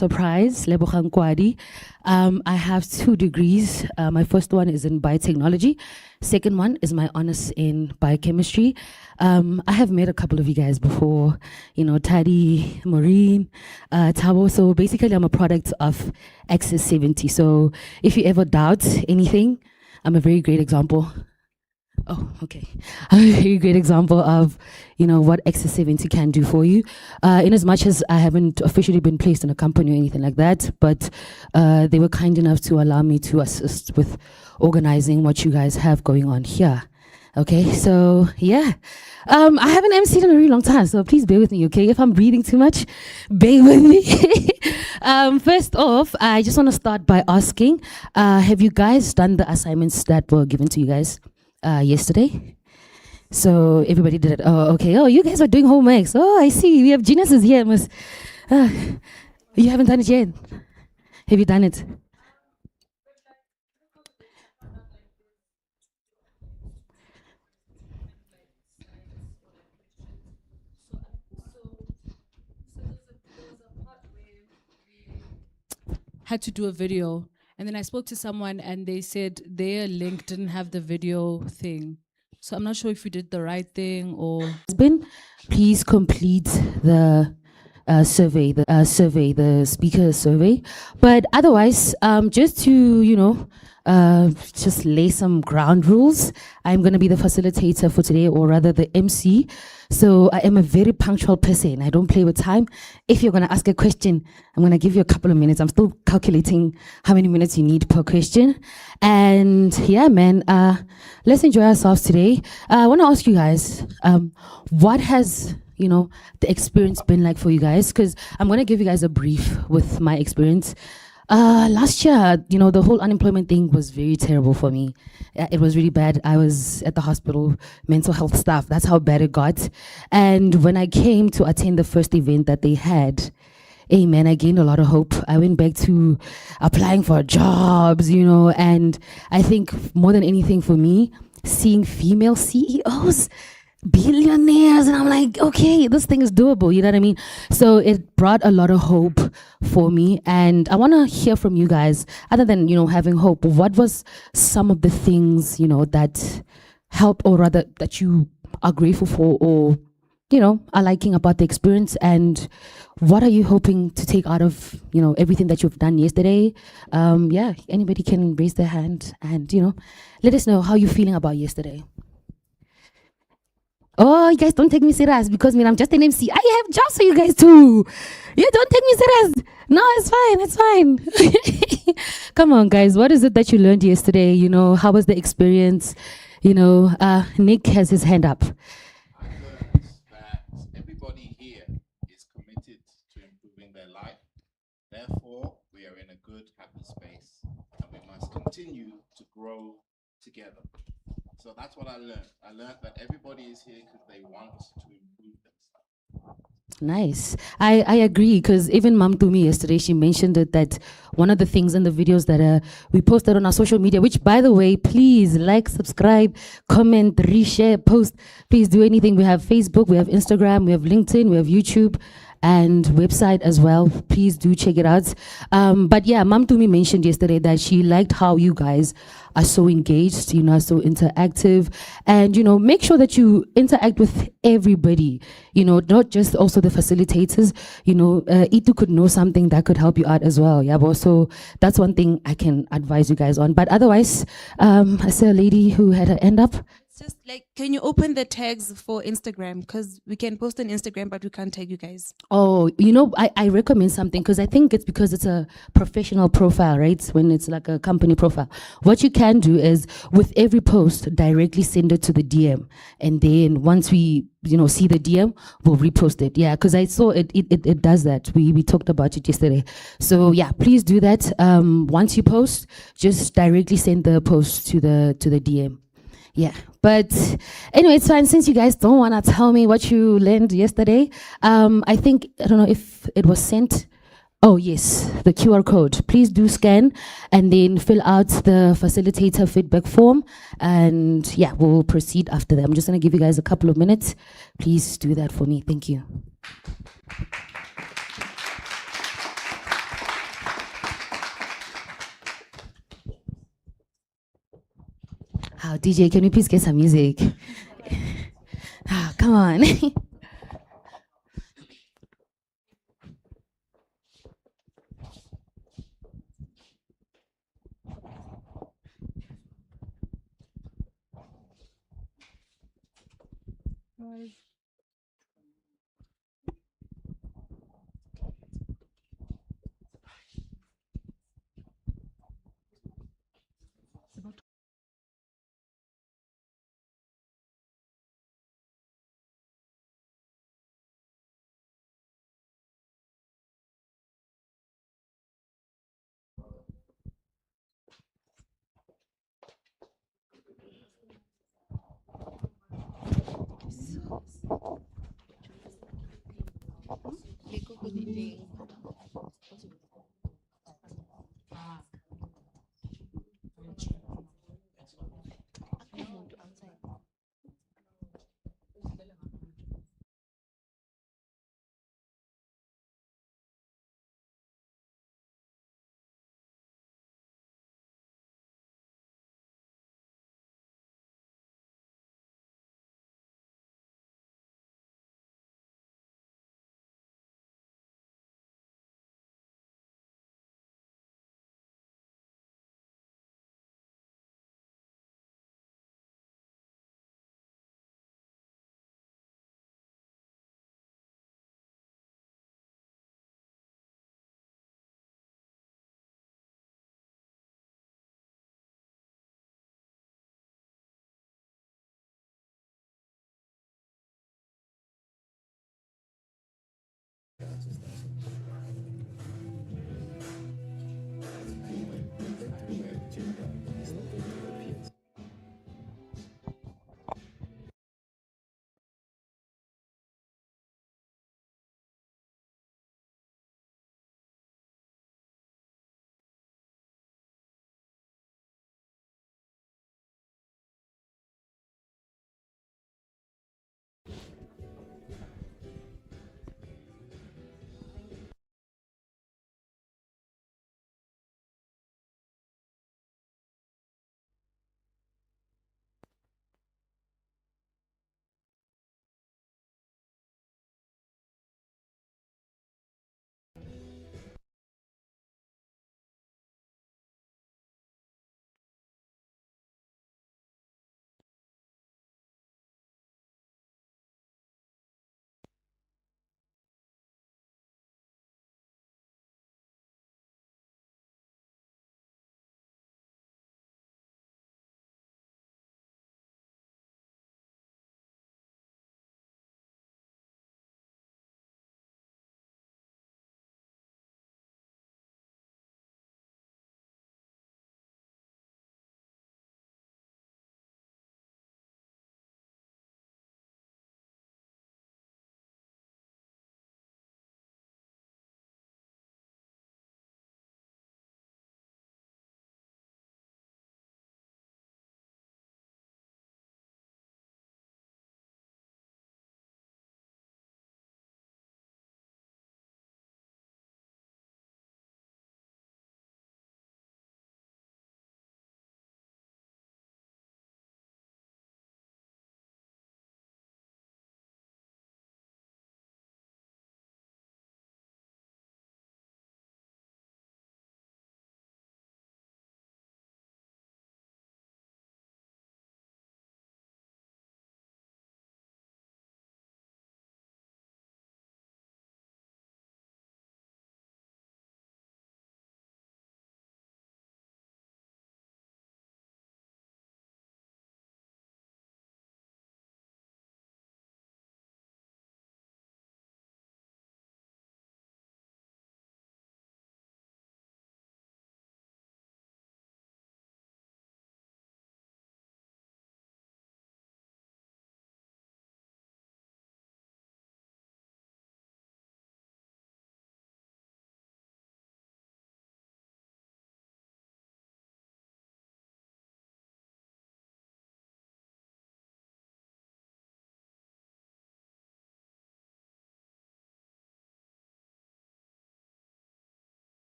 Surprise, Lebogang Kwadi. I have 2 degrees. My first one is in biotechnology. Second one is my honors in biochemistry. I have met a couple of you guys before, Tadi, Maureen, Tabo. So basically, I'm a product of Access 70. So if you ever doubt anything, I'm a very great example. Oh, okay. I'm a very great example of, what Access 70 can do for you. In as much as I haven't officially been placed in a company or anything like that, but they were kind enough to allow me to assist with organizing what you guys have going on here. Okay, so yeah. I haven't emceed in a really long time, so please bear with me, okay? If I'm breathing too much, bear with me. First off, I just want to start by asking, have you guys done the assignments that were given to you guys yesterday? So everybody did it. Oh, okay. Oh, you guys are doing homeworks. Oh, I see. We have geniuses here. You haven't done it yet. Have you done it? Had to do a video, and then I spoke to someone and they said their link didn't have the video thing. So I'm not sure if you did the right thing or Husband, please complete the survey, the speaker survey. But otherwise, just to just lay some ground rules. I'm going to be the facilitator for today, or rather the MC. So I am a very punctual person. I don't play with time. If you're going to ask a question, I'm going to give you a couple of minutes. I'm still calculating how many minutes you need per question. And yeah, man, let's enjoy ourselves today. I want to ask you guys, what has the experience been like for you guys? Because I'm going to give you guys a brief with my experience. Last year, the whole unemployment thing was very terrible for me. It was really bad. I was at the hospital, mental health stuff. That's how bad it got. And when I came to attend the first event that they had, hey man, I gained a lot of hope. I went back to applying for jobs, and I think more than anything for me, seeing female CEOs, billionaires, and I'm like, okay, this thing is doable, you know what I mean? So it brought a lot of hope for me, and I want to hear from you guys. Other than having hope, what was some of the things that helped, or rather that you are grateful for, or are liking about the experience, and what are you hoping to take out of everything that you've done yesterday? Yeah, anybody can raise their hand and let us know how you're feeling about yesterday. Oh, you guys don't take me serious because I'm just an MC. I have jobs for you guys too. You don't take me serious. No, it's fine. Come on, guys. What is it that you learned yesterday? How was the experience? Nick has his hand up. I learned that everybody here is committed to improving their life. Therefore, we are in a good, happy space, and we must continue to grow together. So that's what I learned. I learned that everybody is here because they want to improve themselves. Nice. I agree, because even Mom to me yesterday, she mentioned it, that one of the things in the videos that we posted on our social media, which by the way, please like, subscribe, comment, reshare, post, please do anything. We have Facebook, we have Instagram, we have LinkedIn, we have YouTube, and website as well. Please do check it out. But yeah, Mom Tumi mentioned yesterday that she liked how you guys are so engaged, are so interactive, and make sure that you interact with everybody, not just also the facilitators. Itu could know something that could help you out as well. Yeah, but so that's one thing I can advise you guys on. But otherwise, I saw a lady who had her end up. Just like, can you open the tags for Instagram? Because we can post on Instagram, but we can't tag you guys. Oh, I recommend something, because I think it's because it's a professional profile, right? When it's like a company profile. What you can do is, with every post, directly send it to the DM. And then once we, see the DM, we'll repost it. Yeah, because I saw it does that. We talked about it yesterday. So yeah, please do that. Once you post, just directly send the post to the DM. Yeah, but anyway, it's fine. Since you guys don't want to tell me what you learned yesterday, I don't know if it was sent. Oh yes, the QR code. Please do scan and then fill out the facilitator feedback form, and yeah, we'll proceed after that. I'm just going to give you guys a couple of minutes. Please do that for me. Thank you. DJ, can you please get some music? Come on.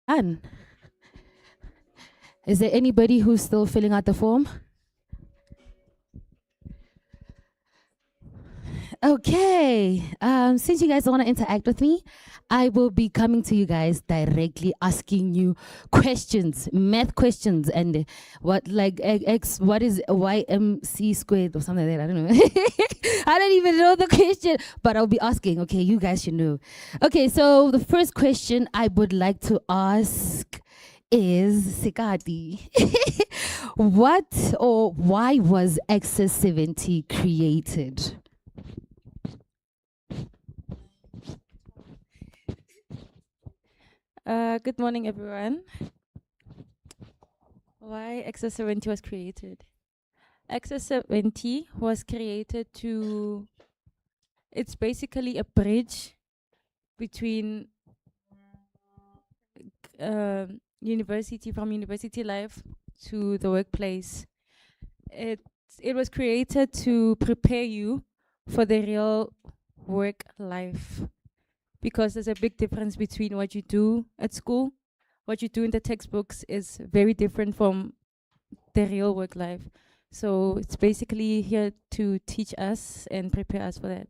done. Is there anybody who's still filling out the form? Okay. Since you guys don't want to interact with me, I will be coming to you guys directly, asking you questions, math questions, and what like x what is YMC squared or something like that. I don't know. I don't even know the question, but I'll be asking. Okay, you guys should know. Okay, so the first question I would like to ask is Sikati. What or why was Access 70 created? Good morning, everyone. Why Access 70 was created? Access 70 was created to, it's basically a bridge between university, from university life to the workplace. It was created to prepare you for the real work life, because there's a big difference between what you do at school, what you do in the textbooks is very different from the real work life. So it's basically here to teach us and prepare us for that.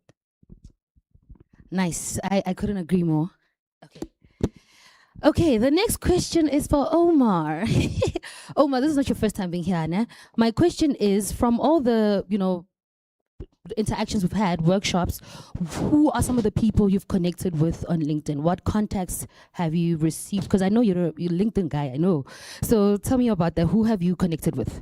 Nice. I couldn't agree more. Okay. Okay, the next question is for Omar. Omar, this is not your first time being here, né? My question is, from all the, interactions we've had, workshops, who are some of the people you've connected with on LinkedIn? What contacts have you received? Because I know you're a LinkedIn guy, I know. So tell me about that. Who have you connected with?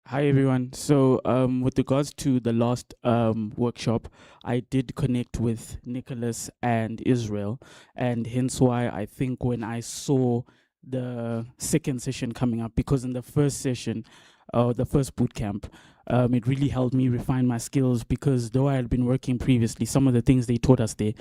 Hi everyone. So with regards to the last workshop, I did connect with Nicholas and Israel, and hence why I think when I saw the second session coming up, because in the first session, the first bootcamp, it really helped me refine my skills, because though I had been working previously, some of the things they taught us there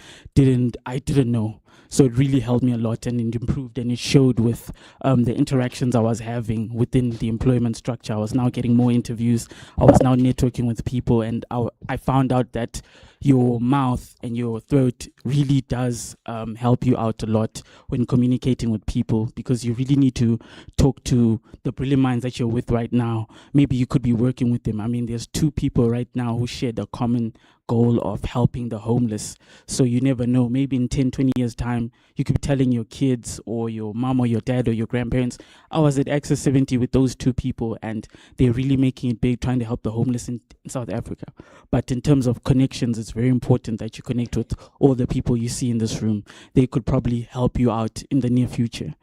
I didn't know. So it really helped me a lot, and it improved, and it showed with the interactions I was having within the employment structure. I was now getting more interviews. I was now networking with people, and I found out that your mouth and your throat really does help you out a lot when communicating with people, because you really need to talk to the brilliant minds that you're with right now. Maybe you could be working with them. I mean, there's two people right now who share the common goal of helping the homeless. So you never know, maybe in 10, 20 years time, you could be telling your kids or your mom or your dad or your grandparents, I was at Access 70 with those two people, and they're really making it big, trying to help the homeless in South Africa. But in terms of connections, it's very important that you connect with all the people you see in this room. They could probably help you out in the near future.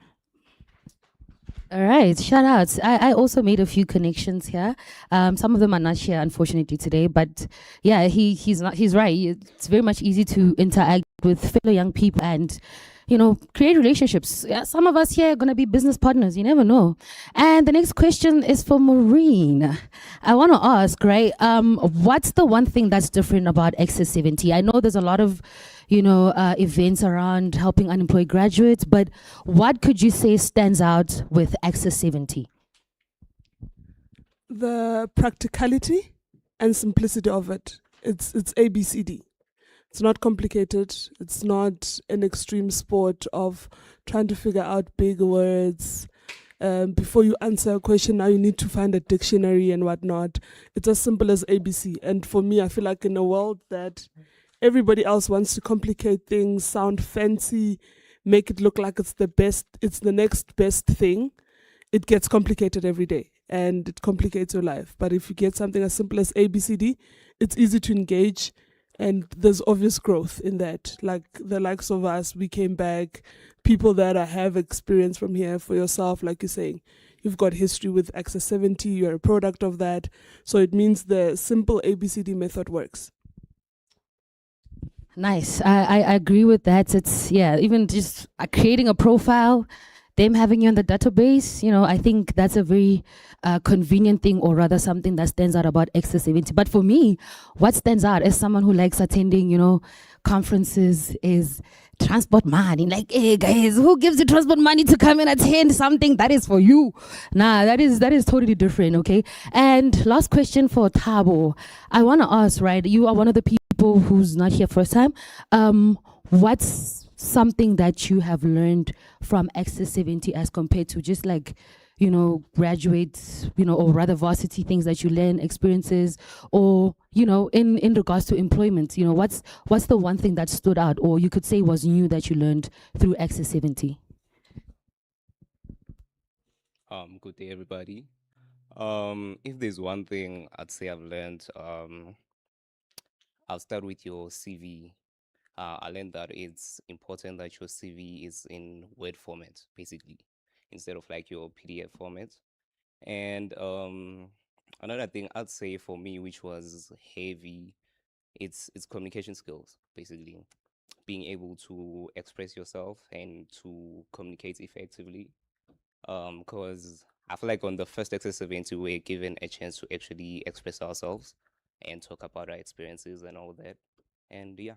All right, shout outs. I also made a few connections here. Some of them are not here, unfortunately, today. But yeah, he's right. It's very much easy to interact with fellow young people and, create relationships. Yeah, some of us here are gonna be business partners. You never know. And the next question is for Maureen. I want to ask, right? What's the one thing that's different about Access 70? I know there's a lot of events around helping unemployed graduates, but what could you say stands out with Access 70? The practicality and simplicity of it. It's ABCD. It's not complicated. It's not an extreme sport of trying to figure out big words. Before you answer a question, now you need to find a dictionary and whatnot. It's as simple as ABC. And for me, I feel like in a world that everybody else wants to complicate things, sound fancy, make it look like it's the next best thing, it gets complicated every day and it complicates your life. But if you get something as simple as ABCD, it's easy to engage, and there's obvious growth in that. Like the likes of us, we came back, people that have experience from here. For yourself, like you're saying, you've got history with Access 70, you're a product of that. So it means the simple ABCD method works. Nice. I agree with that. It's, even just creating a profile, them having you in the database, I think that's a very convenient thing, or rather something that stands out about Access 70. But for me, what stands out as someone who likes attending, conferences is transport money. Like, hey guys, who gives you transport money to come and attend something that is for you? Nah, that is totally different, okay? And last question for Thabo. I want to ask, right, you are one of the people who's not here first time. What's something that you have learned from Access 70 as compared to just like, you know, graduate, you know, or rather varsity things that you learn, experiences, or, you know, in regards to employment, you know, what's the one thing that stood out, or you could say was new that you learned through Access 70? Good day, everybody. If there's one thing I'd say I've learned, I'll start with your CV. I learned that it's important that your CV is in Word format, basically, instead of like your PDF format. And another thing I'd say for me, which was heavy, it's communication skills, basically, being able to express yourself and to communicate effectively. Because I feel like on the first Access event, we were given a chance to actually express ourselves and talk about our experiences and all that. And yeah.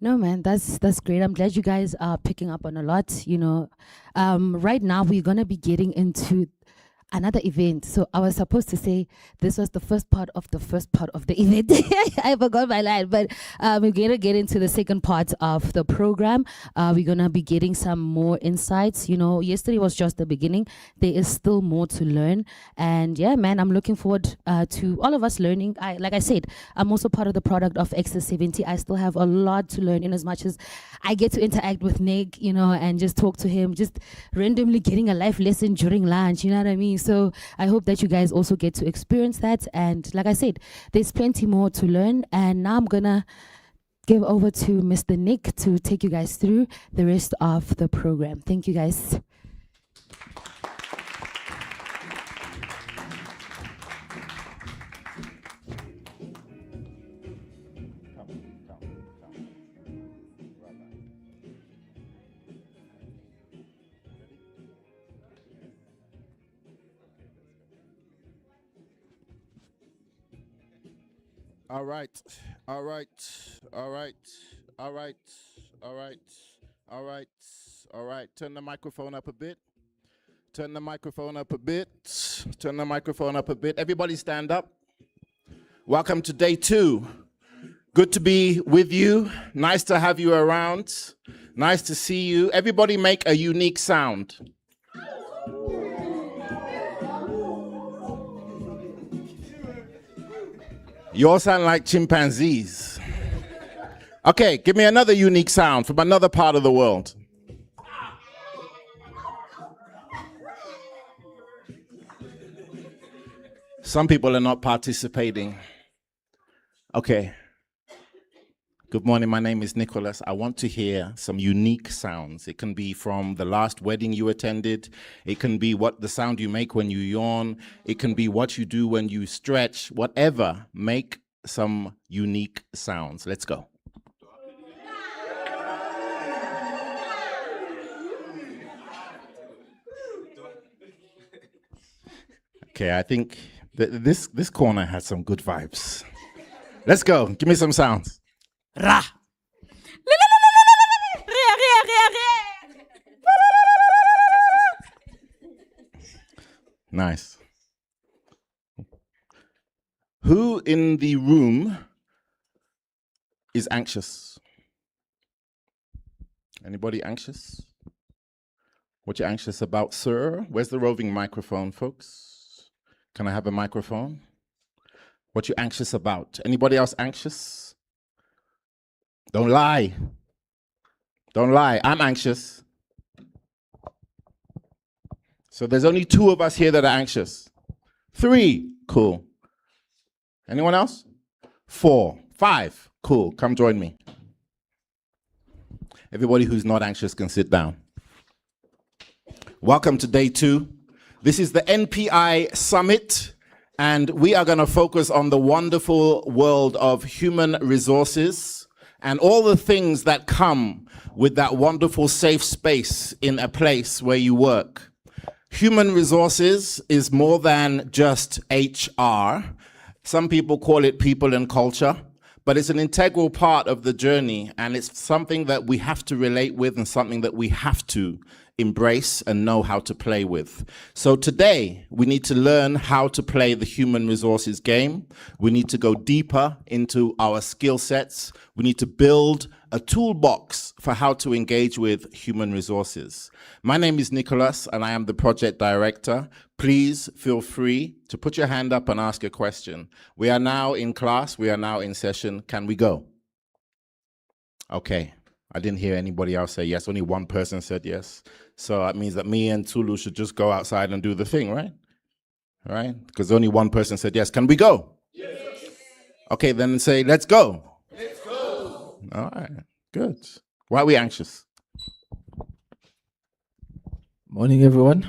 No, man, that's great. I'm glad you guys are picking up on a lot. You know, right now we're gonna be getting into another event. So I was supposed to say this was the first part of the event. I forgot my line, but we're gonna get into the second part of the program. We're gonna be getting some more insights. You know, yesterday was just the beginning. There is still more to learn, and yeah, man, I'm looking forward to all of us learning. Like I said, I'm also part of the product of Access 70. I still have a lot to learn in as much as I get to interact with Nick, you know, and just talk to him, just randomly getting a life lesson during lunch. You know what I mean? So I hope that you guys also get to experience that. And like I said, there's plenty more to learn. And now I'm gonna give over to Mr. Nick to take you guys through the rest of the program. Thank you, guys. All right, all right, all right, all right, all right, all right, all right. Turn the microphone up a bit. Turn the microphone up a bit. Turn the microphone up a bit. Everybody stand up. Welcome to day 2. Good to be with you. Nice to have you around. Nice to see you. Everybody make a unique sound. You all sound like chimpanzees. Okay, give me another unique sound from another part of the world. Some people are not participating. Okay. Good morning, my name is Nicholas. I want to hear some unique sounds. It can be from the last wedding you attended. It can be what the sound you make when you yawn. It can be what you do when you stretch. Whatever, make some unique sounds. Let's go. Okay, I think this corner has some good vibes. Let's go. Give me some sounds. Ra. Nice. Who in the room is anxious? Anybody anxious? What you anxious about, sir? Where's the roving microphone, folks? Can I have a microphone? What you anxious about? Anybody else anxious? Don't lie. Don't lie. I'm anxious. So there's only 2 of us here that are anxious. 3. Cool. Anyone else? 4. 5. Cool. Come join me. Everybody who's not anxious can sit down. Welcome to day 2. This is the NPI Summit, and we are going to focus on the wonderful world of human resources and all the things that come with that wonderful safe space in a place where you work. Human resources is more than just HR. Some people call it people and culture, but it's an integral part of the journey, and it's something that we have to relate with and something that we have to embrace, and know how to play with. So today, we need to learn how to play the human resources game. We need to go deeper into our skill sets. We need to build a toolbox for how to engage with human resources. My name is Nicholas, and I am the project director. Please feel free to put your hand up and ask a question. We are now in class. We are now in session. Can we go? Okay. I didn't hear anybody else say yes. Only one person said yes. So that means that me and Tulu should just go outside and do the thing, right? Right? Because only one person said yes. Can we go? Yes. Okay, then say, let's go. Let's go. All right, good. Why are we anxious? Morning, everyone.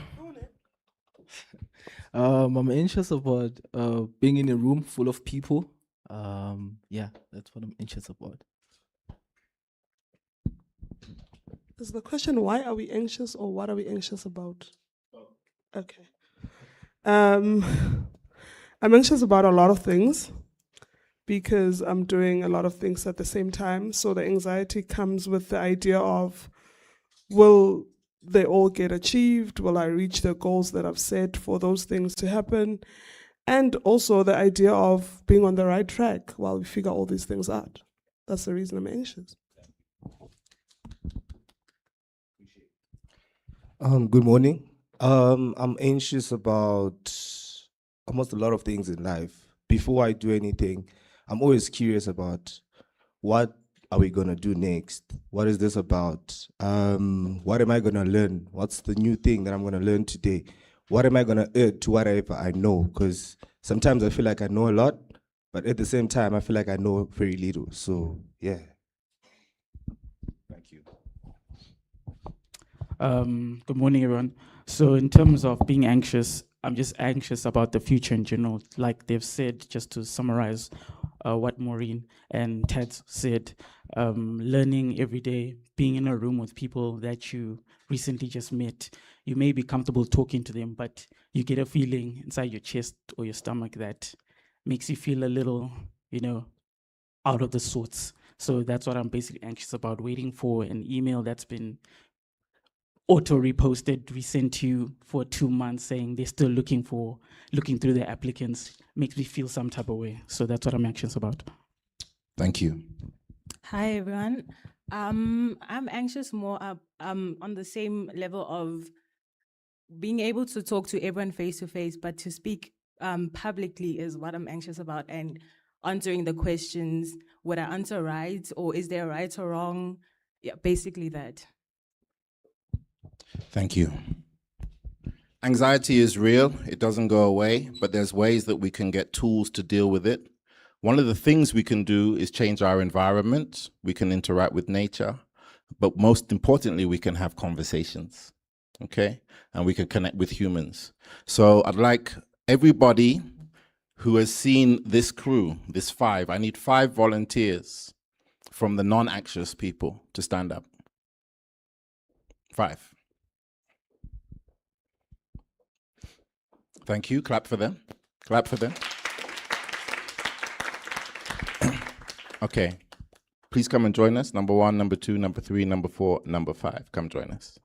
I'm anxious about being in a room full of people. Yeah, that's what I'm anxious about. Is the question, why are we anxious or what are we anxious about? Okay. I'm anxious about a lot of things because I'm doing a lot of things at the same time. So the anxiety comes with the idea of, will they all get achieved? Will I reach the goals that I've set for those things to happen? And also the idea of being on the right track while we figure all these things out. That's the reason I'm anxious. Good morning. I'm anxious about almost a lot of things in life. Before I do anything, I'm always curious about what are we gonna do next? What is this about? What am I gonna learn? What's the new thing that I'm gonna learn today? What am I gonna add to whatever I know? Because sometimes I feel like I know a lot, but at the same time, I feel like I know very little. So yeah. Thank you. Good morning, everyone. So in terms of being anxious, I'm just anxious about the future in general. Like they've said, just to summarize what Maureen and Ted said, learning every day, being in a room with people that you recently just met. You may be comfortable talking to them, but you get a feeling inside your chest or your stomach that makes you feel a little, out of the sorts. So that's what I'm basically anxious about, waiting for an email that's been auto-reposted, resent to you for 2 months saying they're still looking through their applicants, makes me feel some type of way. So that's what I'm anxious about. Thank you. Hi, everyone. I'm anxious more on the same level of being able to talk to everyone face to face, but to speak publicly is what I'm anxious about, and answering the questions. Would I answer right, or is there right or wrong? Yeah, basically that. Thank you. Anxiety is real. It doesn't go away, but there's ways that we can get tools to deal with it. One of the things we can do is change our environment. We can interact with nature, but most importantly, we can have conversations, okay? And we can connect with humans. So I'd like everybody who has seen this crew, this 5, I need 5 volunteers from the non-anxious people to stand up. 5. Thank you. Clap for them. Clap for them. Okay. Please come and join us. Number 1, number 2, number 3, number 4, number 5. Come join us.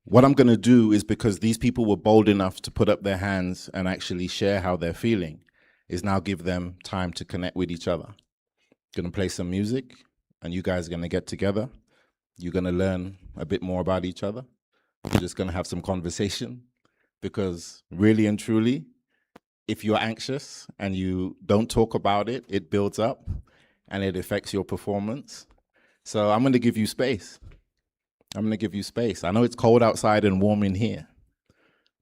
What I'm going to do is, because these people were bold enough to put up their hands and actually share how they're feeling, is now give them time to connect with each other. Going to play some music, and you guys are going to get together. You're going to learn a bit more about each other. We're just going to have some conversation, because really and truly, if you're anxious and you don't talk about it, it builds up and it affects your performance. So I'm going to give you space. I'm going to give you space. I know it's cold outside and warm in here,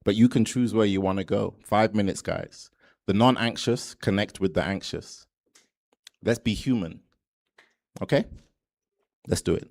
but you can choose where you want to go. 5 minutes, guys. The non-anxious connect with the anxious. Let's be human. Okay? Let's do it.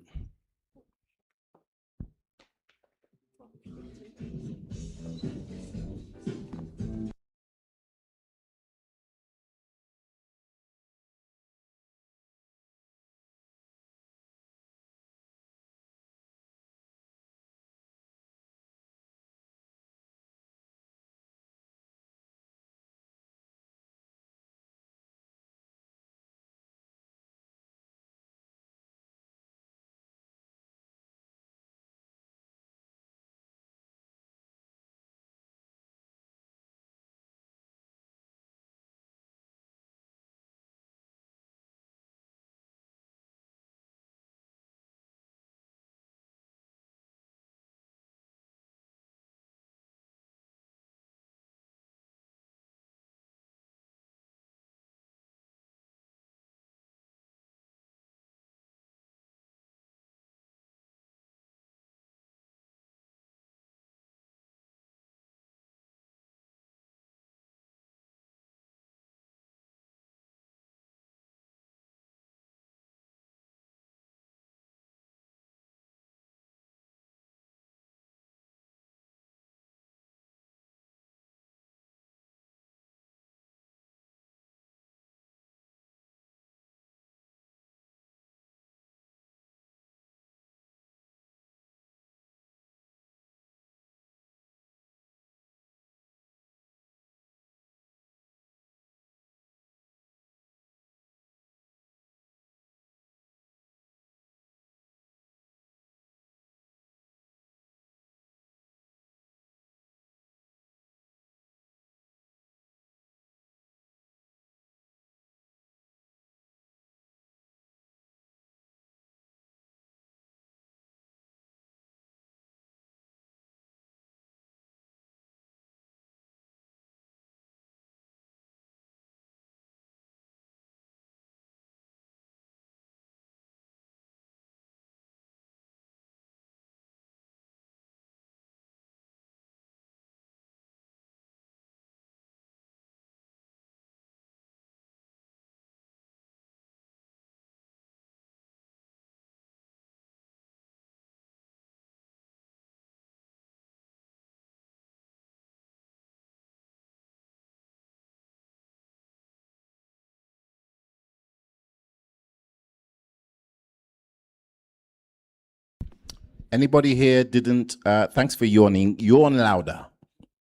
Anybody here didn't, thanks for yawning. Yawn louder.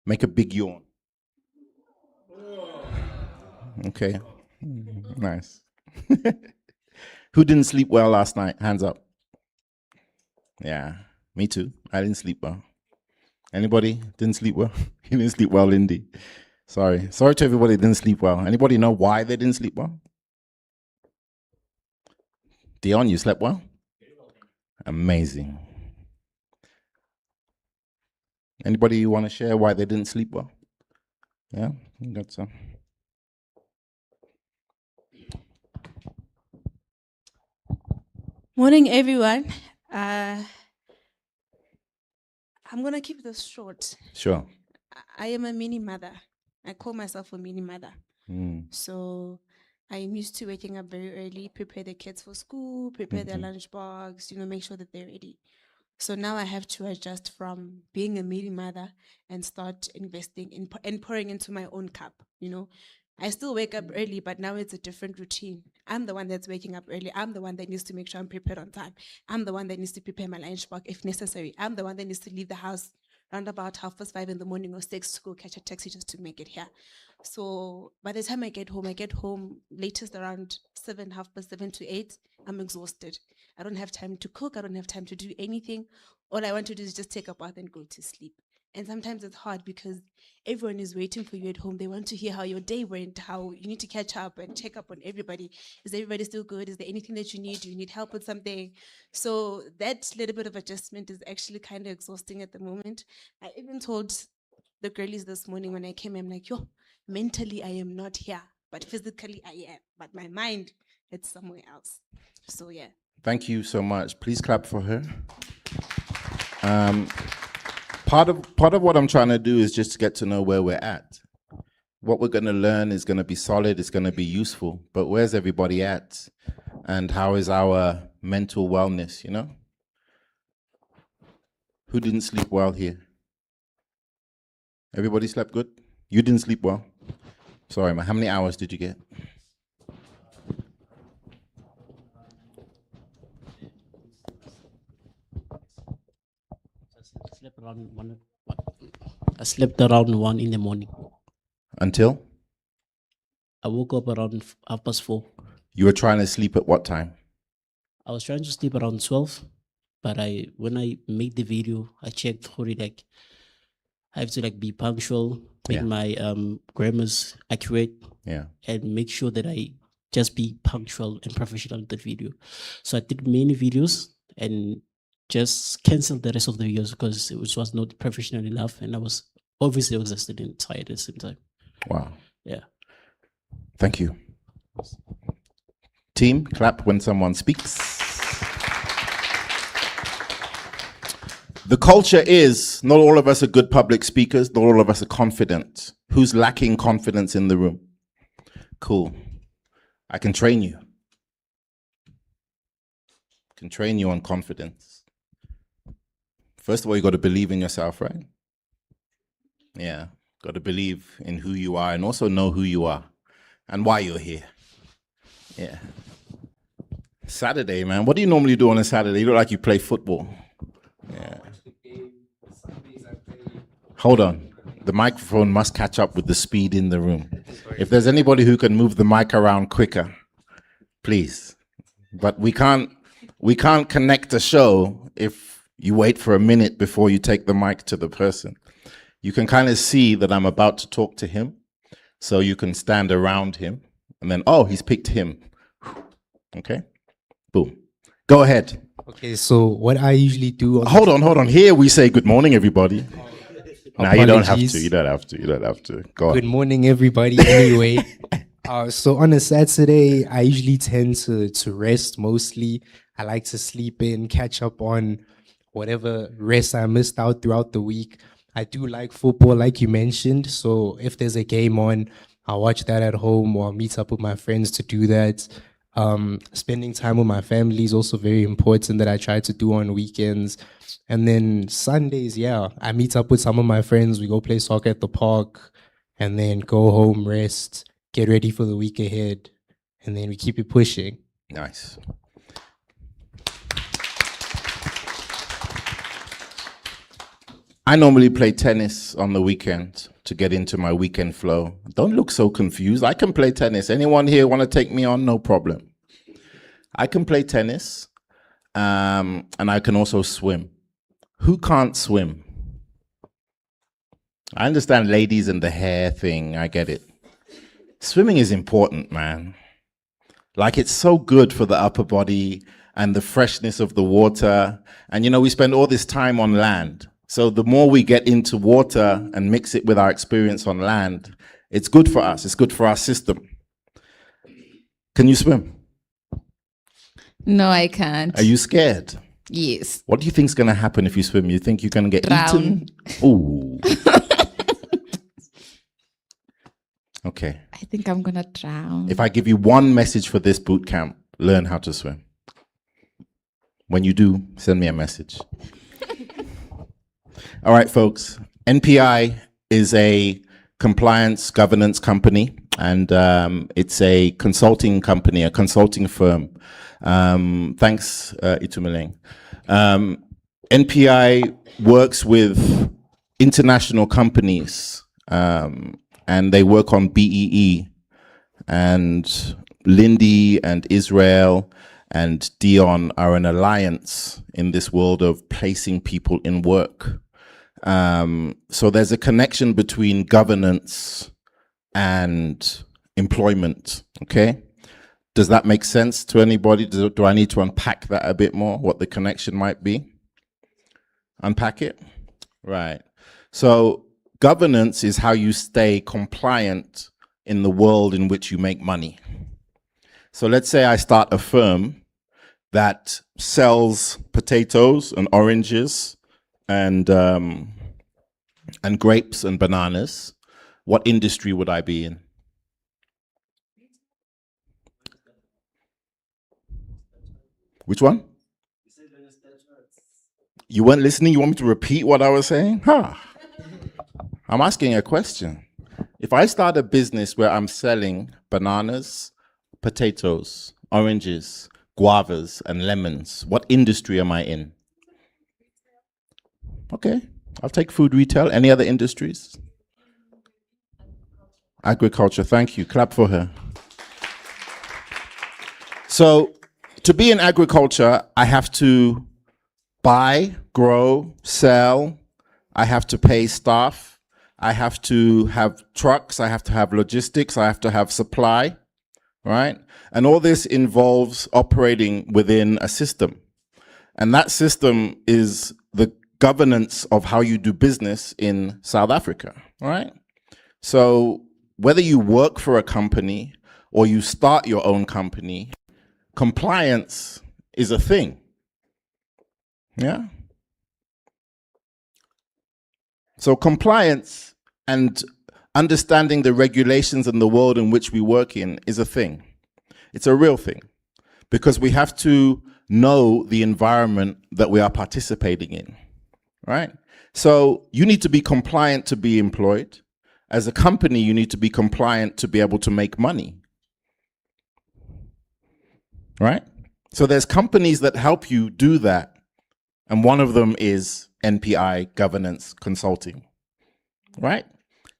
Make a big yawn. Okay, nice. Who didn't sleep well last night? Hands up. Yeah, me too. I didn't sleep well. Anybody didn't sleep well? You didn't sleep well, Lindy. Sorry to everybody that didn't sleep well. Anybody know why they didn't sleep well? Dion, you slept well? Amazing. Anybody you want to share why they didn't sleep well? Yeah, you got some. Morning, everyone. I'm gonna keep this short. Sure. I am a mini mother. I call myself a mini mother. So I'm used to waking up very early, prepare the kids for school, prepare their lunch box, make sure that they're ready. So now I have to adjust from being a mini mother and start investing in and pouring into my own cup. I still wake up early, but now it's a different routine. I'm the one that's waking up early. I'm the one that needs to make sure I'm prepared on time. I'm the one that needs to prepare my lunch box if necessary. I'm the one that needs to leave the house around about 5:30 in the morning or 6 to go catch a taxi just to make it here. So by the time I get home latest around 7, 7:30 to 8, I'm exhausted. I don't have time to cook. I don't have time to do anything. All I want to do is just take a bath and go to sleep. And sometimes it's hard because everyone is waiting for you at home. They want to hear how your day went, how you need to catch up and check up on everybody. Is everybody still good? Is there anything that you need? Do you need help with something? So that little bit of adjustment is actually kind of exhausting at the moment. I even told the girlies this morning when I came, I'm like, mentally I am not here, but physically I am. But my mind, it's somewhere else. So yeah. Thank you so much. Please clap for her. Part of what I'm trying to do is just to get to know where we're at. What we're going to learn is going to be solid, it's going to be useful, but where's everybody at? And how is our mental wellness, Who didn't sleep well here? Everybody slept good? You didn't sleep well? Sorry, man. How many hours did you get? I slept around 1 in the morning. Until? I woke up around 4:30. You were trying to sleep at what time? I was trying to sleep around 12, but when I made the video, I checked I have to be punctual, make my grammars accurate, and make sure that I just be punctual and professional in the video. So I did many videos and just canceled the rest of the videos because it was not professional enough, and I was obviously exhausted and tired at the same time. Wow. Yeah. Thank you. Team, clap when someone speaks. The culture is, not all of us are good public speakers, not all of us are confident. Who's lacking confidence in the room? Cool. I can train you. I can train you on confidence. First of all, you got to believe in yourself, right? Yeah, got to believe in who you are and also know who you are and why you're here. Yeah. Saturday, man. What do you normally do on a Saturday? You look like you play football. Yeah. Hold on. The microphone must catch up with the speed in the room. If there's anybody who can move the mic around quicker, please. But we can't connect a show if you wait for a minute before you take the mic to the person. You can kind of see that I'm about to talk to him, so you can stand around him, and then, oh, he's picked him. Okay? Boom. Go ahead. Okay, so what I usually do... Hold on. Here we say good morning, everybody. No, you don't have Apologies. to. You don't have to. Go on. Good morning, everybody, anyway. So on a Saturday, I usually tend to rest mostly. I like to sleep in, catch up on whatever rest I missed out throughout the week. I do like football, like you mentioned. So if there's a game on, I'll watch that at home or meet up with my friends to do that. Spending time with my family is also very important that I try to do on weekends. And then Sundays, I meet up with some of my friends. We go play soccer at the park and then go home, rest, get ready for the week ahead. And then we keep it pushing. Nice. I normally play tennis on the weekend to get into my weekend flow. Don't look so confused. I can play tennis. Anyone here want to take me on? No problem. I can play tennis, and I can also swim. Who can't swim? I understand ladies and the hair thing. I get it. Swimming is important, man. Like, it's so good for the upper body and the freshness of the water. And, you know, we spend all this time on land. So the more we get into water and mix it with our experience on land, it's good for us. It's good for our system. Can you swim? No, I can't. Are you scared? Yes. What do you think is going to happen if you swim? You think you're going to get Drown. eaten? Ooh. Okay. I think I'm gonna drown. If I give you one message for this boot camp, learn how to swim. When you do, send me a message. All right, folks. NPI is a compliance governance company, and it's a consulting company, a consulting firm. Thanks, Itumeleng. NPI works with international companies, and they work on BEE, and Lindy and Israel and Dion are an alliance in this world of placing people in work. So there's a connection between governance and employment, okay? Does that make sense to anybody? Do I need to unpack that a bit more, what the connection might be? Unpack it? Right. So governance is how you stay compliant in the world in which you make money. So let's say I start a firm that sells potatoes and oranges and grapes and bananas. What industry would I be in? Which one? You weren't listening? You want me to repeat what I was saying? Huh. I'm asking a question. If I start a business where I'm selling bananas, potatoes, oranges, guavas, and lemons, what industry am I in? Okay, I'll take food retail. Any other industries? Agriculture, thank you. Clap for her. So, to be in agriculture, I have to buy, grow, sell. I have to pay staff. I have to have trucks. I have to have logistics. I have to have supply, right? And all this involves operating within a system. And that system is the governance of how you do business in South Africa, right? So whether you work for a company or you start your own company, compliance is a thing. Yeah? So compliance and understanding the regulations in the world in which we work in is a thing. It's a real thing because we have to know the environment that we are participating in, right? So you need to be compliant to be employed. As a company, you need to be compliant to be able to make money, right? So there's companies that help you do that. And one of them is NPI Governance Consulting, right?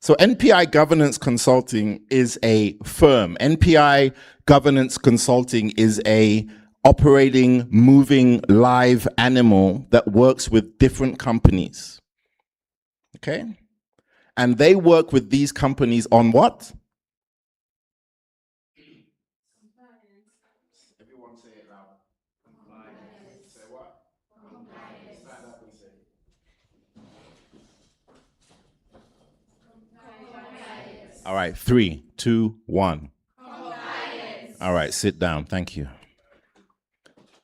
So NPI Governance Consulting is a firm. NPI Governance Consulting is a operating, moving, live animal that works with different companies, okay? And they work with these companies on what? Everyone say it loud. Compliance. Say what? Compliance. Stand up and say it. All right, 3, 2, 1. Compliance. All right, sit down. Thank you.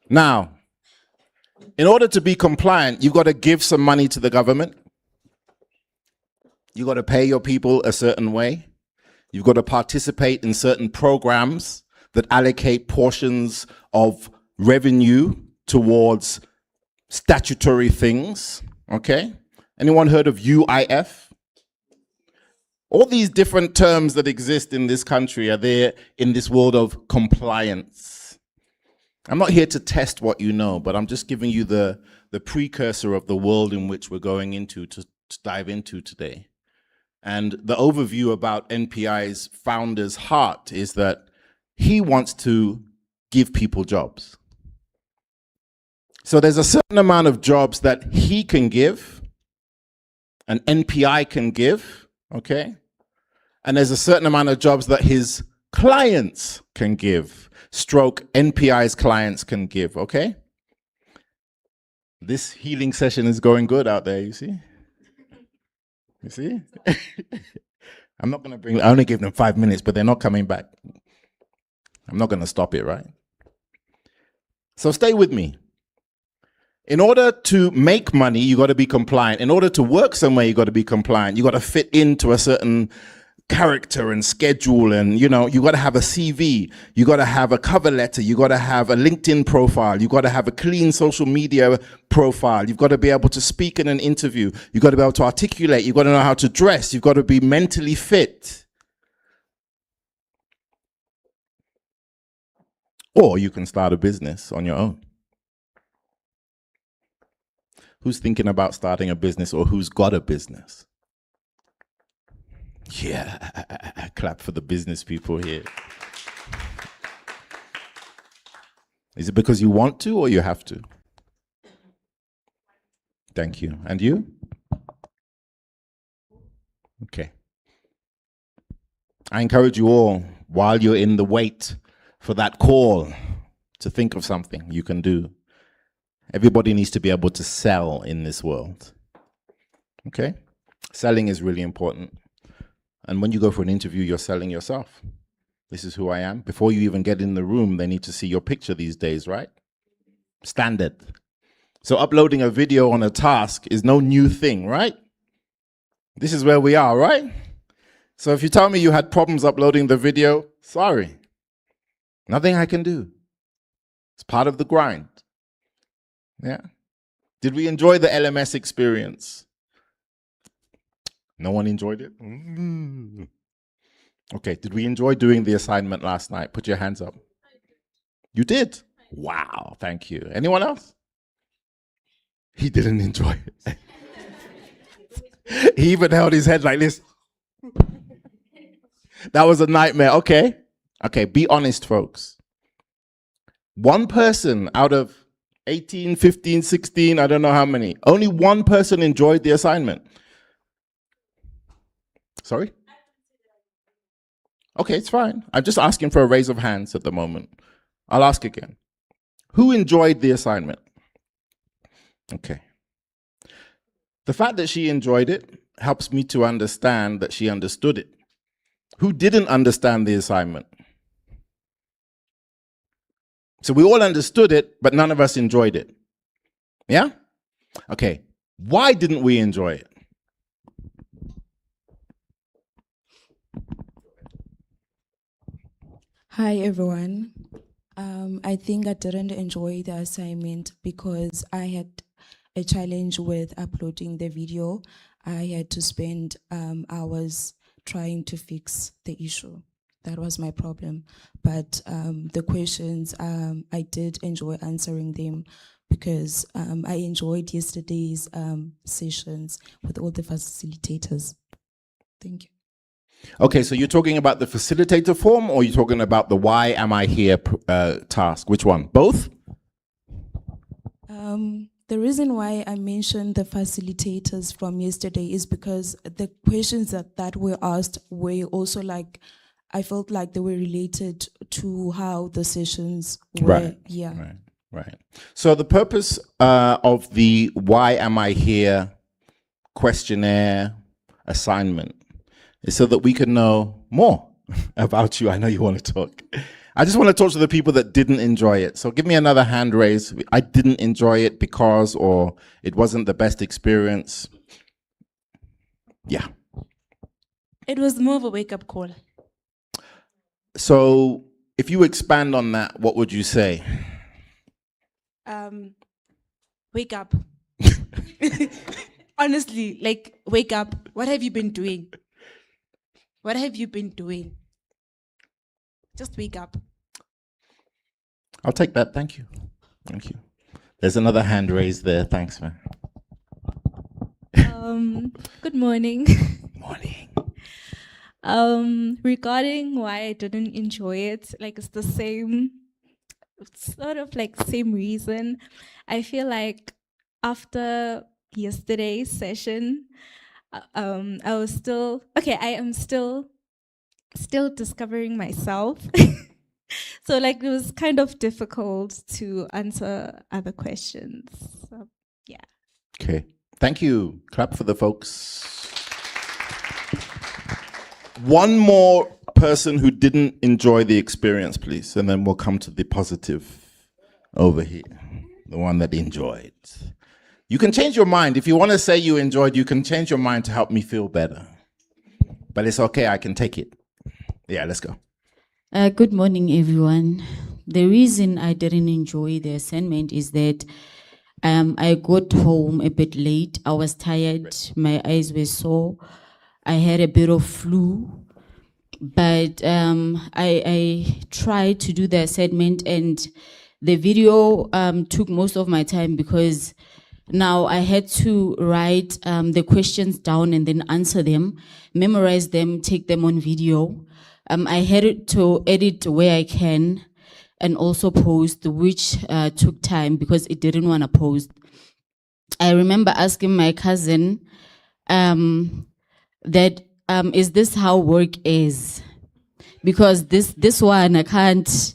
Now, in order to be compliant, you've got to give some money to the government. You've got to pay your people a certain way. You've got to participate in certain programs that allocate portions of revenue towards statutory things, okay? Anyone heard of UIF? All these different terms that exist in this country are there in this world of compliance. I'm not here to test what you know, but I'm just giving you the the precursor of the world in which we're going into to dive into today. And the overview about NPI's founder's heart is that he wants to give people jobs. So there's a certain amount of jobs that he can give, an NPI can give, okay? And there's a certain amount of jobs that his clients can give, stroke NPI's clients can give, okay? This healing session is going good out there, you see? You see? I'm not going to I only gave them 5 minutes, but they're not coming back. I'm not going to stop it, right? So stay with me. In order to make money, you got to be compliant. In order to work somewhere, you got to be compliant. You got to fit into a certain character and schedule, and you got to have a CV, you got to have a cover letter, you got to have a LinkedIn profile, you got to have a clean social media profile, you've got to be able to speak in an interview, you got to be able to articulate, you got to know how to dress, you've got to be mentally fit. Or you can start a business on your own. Who's thinking about starting a business, or who's got a business? Yeah, clap for the business people here. Is it because you want to or you have to? Thank you. And you? Okay. I encourage you all, while you're in the wait for that call, to think of something you can do. Everybody needs to be able to sell in this world. Okay? Selling is really important. And when you go for an interview, you're selling yourself. This is who I am. Before you even get in the room, they need to see your picture these days, right? Standard. So uploading a video on a task is no new thing, right? This is where we are, right? So if you tell me you had problems uploading the video, sorry. Nothing I can do. It's part of the grind. Yeah. Did we enjoy the LMS experience? No one enjoyed it? Okay, did we enjoy doing the assignment last night? Put your hands up. You did? Wow, thank you. Anyone else? He didn't enjoy it. He even held his head like this. That was a nightmare. Okay, be honest, folks. One person out of 18, 15, 16, I don't know how many. Only one person enjoyed the assignment. Sorry? Okay, it's fine. I'm just asking for a raise of hands at the moment. I'll ask again. Who enjoyed the assignment? Okay. The fact that she enjoyed it helps me to understand that she understood it. Who didn't understand the assignment? So we all understood it, but none of us enjoyed it. Yeah? Okay. Why didn't we enjoy it? Hi, everyone. I think I didn't enjoy the assignment because I had a challenge with uploading the video. I had to spend hours trying to fix the issue. That was my problem. But the questions, I did enjoy answering them because I enjoyed yesterday's sessions with all the facilitators. Thank you. Okay, so you're talking about the facilitator form, or you're talking about the why am I here task? Which one? Both? The reason why I mentioned the facilitators from yesterday is because the questions that were asked were also like, I felt like they were related to how the sessions were. Right. Yeah. Right. So the purpose of the why am I here questionnaire assignment is so that we can know more about you. I know you want to talk. I just want to talk to the people that didn't enjoy it. So give me another hand raise. I didn't enjoy it because, or it wasn't the best experience. Yeah. It was more of a wake-up call. So if you expand on that, what would you say? Wake up. Honestly, like, wake up. What have you been doing? What have you been doing? Just wake up. I'll take that. Thank you. Thank you. There's another hand raised there. Thanks, man. Good morning. Morning. Regarding why I didn't enjoy it, like it's the same, sort of like same reason. I feel like after yesterday's session, I was still okay. I am still discovering myself. So like it was kind of difficult to answer other questions. So, yeah. Okay. Thank you. Clap for the folks. One more person who didn't enjoy the experience, please. And then we'll come to the positive over here. The one that enjoyed. You can change your mind. If you want to say you enjoyed, you can change your mind to help me feel better. But it's okay. I can take it. Yeah, let's go. Good morning, everyone. The reason I didn't enjoy the assignment is that I got home a bit late. I was tired. My eyes were sore. I had a bit of flu. But I tried to do the assignment, and the video took most of my time because now I had to write the questions down and then answer them, memorize them, take them on video. I had to edit where I can and also post, which took time because it didn't want to post. I remember asking my cousin that is this how work is? Because this one I can't.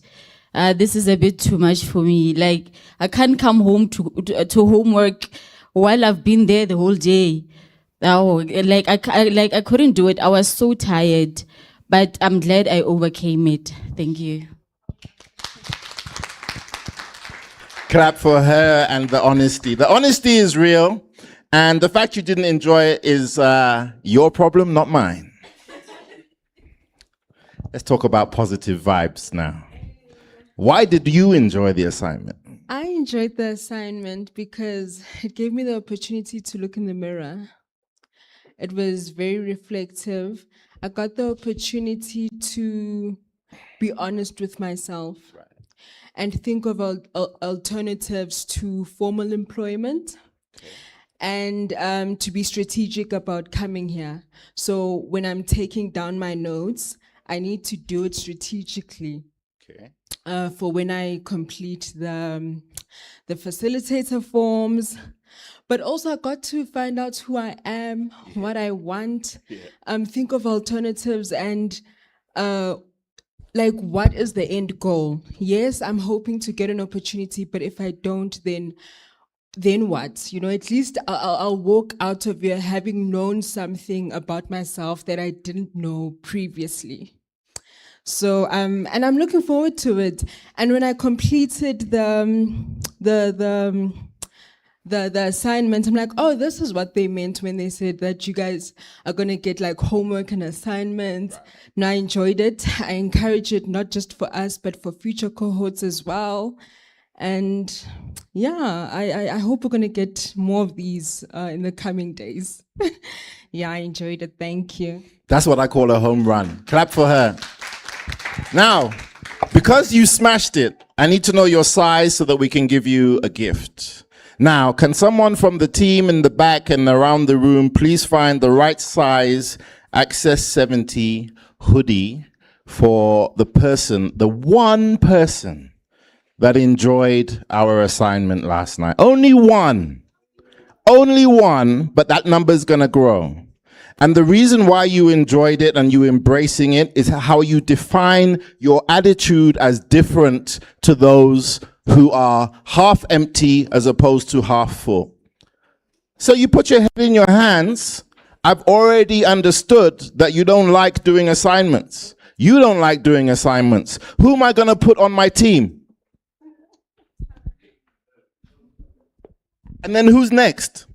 This is a bit too much for me. Like I can't come home to homework while I've been there the whole day. Oh, I couldn't do it. I was so tired, but I'm glad I overcame it. Thank you. Clap for her and the honesty. The honesty is real, and the fact you didn't enjoy it is your problem, not mine. Let's talk about positive vibes now. Why did you enjoy the assignment? I enjoyed the assignment because it gave me the opportunity to look in the mirror. It was very reflective. I got the opportunity to be honest with myself and think of alternatives to formal employment and to be strategic about coming here. So when I'm taking down my notes, I need to do it strategically. Okay. For when I complete the facilitator forms, but also I got to find out who I am, what I want, think of alternatives and like what is the end goal? Yes, I'm hoping to get an opportunity, but if I don't, then what? You know, at least I'll walk out of here having known something about myself that I didn't know previously. So and I'm looking forward to it. And when I completed the assignment, I'm like, oh, this is what they meant when they said that you guys are gonna get like homework and assignments. And I enjoyed it. I encourage it not just for us, but for future cohorts as well. And yeah, I hope we're gonna get more of these in the coming days. Yeah, I enjoyed it. Thank you. That's what I call a home run. Clap for her. Now, because you smashed it, I need to know your size so that we can give you a gift. Now, can someone from the team in the back and around the room please find the right size Access 70 hoodie for the person, the one person that enjoyed our assignment last night? Only one, but that number is going to grow. And the reason why you enjoyed it and you embracing it is how you define your attitude as different to those who are half empty as opposed to half full. So you put your head in your hands. I've already understood that you don't like doing assignments. You don't like doing assignments. Who am I going to put on my team? And then who's next?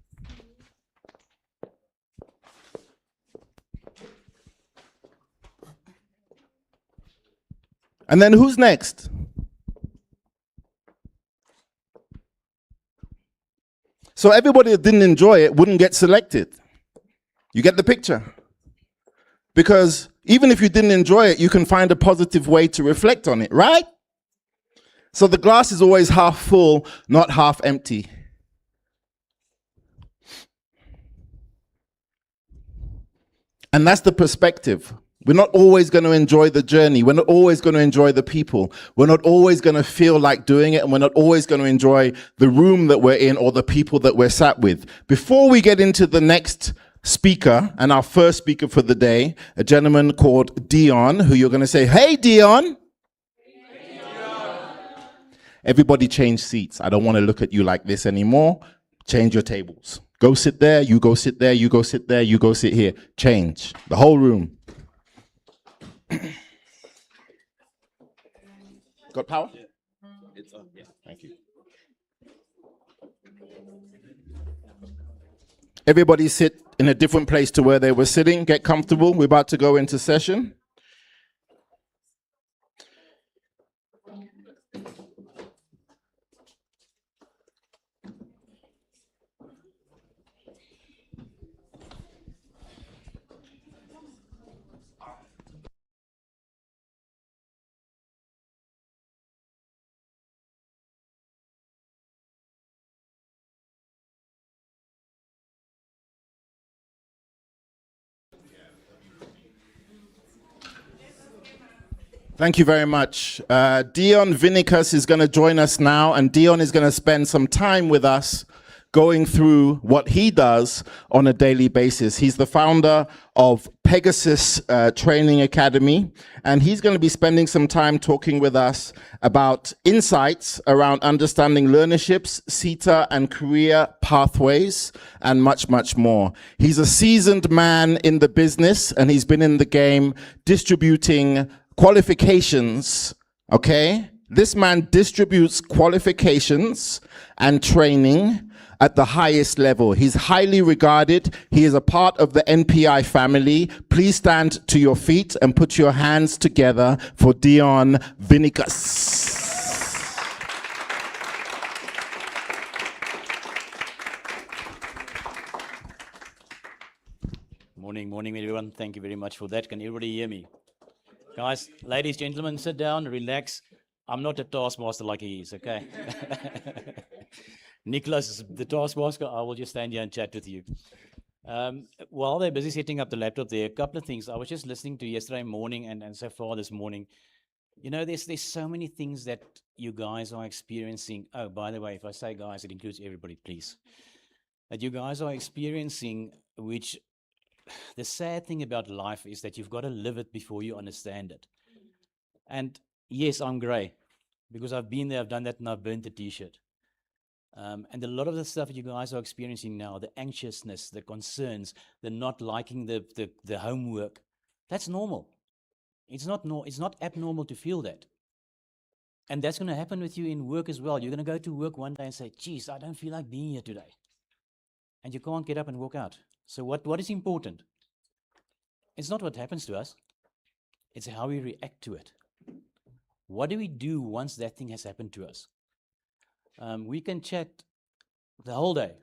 And then who's next? So everybody that didn't enjoy it wouldn't get selected. You get the picture? Because even if you didn't enjoy it, you can find a positive way to reflect on it, right? So the glass is always half full, not half empty. And that's the perspective. We're not always going to enjoy the journey. We're not always going to enjoy the people. We're not always going to feel like doing it. And we're not always going to enjoy the room that we're in or the people that we're sat with. Before we get into the next speaker and our first speaker for the day, a gentleman called Dion, who you're going to say, "Hey, Dion." Everybody change seats. I don't want to look at you like this anymore. Change your tables. Go sit there, you go sit there, you go sit there, you go sit here. Change. The whole room. Got power? It's on. Yeah. Thank you. Everybody sit in a different place to where they were sitting. Get comfortable. We're about to go into session. Thank you very much. Dion Vinicus is going to join us now, and Dion is going to spend some time with us going through what he does on a daily basis. He's the founder of Pegasus Training Academy, and he's going to be spending some time talking with us about insights around understanding learnerships, CETA and career pathways, and much, much more. He's a seasoned man in the business, and he's been in the game distributing qualifications, okay? This man distributes qualifications and training at the highest level. He's highly regarded. He is a part of the NPI family. Please stand to your feet and put your hands together for Dion Vinicus. Morning, everyone. Thank you very much for that. Can everybody hear me? Guys, ladies, gentlemen, sit down, relax. I'm not a taskmaster like he is, okay? Nicholas is the taskmaster. I will just stand here and chat with you. While they're busy setting up the laptop there, a couple of things. I was just listening to yesterday morning and so far this morning. You know, there's so many things that you guys are experiencing. Oh, by the way, if I say guys, it includes everybody, please. That you guys are experiencing, which the sad thing about life is that you've got to live it before you understand it. And yes, I'm grey because I've been there, I've done that, and I've burnt the t-shirt. And a lot of the stuff that you guys are experiencing now, the anxiousness, the concerns, the not liking the homework, that's normal. It's not abnormal to feel that. And that's going to happen with you in work as well. You're going to go to work one day and say, geez, I don't feel like being here today. And you can't get up and walk out. So what is important? It's not what happens to us. It's how we react to it. What do we do once that thing has happened to us? We can chat the whole day.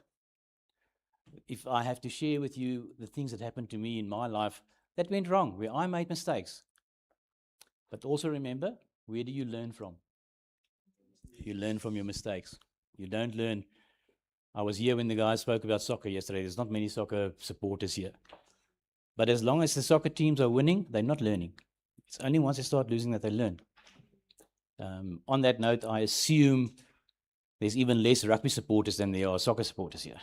If I have to share with you the things that happened to me in my life that went wrong, where I made mistakes. But also remember, where do you learn from? You learn from your mistakes. You don't learn. I was here when the guys spoke about soccer yesterday. There's not many soccer supporters here. But as long as the soccer teams are winning, they're not learning. It's only once they start losing that they learn. On that note, I assume there's even less rugby supporters than there are soccer supporters here.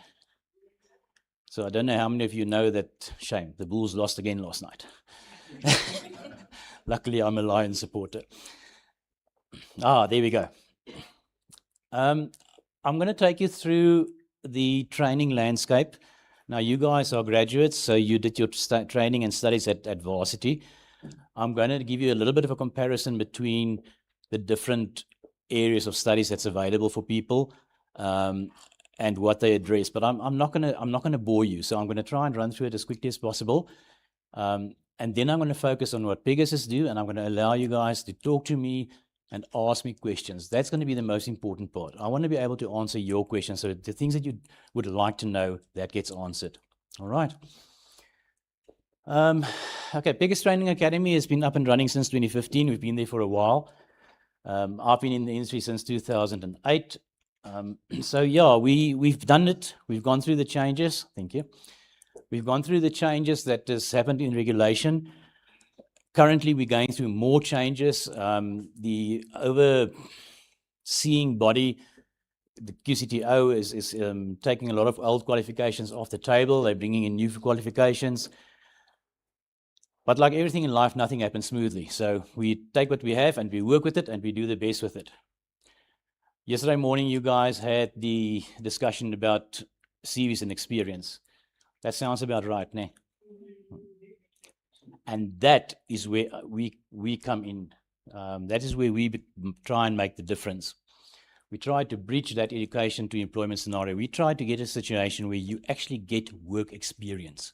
So I don't know how many of you know that, shame, the Bulls lost again last night. Luckily, I'm a Lions supporter. There we go. I'm going to take you through the training landscape. Now, you guys are graduates, so you did your training and studies at varsity. I'm going to give you a little bit of a comparison between the different areas of studies that's available for people and what they address. But I'm not going to bore you, so I'm going to try and run through it as quickly as possible. And then I'm going to focus on what Pegasus do, and I'm going to allow you guys to talk to me and ask me questions. That's going to be the most important part. I want to be able to answer your questions, so the things that you would like to know, that gets answered. All right. Okay, Pegasus Training Academy has been up and running since 2015. We've been there for a while. I've been in the industry since 2008. So yeah, we've done it. We've gone through the changes. Thank you. We've gone through the changes that has happened in regulation. Currently, we're going through more changes. The overseeing body, the QCTO, is taking a lot of old qualifications off the table. They're bringing in new qualifications. But like everything in life, nothing happens smoothly. So we take what we have and we work with it and we do the best with it. Yesterday morning, you guys had the discussion about CVs and experience. That sounds about right, ne? And that is where we come in. That is where we try and make the difference. We try to bridge that education to employment scenario. We try to get a situation where you actually get work experience,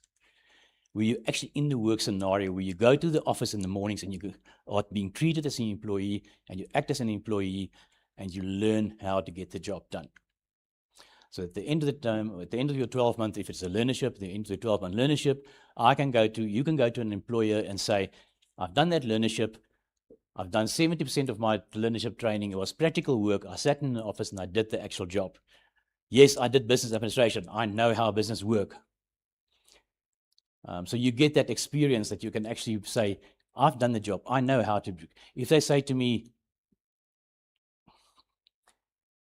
where you're actually in the work scenario, where you go to the office in the mornings and you are being treated as an employee and you act as an employee and you learn how to get the job done. So at the end of the term, at the end of your 12 month, if it's a learnership, the end of the 12-month learnership, you can go to an employer and say, I've done that learnership. I've done 70% of my learnership training. It was practical work. I sat in the office and I did the actual job. Yes, I did business administration. I know how business work. So you get that experience that you can actually say, I've done the job. I know how to do. If they say to me,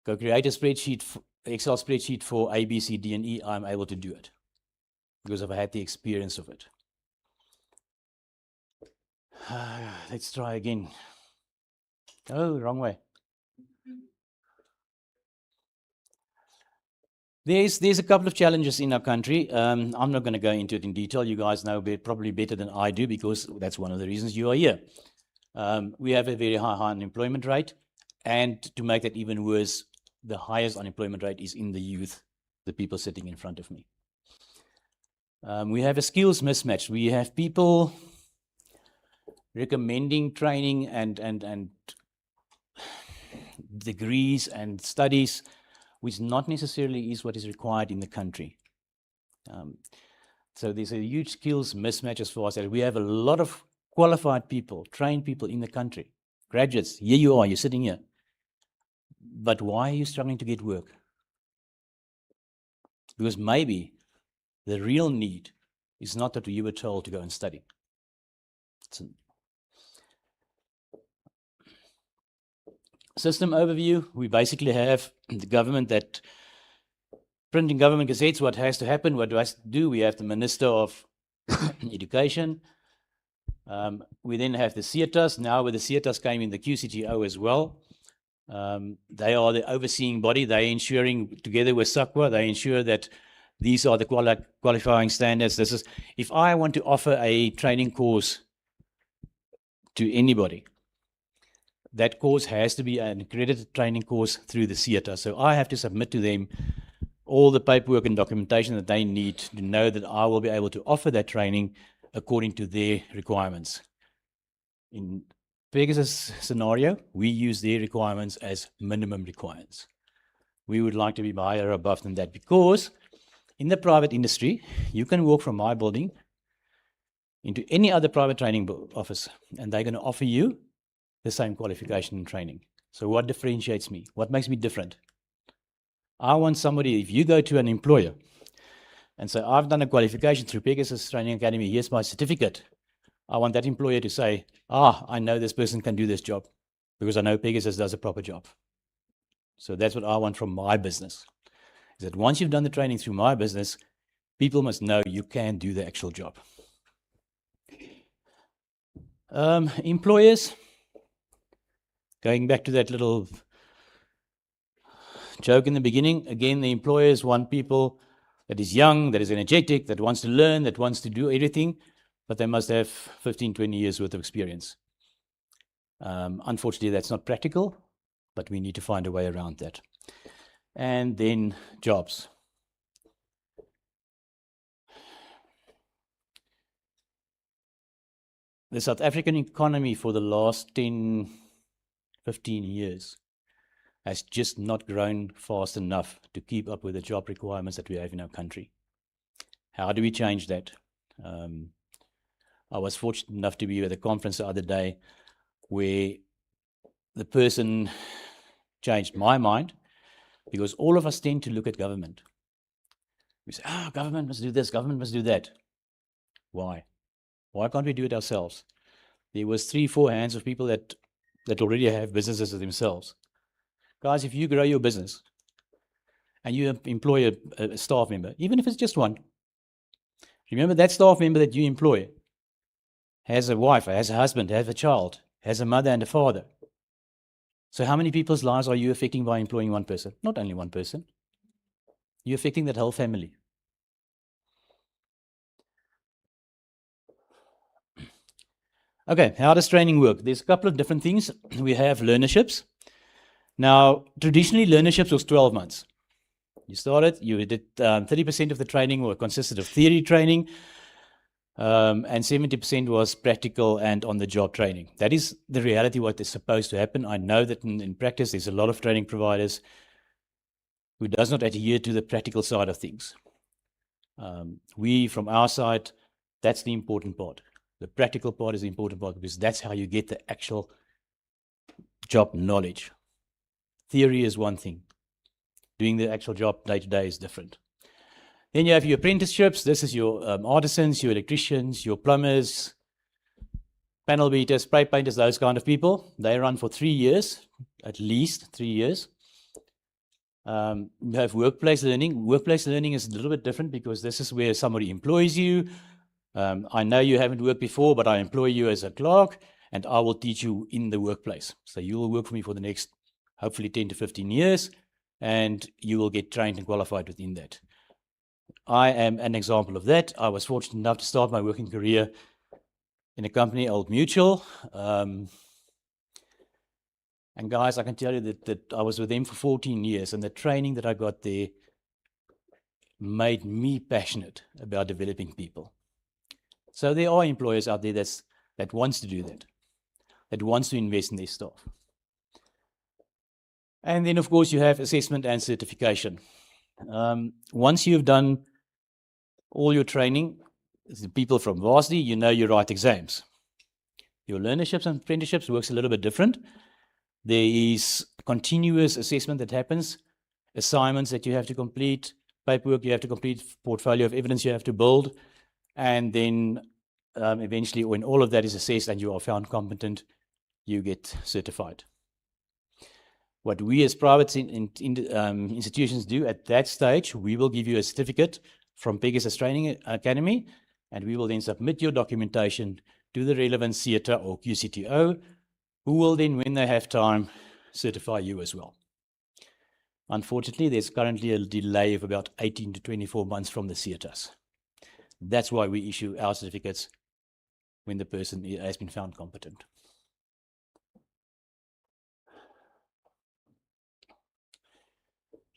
go create a spreadsheet, Excel spreadsheet for A, B, C, D, and E, I'm able to do it because I've had the experience of it. Let's try again. Oh, wrong way. There's a couple of challenges in our country. I'm not going to go into it in detail. You guys know probably better than I do because that's one of the reasons you are here. We have a very high unemployment rate. And to make that even worse, the highest unemployment rate is in the youth, the people sitting in front of me. We have a skills mismatch. We have people recommending training and degrees and studies, which not necessarily is what is required in the country. So there's a huge skills mismatch as far as that. We have a lot of qualified people, trained people in the country, graduates. Here you are, you're sitting here. But why are you struggling to get work? Because maybe the real need is not that you were told to go and study. System overview, we basically have the government that printing government gazettes, what has to happen, what does to do. We have the Minister of Education. We then have the CETAs. Now with the CETAs came in the QCTO as well. They are the overseeing body. They're ensuring, together with SAQA, they ensure that these are the qualifying standards. This is, if I want to offer a training course to anybody, that course has to be an accredited training course through the CETA. So I have to submit to them all the paperwork and documentation that they need to know that I will be able to offer that training according to their requirements. In Pegasus scenario, we use their requirements as minimum requirements. We would like to be higher above than that because in the private industry, you can walk from my building into any other private training office and they're going to offer you the same qualification and training. So what differentiates me? What makes me different? I want somebody, if you go to an employer and say, I've done a qualification through Pegasus Training Academy, here's my certificate. I want that employer to say, I know this person can do this job because I know Pegasus does a proper job. So that's what I want from my business, is that once you've done the training through my business, people must know you can do the actual job. Employers, going back to that little joke in the beginning, again, the employers want people that is young, that is energetic, that wants to learn, that wants to do everything, but they must have 15, 20 years worth of experience. Unfortunately, that's not practical, but we need to find a way around that. And then jobs. The South African economy for the last 10, 15 years has just not grown fast enough to keep up with the job requirements that we have in our country. How do we change that? I was fortunate enough to be at a conference the other day where the person changed my mind, because all of us tend to look at government. We say, government must do this, government must do that. Why? Why can't we do it ourselves? There was 3-4 hands of people that already have businesses themselves. Guys, if you grow your business and you employ a staff member, even if it's just one, remember that staff member that you employ has a wife, has a husband, has a child, has a mother and a father. So how many people's lives are you affecting by employing one person? Not only one person. You're affecting that whole family. Okay, how does training work? There's a couple of different things. We have learnerships. Now, traditionally, learnerships was 12 months. You started, you did 30% of the training consisted of theory training, and 70% was practical and on-the-job training. That is the reality, what is supposed to happen. I know that in practice, there's a lot of training providers who does not adhere to the practical side of things. We, from our side, that's the important part. The practical part is the important part, because that's how you get the actual job knowledge. Theory is one thing. Doing the actual job day to day is different. Then you have your apprenticeships. This is your artisans, your electricians, your plumbers, panel beaters, spray painters, those kind of people. They run for 3 years, at least 3 years. You have workplace learning. Workplace learning is a little bit different, because this is where somebody employs you. I know you haven't worked before, but I employ you as a clerk, and I will teach you in the workplace. So you will work for me for the next, hopefully, 10 to 15 years, and you will get trained and qualified within that. I am an example of that. I was fortunate enough to start my working career in a company, Old Mutual. And guys, I can tell you that I was with them for 14 years, and the training that I got there made me passionate about developing people. So there are employers out there that wants to do that wants to invest in their staff. And then, of course, you have assessment and certification. Once you've done all your training, the people from varsity, you know you write exams. Your learnerships and apprenticeships works a little bit different. There is continuous assessment that happens, assignments that you have to complete, paperwork you have to complete, portfolio of evidence you have to build, and then eventually, when all of that is assessed and you are found competent, you get certified. What we as private institutions do at that stage, we will give you a certificate from Pegasus Training Academy, and we will then submit your documentation to the relevant CETA or QCTO, who will then, when they have time, certify you as well. Unfortunately, there's currently a delay of about 18 to 24 months from the CETAs. That's why we issue our certificates when the person has been found competent.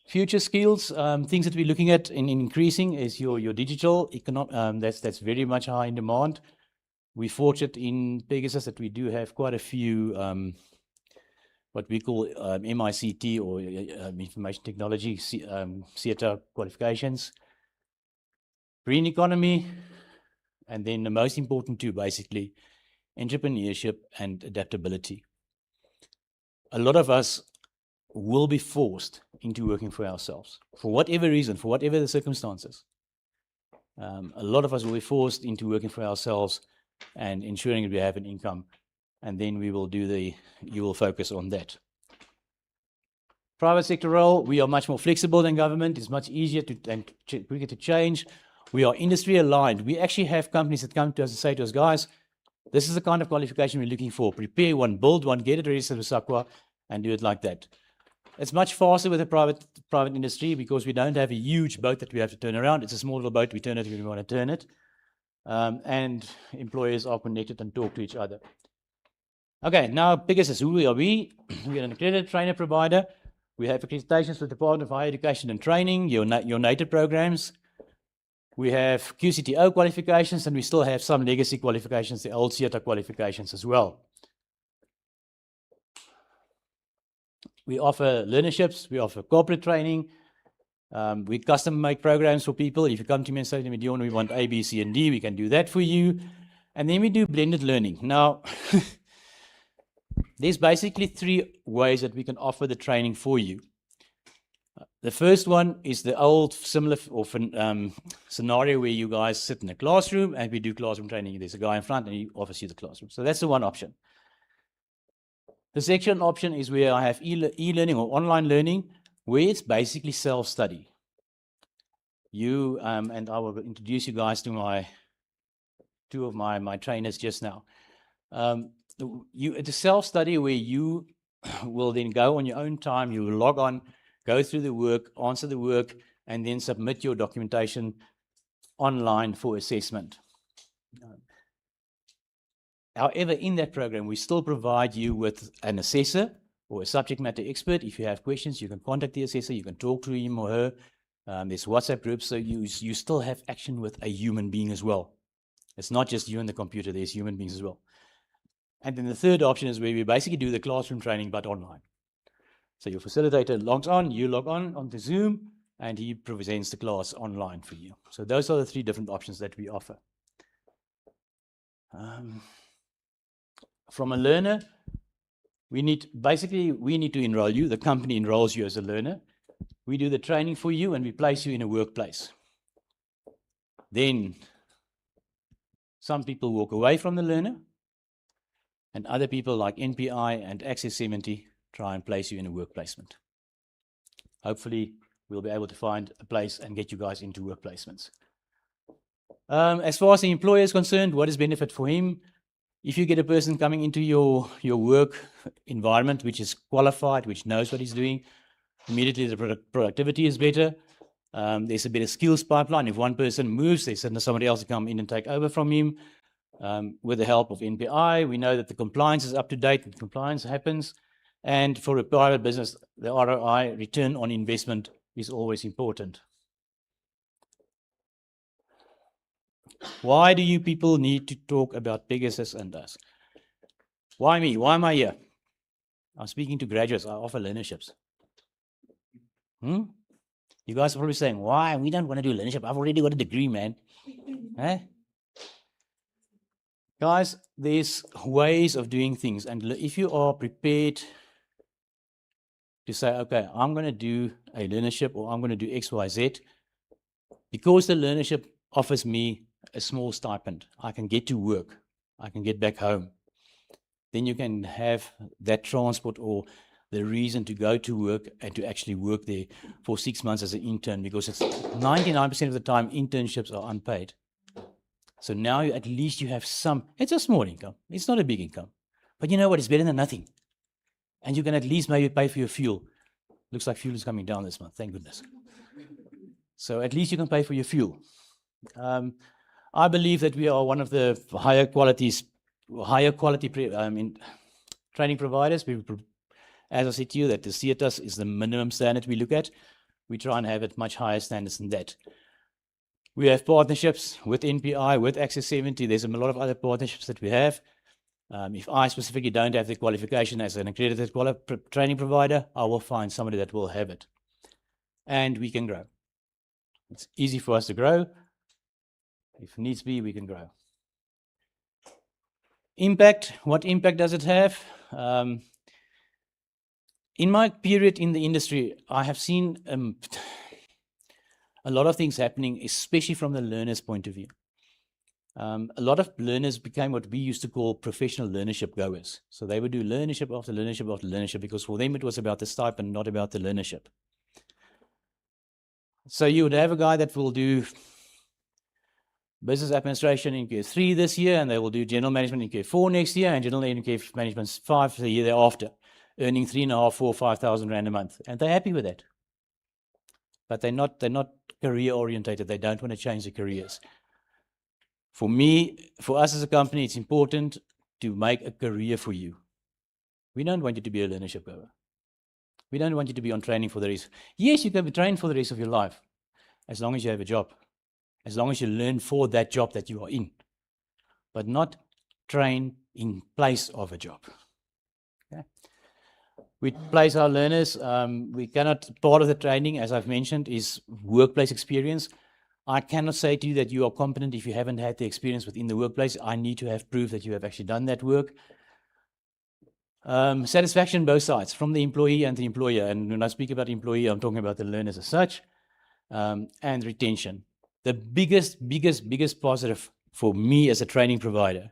Future skills, things that we're looking at in increasing is your digital that's very much high in demand. We're fortunate in Pegasus that we do have quite a few what we call MICT or information technology CETA qualifications. Green economy, and then the most important two, basically, entrepreneurship and adaptability. A lot of us will be forced into working for ourselves, for whatever reason, for whatever the circumstances. A lot of us will be forced into working for ourselves and ensuring that we have an income, and then you will focus on that. Private sector role, we are much more flexible than government. It's much easier and quicker to change. We are industry aligned. We actually have companies that come to us and say to us, guys, this is the kind of qualification we're looking for. Prepare one, build one, get it registered with SAQA, and do it like that. It's much faster with the private industry, because we don't have a huge boat that we have to turn around. It's a small little boat. We turn it when we want to turn it. And employers are connected and talk to each other. Okay, now Pegasus, who are we? We are an accredited trainer provider. We have accreditations with the Department of Higher Education and Training, your NATED programs. We have QCTO qualifications, and we still have some legacy qualifications, the old CETA qualifications as well. We offer learnerships, we offer corporate training, we custom make programs for people. If you come to me and say to me, Dion, we want A, B, C, and D, we can do that for you. And then we do blended learning. Now, There's basically 3 ways that we can offer the training for you. The first one is the old similar scenario where you guys sit in a classroom and we do classroom training. There's a guy in front and he offers you the classroom. So that's the one option. The second option is where I have e-learning or online learning, where it's basically self-study. You and I will introduce you guys to two of my trainers just now. It's a self-study where you will then go on your own time, you will log on, go through the work, answer the work, and then submit your documentation online for assessment. However, in that program, we still provide you with an assessor or a subject matter expert. If you have questions, you can contact the assessor, you can talk to him or her. There's WhatsApp groups, so you still have action with a human being as well. It's not just you and the computer, there's human beings as well. And then the third option is where we basically do the classroom training, but online. So your facilitator logs on, you log on onto Zoom, and he presents the class online for you. So those are the 3 different options that we offer. From a learner, we need to enroll you. The company enrolls you as a learner. We do the training for you and we place you in a workplace. Then some people walk away from the learner, and other people like NPI and Access 70 try and place you in a work placement. Hopefully, we'll be able to find a place and get you guys into work placements. As far as the employer is concerned, what is benefit for him? If you get a person coming into your work environment which is qualified, which knows what he's doing, immediately the productivity is better. There's a better skills pipeline. If one person moves, there's somebody else to come in and take over from him. With the help of NPI, we know that the compliance is up to date and compliance happens. And for a private business, the ROI, return on investment, is always important. Why do you people need to talk about Pegasus and us? Why me? Why am I here? I'm speaking to graduates. I offer learnerships. You guys are probably saying, why? We don't want to do learnership. I've already got a degree, man. Guys, there's ways of doing things. And if you are prepared to say, okay, I'm going to do a learnership or I'm going to do X, Y, Z, because the learnership offers me a small stipend, I can get to work, I can get back home. Then you can have that transport or the reason to go to work and to actually work there for 6 months as an intern, because it's 99% of the time internships are unpaid. So now at least you have some, it's a small income, it's not a big income. But you know what, it's better than nothing. And you can at least maybe pay for your fuel. Looks like fuel is coming down this month, thank goodness. So at least you can pay for your fuel. I believe that we are one of the higher quality training providers. As I said to you, that the CETAS is the minimum standard we look at. We try and have it much higher standards than that. We have partnerships with NPI, with Access 70. There's a lot of other partnerships that we have. If I specifically don't have the qualification as an accredited training provider, I will find somebody that will have it. And we can grow. It's easy for us to grow. If needs be, we can grow. Impact, what impact does it have? In my period in the industry, I have seen a lot of things happening, especially from the learner's point of view. A lot of learners became what we used to call professional learnership goers. So they would do learnership after learnership after learnership, because for them it was about the stipend, not about the learnership. So you would have a guy that will do business administration in Q 3 this year, and they will do general management in Q 4 next year, and general management 5 the year thereafter, earning 3.5, 4, 5,000 rand a month, and they're happy with that. But they're not career orientated. They don't want to change their careers. For me, for us as a company, it's important to make a career for you. We don't want you to be a learnership goer. We don't want you to be on training for the rest. Yes, you can be trained for the rest of your life, as long as you have a job. As long as you learn for that job that you are in, but not train in place of a job. Okay. We place our learners, part of the training, as I've mentioned, is workplace experience. I cannot say to you that you are competent if you haven't had the experience within the workplace. I need to have proof that you have actually done that work. Satisfaction both sides, from the employee and the employer. And when I speak about employee, I'm talking about the learners as such, and retention. The biggest positive for me as a training provider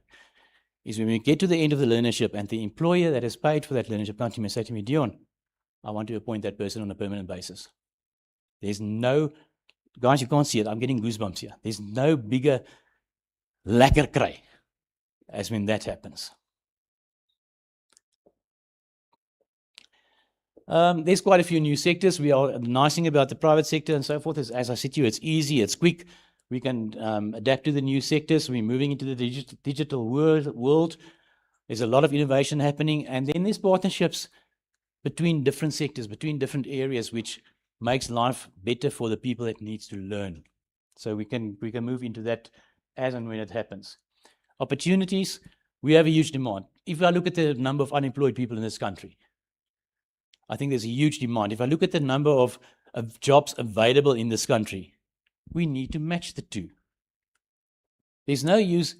is when we get to the end of the learnership and the employer that has paid for that learnership comes to me and say to me, Dion, I want to appoint that person on a permanent basis. There's no, guys, you can't see it, I'm getting goosebumps here. There's no bigger lekker kry as when that happens. There's quite a few new sectors. The nice thing about the private sector and so forth is, as I said to you, it's easy, it's quick. We can adapt to the new sectors. We're moving into the digital world. There's a lot of innovation happening. And then there's partnerships between different sectors, between different areas, which makes life better for the people that needs to learn. So we can move into that as and when it happens. Opportunities, we have a huge demand. If I look at the number of unemployed people in this country, I think there's a huge demand. If I look at the number of jobs available in this country, we need to match the two. There's no use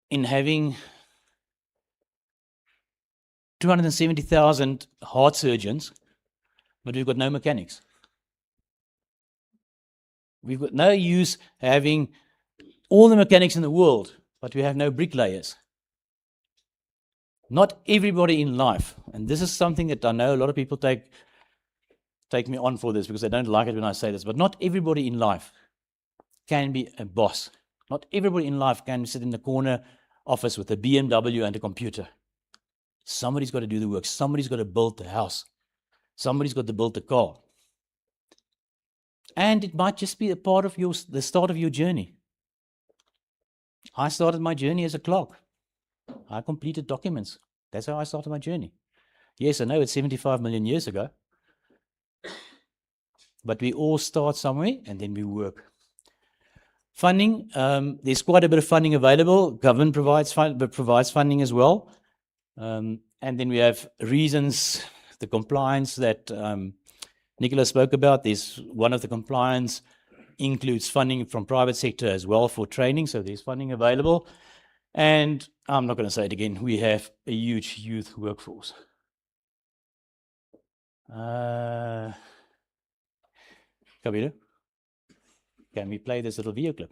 in having 270,000 heart surgeons, but we've got no mechanics. We've got no use having all the mechanics in the world, but we have no bricklayers. Not everybody in life, and this is something that I know a lot of people take me on for this because they don't like it when I say this, but not everybody in life can be a boss. Not everybody in life can sit in the corner office with a BMW and a computer. Somebody's got to do the work. Somebody's got to build the house. Somebody's got to build the car. And it might just be a part of the start of your journey. I started my journey as a clerk. I completed documents. That's how I started my journey. Yes, I know it's 75 million years ago. But we all start somewhere and then we work. Funding, there's quite a bit of funding available. Government provides funding as well. And then we have reasons, the compliance that Nicholas spoke about. There's one of the compliance includes funding from private sector as well for training. So there's funding available. And I'm not going to say it again, we have a huge youth workforce. Kabir, can we play this little video clip?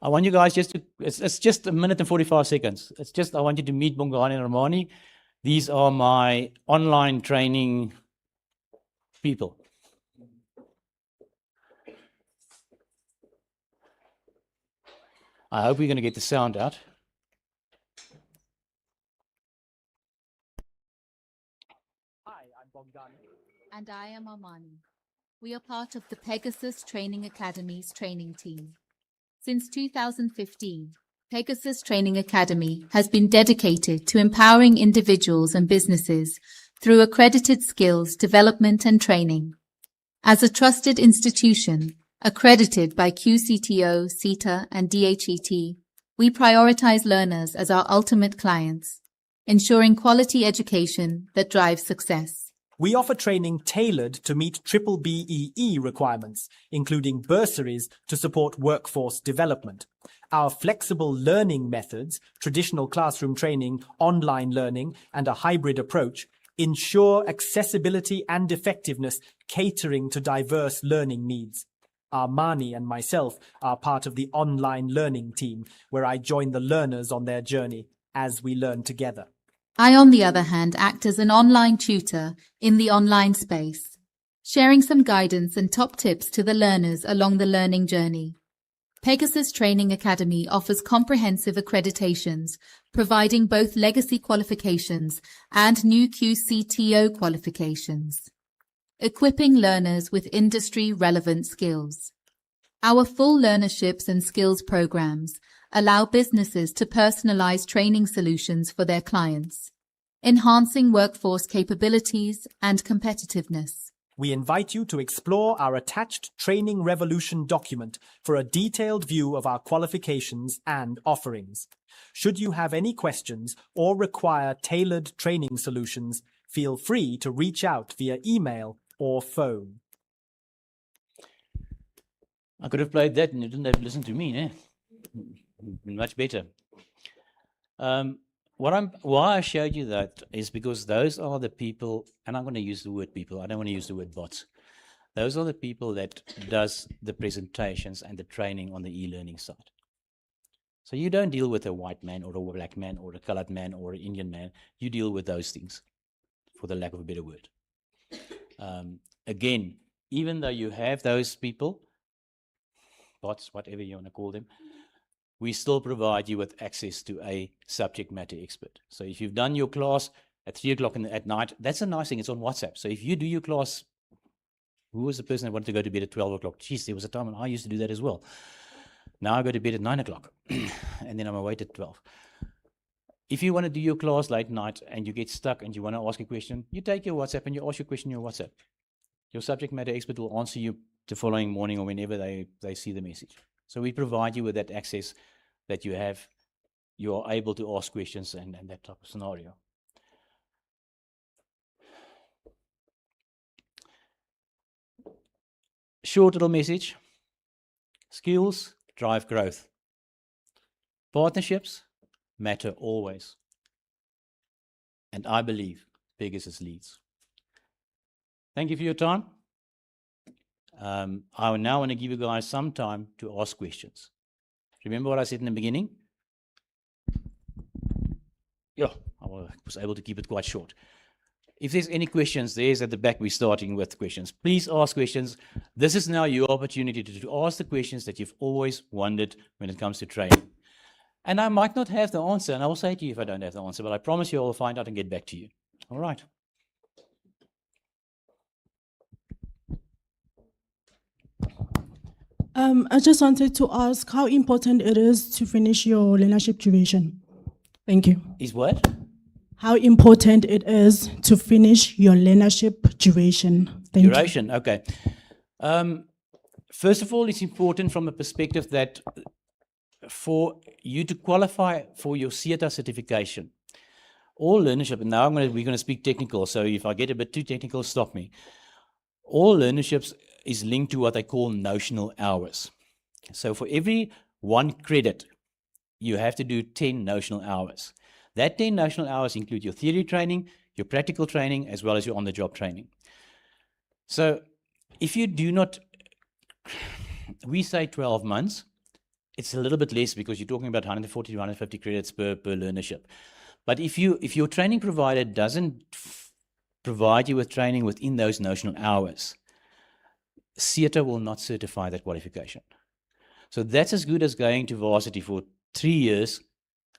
I want you guys it's just a minute and 45 seconds. I want you to meet Bongani and Romani. These are my online training people. I hope we're going to get the sound out. And I am Armani. We are part of the Pegasus Training Academy's training team. Since 2015, Pegasus Training Academy has been dedicated to empowering individuals and businesses through accredited skills development and training. As a trusted institution, accredited by QCTO, CETA, and DHET, we prioritize learners as our ultimate clients, ensuring quality education that drives success. We offer training tailored to meet BBBEE requirements, including bursaries to support workforce development. Our flexible learning methods, traditional classroom training, online learning, and a hybrid approach ensure accessibility and effectiveness, catering to diverse learning needs. Armani and myself are part of the online learning team, where I join the learners on their journey as we learn together. I, on the other hand, act as an online tutor in the online space, sharing some guidance and top tips to the learners along the learning journey. Pegasus Training Academy offers comprehensive accreditations, providing both legacy qualifications and new QCTO qualifications, equipping learners with industry-relevant skills. Our full learnerships and skills programs allow businesses to personalize training solutions for their clients, enhancing workforce capabilities and competitiveness. We invite you to explore our attached Training Revolution document for a detailed view of our qualifications and offerings. Should you have any questions or require tailored training solutions, feel free to reach out via email or phone. I could have played that and you didn't have to listen to me, eh? Much better. why I showed you that is because those are the people, and I'm going to use the word people. I don't want to use the word bots. Those are the people that does the presentations and the training on the e-learning side. So you don't deal with a white man or a black man or a colored man or an Indian man. You deal with those things, for the lack of a better word. Again, even though you have those people, bots, whatever you want to call them, we still provide you with access to a subject matter expert. So if you've done your class at 3 o'clock at night, that's a nice thing. It's on WhatsApp. So if you do your class, who was the person that wanted to go to bed at 12 o'clock? Geez, there was a time when I used to do that as well. Now I go to bed at 9 o'clock, and then I'm awake at 12. If you want to do your class late night and you get stuck and you want to ask a question, you take your WhatsApp and you ask your question in your WhatsApp. Your subject matter expert will answer you the following morning or whenever they see the message. So we provide you with that access that you have. You are able to ask questions and that type of scenario. Short little message. Skills drive growth. Partnerships matter always. And I believe Pegasus leads. Thank you for your time. I now want to give you guys some time to ask questions. Remember what I said in the beginning? Yeah, I was able to keep it quite short. If there's any questions, there's at the back, we're starting with questions. Please ask questions. This is now your opportunity to ask the questions that you've always wondered when it comes to training. And I might not have the answer, and I will say to you if I don't have the answer, but I promise you I will find out and get back to you. All right. I just wanted to ask how important it is to finish your learnership duration. Thank you. Is what? How important it is to finish your learnership duration. Thank you. Duration, okay. First of all, it's important from a perspective that for you to qualify for your CETA certification, all learnership, and now we're going to speak technical, so if I get a bit too technical, stop me. All learnerships is linked to what I call notional hours. So for every 1 credit, you have to do 10 notional hours. That 10 notional hours include your theory training, your practical training, as well as your on-the-job training. So if you do not, we say 12 months, it's a little bit less because you're talking about 140 to 150 credits per learnership. But if your training provider doesn't provide you with training within those notional hours, CETA will not certify that qualification. So that's as good as going to varsity for 3 years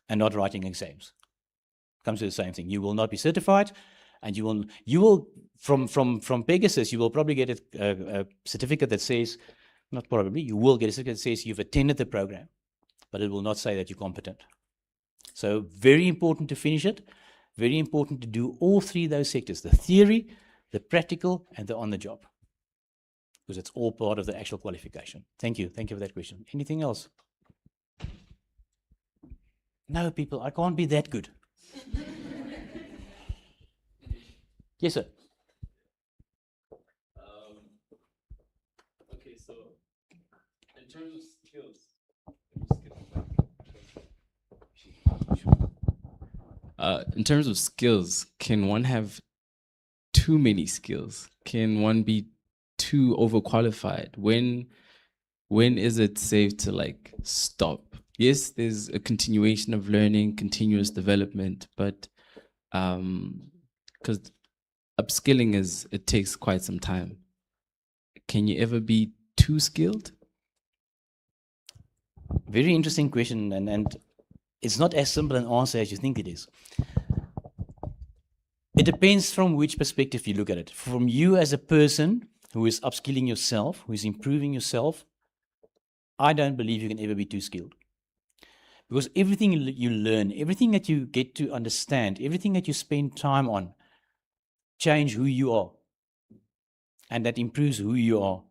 and not writing exams. Comes to the same thing. You will not be certified, and you will from Pegasus, you will probably get a certificate that says, not probably, you will get a certificate that says you've attended the program, but it will not say that you're competent. So very important to finish it. Very important to do all 3 of those sectors, the theory, the practical, and the on-the-job, because it's all part of the actual qualification. Thank you. Thank you for that question. Anything else? No, people, I can't be that good. Yes, sir. Okay, so in terms of skills, in terms of skills, can one have too many skills? Can one be too overqualified? When is it safe to like stop? Yes, there's a continuation of learning, continuous development, but because upskilling it takes quite some time. Can you ever be too skilled? Very interesting question, and it's not as simple an answer as you think it is. It depends from which perspective you look at it. From you as a person who is upskilling yourself, who is improving yourself, I don't believe you can ever be too skilled. Because everything you learn, everything that you get to understand, everything that you spend time on, change who you are. And that improves who you are.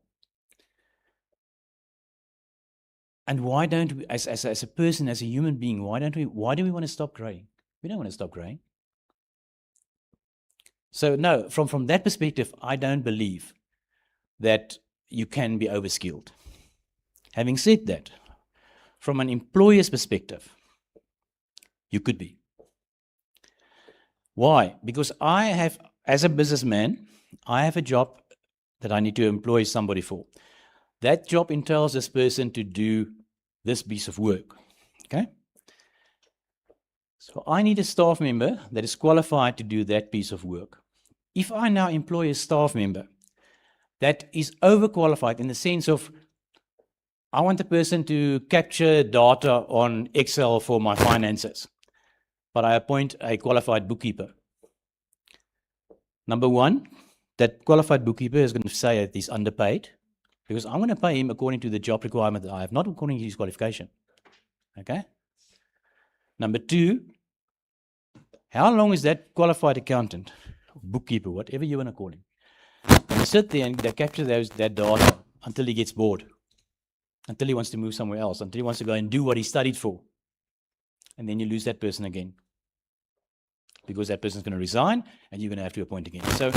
And why don't we, as a person, as a human being, why do we want to stop growing? We don't want to stop growing. So no, from that perspective, I don't believe that you can be overskilled. Having said that, from an employer's perspective, you could be. Why? Because I have, as a businessman, I have a job that I need to employ somebody for. That job entails this person to do this piece of work. Okay? So I need a staff member that is qualified to do that piece of work. If I now employ a staff member that is overqualified in the sense of I want the person to capture data on Excel for my finances, but I appoint a qualified bookkeeper. Number one, that qualified bookkeeper is going to say that he's underpaid because I'm going to pay him according to the job requirement that I have, not according to his qualification. Okay? Number two, how long is that qualified accountant, bookkeeper, whatever you want to call him, going to sit there and capture that data until he gets bored, until he wants to move somewhere else, until he wants to go and do what he studied for? And then you lose that person again because that person's going to resign and you're going to have to appoint again. So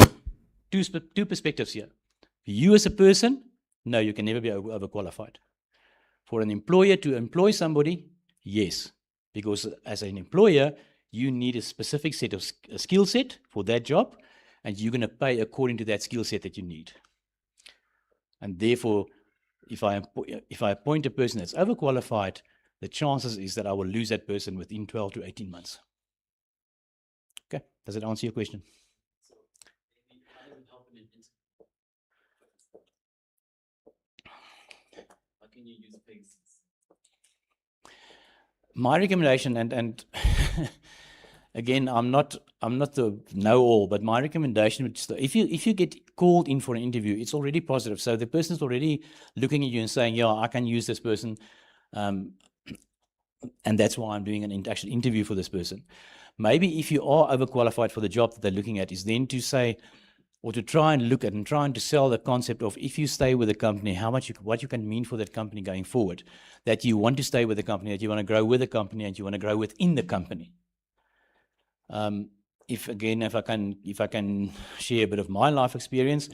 two perspectives here. You as a person, no, you can never be overqualified. For an employer to employ somebody, yes, because as an employer, you need a specific set of skill set for that job, and you're going to pay according to that skill set that you need. And therefore, if I appoint a person that's overqualified, the chances is that I will lose that person within 12 to 18 months. Okay, does that answer your question? How can you use Pegasus? My recommendation, and again, I'm not the know-all, but my recommendation would if you get called in for an interview, it's already positive. So the person's already looking at you and saying, "Yeah, I can use this person," and that's why I'm doing an actual interview for this person. Maybe if you are overqualified for the job that they're looking at, is then to say, or to try and look at and trying to sell the concept of if you stay with the company, what you can mean for that company going forward, that you want to stay with the company, that you want to grow with the company, and you want to grow within the company. If I can share a bit of my life experience,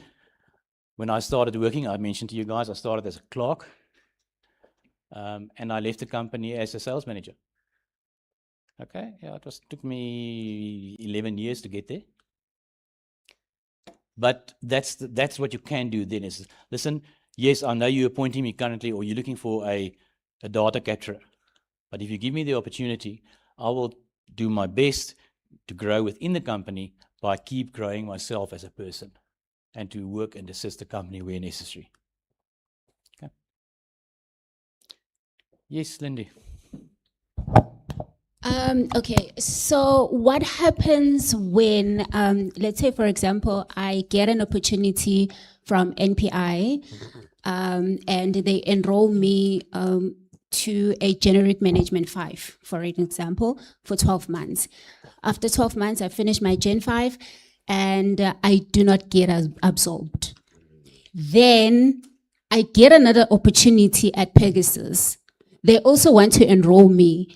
when I started working, I mentioned to you guys, I started as a clerk, and I left the company as a sales manager. Okay, yeah, took me 11 years to get there. But that's what you can do then is, listen, yes, I know you're appointing me currently or you're looking for a data capturer. But if you give me the opportunity, I will do my best to grow within the company by keep growing myself as a person and to work and assist the company where necessary. Okay. Yes, Lindy. Okay, so what happens when, let's say, for example, I get an opportunity from NPI and they enroll me to a generic management 5, for an example, for 12 months. After 12 months, I finish my Gen 5 and I do not get absorbed. Then I get another opportunity at Pegasus. They also want to enroll me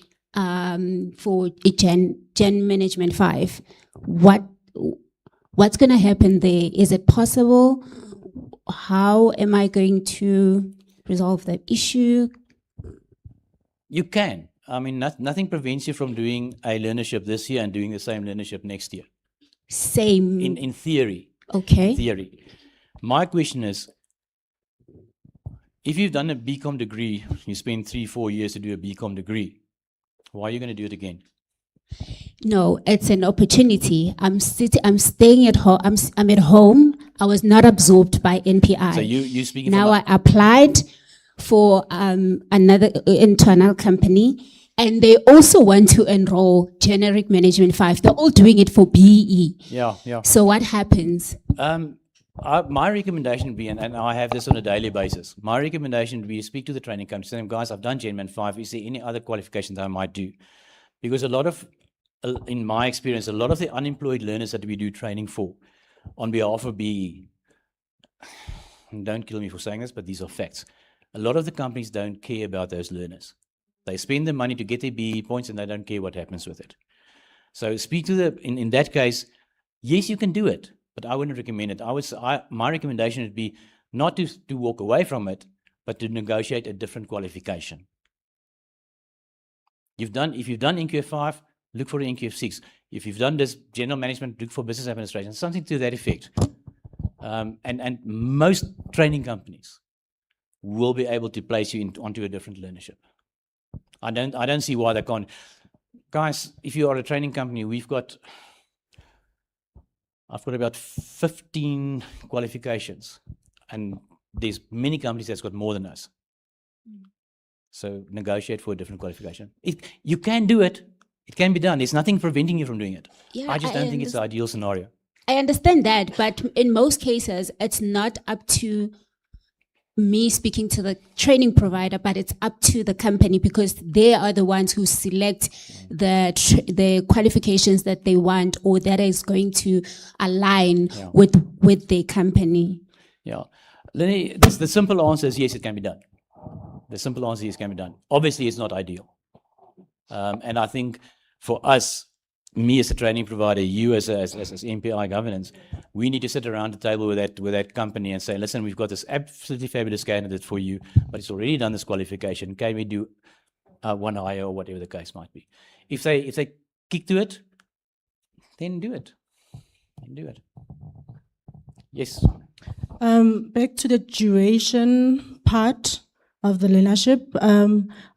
for a Gen Management 5. What's going to happen there? Is it possible? How am I going to resolve the issue? You can. I mean, nothing prevents you from doing a learnership this year and doing the same learnership next year. Same. In theory. Okay. In theory. My question is, if you've done a BCom degree, you spend 3-4 years to do a BCom degree, why are you going to do it again? No, it's an opportunity. I'm staying at home. I'm at home. I was not absorbed by NPI. So you speaking now from I applied for another internal company, and they also want to enroll generic management 5. They're all doing it for BE. Yeah. So what happens? My recommendation would be, and I have this on a daily basis, my recommendation would be speak to the training company, say, guys, I've done GenMan 5, is there any other qualifications that I might do? Because in my experience, a lot of the unemployed learners that we do training for on behalf of BE, don't kill me for saying this, but these are facts. A lot of the companies don't care about those learners. They spend the money to get their BE points and they don't care what happens with it. So speak to in that case, yes, you can do it, but I wouldn't recommend it. My recommendation would be not to walk away from it, but to negotiate a different qualification. If you've done NQF 5, look for an NQF6. If you've done this general management, look for business administration, something to that effect. And most training companies will be able to place you onto a different learnership. I don't see why they can't. Guys, if you are a training company, I've got about 15 qualifications, and there's many companies that's got more than us. So negotiate for a different qualification. You can do it. It can be done. There's nothing preventing you from doing it. Yeah, I just don't think it's the ideal scenario. I understand that, but in most cases, it's not up to me speaking to the training provider, but it's up to the company because they are the ones who select the qualifications that they want or that is going to align with their company. Yeah. Lenny, the simple answer is yes, it can be done. The simple answer is it can be done. Obviously, it's not ideal. And I think for us, me as a training provider, you as MPI governance, we need to sit around the table with that company and say, listen, we've got this absolutely fabulous candidate for you, but it's already done this qualification. Can we do one higher or whatever the case might be? If they kick to it, then do it. Yes. Back to the duration part of the learnership.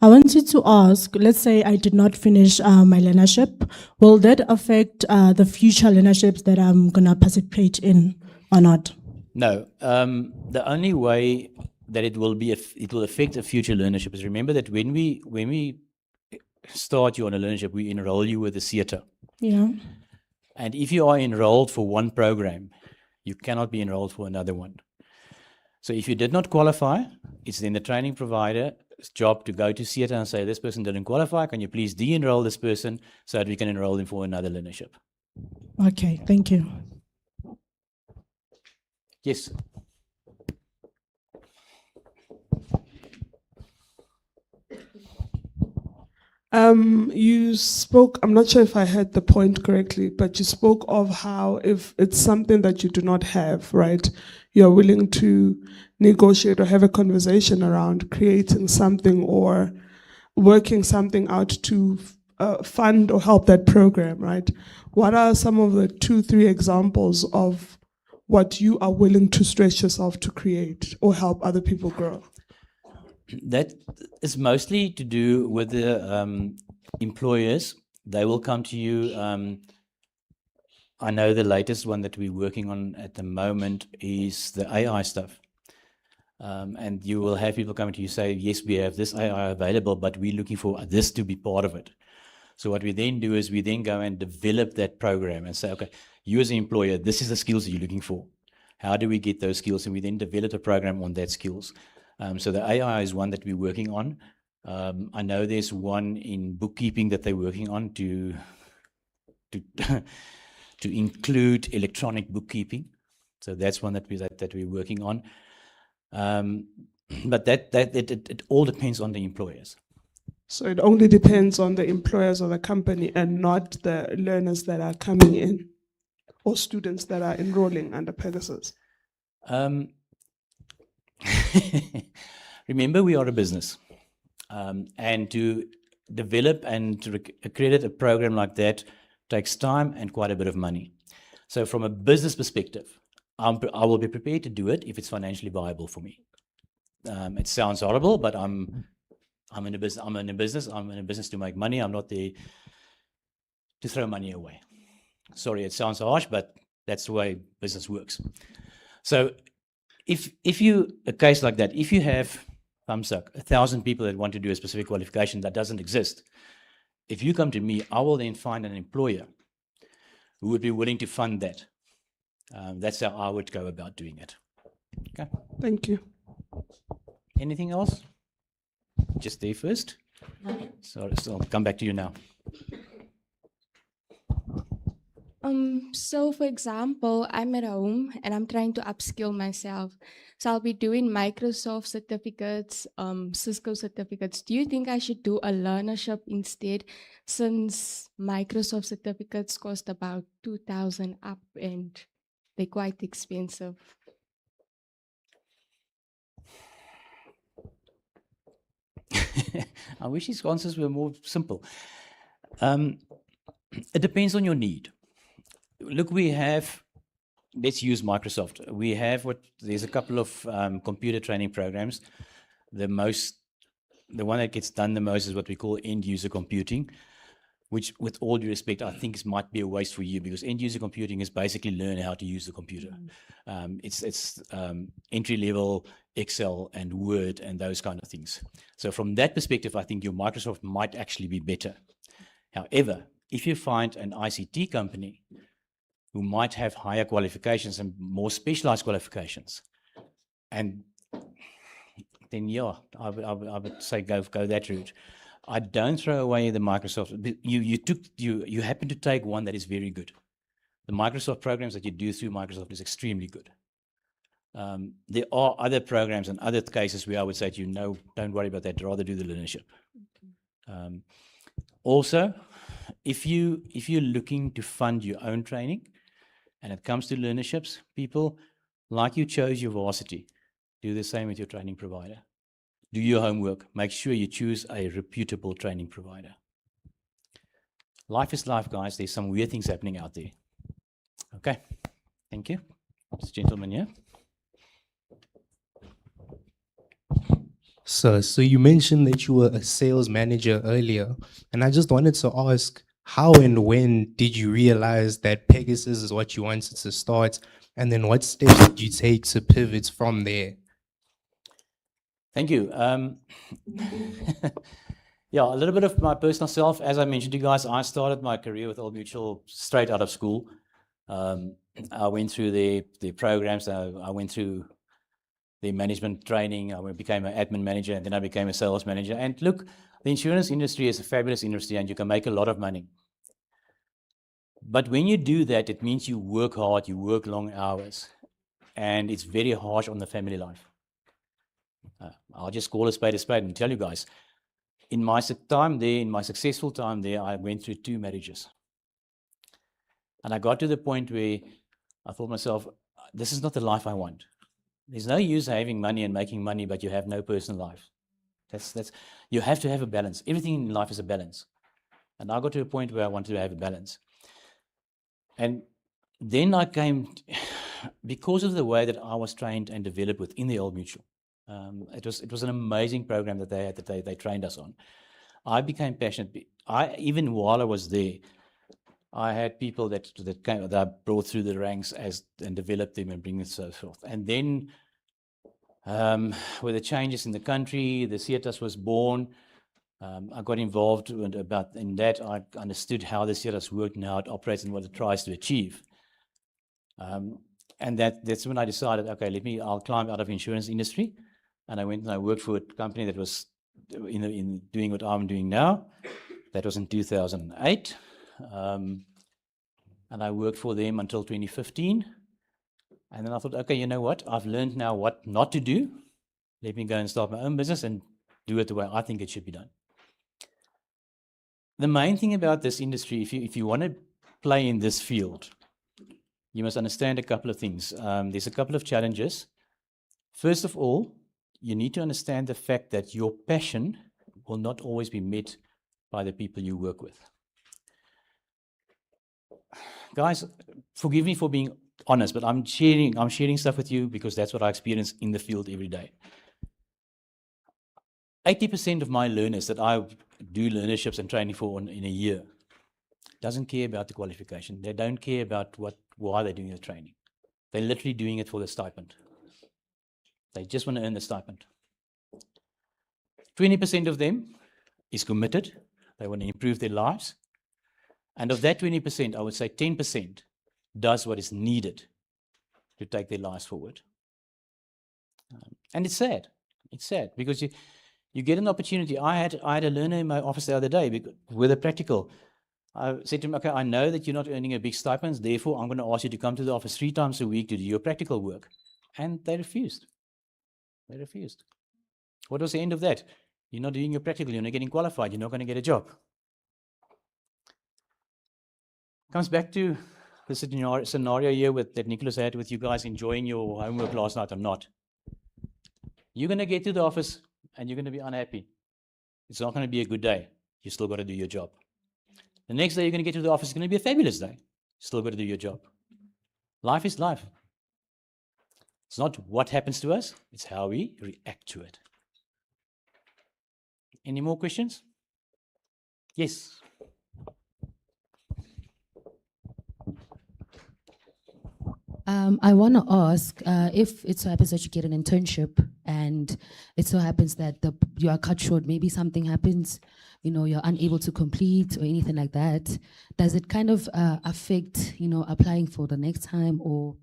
I wanted to ask, let's say I did not finish my learnership, will that affect the future learnerships that I'm going to participate in or not? No. The only way that it will affect a future learnership is remember that when we start you on a learnership, we enroll you with a theatre. Yeah. And if you are enrolled for one program, you cannot be enrolled for another one. So if you did not qualify, it's then the training provider's job to go to theatre and say, this person didn't qualify, can you please de-enroll this person so that we can enroll them for another learnership? Okay, thank you. Yes. You spoke, I'm not sure if I heard the point correctly, but you spoke of how if it's something that you do not have, right, you're willing to negotiate or have a conversation around creating something or working something out to fund or help that program, right? What are some of the 2-3 examples of what you are willing to stretch yourself to create or help other people grow? That is mostly to do with the employers. They will come to you. I know the latest one that we're working on at the moment is the AI stuff. And you will have people coming to you say, yes, we have this AI available, but we're looking for this to be part of it. So what we then do is we then go and develop that program and say, okay, you as an employer, this is the skills that you're looking for. How do we get those skills? And we then develop a program on that skills. So the AI is one that we're working on. I know there's one in bookkeeping that they're working on to include electronic bookkeeping. So that's one that we're working on. But it all depends on the employers. So it only depends on the employers or the company and not the learners that are coming in or students that are enrolling under Pegasus. Remember, we are a business. And to develop and to accredit a program like that takes time and quite a bit of money. So from a business perspective, I will be prepared to do it if it's financially viable for me. It sounds horrible, but I'm in a business. I'm in a business to make money. I'm not there to throw money away. Sorry, it sounds harsh, but that's the way business works. So if you, a case like that, if you have, thumbs up, 1,000 people that want to do a specific qualification that doesn't exist, if you come to me, I will then find an employer who would be willing to fund that. That's how I would go about doing it. Okay. Thank you. Anything else? Just there first. So I'll come back to you now. So for example, I'm at home and I'm trying to upskill myself. So I'll be doing Microsoft certificates, Cisco certificates. Do you think I should do a learnership instead, since Microsoft certificates cost about 2,000 up and they're quite expensive? I wish his answers were more simple. It depends on your need. Look, we have, let's use Microsoft. We have there's a couple of computer training programs. The one that gets done the most is what we call end user computing, which, with all due respect, I think might be a waste for you, because end user computing is basically learn how to use the computer. It's entry level Excel and Word and those kind of things. So from that perspective, I think your Microsoft might actually be better. However, if you find an ICT company who might have higher qualifications and more specialized qualifications, and then yeah, I would say go that route. I don't throw away the Microsoft. You happen to take one that is very good. The Microsoft programs that you do through Microsoft is extremely good. There are other programs and other cases where I would say to you, no, don't worry about that. Rather do the learnership. Also, if you're looking to fund your own training, and it comes to learnerships, people, like you chose your varsity, do the same with your training provider. Do your homework. Make sure you choose a reputable training provider. Life is life, guys. There's some weird things happening out there. Okay, thank you. This gentleman here. So you mentioned that you were a sales manager earlier, and I just wanted to ask, how and when did you realize that Pegasus is what you wanted to start? And then what steps did you take to pivot from there? Thank you. Yeah, a little bit of my personal self. As I mentioned to you guys, I started my career with Old Mutual straight out of school. I went through the programs. I went through the management training. I became an admin manager, and then I became a sales manager. And look, the insurance industry is a fabulous industry, and you can make a lot of money. But when you do that, it means you work hard, you work long hours, and it's very harsh on the family life. I'll just call a spade and tell you guys, in my successful time there, I went through 2 marriages. And I got to the point where I thought to myself, this is not the life I want. There's no use having money and making money, but you have no personal life. You have to have a balance. Everything in life is a balance. And I got to a point where I wanted to have a balance. And then I came, because of the way that I was trained and developed within the Old Mutual. It was an amazing program that they had, that they trained us on. I became passionate. Even while I was there, I had people that I brought through the ranks and developed them and bring it so forth. And then, with the changes in the country, the CETAS was born. I got involved in that. I understood how the CETAS worked and how it operates and what it tries to achieve. And that's when I decided, okay, I'll climb out of the insurance industry. And I went and I worked for a company that was in doing what I'm doing now. That was in 2008. And I worked for them until 2015. And then I thought, okay, you know what? I've learned now what not to do. Let me go and start my own business and do it the way I think it should be done. The main thing about this industry, if you want to play in this field, you must understand a couple of things. There's a couple of challenges. First of all, you need to understand the fact that your passion will not always be met by the people you work with. Guys, forgive me for being honest, but I'm sharing stuff with you because that's what I experience in the field every day. 80% of my learners that I do learnerships and training for in a year doesn't care about the qualification. They don't care about why they're doing the training. They're literally doing it for the stipend. They just want to earn the stipend. 20% of them is committed. They want to improve their lives. And of that 20%, I would say 10% does what is needed to take their lives forward. And it's sad. It's sad because you get an opportunity. I had a learner in my office the other day with a practical. I said to him, okay, I know that you're not earning a big stipend, therefore I'm going to ask you to come to the office 3 times a week to do your practical work. And they refused. They refused. What was the end of that? You're not doing your practical, you're not getting qualified, you're not going to get a job. Comes back to the scenario here that Nicholas had with you guys enjoying your homework last night or not. You're going to get to the office and you're going to be unhappy. It's not going to be a good day. You still got to do your job. The next day you're going to get to the office, it's going to be a fabulous day. Still got to do your job. Life is life. It's not what happens to us, it's how we react to it. Any more questions? Yes. I want to ask if it so happens that you get an internship and it so happens that you are cut short, maybe something happens, you're unable to complete or anything like that. Does it kind of affect, applying for the next time, or,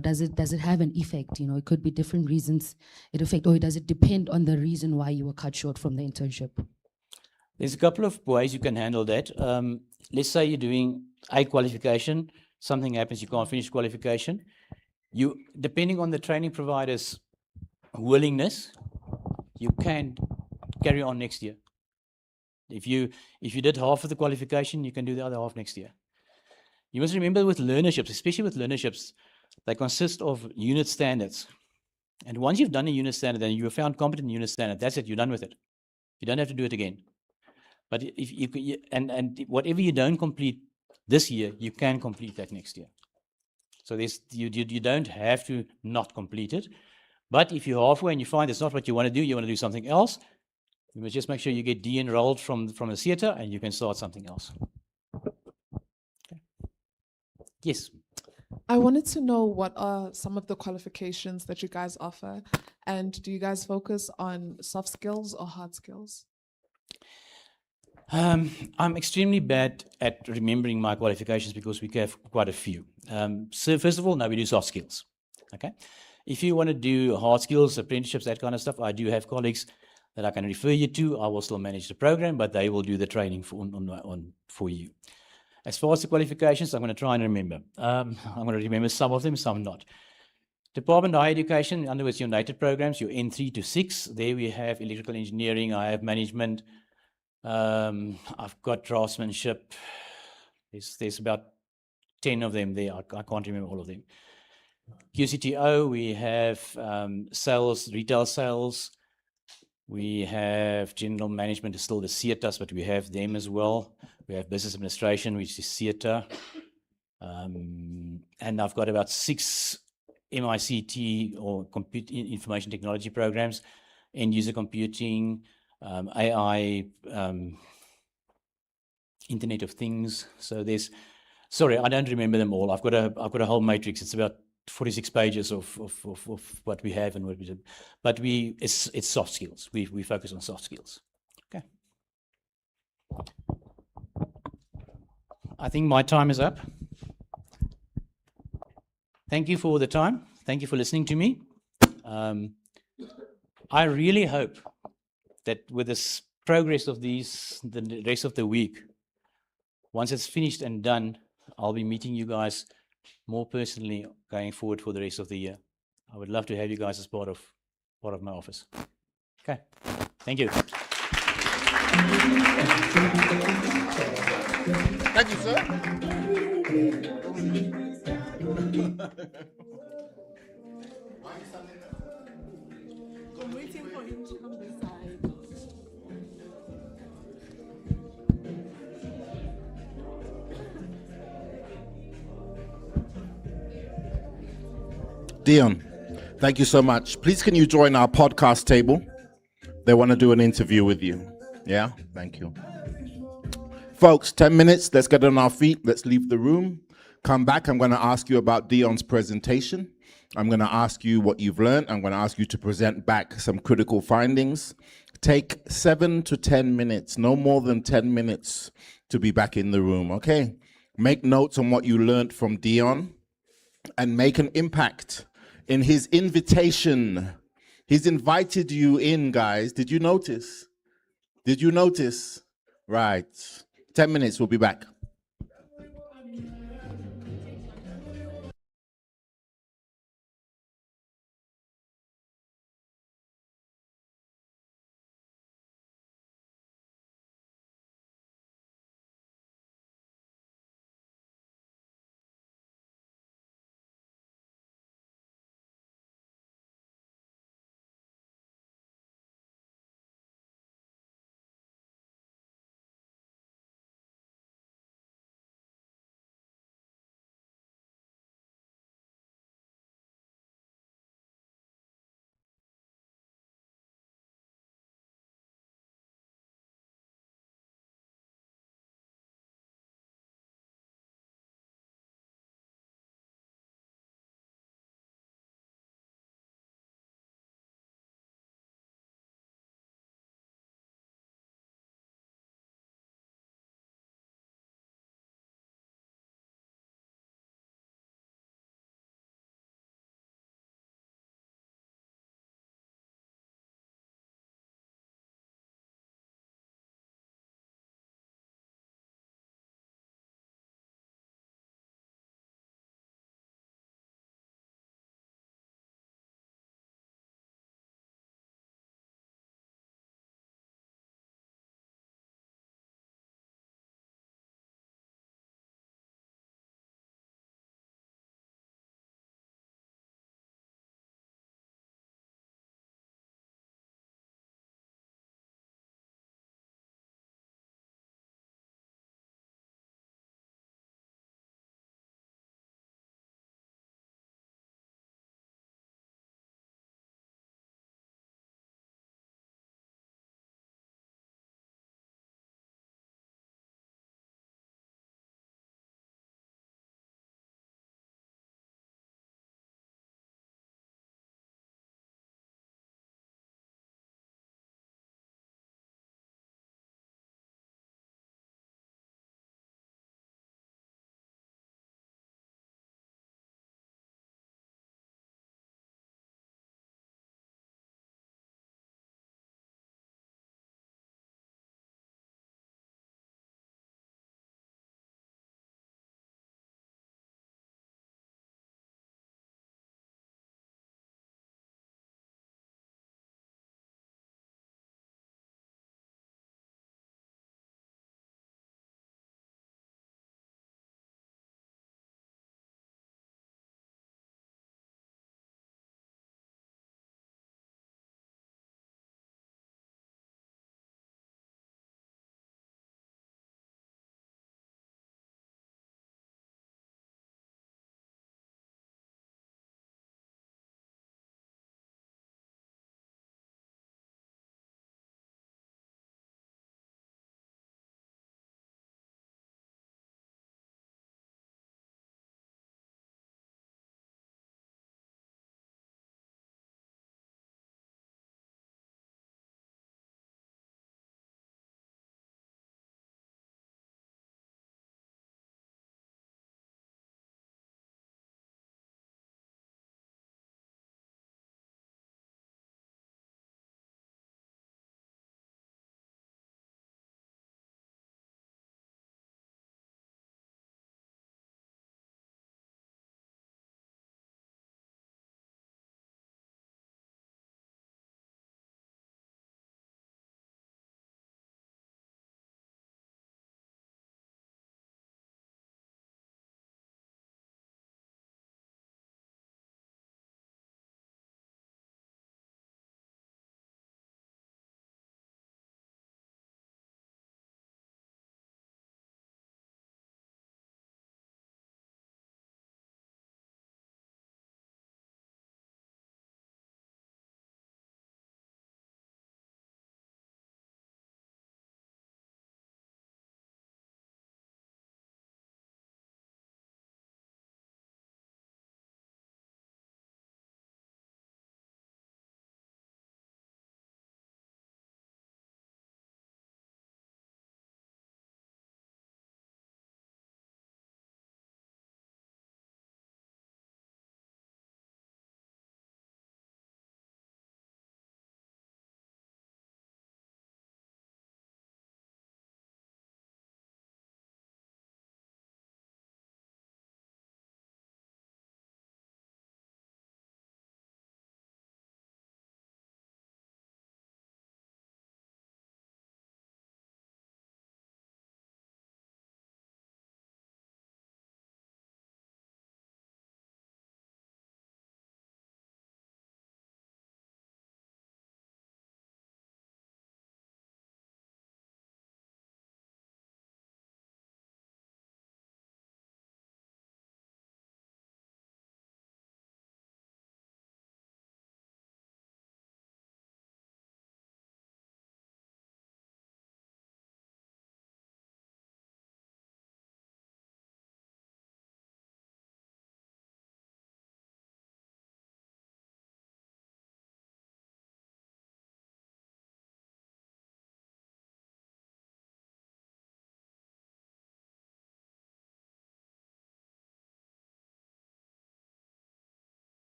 does it have an effect? It could be different reasons it affect, or does it depend on the reason why you were cut short from the internship? There's a couple of ways you can handle that. Let's say you're doing a qualification, something happens, you can't finish qualification. You, depending on the training provider's willingness, you can carry on next year. If you did half of the qualification, you can do the other half next year. You must remember with learnerships, especially with learnerships, they consist of unit standards. And once you've done a unit standard and you have found competent unit standard, that's it, you're done with it. You don't have to do it again. But if you and whatever you don't complete this year, you can complete that next year. So you don't have to not complete it. But if you're halfway and you find it's not what you want to do something else, you must just make sure you get de-enrolled from the theatre and you can start something else. Okay. Yes. I wanted to know what are some of the qualifications that you guys offer, and do you guys focus on soft skills or hard skills? I'm extremely bad at remembering my qualifications because we have quite a few. So first of all, now we do soft skills. Okay. If you want to do hard skills, apprenticeships, that kind of stuff, I do have colleagues that I can refer you to. I will still manage the program, but they will do the training for you. As far as the qualifications, I'm going to try and remember. I'm going to remember some of them, some not. Department of Higher Education, in other words, your United programs, your N3 to 6, there we have electrical engineering, I have management, I've got draftsmanship. There's about 10 of them there. I can't remember all of them. QCTO, we have sales, retail sales. We have general management, is still the CETAs, but we have them as well. We have business administration, which is CETA. And I've got about 6 MICT or information technology programs, end user computing, AI, Internet of Things. So there's, sorry, I don't remember them all. I've got a whole matrix. It's about 46 pages of what we have and what we do. But it's soft skills. We focus on soft skills. Okay. I think my time is up. Thank you for the time. Thank you for listening to me. I really hope that with this progress of these, the rest of the week, once it's finished and done, I'll be meeting you guys more personally going forward for the rest of the year. I would love to have you guys as part of my office. Okay, thank you. Thank you, sir. I'm waiting for him to come this side. Dion, thank you so much. Please, can you join our podcast table? They want to do an interview with you. Yeah, thank you. Folks, 10 minutes. Let's get on our feet. Let's leave the room. Come back. I'm going to ask you about Dion's presentation. I'm going to ask you what you've learned. I'm going to ask you to present back some critical findings. Take 7 to 10 minutes, no more than 10 minutes to be back in the room, okay? Make notes on what you learned from Dion and make an impact in his invitation. He's invited you in, guys. Did you notice? Did you notice? Right. 10 minutes, we'll be back.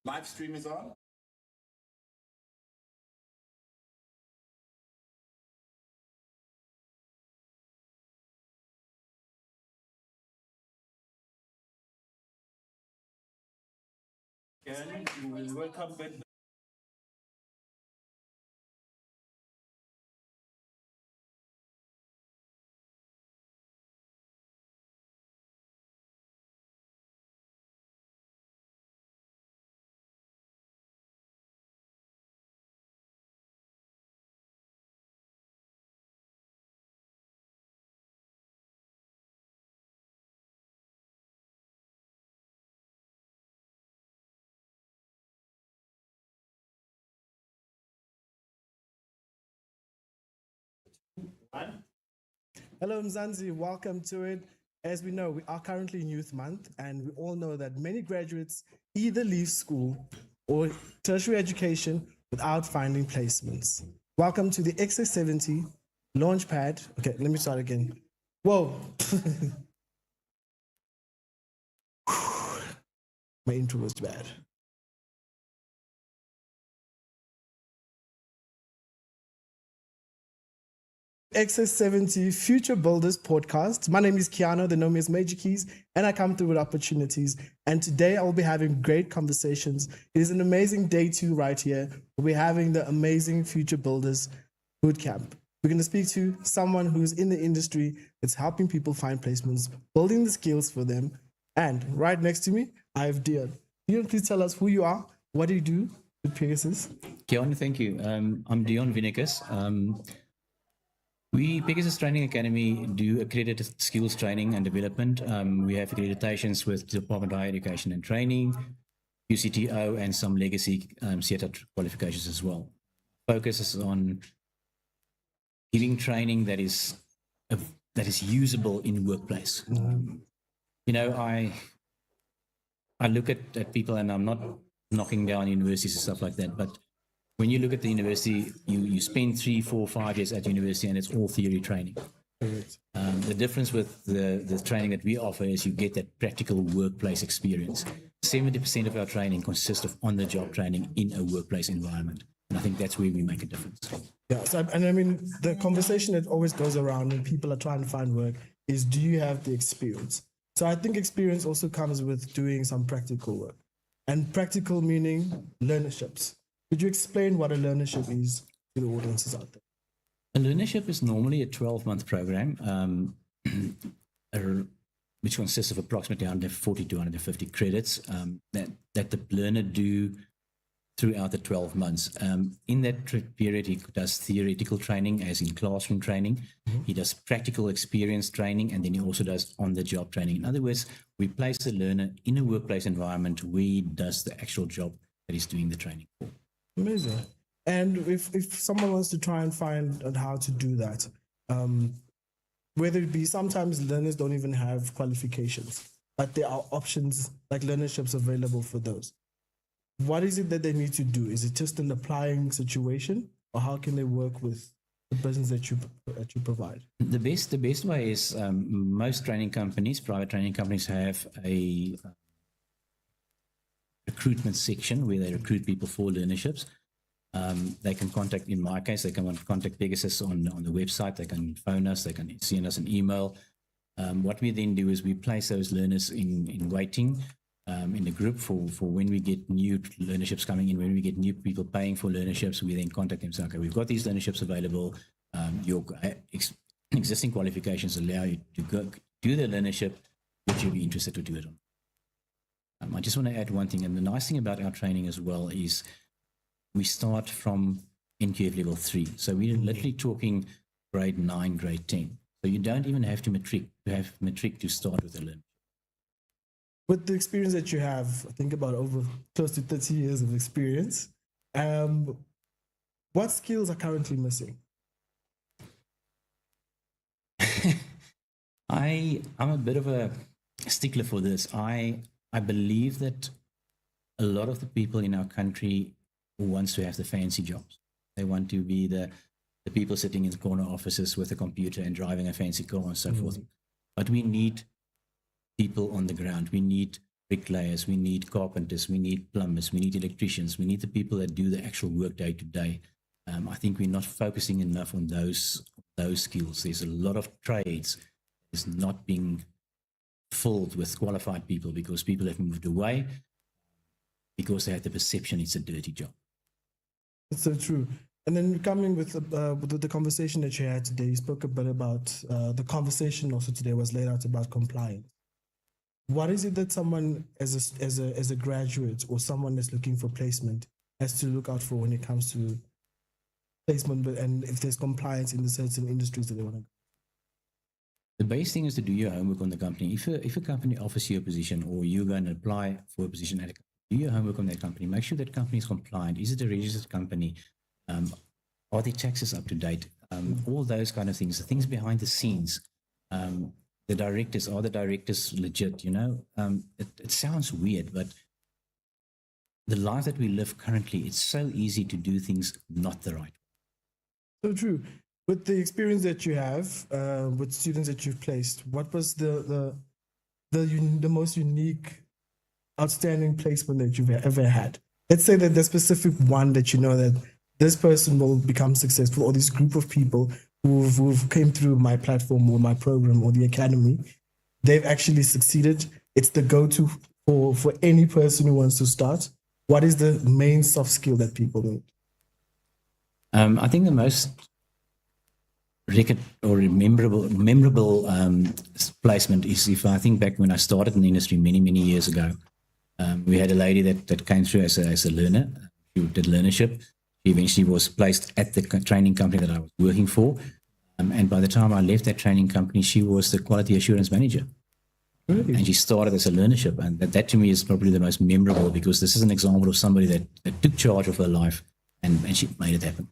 Live stream is on. Welcome back. Hello, Mzansi. Welcome to it. As we know, we are currently in Youth Month, and we all know that many graduates either leave school or tertiary education without finding placements. Welcome to the XS70 Launchpad. Okay, let me start again. Whoa. My intro was bad. XS70 Future Builders podcast. My name is Keanu, they know me as Major Keys, and I come through with opportunities. And today I will be having great conversations. It is an amazing day 2 right here. We'll be having the amazing Future Builders Bootcamp. We're going to speak to someone who's in the industry that's helping people find placements, building the skills for them. And right next to me, I have Dion. Dion, please tell us who you are, what do you do with Pegasus? Keanu, thank you. I'm Dion Vinicus. We, Pegasus Training Academy, do accredited skills training and development. We have accreditations with the Department of Higher Education and Training, UCTO, and some legacy CETA qualifications as well. Focuses on giving training that is usable in workplace. You know, I look at people, and I'm not knocking down universities and stuff like that, but when you look at the university, you spend 3, 4, 5 years at university, and it's all theory training. The difference with the training that we offer is you get that practical workplace experience. 70% of our training consists of on-the-job training in a workplace environment. And I think that's where we make a difference. Yeah, so, and I mean, the conversation that always goes around when people are trying to find work is, do you have the experience? So I think experience also comes with doing some practical work. And practical meaning learnerships. Could you explain what a learnership is to the audiences out there? A learnership is normally a 12-month program, which consists of approximately 140 to 150 credits that the learner do throughout the 12 months. In that period, he does theoretical training, as in classroom training. He does practical experience training, and then he also does on-the-job training. In other words, we place the learner in a workplace environment where he does the actual job that he's doing the training for. Amazing. And if someone wants to try and find out how to do that, whether it be, sometimes learners don't even have qualifications, but there are options like learnerships available for those. What is it that they need to do? Is it just an applying situation, or how can they work with the business that you provide? The best way is most training companies, private training companies, have a recruitment section where they recruit people for learnerships. They can contact, in my case, they can contact Pegasus on the website. They can phone us. They can send us an email. What we then do is we place those learners in waiting in the group for when we get new learnerships coming in, when we get new people paying for learnerships, we then contact them and say, okay, we've got these learnerships available. Your existing qualifications allow you to go do the learnership. Would you be interested to do it? I just want to add one thing, and the nice thing about our training as well is we start from NQF level 3. So we're literally talking grade 9, grade 10. So you don't even have to have matric to start with a learner. With the experience that you have, I think about over close to 30 years of experience, what skills are currently missing? I'm a bit of a stickler for this. I believe that a lot of the people in our country wants to have the fancy jobs. They want to be the people sitting in the corner offices with a computer and driving a fancy car and so forth. But we need people on the ground. We need bricklayers, we need carpenters, we need plumbers, we need electricians, we need the people that do the actual work day to day. I think we're not focusing enough on those skills. There's a lot of trades that's not being filled with qualified people because people have moved away because they had the perception it's a dirty job. That's so true. And then coming with the conversation that you had today, you spoke a bit about the conversation also today was laid out about compliance. What is it that someone as a graduate or someone that's looking for placement has to look out for when it comes to placement, and if there's compliance in the certain industries that they want to go? The base thing is to do your homework on the company. If a company offers you a position or you're going to apply for a position at a company, do your homework on that company. Make sure that company is compliant. Is it a registered company? Are the taxes up to date? All those kind of things, the things behind the scenes. The directors, are the directors legit? It sounds weird, but the life that we live currently, it's so easy to do things not the right way. So true. With the experience that you have, with students that you've placed, what was the most unique, outstanding placement that you've ever had? Let's say that the specific one that you know that this person will become successful, or this group of people who've came through my platform or my program or the academy, they've actually succeeded. It's the go-to for any person who wants to start. What is the main soft skill that people need? I think the most memorable placement is, if I think back when I started in the industry many years ago, we had a lady that came through as a learner. She did learnership. She eventually was placed at the training company that I was working for. And by the time I left that training company, she was the quality assurance manager. Really? And she started as a learnership. And that to me is probably the most memorable, because this is an example of somebody that took charge of her life and she made it happen.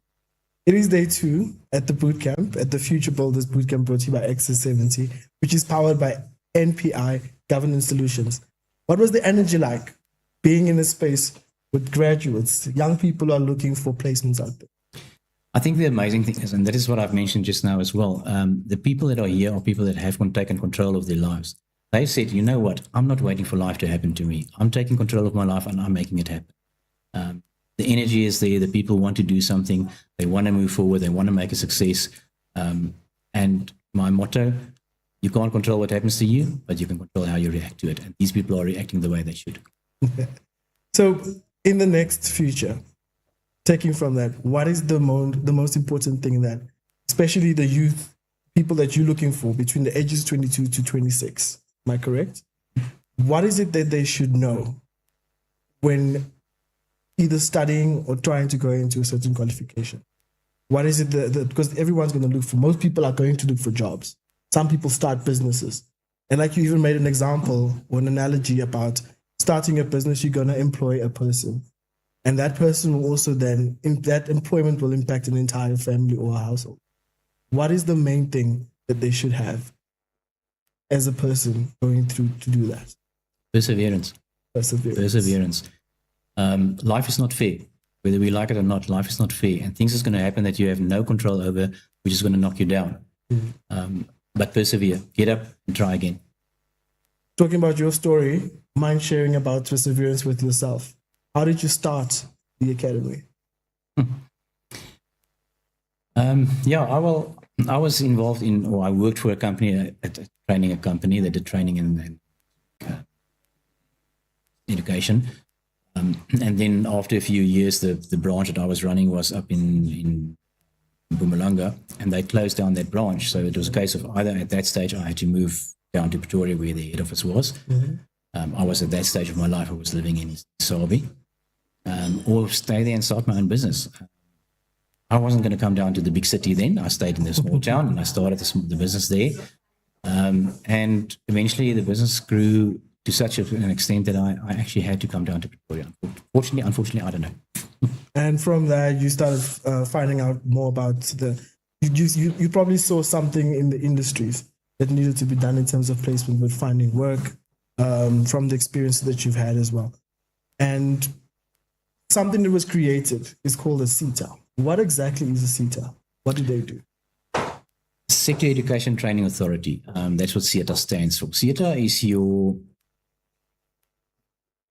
It is day 2 at the bootcamp, at the Future Builders Bootcamp, brought to you by Access 70, which is powered by NPI Governance Solutions. What was the energy like being in a space with graduates? Young people are looking for placements out there. I think the amazing thing is, and that is what I've mentioned just now as well, the people that are here are people that have taken control of their lives. They said, you know what, I'm not waiting for life to happen to me. I'm taking control of my life and I'm making it happen. The energy is there. The people want to do something. They want to move forward. They want to make a success. And my motto, you can't control what happens to you, but you can control how you react to it. And these people are reacting the way they should. So in the next future, taking from that, what is the most important thing that, especially the youth, people that you're looking for between the ages 22 to 26, am I correct? What is it that they should know when either studying or trying to go into a certain qualification? What is it because everyone's going to look for, most people are going to look for jobs. Some people start businesses. And like you even made an example or an analogy about starting a business, you're going to employ a person. And that person will also then, that employment will impact an entire family or a household. What is the main thing that they should have as a person going through to do that? Perseverance. Life is not fair. Whether we like it or not, life is not fair. And things is going to happen that you have no control over, which is going to knock you down. But persevere. Get up and try again. Talking about your story, mind sharing about perseverance with yourself. How did you start the academy? I was involved I worked for a company, a company that did training and education. And then after a few years, the branch that I was running was up in Mpumalanga, and they closed down that branch. So it was a case of either at that stage I had to move down to Pretoria where the head office was. I was at that stage of my life, I was living in Sabi, or stay there and start my own business. I wasn't going to come down to the big city then. I stayed in the small town and I started the business there. And eventually the business grew to such an extent that I actually had to come down to Pretoria. Unfortunately, I don't know. And from there, you started finding out more about you probably saw something in the industries that needed to be done in terms of placement with finding work, from the experience that you've had as well. And something that was created is called a CETA. What exactly is a CETA? What do they do? Sector Education Training Authority. That's what CETA stands for. CETA is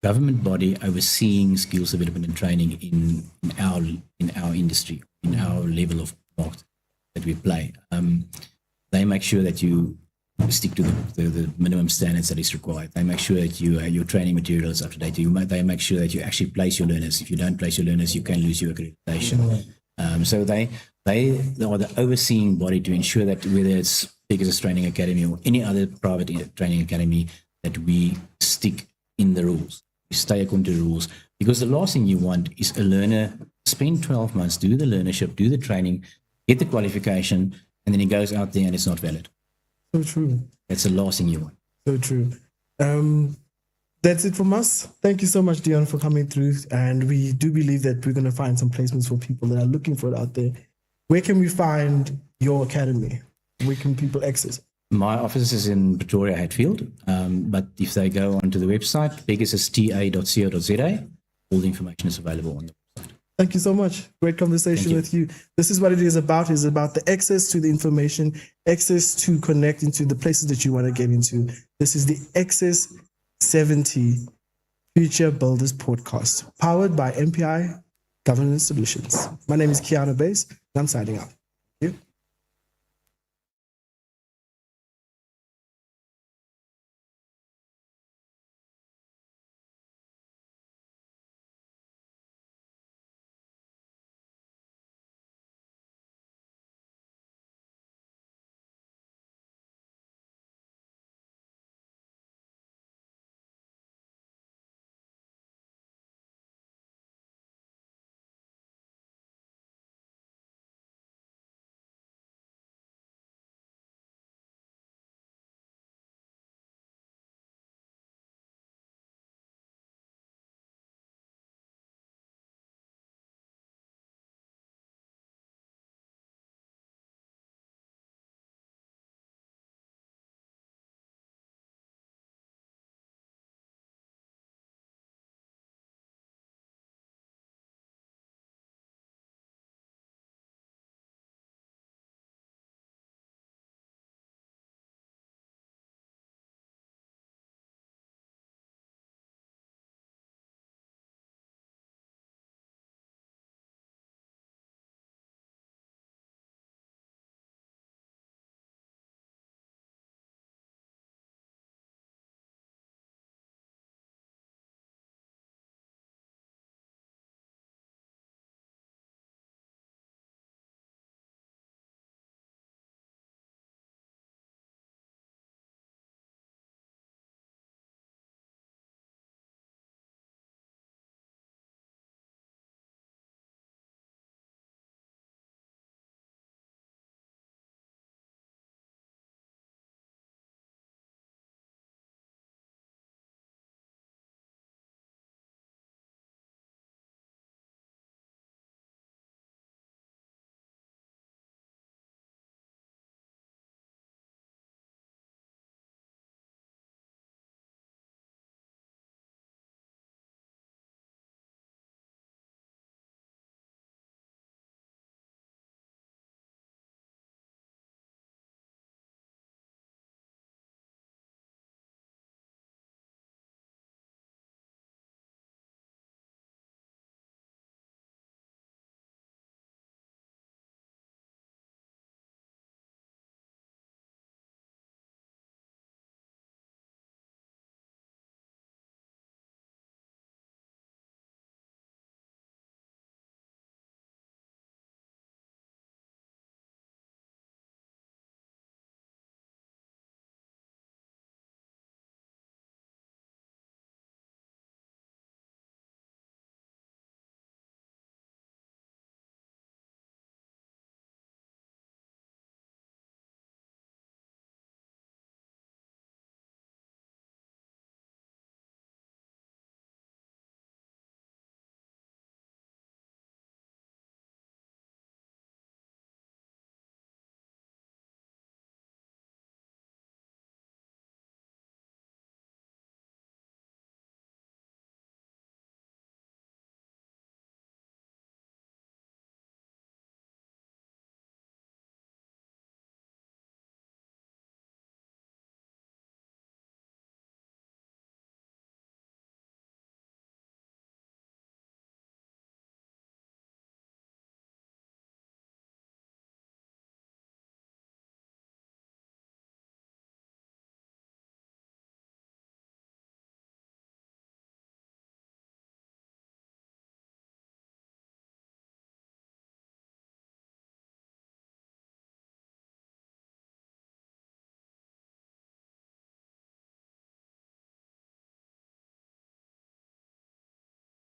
government body overseeing skills development and training in our industry, in our level of market that we play. They make sure that you stick to the minimum standards that is required. They make sure that your training material is up to date. They make sure that you actually place your learners. If you don't place your learners, you can lose your accreditation. So they are the overseeing body to ensure that whether it's Pegasus Training Academy or any other private training academy, that we stick in the rules. We stay according to the rules. Because the last thing you want is a learner spend 12 months, do the learnership, do the training, get the qualification, and then he goes out there and it's not valid. So true. That's the last thing you want. So true. That's it from us. Thank you so much, Dion, for coming through. And we do believe that we're going to find some placements for people that are looking for it out there. Where can we find your academy? Where can people access it? My office is in Pretoria, Hatfield. But if they go onto the website, pegasusta.co.za, all the information is available on the website. Thank you so much. Great conversation with you. This is what it is about. It's about the access to the information, access to connect into the places that you want to get into. This is the Access 70 Future Builders podcast, powered by MPI Governance Solutions. My name is Kiana Bass, and I'm signing out. Thank you.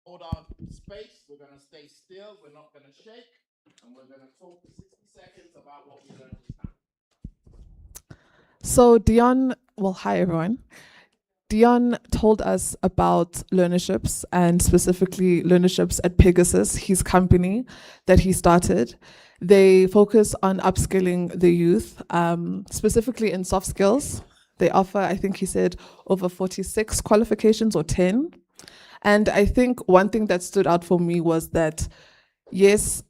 Hold our space. We're going to stay still. We're not going to shake. And we're going to talk for 60 seconds about what we learned this time. So Dion, well, hi everyone. Dion told us about learnerships and specifically learnerships at Pegasus, his company that he started. They focus on upskilling the youth, specifically in soft skills. They offer, I think he said, over 46 qualifications or 10. And I think one thing that stood out for me was that, yes,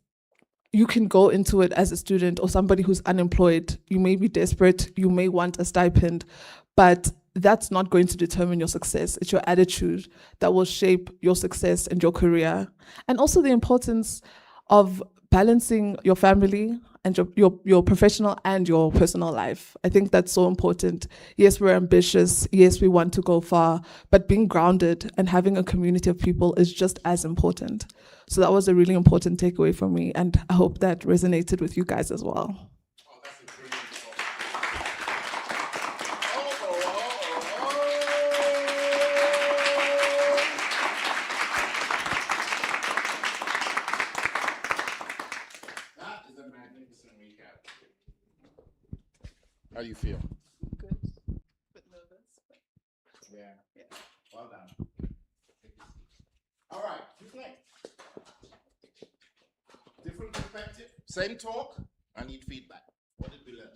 you can go into it as a student or somebody who's unemployed. You may be desperate, you may want a stipend, but that's not going to determine your success. It's your attitude that will shape your success and your career. And also the importance of balancing your family and your professional and your personal life. I think that's so important. Yes, we're ambitious. Yes, we want to go far, but being grounded and having a community of people is just as important. So that was a really important takeaway for me, and I hope that resonated with you guys as well. That is a magnificent recap. How do you feel? Good, but nervous. Yeah. Well done. All right, who's next? Different perspective, same talk. I need feedback. What did we learn?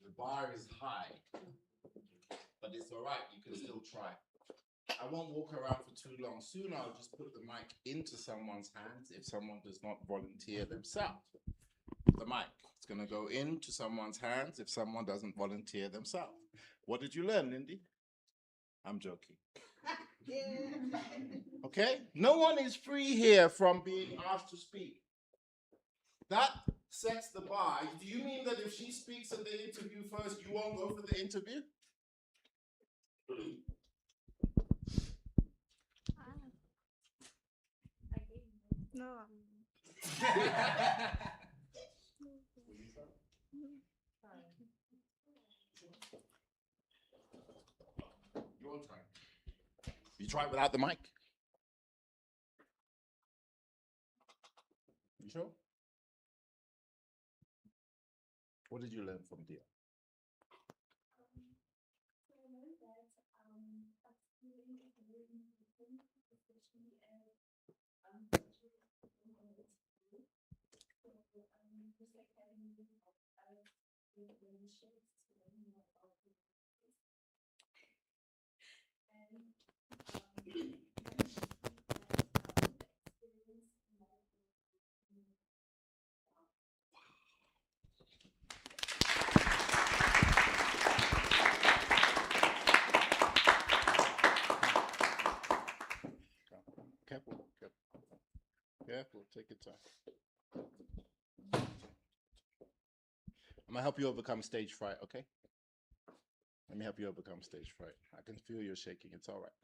The bar is high, but it's all right. You can still try. I won't walk around for too long. Soon I'll just put the mic into someone's hands if someone does not volunteer themselves. The mic. It's going to go into someone's hands if someone doesn't volunteer themselves. What did you learn, Lindy? I'm joking. Okay? No one is free here from being asked to speak. That sets the bar. Do you mean that if she speaks at the interview first, you won't go for the interview? No. You won't try. You try it without the mic. You sure? What did you learn from Dia? Careful, careful. Careful, take your time. I'm gonna help you overcome stage fright, okay? Let me help you overcome stage fright. I can feel you're shaking. It's all right.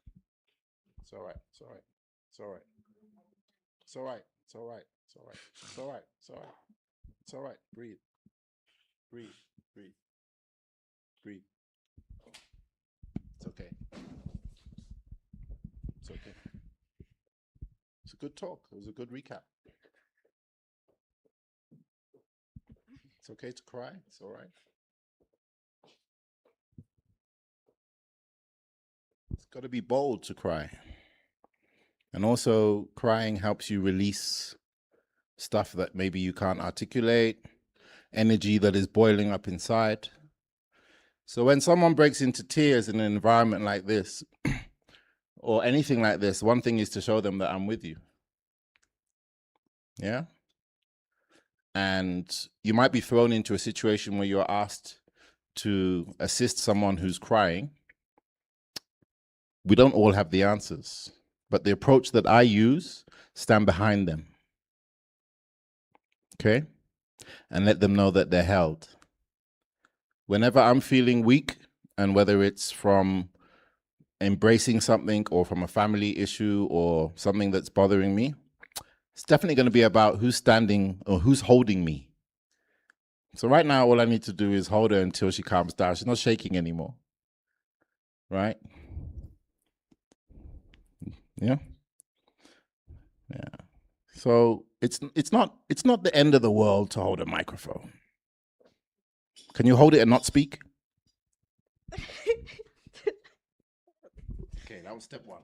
It's all right. It's all right. It's all right. It's all right. It's all right. It's all right. It's all right. It's all right. It's all right. Breathe. Breathe. Breathe. Breathe. It's okay. It's okay. It's a good talk. It was a good recap. It's okay to cry. It's all right. It's got to be bold to cry. And also, crying helps you release stuff that maybe you can't articulate, energy that is boiling up inside. So when someone breaks into tears in an environment like this, or anything like this, one thing is to show them that I'm with you. Yeah? And you might be thrown into a situation where you're asked to assist someone who's crying. We don't all have the answers, but the approach that I use, stand behind them. Okay? And let them know that they're held. Whenever I'm feeling weak, and whether it's from embracing something or from a family issue or something that's bothering me, it's definitely going to be about who's standing or who's holding me. So right now, all I need to do is hold her until she calms down. She's not shaking anymore, right? Yeah. Yeah. So it's not the end of the world to hold a microphone. Can you hold it and not speak? Okay, that was step 1.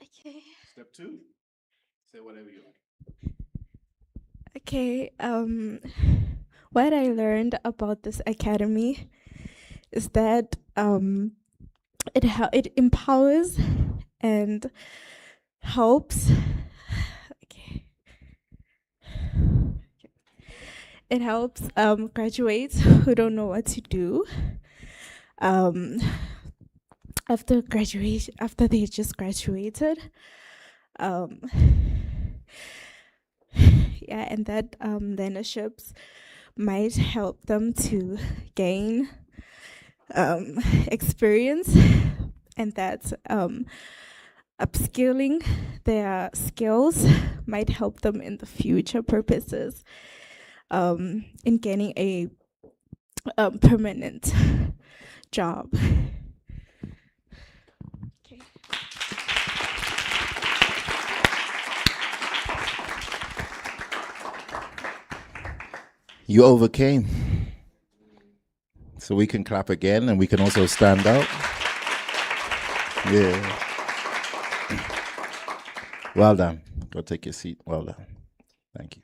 Okay. Step 2, say whatever you like. Okay. What I learned about this academy is that it empowers and helps. Okay. It helps graduates who don't know what to do. After graduation, after they just graduated. Yeah, and that learnerships might help them to gain experience, and that upskilling their skills might help them in the future purposes in gaining a permanent job. You overcame. So we can clap again, and we can also stand out. Yeah. Well done. Go take your seat. Well done. Thank you.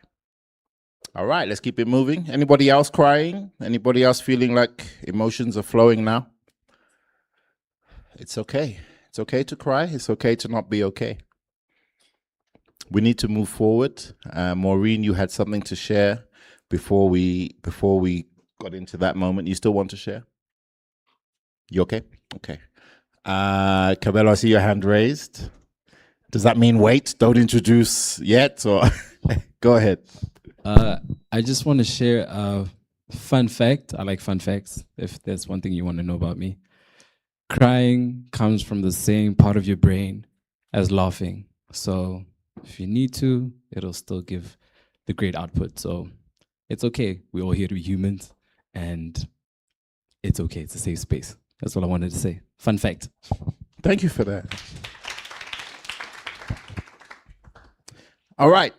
All right, let's keep it moving. Anybody else crying? Anybody else feeling like emotions are flowing now? It's okay. It's okay to cry. It's okay to not be okay. We need to move forward. Maureen, you had something to share before we got into that moment. You still want to share? You okay? Okay. Cabello, I see your hand raised. Does that mean wait? Don't introduce yet? Or go ahead. I just want to share a fun fact. I like fun facts. If there's one thing you want to know about me, crying comes from the same part of your brain as laughing. So if you need to, it'll still give the great output. So it's okay. We're all here to be humans, and it's okay. It's a safe space. That's all I wanted to say. Fun fact. Thank you for that. All right.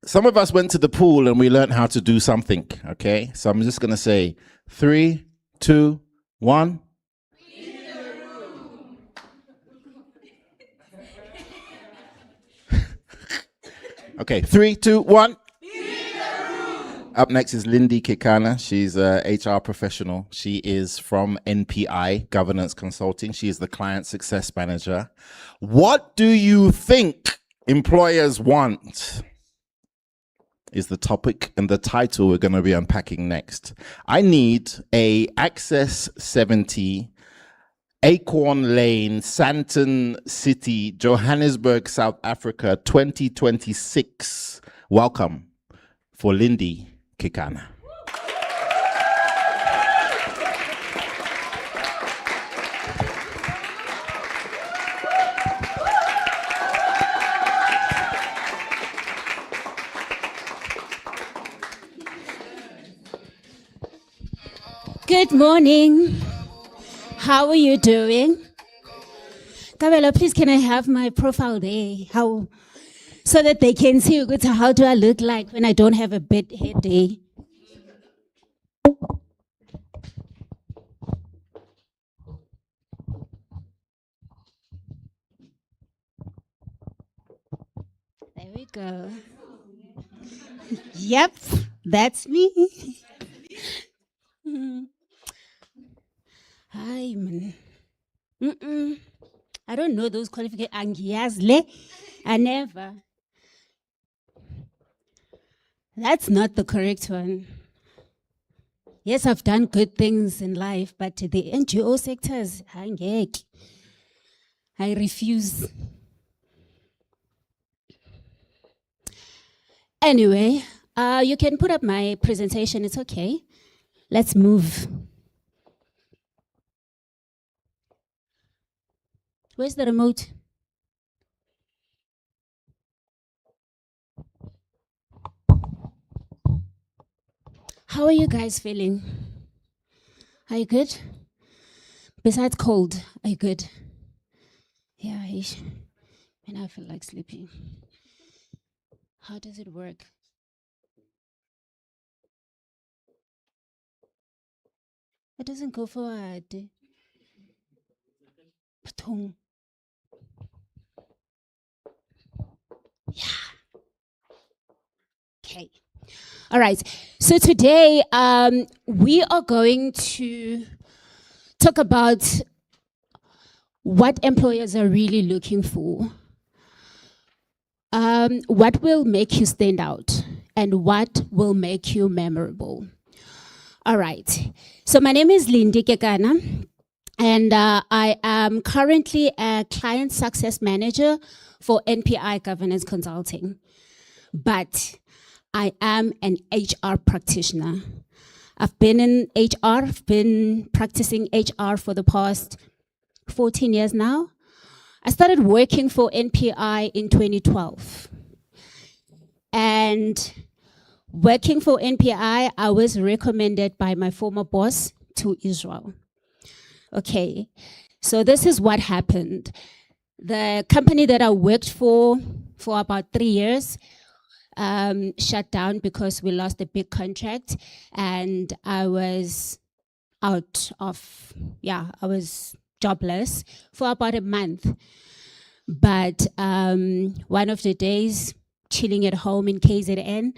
Some of us went to the pool and we learned how to do something, okay? So I'm just going to say 3, 2, 1. Okay, 3, 2, 1. Up next is Lindy Kikana. She's a HR professional. She is from NPI, Governance Consulting. She is the Client Success Manager. What do you think employers want? Is the topic and the title we're going to be unpacking next. I need a Access 70, Acorn Lane, Sandton City, Johannesburg, South Africa, 2026. Welcome for Lindy Kikana. Good morning. How are you doing? Kabelo, please can I have my profile there? How, so that they can see how do I look like when I don't have a bed head day? There we go. Yep, that's me. Hi, man. I don't know those qualifications. Angiazle. I never. That's not the correct one. Yes, I've done good things in life, but the NGO sectors, I refuse. Anyway, you can put up my presentation. It's okay. Let's move. Where's the remote? How are you guys feeling? Are you good? Besides cold, are you good? Yeah, when I feel like sleeping. How does it work? It doesn't go forward. Ptung. Yeah. Okay. All right. So today we are going to talk about what employers are really looking for. What will make you stand out and what will make you memorable. All right. So my name is Lindy Kekana, and I am currently a client success manager for NPI Governance Consulting. But I am an HR practitioner. I've been in HR, I've been practicing HR for the past 14 years now. I started working for NPI in 2012. And working for NPI, I was recommended by my former boss to Israel. Okay, so this is what happened. The company that I worked for about 3 years shut down because we lost a big contract, and I was I was jobless for about a month. But one of the days, chilling at home in KZN,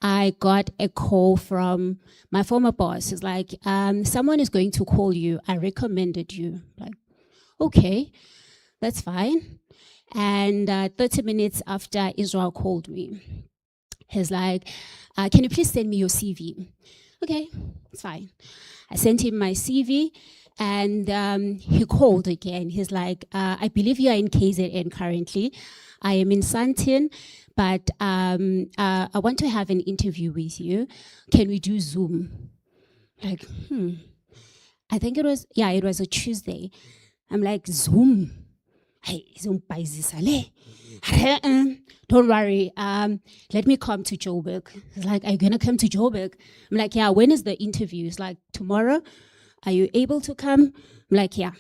I got a call from my former boss. It's like, someone is going to call you. I recommended you. Like, okay, that's fine. And 30 minutes after, Israel called me. He's like, can you please send me your CV? Okay, it's fine. I sent him my CV, and he called again. He's like, I believe you are in KZN currently. I am in Sandton, but I want to have an interview with you. Can we do Zoom? Like, I think it was a Tuesday. I'm like, Zoom? Hey, Zoom paisisale. Don't worry, let me come to Joburg. He's like, are you gonna come to Joburg? I'm like, yeah, when is the interview? It's like, tomorrow. Are you able to come? I'm like, yeah.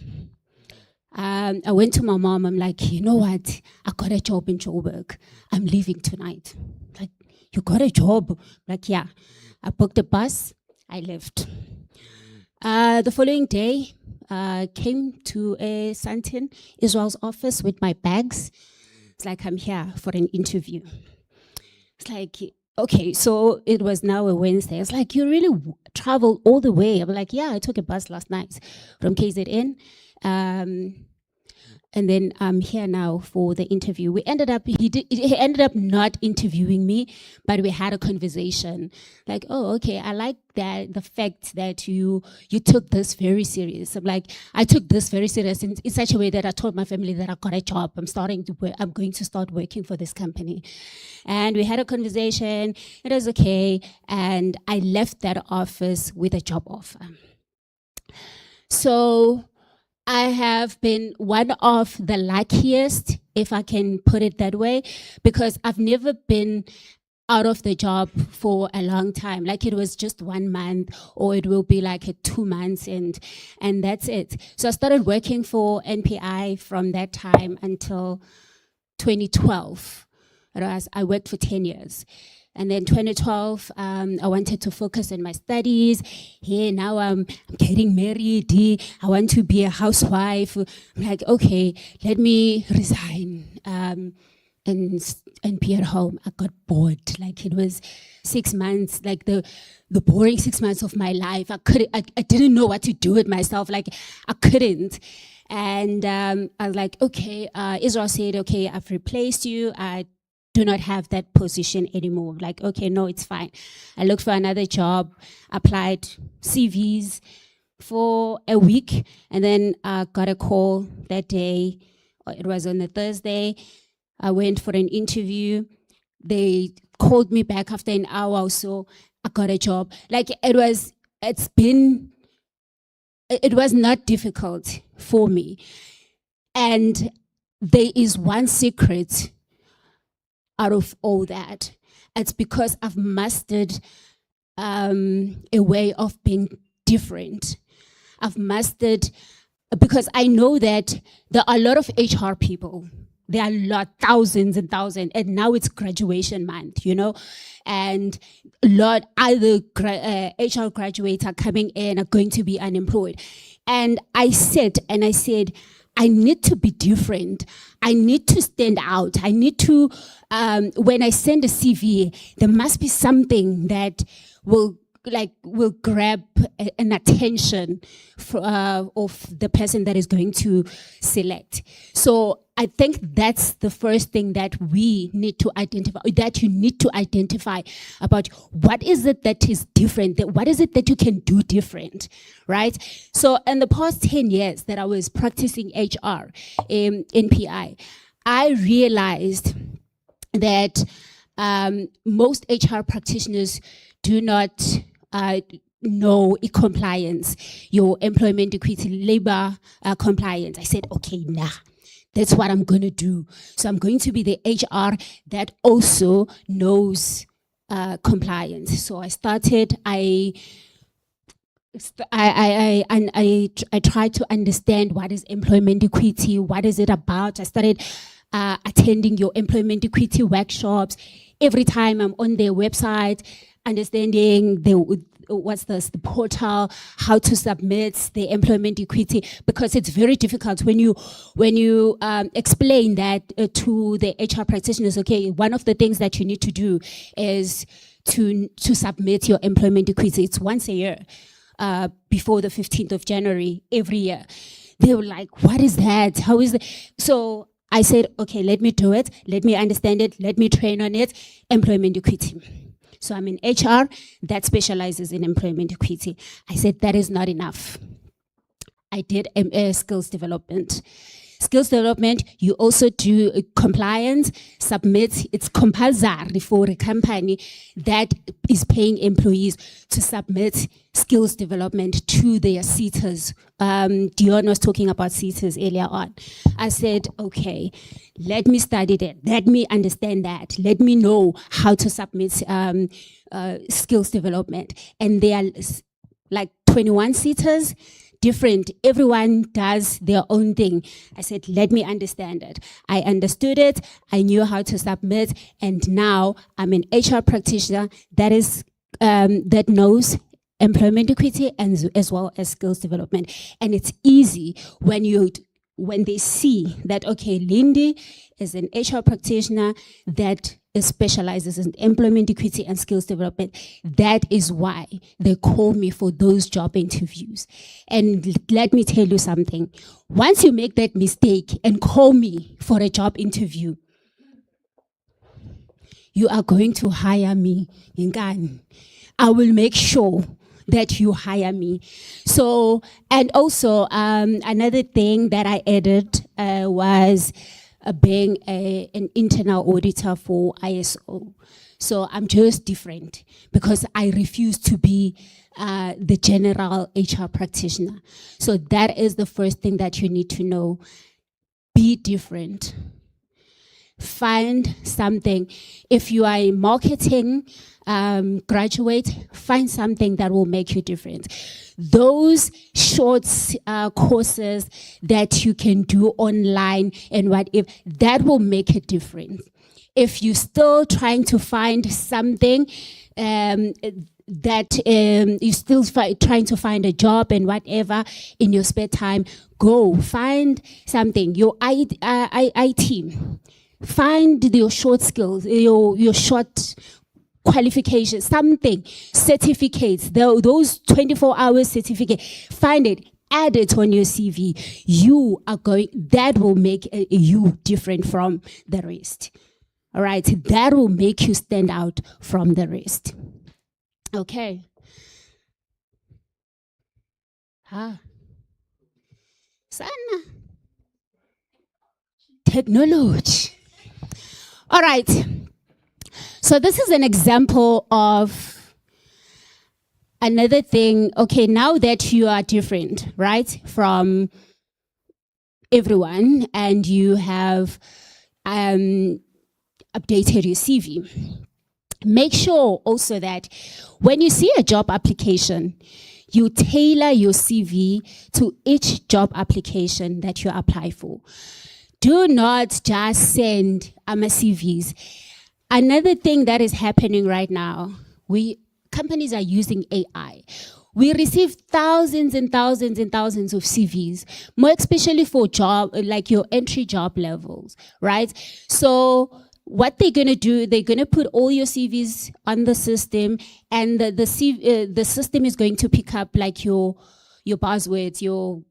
I went to my mom. I'm like, you know what? I got a job in Joburg. I'm leaving tonight. Like, you got a job? I'm like, yeah. I booked a bus. I left. The following day, came to a Sandton, Israel's office with my bags. It's like, I'm here for an interview. It's like, okay, so it was now a Wednesday. It's like, you really traveled all the way? I'm like, yeah, I took a bus last night from KZN. And then I'm here now for the interview. He ended up not interviewing me, but we had a conversation. Like, oh, okay, I like that, the fact that you took this very serious. I'm like, I took this very serious in such a way that I told my family that I got a job. I'm going to start working for this company. And we had a conversation. It was okay. And I left that office with a job offer. So I have been one of the luckiest, if I can put it that way, because I've never been out of the job for a long time. Like, it was just 1 month, or it will be like 2 months, and that's it. So I started working for NPI from that time until 2012. I worked for 10 years. And then 2012, I wanted to focus on my studies. Here, now I'm getting married. I want to be a housewife. I'm like, okay, let me resign and be at home. I got bored. Like, it was 6 months, like the boring 6 months of my life. I didn't know what to do with myself. Like, I couldn't. And I was like, okay, Israel said, okay, I've replaced you. I do not have that position anymore. Like, okay, no, it's fine. I looked for another job, applied CVs for a week, and then I got a call that day. It was on a Thursday. I went for an interview. They called me back after an hour or so. I got a job. Like, it was not difficult for me. And there is one secret out of all that. It's because I've mastered a way of being different. I've mastered, because I know that there are a lot of HR people there are a lot, thousands and thousands, and now it's graduation month, you know, and a lot other HR graduates are coming in, are going to be unemployed. And I said, I need to be different. I need to stand out. I need to, when I send a CV, there must be something that will grab an attention of the person that is going to select. So I think that's the first thing that we need to identify, that you need to identify about what is it that is different, what is it that you can do different, right? So in the past 10 years that I was practicing HR in PI, I realized that most HR practitioners do not know compliance, your employment equity, labor compliance. I said, okay, that's what I'm going to do. So I'm going to be the HR that also knows compliance. So I started, I tried to understand what is employment equity, what is it about. I started attending your employment equity workshops. Every time I'm on their website, understanding the portal, how to submit the employment equity, because it's very difficult when you explain that to the HR practitioners. Okay, one of the things that you need to do is to submit your employment equity. It's once a year, before the 15th of January every year. They were like, what is that? How is it? So I said, okay, let me do it. Let me understand it. Let me train on it. Employment equity. So I'm in HR that specializes in employment equity. I said, that is not enough. I did skills development. Skills development, you also do compliance, submit, it's compulsory for a company that is paying employees to submit skills development to their seaters. Dion was talking about seaters earlier on. I said, okay, let me study that. Let me understand that. Let me know how to submit skills development. And there are like 21 seaters, different. Everyone does their own thing. I said, let me understand it. I understood it. I knew how to submit. And now I'm an HR practitioner that is that knows employment equity and as well as skills development. And it's easy when they see that, okay, Lindy is an HR practitioner that specializes in employment equity and skills development. That is why they call me for those job interviews. And let me tell you something. Once you make that mistake and call me for a job interview, you are going to hire me in Ghana. I will make sure that you hire me. So, and also another thing that I added was being an internal auditor for ISO. So I'm just different because I refuse to be the general HR practitioner. So that is the first thing that you need to know. Be different. Find something. If you are a marketing graduate, find something that will make you different. Those short courses that you can do online and what if that will make a difference. If you're still trying to find something that you're still trying to find a job and whatever in your spare time, go find something. Your IT. Find your short skills, your short qualifications, something, certificates, those 24-hour certificate. Find it, add it on your CV. That will make you different from the rest. All right, that will make you stand out from the rest. Okay. Sana. Technology. All right. So this is an example of another thing. Okay, now that you are different, right, from everyone, and you have updated your CV, make sure also that when you see a job application, you tailor your CV to each job application that you apply for. do not just send CVs. Another thing that is happening right now, companies are using AI. We receive thousands and thousands and thousands of CVs, more especially for like your entry job levels, right? So what they're gonna do, they're gonna put all your CVs on the system, and the system is going to pick up like your buzzwords, your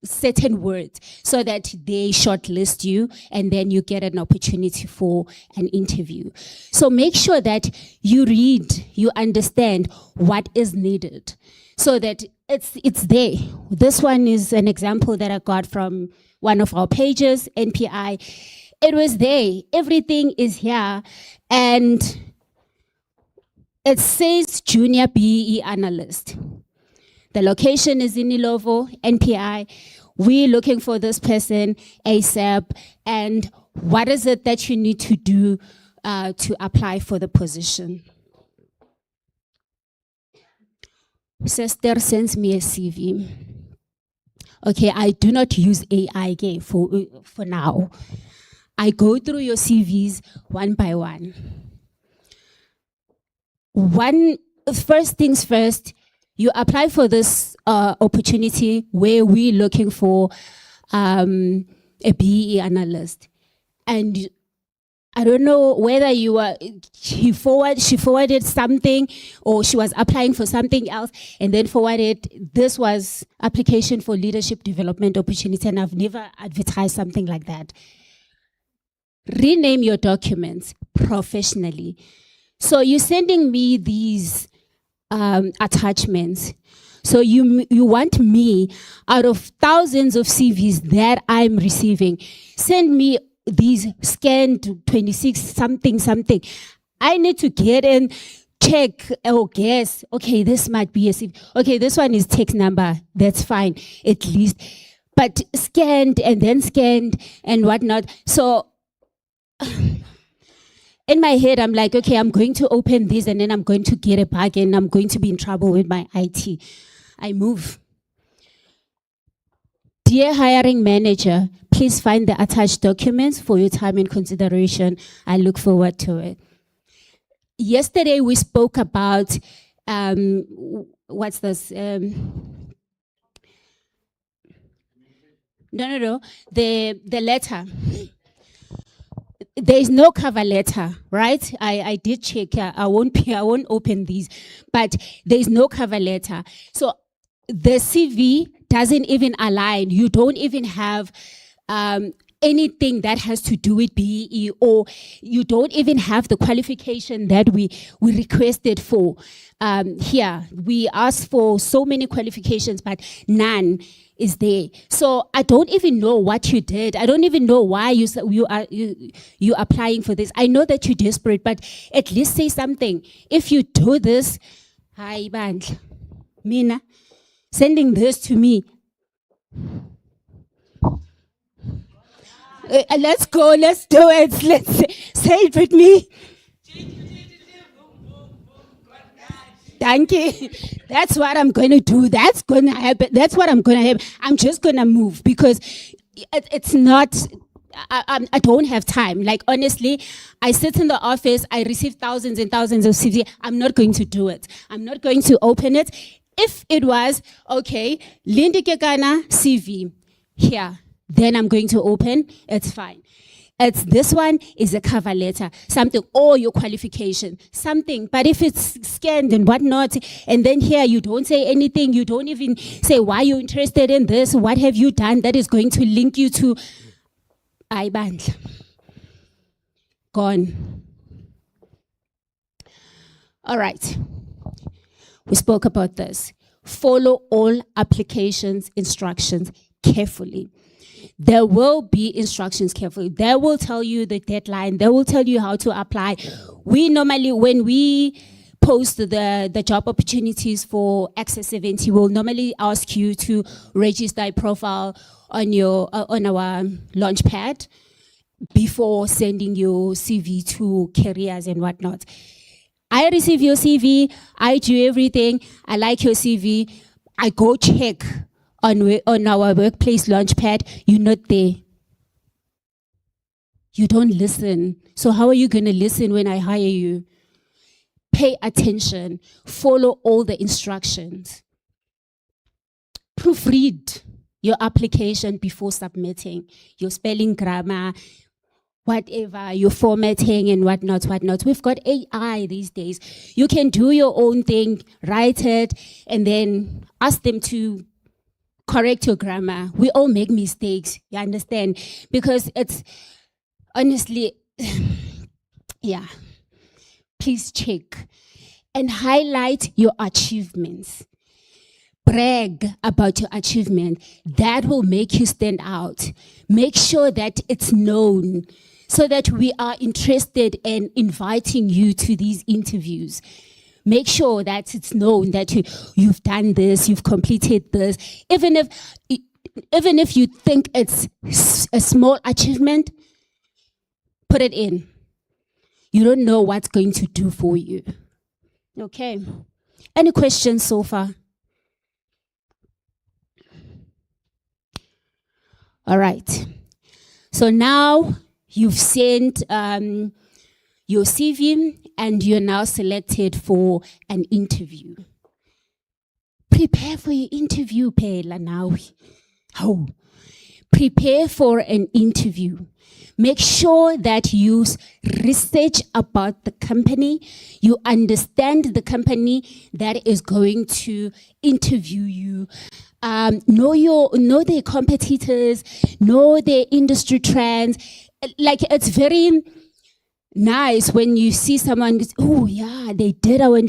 certain words, so that they shortlist you and then you get an opportunity for an interview. So make sure that you read, you understand what is needed, so that it's there. This one is an example that I got from one of our pages, NPI. It was there, everything is here, and it says junior BE analyst. The location is in Ilovo, NPI. We're looking for this person ASAP. And what is it that you need to do to apply for the position? Sister sends me a CV. Okay, I do not use AI again for now. I go through your CVs one by one. First things first, you apply for this opportunity where we're looking for a BE analyst. And I don't know whether she forwarded something, or she was applying for something else and then forwarded, this was application for leadership development opportunity, and I've never advertised something like that. Rename your documents professionally. So you're sending me these attachments. So you want me, out of thousands of CVs that I'm receiving, send me these scanned 26 something. I need to get in, check, or guess, okay, this might be a CV. Okay, this one is text number, that's fine, at least. But scanned and whatnot. So in my head, I'm like, okay, I'm going to open this and then I'm going to get a bug and I'm going to be in trouble with my IT. I move. Dear hiring manager, please find the attached documents for your time and consideration. I look forward to it. Yesterday, we spoke about, what's this? The letter. There is no cover letter, right? I did check. I won't open these, but there is no cover letter. So the CV doesn't even align. You don't even have anything that has to do with BE, or you don't even have the qualification that we requested for. Here, we asked for so many qualifications, but none is there. So I don't even know what you did. I don't even know why you applying for this. I know that you're desperate, but at least say something. If you do this, hi bandla, mina, sending this to me. Let's go, let's do it. Let's say it with me. Thank you. That's what I'm going to do. That's going to happen. That's what I'm going to have. I'm just going to move because it's not, I don't have time. Like, honestly, I sit in the office, I receive thousands and thousands of CVs. I'm not going to do it. I'm not going to open it. If it was, okay, Linda Kekana CV, here, then I'm going to open, it's fine. This one is a cover letter, something, or your qualification, something. But if it's scanned and whatnot, and then here you don't say anything, you don't even say why you're interested in this, what have you done that is going to link you to iBandla. Gone. All right. We spoke about this. Follow all applications instructions carefully. There will be instructions carefully. They will tell you the deadline. They will tell you how to apply. We normally, when we post the job opportunities for Access 70, we'll normally ask you to register a profile on our Launchpad before sending your CV to careers and whatnot. I receive your CV. I do everything. I like your CV. I go check on our workplace Launchpad. You're not there. You don't listen. So how are you going to listen when I hire you? Pay attention. Follow all the instructions. Proofread your application before submitting. Your spelling, grammar, whatever, your formatting and whatnot. We've got AI these days. You can do your own thing, write it, and then ask them to correct your grammar. We all make mistakes, you understand? Because it's honestly, yeah. Please check and highlight your achievements. Brag about your achievement. That will make you stand out. Make sure that it's known so that we are interested in inviting you to these interviews. Make sure that it's known that you've done this, you've completed this. Even if you think it's a small achievement, put it in. You don't know what's going to do for you. Okay. Any questions so far? All right. So now you've sent your CV and you're now selected for an interview. Prepare for your interview, Pela now. How? Prepare for an interview. Make sure that you research about the company. You understand the company that is going to interview you. Know their competitors, know their industry trends. Like, it's very nice when you see someone, oh yeah, they did our,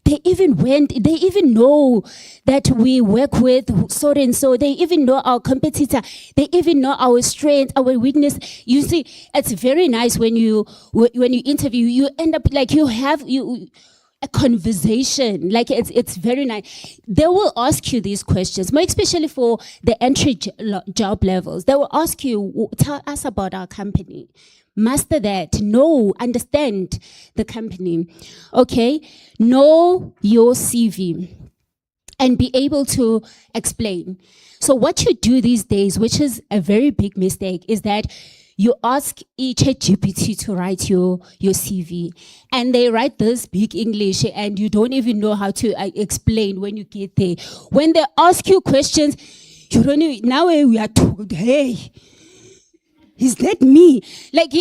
they even know that we work with so and so, they even know our competitor, they even know our strength, our weakness. You see, it's very nice when you interview, you end up like you have a conversation, like it's very nice. They will ask you these questions, more especially for the entry job levels. They will ask you, tell us about our company. Master that, understand the company. Okay, know your CV and be able to explain. So what you do these days, which is a very big mistake, is that you ask ChatGPT to write your CV, and they write this big English, and you don't even know how to explain when you get there. When they ask you questions, you don't know. Now we are told, hey, is that me? Like,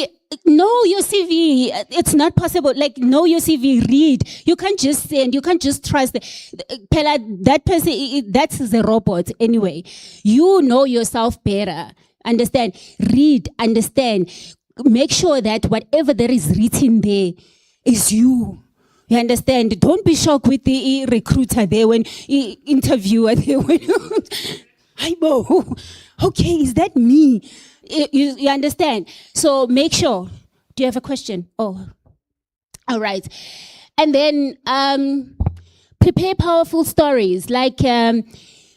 know your CV. It's not possible. Like, know your CV, read. You can't just send, you can't just trust. That person, that's the robot anyway. You know yourself better. Understand? Read, understand. Make sure that whatever there is written there is you. You understand? Don't be shocked with the recruiter there when interviewer there. Okay, is that me? You understand? So make sure. Do you have a question? Oh, all right. And then prepare powerful stories, like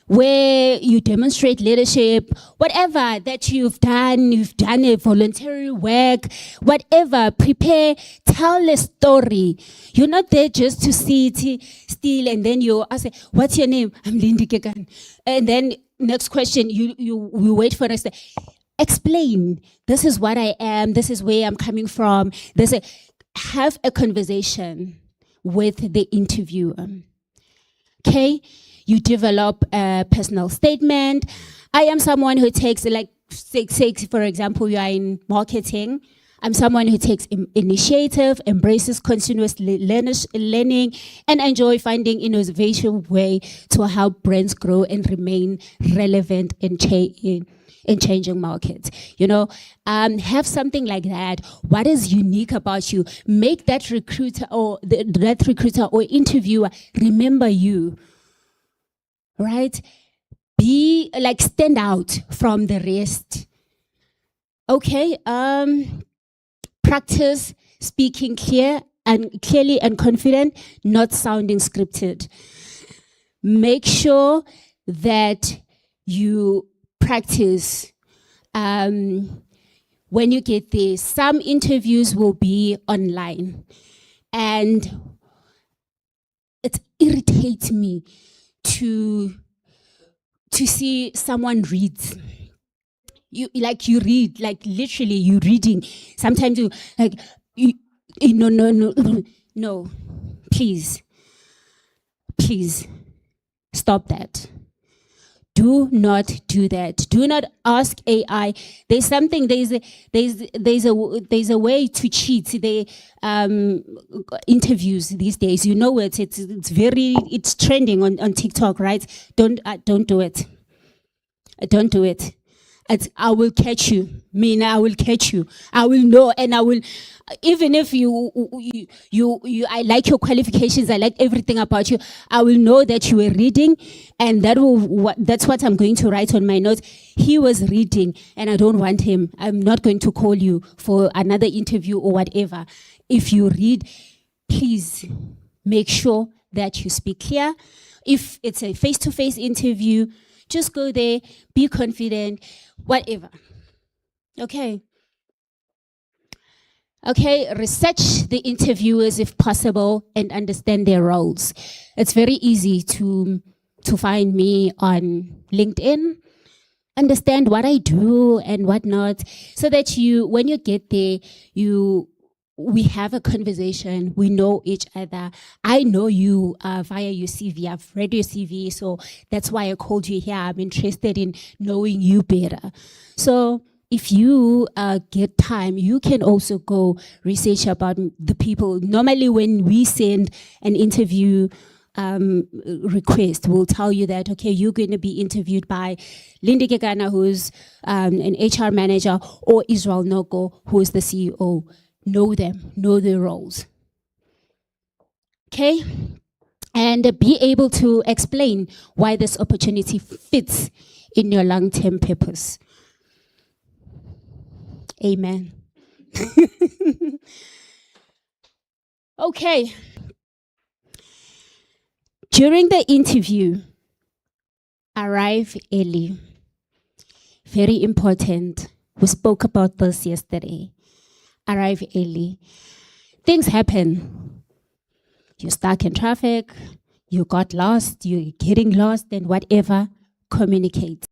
where you demonstrate leadership, whatever that you've done a voluntary work, whatever, prepare, tell a story. You're not there just to sit still and then you ask, what's your name? I'm Lindy Kegan. And then next question, you wait for us. Explain, this is what I am, this is where I'm coming from. Have a conversation with the interviewer. Okay? You develop a personal statement. I am someone who takes, like, say for example, you are in marketing. I'm someone who takes initiative, embraces continuous learning, and enjoy finding innovative way to help brands grow and remain relevant in changing markets. Have something like that. What is unique about you? Make that recruiter or interviewer remember you. Right? Be like, stand out from the rest. Okay. Practice speaking clearly and confident, not sounding scripted. Make sure that you practice when you get there. Some interviews will be online, and it irritates me to see someone reads. you read, like literally you reading. Sometimes you like no, please stop that. Do not do that. Do not ask AI. There's a way to cheat. They interviews these days. You know it. It's trending on TikTok, right? Don't do it. Don't do it. I will catch you. I will catch you. I will know, and I will. Even if I like your qualifications, I like everything about you. I will know that you were reading, and that's what I'm going to write on my notes. He was reading, and I don't want him. I'm not going to call you for another interview or whatever. If you read, please make sure that you speak clear. If it's a face-to-face interview, just go there, be confident, whatever. Okay, research the interviewers if possible and understand their roles. It's very easy to find me on LinkedIn, understand what I do and whatnot, so that when you get there, we have a conversation, we know each other. I know you via your CV, I've read your CV, so that's why I called you here. I'm interested in knowing you better. So if you get time, you can also go research about the people. Normally when we send an interview request, we'll tell you that, okay, you're going to be interviewed by Linda Gegana, who's an HR manager, or Israel Noko, who is the CEO. Know them, know their roles. Okay? And be able to explain why this opportunity fits in your long-term purpose. Amen. Okay. During the interview, arrive early. Very important. We spoke about this yesterday. Arrive early. Things happen. You're stuck in traffic, you got lost, you're getting lost, and whatever, communicate.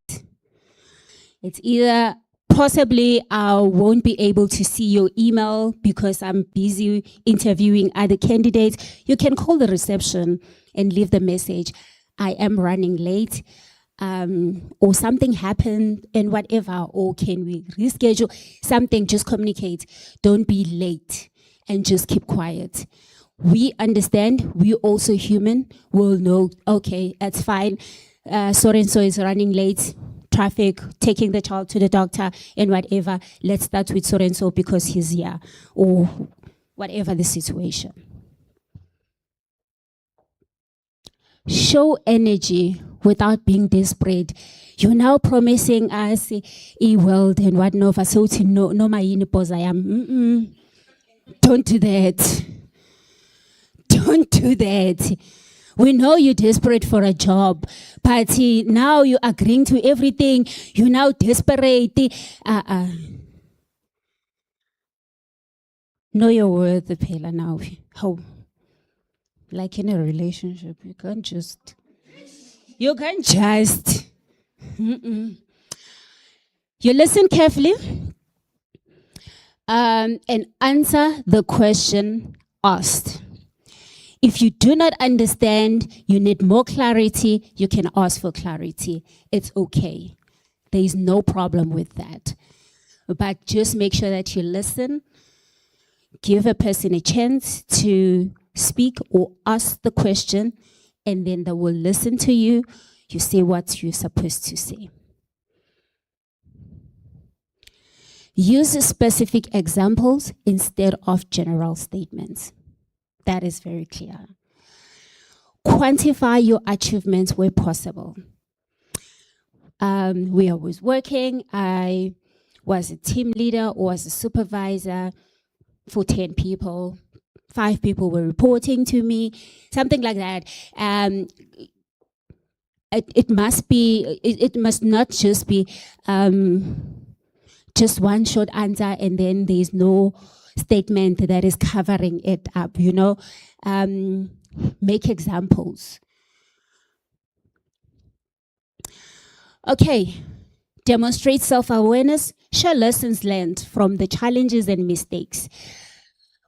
It's either possibly I won't be able to see your email because I'm busy interviewing other candidates. You can call the reception and leave the message. I am running late. Or something happened and whatever, or can we reschedule something? Just communicate. Don't be late and just keep quiet. We understand, we're also human. We'll know, okay, that's fine. So-and-so is running late, traffic, taking the child to the doctor and whatever. Let's start with so-and-so because he's here, or whatever the situation. Show energy without being desperate. You're now promising us a world and whatnot. So to no my I am. Don't do that. Don't do that. We know you're desperate for a job, but now you're agreeing to everything. You're now desperate. Know your worth, Pela, now. How? Like in a relationship, you can't just. You listen carefully and answer the question asked. If you do not understand, you need more clarity, you can ask for clarity. It's okay. There is no problem with that. But just make sure that you listen, give a person a chance to speak or ask the question, and then they will listen to you. You say what you're supposed to say. Use specific examples instead of general statements. That is very clear. Quantify your achievements where possible. Where I was working, I was a team leader or was a supervisor for 10 people. 5 people were reporting to me, something like that. It must not just be just one short answer and then there's no statement that is covering it up, make examples. Okay, demonstrate self-awareness, share lessons learned from the challenges and mistakes.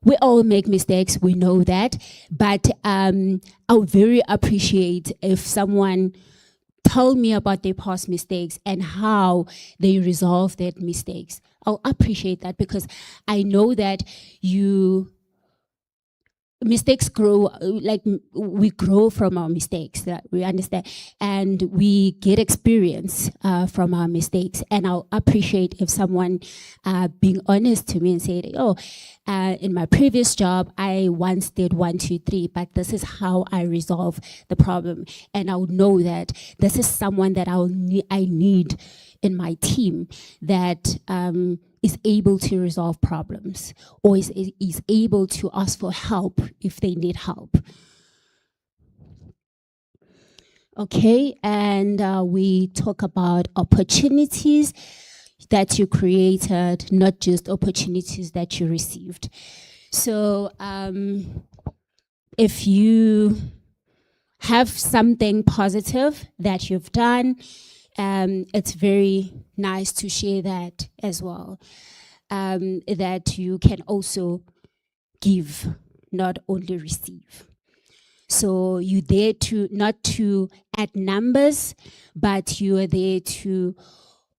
We all make mistakes, we know that, but I would very appreciate if someone told me about their past mistakes and how they resolve their mistakes. I'll appreciate that because I know that mistakes grow, we grow from our mistakes, that we understand, and we get experience from our mistakes. And I'll appreciate if someone being honest to me and said, in my previous job, I once did 1, 2, 3, but this is how I resolve the problem. And I'll know that this is someone that I need in my team that is able to resolve problems or is able to ask for help if they need help. Okay, and we talk about opportunities that you created, not just opportunities that you received. So if you have something positive that you've done, it's very nice to share that as well. That you can also give, not only receive. So you're there to not to add numbers, but you are there to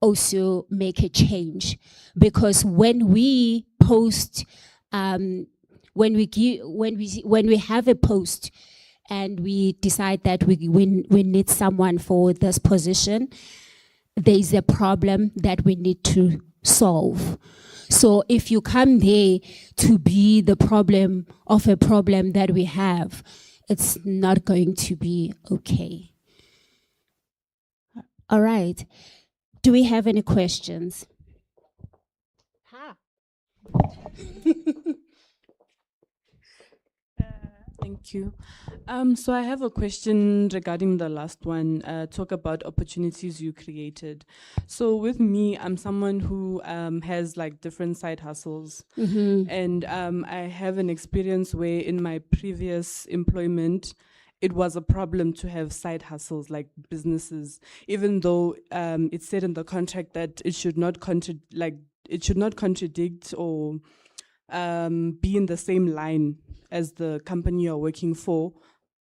also make a change. Because when we post, when we have a post, and we decide that we need someone for this position, there is a problem that we need to solve. So if you come there to be the problem of a problem that we have, it's not going to be okay. All right. Do we have any questions? Thank you. So I have a question regarding the last one, talk about opportunities you created. So with me, I'm someone who has like different side hustles. And I have an experience where in my previous employment, it was a problem to have side hustles like businesses, even though it said in the contract that it should not contradict or be in the same line as the company you're working for,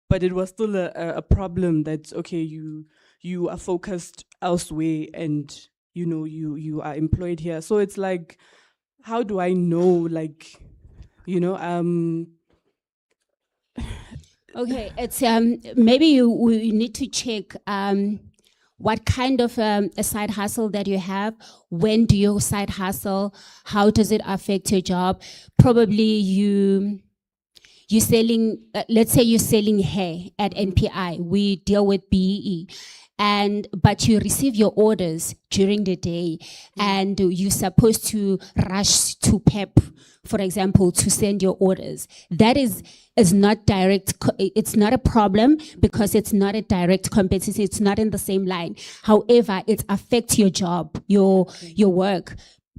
but it was still a problem that, okay, you are focused elsewhere and you are employed here. So it's like, how do I know, Okay, it's maybe we need to check what kind of a side hustle that you have. When do you side hustle? How does it affect your job? Probably you're selling, let's say you're selling hair at NPI. We deal with BEE. But you receive your orders during the day and you're supposed to rush to PEP, for example, to send your orders. That is not direct, it's not a problem because it's not a direct competition, it's not in the same line. However, it affects your job, your work,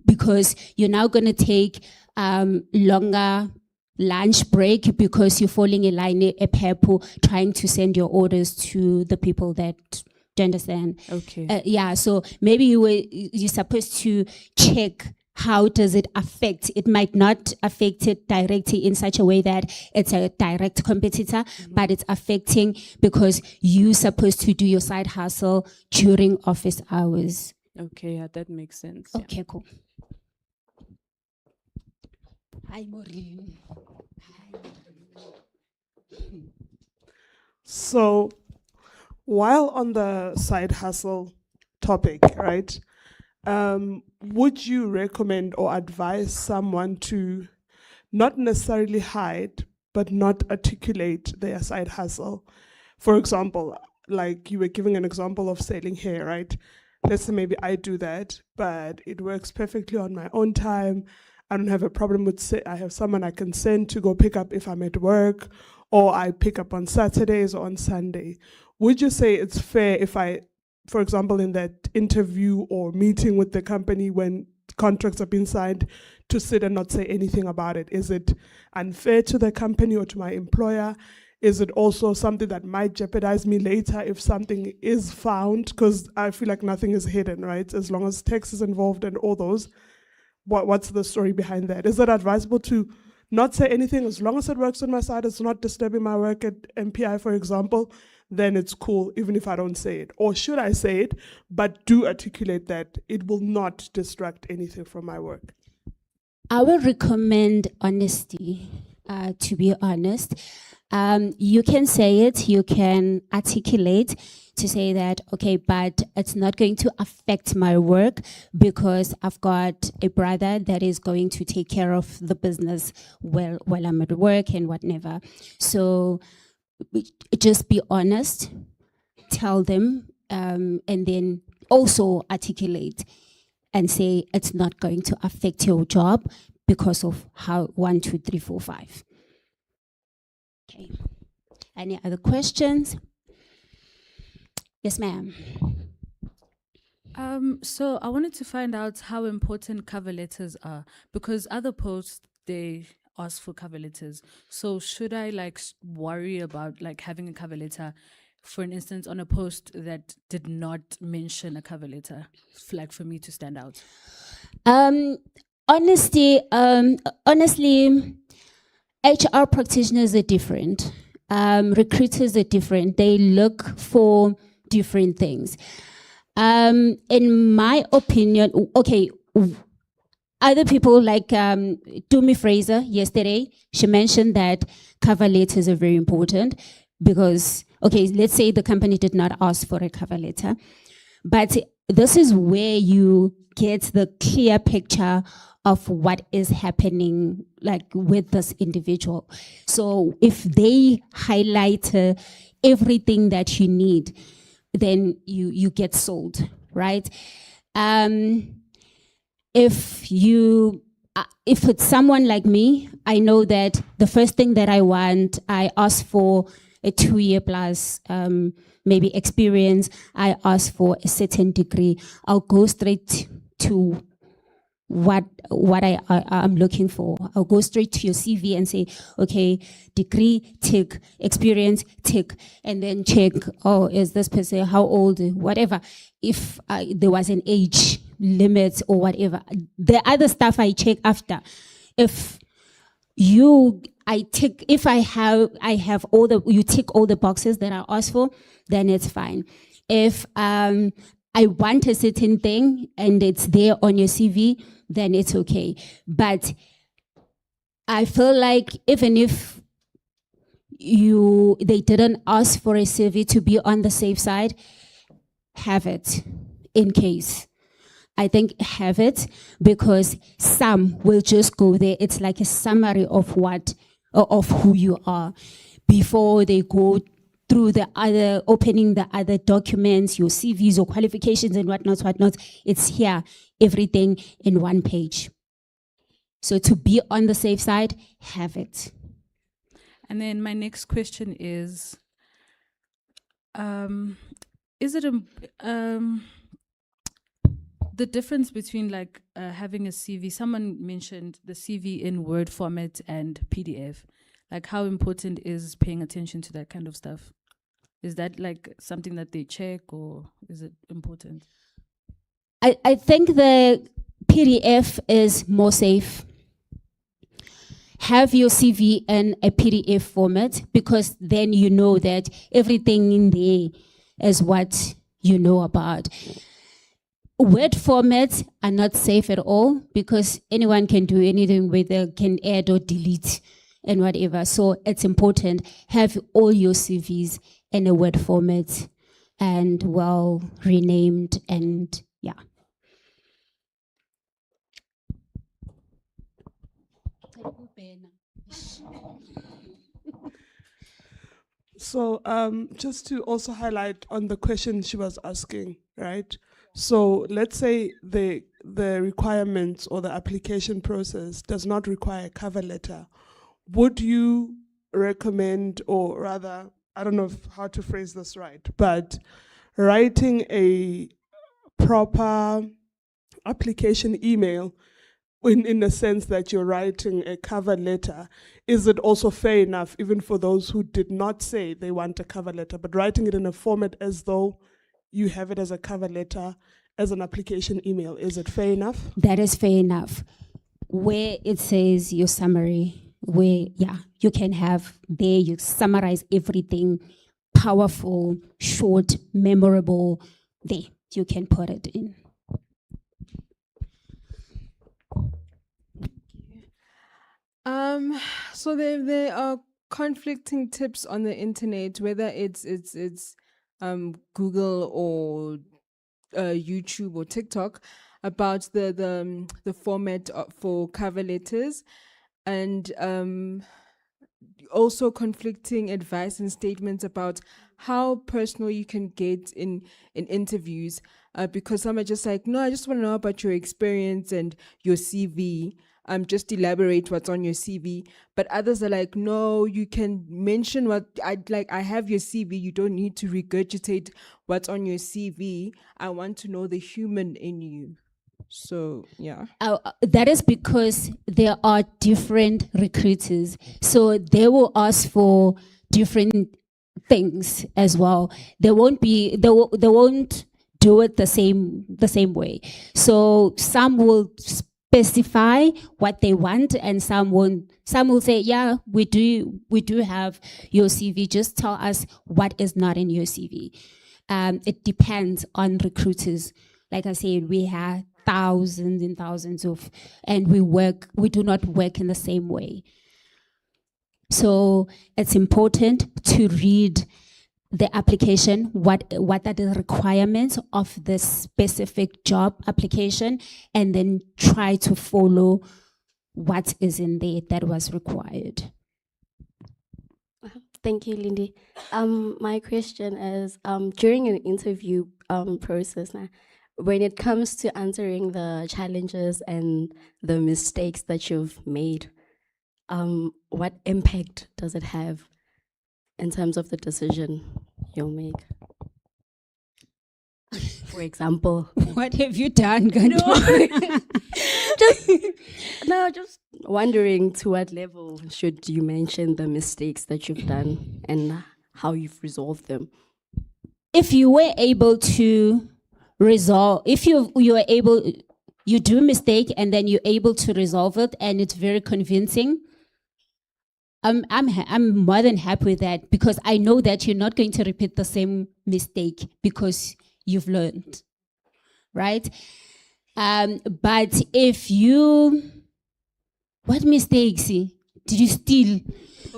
because you're now gonna take longer lunch break because you're falling in line at PEP trying to send your orders to the people that, do you understand? Okay. Yeah, so maybe you're supposed to check how does it affect. It might not affect it directly in such a way that it's a direct competitor, but it's affecting because you're supposed to do your side hustle during office hours. Okay, yeah, that makes sense. Okay, cool. Hi, Maureen. So, while on the side hustle topic, right, would you recommend or advise someone to not necessarily hide, but not articulate their side hustle? For example, like you were giving an example of selling hair, right? Let's say maybe I do that, but it works perfectly on my own time. I don't have a problem with I have someone I can send to go pick up if I'm at work, or I pick up on Saturdays or on Sunday. Would you say it's fair if I, for example, in that interview or meeting with the company when contracts have been signed, to sit and not say anything about it? Is it unfair to the company or to my employer? is it also something that might jeopardize me later if something is found? Because I feel like nothing is hidden, right? As long as text is involved and all those, what's the story behind that? Is it advisable to not say anything as long as it works on my side, it's not disturbing my work at MPI, for example, then it's cool, even if I don't say it? Or should I say it, but do articulate that it will not distract anything from my work? I will recommend honesty, to be honest. You can say it, you can articulate to say that, okay, but it's not going to affect my work because I've got a brother that is going to take care of the business while I'm at work and whatever. So just be honest, tell them, and then also articulate and say it's not going to affect your job because of how 1, 2, 3, 4, 5. Okay. Any other questions? Yes, ma'am. So I wanted to find out how important cover letters are, because other posts, they ask for cover letters. So should I worry about having a cover letter, for an instance, on a post that did not mention a cover letter, for me to stand out? Honestly, HR practitioners are different. Recruiters are different. They look for different things. In my opinion, okay, other people like Dumi Fraser yesterday, she mentioned that cover letters are very important because, okay, let's say the company did not ask for a cover letter, but this is where you get the clear picture of what is happening with this individual. So if they highlight everything that you need, then you get sold, right? If it's someone like me, I know that the first thing that I want, I ask for a 2-year plus maybe experience. I ask for a certain degree. I'll go straight to what I'm looking for. I'll go straight to your CV and say, okay, degree, tick, experience, tick, and then check, oh, is this person, how old, whatever. If there was an age limit or whatever. The other stuff I check after. If you tick all the boxes that I asked for, then it's fine. If I want a certain thing and it's there on your CV, then it's okay. But I feel like even if they didn't ask for a CV, to be on the safe side, have it in case. I think have it, because some will just go there. It's like a summary of who you are before they go through opening the other documents, your CVs or qualifications and whatnot. It's here, everything in one page. So to be on the safe side, have it. And then my next question is it the difference between having a CV? Someone mentioned the CV in Word format and PDF. How important is paying attention to that kind of stuff? Is that something that they check, or is it important? I think the PDF is more safe. Have your CV in a PDF format, because then you know that everything in there is what you know about. Word formats are not safe at all, because anyone can do anything with it, can add or delete and whatever. So it's important, have all your CVs in a Word format and well renamed, and yeah. So just to also highlight on the question she was asking, right? So let's say the requirements or the application process does not require a cover letter. Would you recommend, or rather, I don't know how to phrase this right, but writing a proper application email in the sense that you're writing a cover letter, is it also fair enough, even for those who did not say they want a cover letter, but writing it in a format as though you have it as a cover letter, as an application email, is it fair enough? That is fair enough. Where it says your summary, where, yeah, you can have there, you summarize everything, powerful, short, memorable, there, you can put it in. So there are conflicting tips on the internet, whether it's Google or YouTube or TikTok, about the format for cover letters, and also conflicting advice and statements about how personal you can get in interviews, because some are just like, no, I just want to know about your experience and your CV. Just elaborate what's on your CV. But others are like, no, you can mention what I have your CV. You don't need to regurgitate what's on your CV. I want to know the human in you. So, yeah. That is because there are different recruiters. So they will ask for different things as well. They won't do it the same way. So some will specify what they want, and some will say, yeah, we do have your CV, just tell us what is not in your CV. It depends on recruiters. Like I said, we have thousands and thousands of, and we do not work in the same way. So it's important to read the application, what are the requirements of the specific job application, and then try to follow what is in there that was required. Thank you, Lindy. My question is, during an interview process, when it comes to answering the challenges and the mistakes that you've made, what impact does it have in terms of the decision you'll make? For example, what have you done, just wondering, to what level should you mention the mistakes that you've done and how you've resolved them? If you were able to resolve, if you are able, you do a mistake and then you're able to resolve it and it's very convincing, I'm more than happy with that, because I know that you're not going to repeat the same mistake because you've learned, right? But if what mistakes did you steal?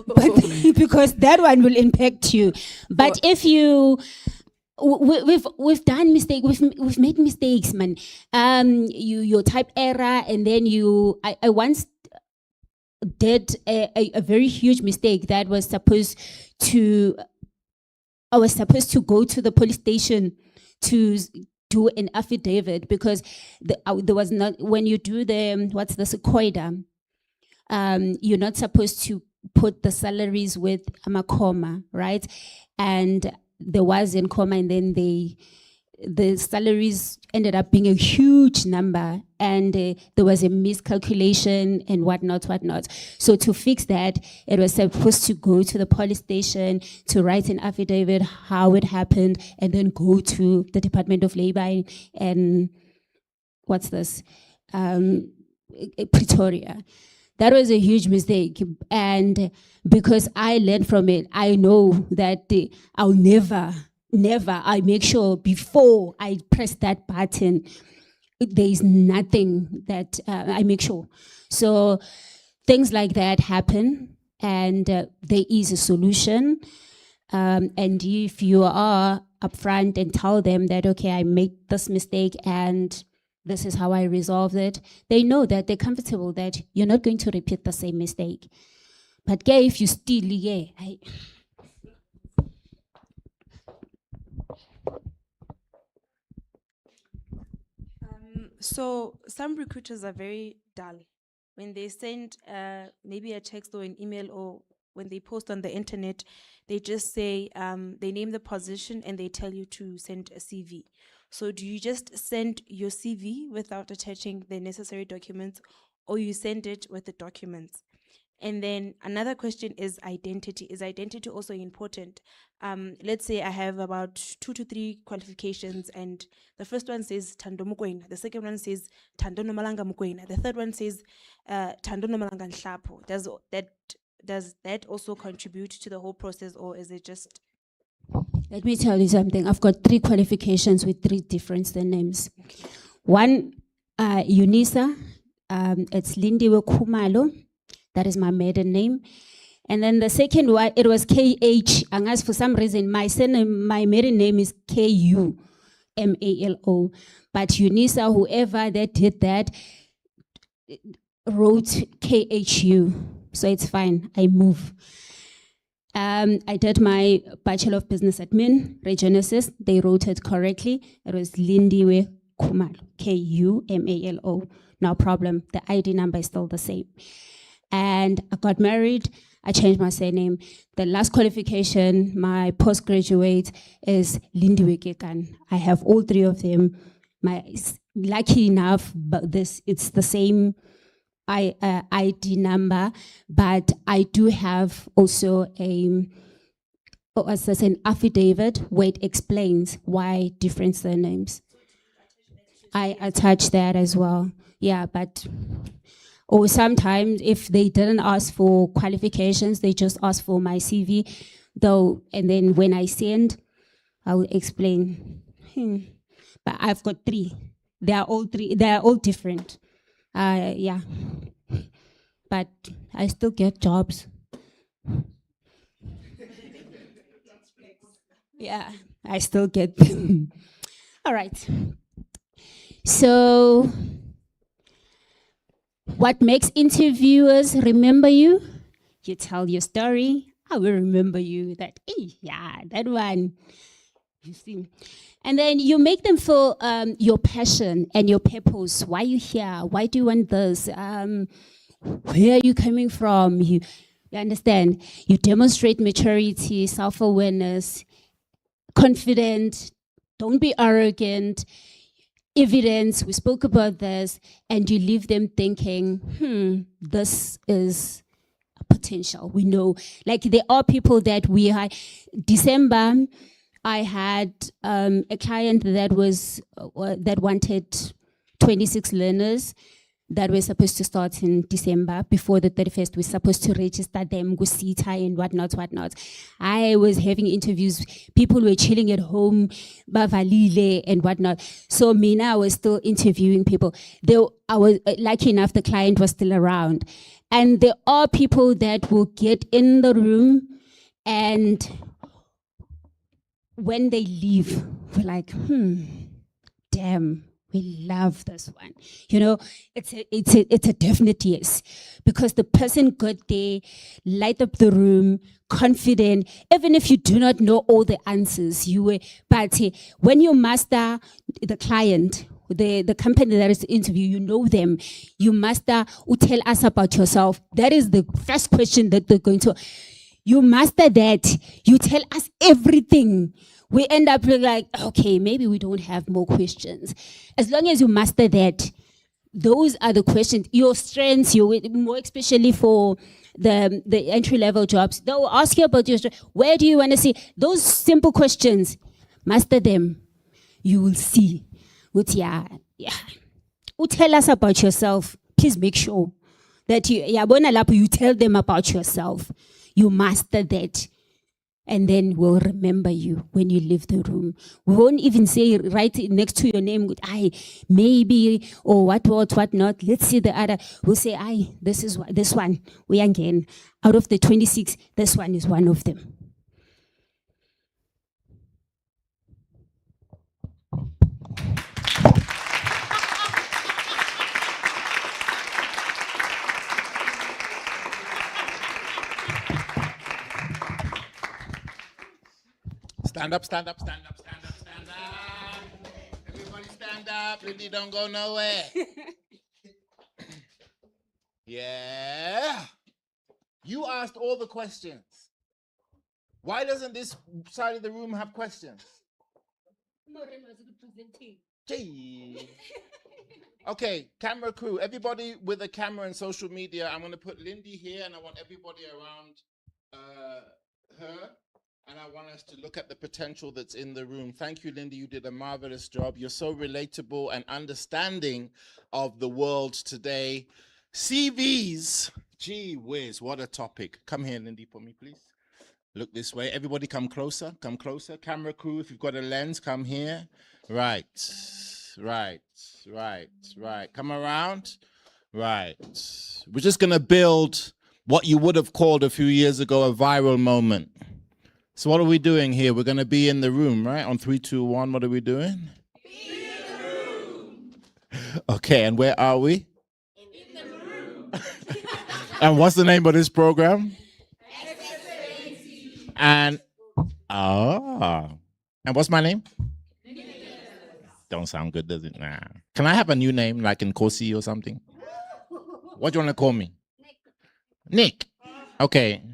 But because that one will impact you. But if we've done mistakes, we've made mistakes, man. You type error, and then I once did a very huge mistake that was supposed to go to the police station to do an affidavit, because there was not, when you do the what's the sequoia, you're not supposed to put the salaries with a comma, right? And there was in comma, and then the salaries ended up being a huge number, and there was a miscalculation and whatnot. So to fix that, it was supposed to go to the police station to write an affidavit how it happened, and then go to the Department of Labor and Pretoria. That was a huge mistake, and because I learned from it, I know that I'll never, I make sure before I press that button, there is nothing that I make sure. So things like that happen, and there is a solution. And if you are upfront and tell them that, okay, I made this mistake and this is how I resolved it, they know that they're comfortable that you're not going to repeat the same mistake. But if you still, So some recruiters are very dull. When they send maybe a text or an email, or when they post on the internet, they just say, they name the position and they tell you to send a CV. So do you just send your CV without attaching the necessary documents, or you send it with the documents. And then another question is identity. Is identity also important? Let's say I have about 2 to 3 qualifications, and the first one says Tando Mukwena, the second one says Tando Nomalanga Mukwena, the third one says Tando Nomalanga Nhlapo. Does that also contribute to the whole process, or is it just? Let me tell you something. I've got 3 qualifications with 3 different surnames. One, Unisa, it's Lindiwe Khumalo. That is my maiden name. And then the second one, it was KH. And as for some reason, my surname, my maiden name is KUMALO. But Unisa, whoever that did that, wrote KHU. So it's fine. I move. I did my Bachelor of Business Admin, Regenesis. They wrote it correctly. It was Lindiwe Khumalo, KUMALO. No problem. The ID number is still the same. And I got married. I changed my surname. The last qualification, my postgraduate, is Lindiwe Kekan. I have all 3 of them. Lucky enough, but it's the same ID number, but I do have also an affidavit where it explains why different surnames. I attach that as well. Yeah, but or sometimes if they didn't ask for qualifications, they just ask for my CV, though, and then when I send, I will explain. But I've got 3. They are all different. Yeah. But I still get jobs. Yeah, I still get them. All right. So, what makes interviewers remember you? You tell your story. I will remember you. That, yeah, that one. You see. And then you make them feel your passion and your purpose. Why you here? Why do you want this? Where are you coming from? You understand? You demonstrate maturity, self-awareness, confident, don't be arrogant, evidence, we spoke about this, and you leave them thinking, this is a potential. We know, like there are people that we had. December, I had a client that wanted 26 learners that were supposed to start in December. Before the 31st, we're supposed to register them, go CETA and whatnot. I was having interviews. People were chilling at home, bavalile and whatnot. So Mina, I was still interviewing people. I was lucky enough, the client was still around. And there are people that will get in the room, and when they leave, we're like, damn. We love this one. You know, it's a definite yes. Because the person got there, light up the room, confident, even if you do not know all the answers, but when you master the client, the company that is interview, you know them, you master, tell us about yourself. That is the first question that they're going to, you master that, you tell us everything. We end up like, okay, maybe we don't have more questions. As long as you master that, those are the questions, your strengths, more especially for the entry-level jobs. They'll ask you about your strengths. Where do you want to see? Those simple questions, master them. You will see. Tell us about yourself. Please make sure that you tell them about yourself. You master that. And then we'll remember you when you leave the room. We won't even say right next to your name, maybe, or what not. Let's see the other. We'll say, this one. We again, out of the 26, this one is one of them. Stand up, stand up, stand up, stand up, stand up. Everybody stand up. Lindy, don't go nowhere. Yeah. You asked all the questions. Why doesn't this side of the room have questions? Gee. Okay, camera crew, everybody with a camera and social media, I'm going to put Lindy here and I want everybody around her. And I want us to look at the potential that's in the room. Thank you, Lindy. You did a marvelous job. You're so relatable and understanding of the world today. CVs. Gee whiz, what a topic. Come here, Lindy, for me, please. Look this way. Everybody come closer. Come closer. Camera crew, if you've got a lens, come here. Right. Come around. Right. We're just going to build what you would have called a few years ago a viral moment. So what are we doing here? We're going to be in the room, right? On 3, 2, 1, what are we doing? Be in the room. Okay, and where are we? In the room. And what's the name of this program? And and what's my name? Don't sound good, does it? Nah. Can I have a new name, like in Kosi or something? What do you want to call me? Nick. Okay.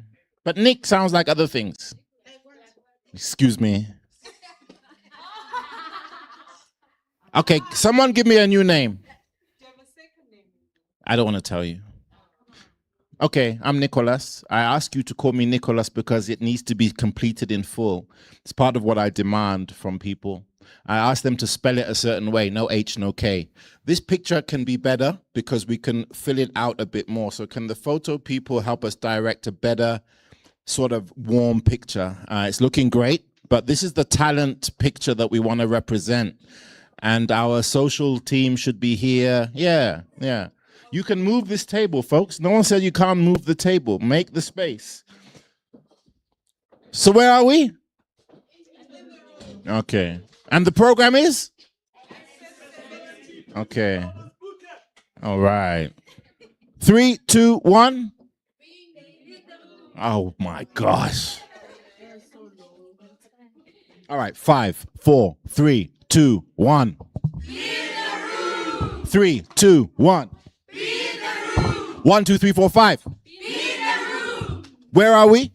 But Nick sounds like other things. Excuse me. Okay, someone give me a new name. I don't want to tell you. Okay, I'm Nicholas. I ask you to call me Nicholas because it needs to be completed in full. It's part of what I demand from people. I ask them to spell it a certain way, no H, no K. This picture can be better because we can fill it out a bit more. So can the photo people help us direct a better sort of warm picture? It's looking great, but this is the talent picture that we want to represent. And our social team should be here. Yeah. You can move this table, folks. No one said you can't move the table. Make the space. So where are we? Okay. And the program is? Okay. All right. 3, 2, 1. Oh my gosh. All right. 5, 4, 3, 2, 1. 3, 2, 1. 1, 2, 3, 4, 5. Where are we?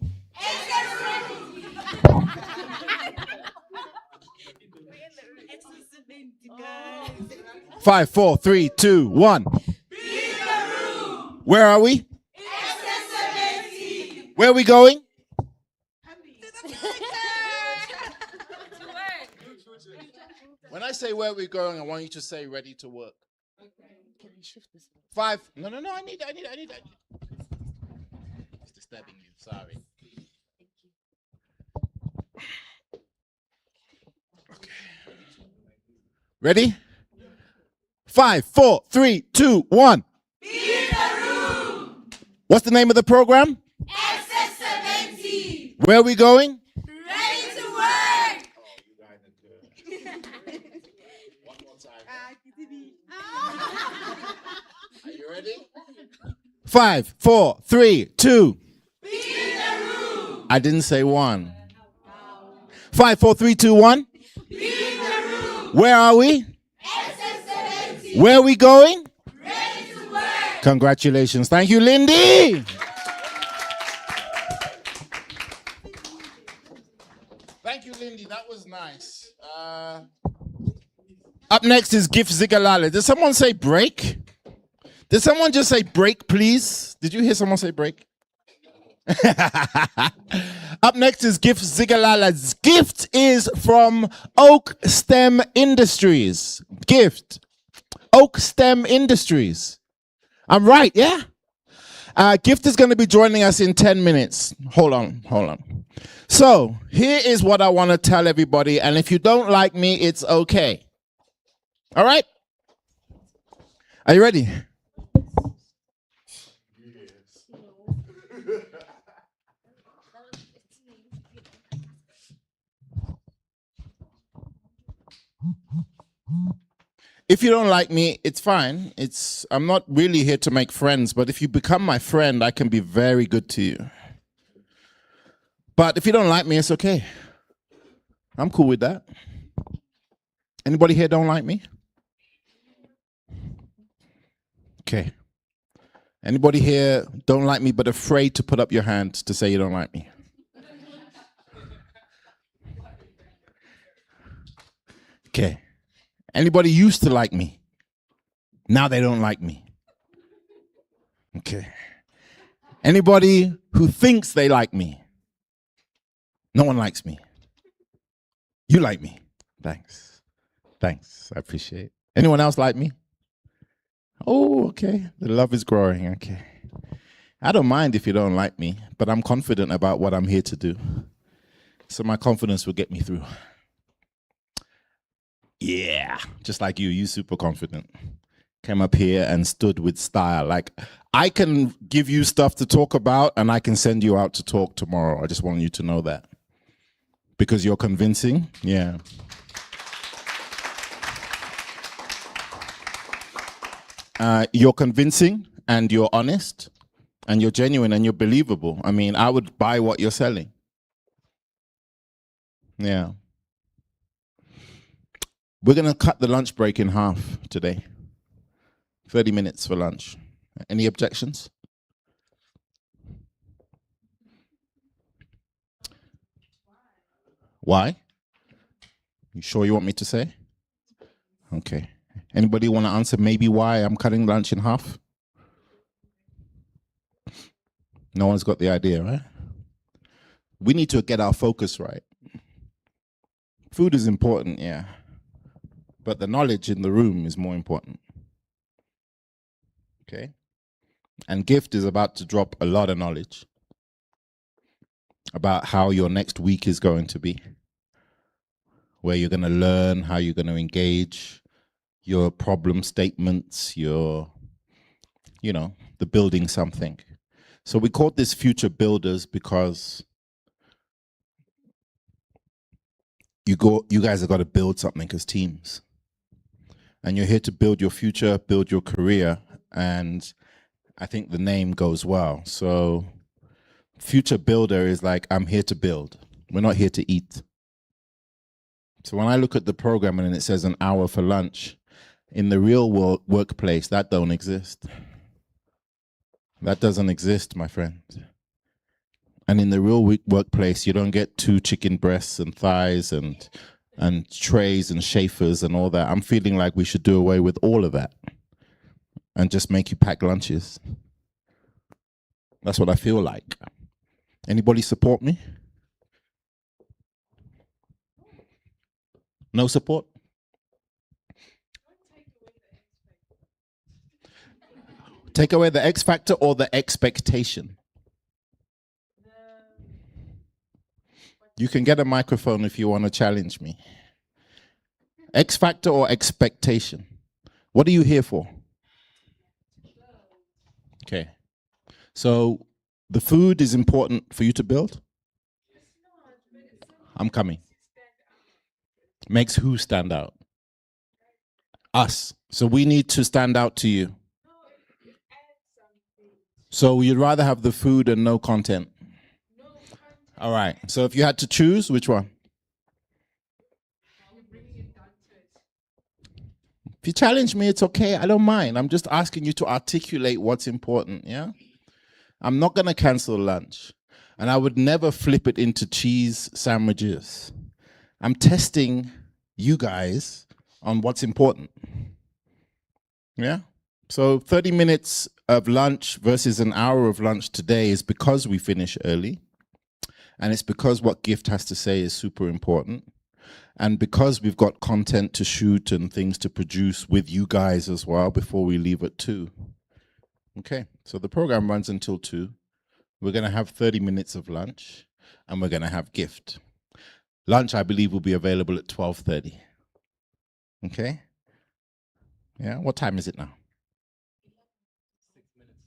5, 4, 3, 2, 1. Where are we? Where are we going? When I say where we're going, I want you to say ready to work. Can I shift this? 5. No. I need. It's disturbing you. Sorry. Okay. Ready? 5, 4, 3, 2, 1. Be in the room. What's the name of the program? Access 70. Where are we going? Ready to work. Oh, you guys are good. One more time. Are you ready? 5, 4, 3, 2. Be in the room. I didn't say 1. 5, 4, 3, 2, 1. Be in the room. Where are we? Where are we going? Ready to work. Congratulations. Thank you, Lindy. Thank you, Lindy. That was nice. Up next is Gift Zigalale. Did someone say break? Did someone just say break, please? Did you hear someone say break? Up next is Gift Zigalala's. Gift is from Oak STEM Industries. Gift. Oak STEM Industries. I'm right, yeah? Gift is going to be joining us in 10 minutes. Hold on. So, here is what I want to tell everybody, and if you don't like me, it's okay. All right? Are you ready? If you don't like me, it's fine. I'm not really here to make friends, but if you become my friend, I can be very good to you. But if you don't like me, it's okay. I'm cool with that. Anybody here don't like me? Okay. Anybody here don't like me but afraid to put up your hand to say you don't like me? Okay. Anybody used to like me? Now they don't like me. Okay. Anybody who thinks they like me? No one likes me. You like me. Thanks. Thanks. I appreciate it. Anyone else like me? Oh, okay. The love is growing. Okay. I don't mind if you don't like me, but I'm confident about what I'm here to do. So my confidence will get me through. Yeah. Just like you super confident. Came up here and stood with style. Like, I can give you stuff to talk about and I can send you out to talk tomorrow. I just want you to know that. Because you're convincing. Yeah. You're convincing and you're honest and you're genuine and you're believable. I mean, I would buy what you're selling. Yeah. We're going to cut the lunch break in half today. 30 minutes for lunch. Any objections? Why? You sure you want me to say? Okay. Anybody want to answer maybe why I'm cutting lunch in half? No one's got the idea, right? We need to get our focus right. Food is important, yeah. But the knowledge in the room is more important. Okay? And Gift is about to drop a lot of knowledge about how your next week is going to be, where you're going to learn, how you're going to engage, your problem statements, the building something. So we called this Future Builders because you guys have got to build something as teams. And you're here to build your future, build your career, and I think the name goes well. So Future Builder is like, I'm here to build. We're not here to eat. So when I look at the program and it says an hour for lunch, in the real world workplace, that don't exist. That doesn't exist, my friend. And in the real workplace, you don't get 2 chicken breasts and thighs and trays and chauffeurs and all that. I'm feeling like we should do away with all of that and just make you pack lunches. That's what I feel like. Anybody support me? No support? Take away the X factor or the expectation? You can get a microphone if you want to challenge me. X factor or expectation? What are you here for? Okay. So the food is important for you to build? I'm coming. Makes who stand out? Us. So we need to stand out to you. So you'd rather have the food and no content? All right. So if you had to choose, which one? If you challenge me, it's okay. I don't mind. I'm just asking you to articulate what's important, yeah? I'm not going to cancel lunch. And I would never flip it into cheese sandwiches. I'm testing you guys on what's important. Yeah? So 30 minutes of lunch versus an hour of lunch today is because we finish early. And it's because what Gift has to say is super important. And because we've got content to shoot and things to produce with you guys as well before we leave at 2. Okay, so the program runs until 2. We're going to have 30 minutes of lunch and we're going to have Gift. Lunch, I believe, will be available at 12:30. Okay? Yeah, what time is it now? 6 minutes.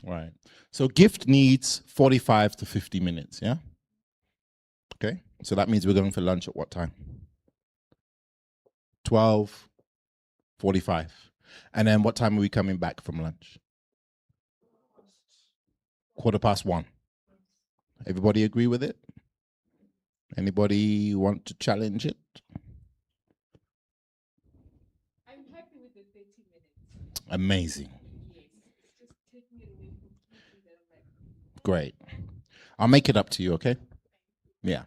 Right. So Gift needs 45 to 50 minutes, yeah? Okay, so that means we're going for lunch at what time? 12:45. And then what time are we coming back from lunch? 1:15. Everybody agree with it? Anybody want to challenge it? I'm happy with the 30 minutes. Amazing. Yes, it's just taking it away completely that I'm like, Great. I'll make it up to you, okay? Yeah.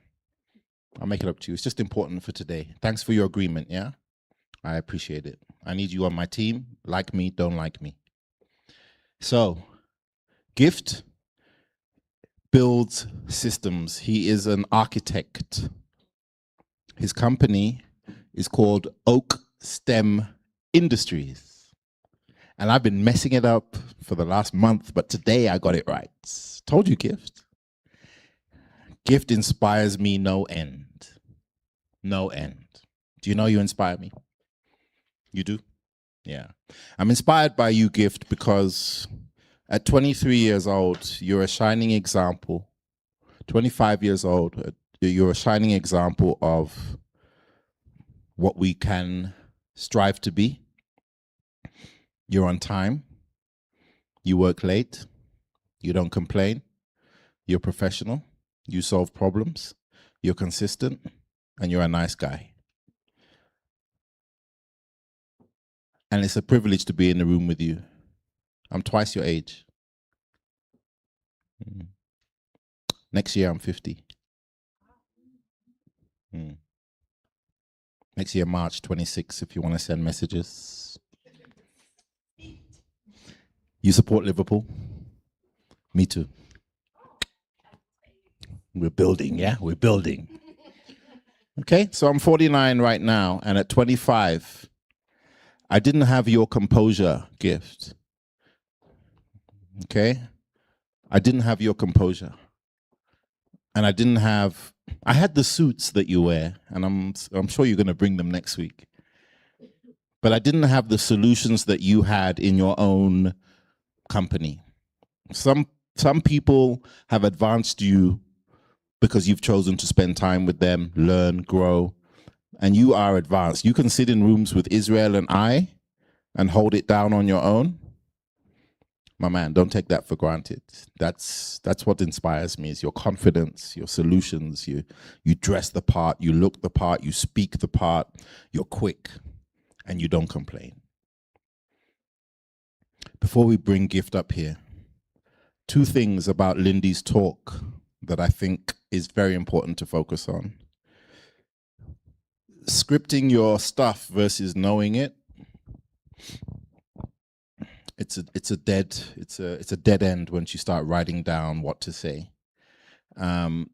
I'll make it up to you. It's just important for today. Thanks for your agreement, yeah? I appreciate it. I need you on my team. like me, don't like me. So, Gift builds systems. He is an architect. His company is called Oak STEM Industries. And I've been messing it up for the last month, but today I got it right. Told you, Gift. Gift inspires me no end. No end. Do you know you inspire me? You do? Yeah. I'm inspired by you, Gift, because at 23 years old, you're a shining example. 25 years old, you're a shining example of what we can strive to be. You're on time. You work late. You don't complain. You're professional. You solve problems. You're consistent. And you're a nice guy. And it's a privilege to be in the room with you. I'm twice your age. Next year, I'm 50. Next year, March 26, if you want to send messages. You support Liverpool? Me too. We're building, yeah? We're building. Okay, so I'm 49 right now, and at 25, I didn't have your composure, Gift. Okay? I didn't have your composure. And I had the suits that you wear, and I'm sure you're going to bring them next week. But I didn't have the solutions that you had in your own company. Some people have advanced you because you've chosen to spend time with them, learn, grow, and you are advanced. You can sit in rooms with Israel and I and hold it down on your own. My man, don't take that for granted. That's what inspires me, is your confidence, your solutions. You dress the part, you look the part, you speak the part, you're quick, and you don't complain. Before we bring Gift up here, 2 things about Lindy's talk that I think is very important to focus on. Scripting your stuff versus knowing it. It's a dead end once you start writing down what to say.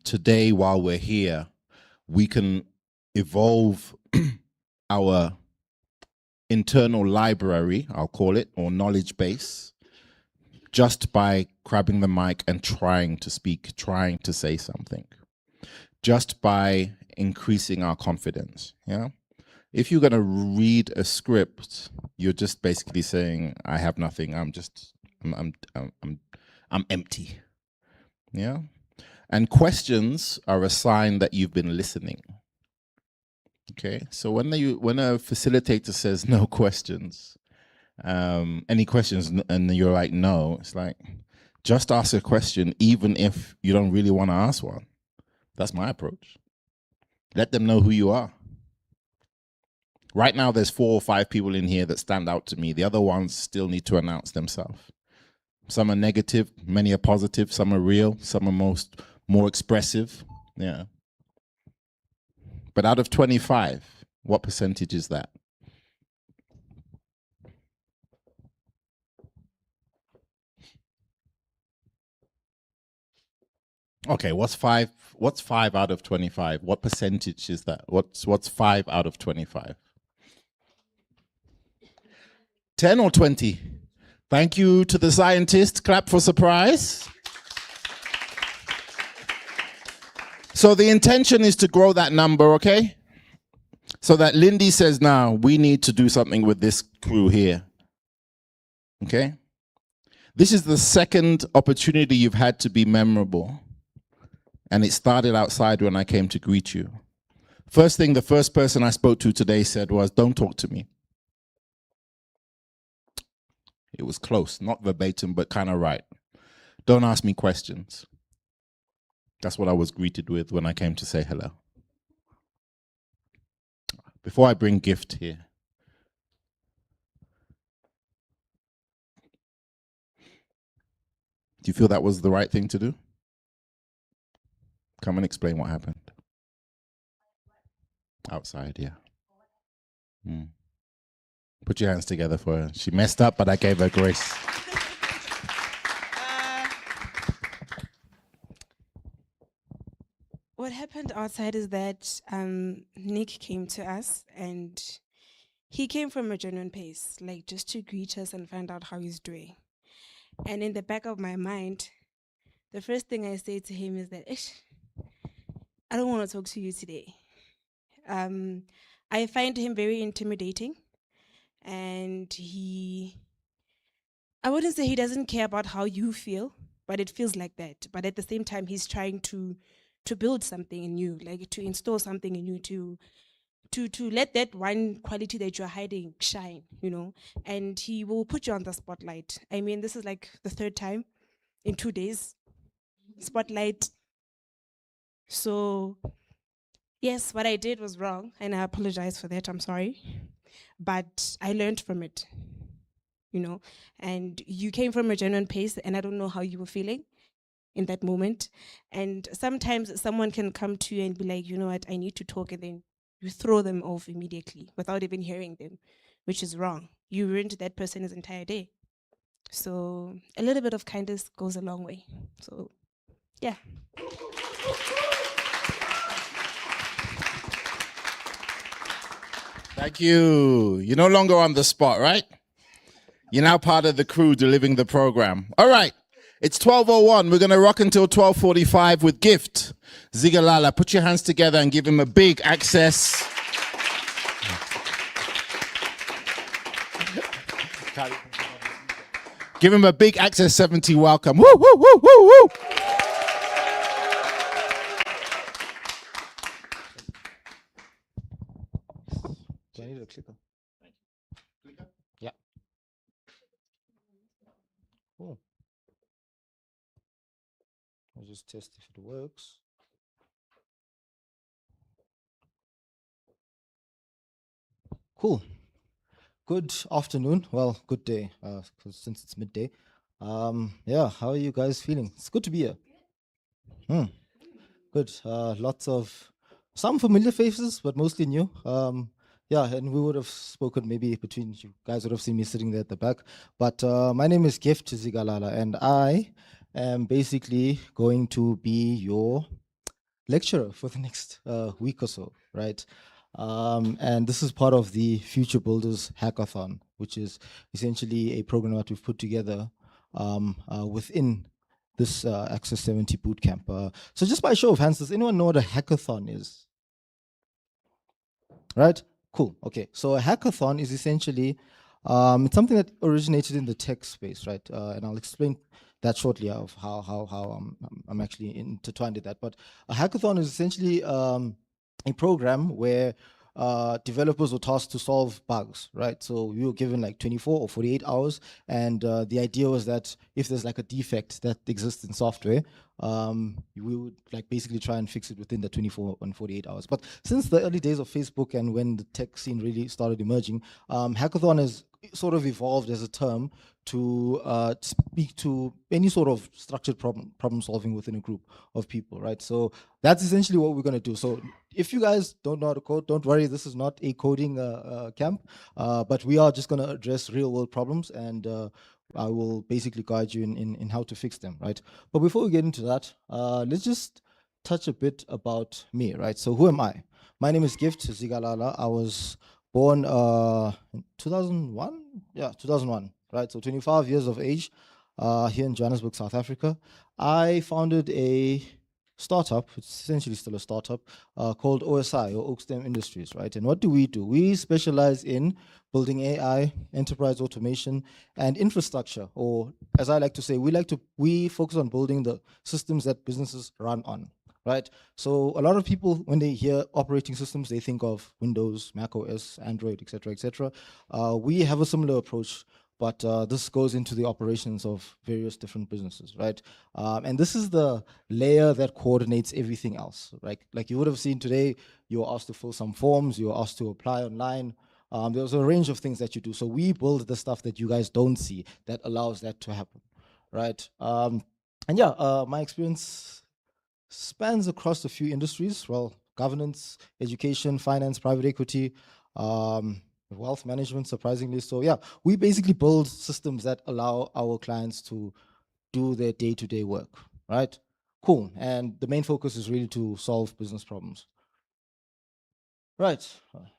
Today, while we're here, we can evolve our internal library, I'll call it, or knowledge base, just by grabbing the mic and trying to speak, trying to say something, just by increasing our confidence. Yeah. If you're going to read a script, you're just basically saying, I have nothing. I'm empty. Yeah. And questions are a sign that you've been listening. Okay. So when a facilitator says no questions, any questions, and you're like, no, it's like, just ask a question, even if you don't really want to ask one. That's my approach. Let them know who you are. Right now, there's 4 or 5 people in here that stand out to me. The other ones still need to announce themselves. Some are negative, many are positive, some are real, some are more expressive. Yeah. But out of 25, what percentage is that? Okay, what's 5 out of 25? What percentage is that? What's 5 out of 25? 10 or 20? Thank you to the scientist. Clap for surprise. So the intention is to grow that number, okay? So that Lindy says, now we need to do something with this crew here. Okay? This is the second opportunity you've had to be memorable. And it started outside when I came to greet you. First thing, the first person I spoke to today said was, don't talk to me. It was close, not verbatim, but kind of right. Don't ask me questions. That's what I was greeted with when I came to say hello. Before I bring Gift here, do you feel that was the right thing to do? Come and explain what happened. Outside, yeah. Put your hands together for her. She messed up, but I gave her grace. What happened outside is that Nick came to us and he came from a genuine pace, like just to greet us and find out how he's doing. And in the back of my mind, the first thing I say to him is that, Ish, I don't want to talk to you today. I find him very intimidating, and I wouldn't say he doesn't care about how you feel, but it feels like that. But at the same time, he's trying to build something in you, like to install something in you, to let that one quality that you're hiding shine, you know. And he will put you on the spotlight. I mean, this is like the third time in 2 days. Spotlight. So yes, what I did was wrong, and I apologize for that. I'm sorry. But I learned from it, you know. And you came from a genuine pace, and I don't know how you were feeling in that moment. And sometimes someone can come to you and be like, you know what, I need to talk, and then you throw them off immediately without even hearing them, which is wrong. You ruined that person's entire day. So a little bit of kindness goes a long way. So yeah. Thank you. You're no longer on the spot, right? You're now part of the crew delivering the program. All right. It's 12:01. We're going to rock until 12:45 with Gift. Zigalala, put your hands together and give him a big access. Give him a big Access 70 welcome. Woo, woo, woo, woo, woo. Do I need a clicker? Yeah. Cool. I'll just test if it works. Cool. Good afternoon. Well, good day, 'cause since it's midday. Yeah, how are you guys feeling? It's good to be here. Good. Lots of some familiar faces, but mostly new. Yeah, and we would have spoken maybe between you guys would have seen me sitting there at the back. But my name is Gift Zigalala, and I am basically going to be your lecturer for the next week or so, right? And this is part of the Future Builders Hackathon, which is essentially a program that we've put together within this Access 70 Bootcamp. So just by show of hands, does anyone know what a hackathon is? Right? Cool. Okay. So a hackathon is essentially it's something that originated in the tech space, right? And I'll explain that shortly of how I'm actually intertwined with that. But a hackathon is essentially a program where developers were tasked to solve bugs, right? So we were given like 24 or 48 hours, and the idea was that if there's like a defect that exists in software, we would like basically try and fix it within the 24 and 48 hours. But since the early days of Facebook and when the tech scene really started emerging, hackathon has sort of evolved as a term to speak to any sort of structured problem solving within a group of people, right? So that's essentially what we're going to do. So if you guys don't know how to code, don't worry, this is not a coding camp, but we are just going to address real world problems, and I will basically guide you in how to fix them, right? But before we get into that, let's just touch a bit about me, right? So who am I? My name is Gift Zigalala. I was born in 2001? Yeah, 2001, right? So 25 years of age here in Johannesburg, South Africa. I founded a startup, it's essentially still a startup, called OSI, or Oakstem Industries, right? And what do? We specialize in building AI, enterprise automation, and infrastructure, or as I like to say, we focus on building the systems that businesses run on, right? So a lot of people, when they hear operating systems, they think of Windows, Mac OS, Android, etc., etc. We have a similar approach, but this goes into the operations of various different businesses, right? And this is the layer that coordinates everything else, right? Like you would have seen today, you were asked to fill some forms, you were asked to apply online. There's a range of things that you do. So we build the stuff that you guys don't see that allows that to happen, right? And yeah, my experience spans across a few industries. Well, governance, education, finance, private equity. wealth management, surprisingly. So yeah, we basically build systems that allow our clients to do their day-to-day work, right? Cool. And the main focus is really to solve business problems. Right.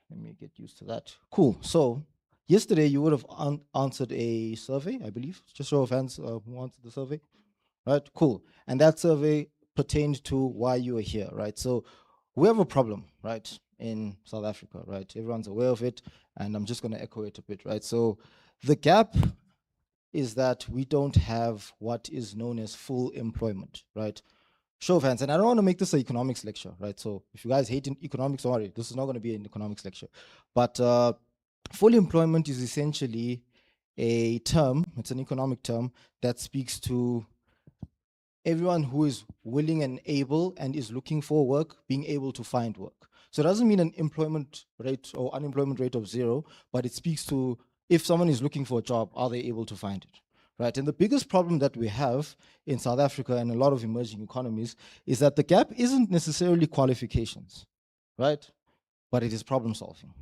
Let me get used to that. Cool. So yesterday you would have answered a survey, I believe. Just show of hands who answered the survey. Right. Cool. And that survey pertained to why you are here, right? So we have a problem, right, in South Africa, right? Everyone's aware of it, and I'm just going to echo it a bit, right? So the gap is that we don't have what is known as full employment, right? Show of hands, and I don't want to make this an economics lecture, right? So if you guys hate economics, don't worry, this is not going to be an economics lecture. But full employment is essentially a term, it's an economic term that speaks to everyone who is willing and able and is looking for work being able to find work. So it doesn't mean an employment rate or unemployment rate of 0, but it speaks to if someone is looking for a job, are they able to find it? Right. And the biggest problem that we have in South Africa and a lot of emerging economies is that the gap isn't necessarily qualifications, right? But it is problem solving.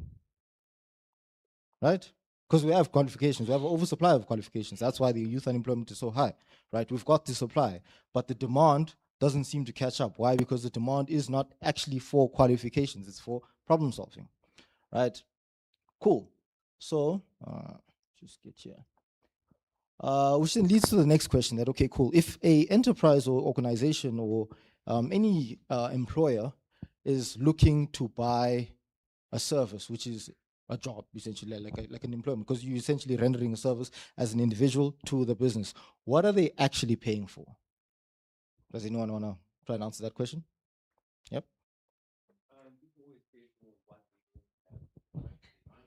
Right? Because we have qualifications, we have an oversupply of qualifications. That's why the youth unemployment is so high, right? We've got the supply, but the demand doesn't seem to catch up. Why? Because the demand is not actually for qualifications, it's for problem solving, right? Cool. So, just get here. Which then leads to the next question that, okay, cool. If a enterprise or organization or any employer is looking to buy a service, which is a job, essentially, like an employment, because you're essentially rendering a service as an individual to the business. What are they actually paying for? Does anyone want to try and answer that question? Yep.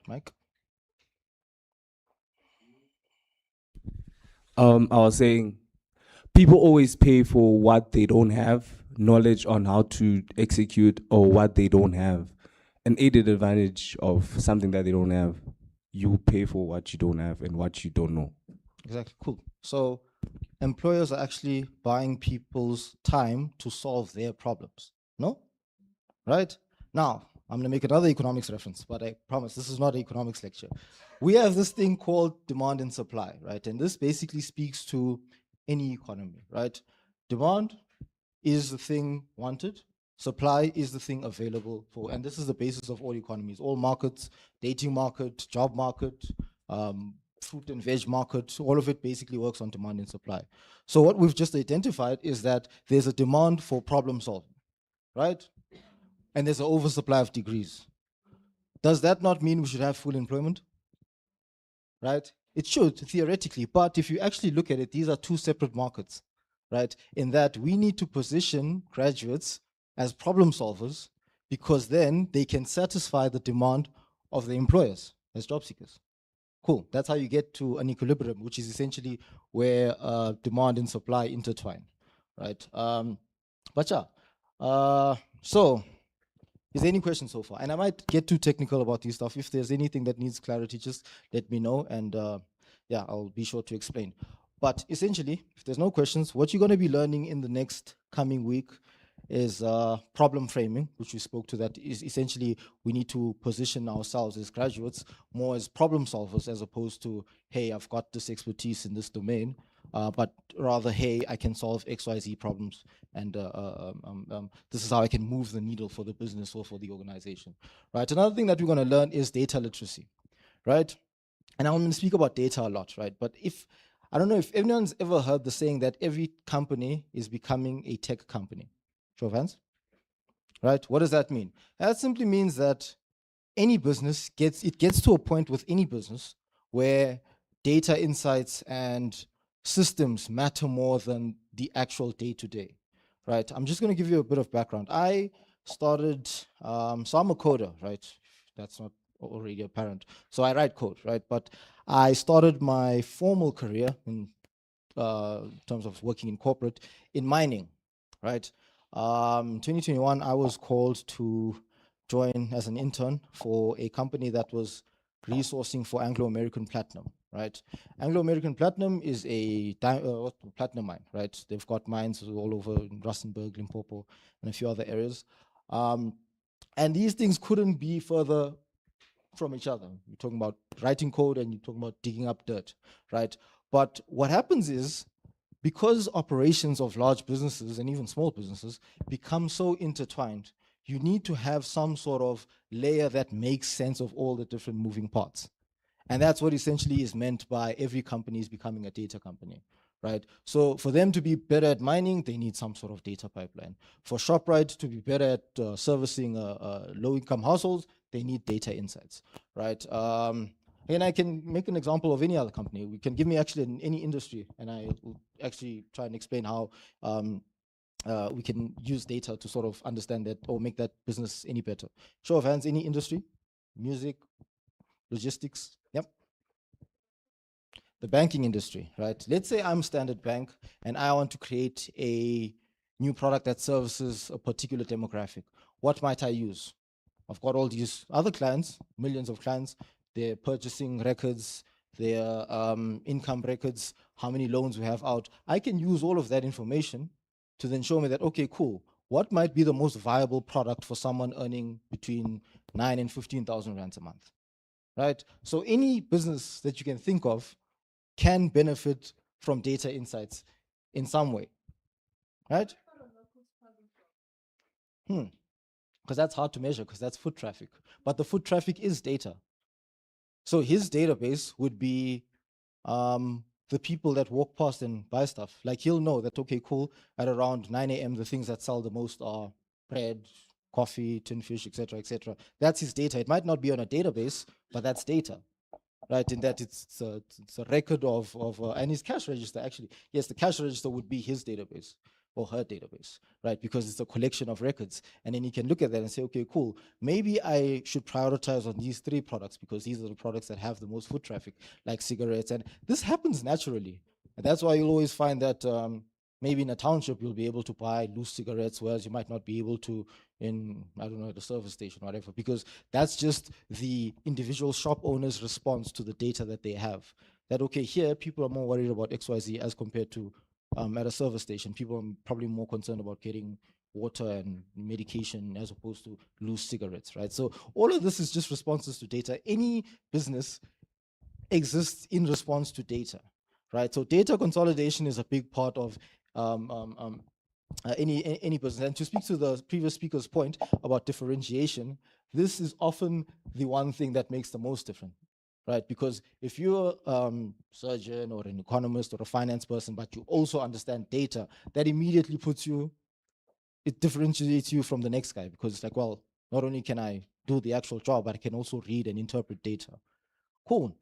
Mike? I was saying people always pay for what they don't have, knowledge on how to execute, or what they don't have, an aided advantage of something that they don't have. You pay for what you don't have and what you don't know. Exactly. Cool. So employers are actually buying people's time to solve their problems. No? Right? Now, I'm going to make another economics reference, but I promise this is not an economics lecture. We have this thing called demand and supply, right? And this basically speaks to any economy, right? Demand is the thing wanted, supply is the thing available for, and this is the basis of all economies, all markets, dating market, job market, fruit and veg market, all of it basically works on demand and supply. So what we've just identified is that there's a demand for problem solving, right? And there's an oversupply of degrees. Does that not mean we should have full employment? Right? It should, theoretically, but if you actually look at it, these are two separate markets, right? In that we need to position graduates as problem solvers because then they can satisfy the demand of the employers as job seekers. Cool. That's how you get to an equilibrium, which is essentially where demand and supply intertwine, right? But yeah, so is there any questions so far? And I might get too technical about this stuff. If there's anything that needs clarity, just let me know, and yeah, I'll be sure to explain. But essentially, if there's no questions, what you're going to be learning in the next coming week is problem framing, which we spoke to. That is essentially we need to position ourselves as graduates more as problem solvers as opposed to, hey, I've got this expertise in this domain, but rather, hey, I can solve XYZ problems, and this is how I can move the needle for the business or for the organization, right? Another thing that we're going to learn is data literacy, right? And I'm going to speak about data a lot, right? But I don't know if anyone's ever heard the saying that every company is becoming a tech company. Show of hands. Right? What does that mean? That simply means that any business gets to a point with any business where data insights and systems matter more than the actual day-to-day, right? I'm just going to give you a bit of background. I started, so I'm a coder, right? That's not already apparent. So I write code, right? But I started my formal career in terms of working in corporate in mining, right? 2021, I was called to join as an intern for a company that was resourcing for Anglo American Platinum, right? Anglo American Platinum is a platinum mine, right? They've got mines all over in Rustenburg, Limpopo, and a few other areas. And these things couldn't be further from each other. You're talking about writing code and you're talking about digging up dirt, right? But what happens is, because operations of large businesses and even small businesses become so intertwined, you need to have some sort of layer that makes sense of all the different moving parts. And that's what essentially is meant by every company is becoming a data company, right? So for them to be better at mining, they need some sort of data pipeline. For ShopRite to be better at servicing low-income households, they need data insights, right? And I can make an example of any other company. We can give me actually in any industry, and I will actually try and explain how we can use data to sort of understand that or make that business any better. Show of hands, any industry, music, logistics, yep. The banking industry, right? Let's say I'm Standard Bank and I want to create a new product that services a particular demographic. What might I use? I've got all these other clients, millions of clients, their purchasing records, their income records, how many loans we have out. I can use all of that information to then show me that, okay, cool, what might be the most viable product for someone earning between 9 and 15,000 rands a month, right? So any business that you can think of can benefit from data insights in some way, right? Because that's hard to measure because that's foot traffic. But the foot traffic is data. So his database would be the people that walk past and buy stuff. Like he'll know that, okay, cool, at around 9 a.m., the things that sell the most are bread, coffee, tin fish, etc., etc. That's his data. It might not be on a database, but that's data, right? In that it's a record of and his cash register, actually. Yes, the cash register would be his database or her database, right? Because it's a collection of records. And then you can look at that and say, okay, cool, maybe I should prioritize on these 3 products because these are the products that have the most foot traffic, like cigarettes. And this happens naturally. And that's why you'll always find that maybe in a township, you'll be able to buy loose cigarettes, whereas you might not be able to in, I don't know, at a service station, whatever, because that's just the individual shop owner's response to the data that they have. That, okay, here, people are more worried about XYZ as compared to at a service station. People are probably more concerned about getting water and medication as opposed to loose cigarettes, right? So all of this is just responses to data. Any business exists in response to data, right? So data consolidation is a big part of any business. And to speak to the previous speaker's point about differentiation, this is often the one thing that makes the most difference, right? Because if you're a surgeon or an economist or a finance person, but you also understand data, that immediately puts you, it differentiates you from the next guy, because it's like, well, not only can I do the actual job, but I can also read and interpret data. Cool.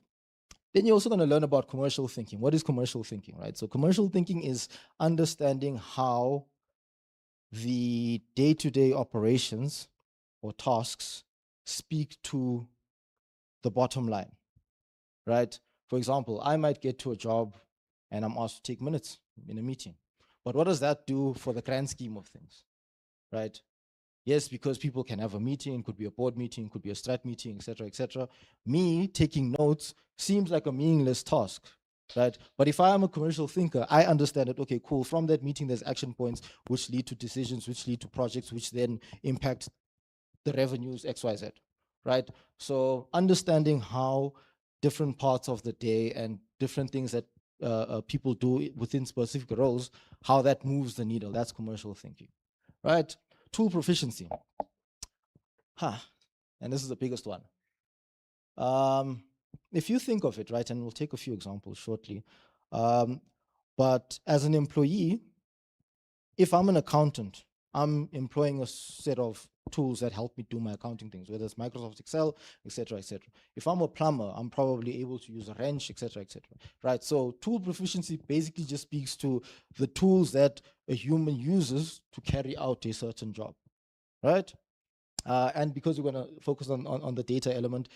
Then you're also going to learn about commercial thinking. What is commercial thinking, right? So commercial thinking is understanding how the day-to-day operations or tasks speak to the bottom line, right? For example, I might get to a job and I'm asked to take minutes in a meeting. But what does that do for the grand scheme of things, right? Yes, because people can have a meeting, could be a board meeting, could be a strat meeting, etc., etc. Me taking notes seems like a meaningless task, right? But if I am a commercial thinker, I understand that, okay, cool, from that meeting, there's action points which lead to decisions, which lead to projects, which then impact the revenues, XYZ, right? So understanding how different parts of the day and different things that people do within specific roles, how that moves the needle, that's commercial thinking, right? Tool proficiency. And this is the biggest one. If you think of it, right, and we'll take a few examples shortly, but as an employee, if I'm an accountant, I'm employing a set of tools that help me do my accounting things, whether it's Microsoft Excel, etc., etc. If I'm a plumber, I'm probably able to use a wrench, etc., etc. Right? So tool proficiency basically just speaks to the tools that a human uses to carry out a certain job, right? And because we're going to focus on the data element,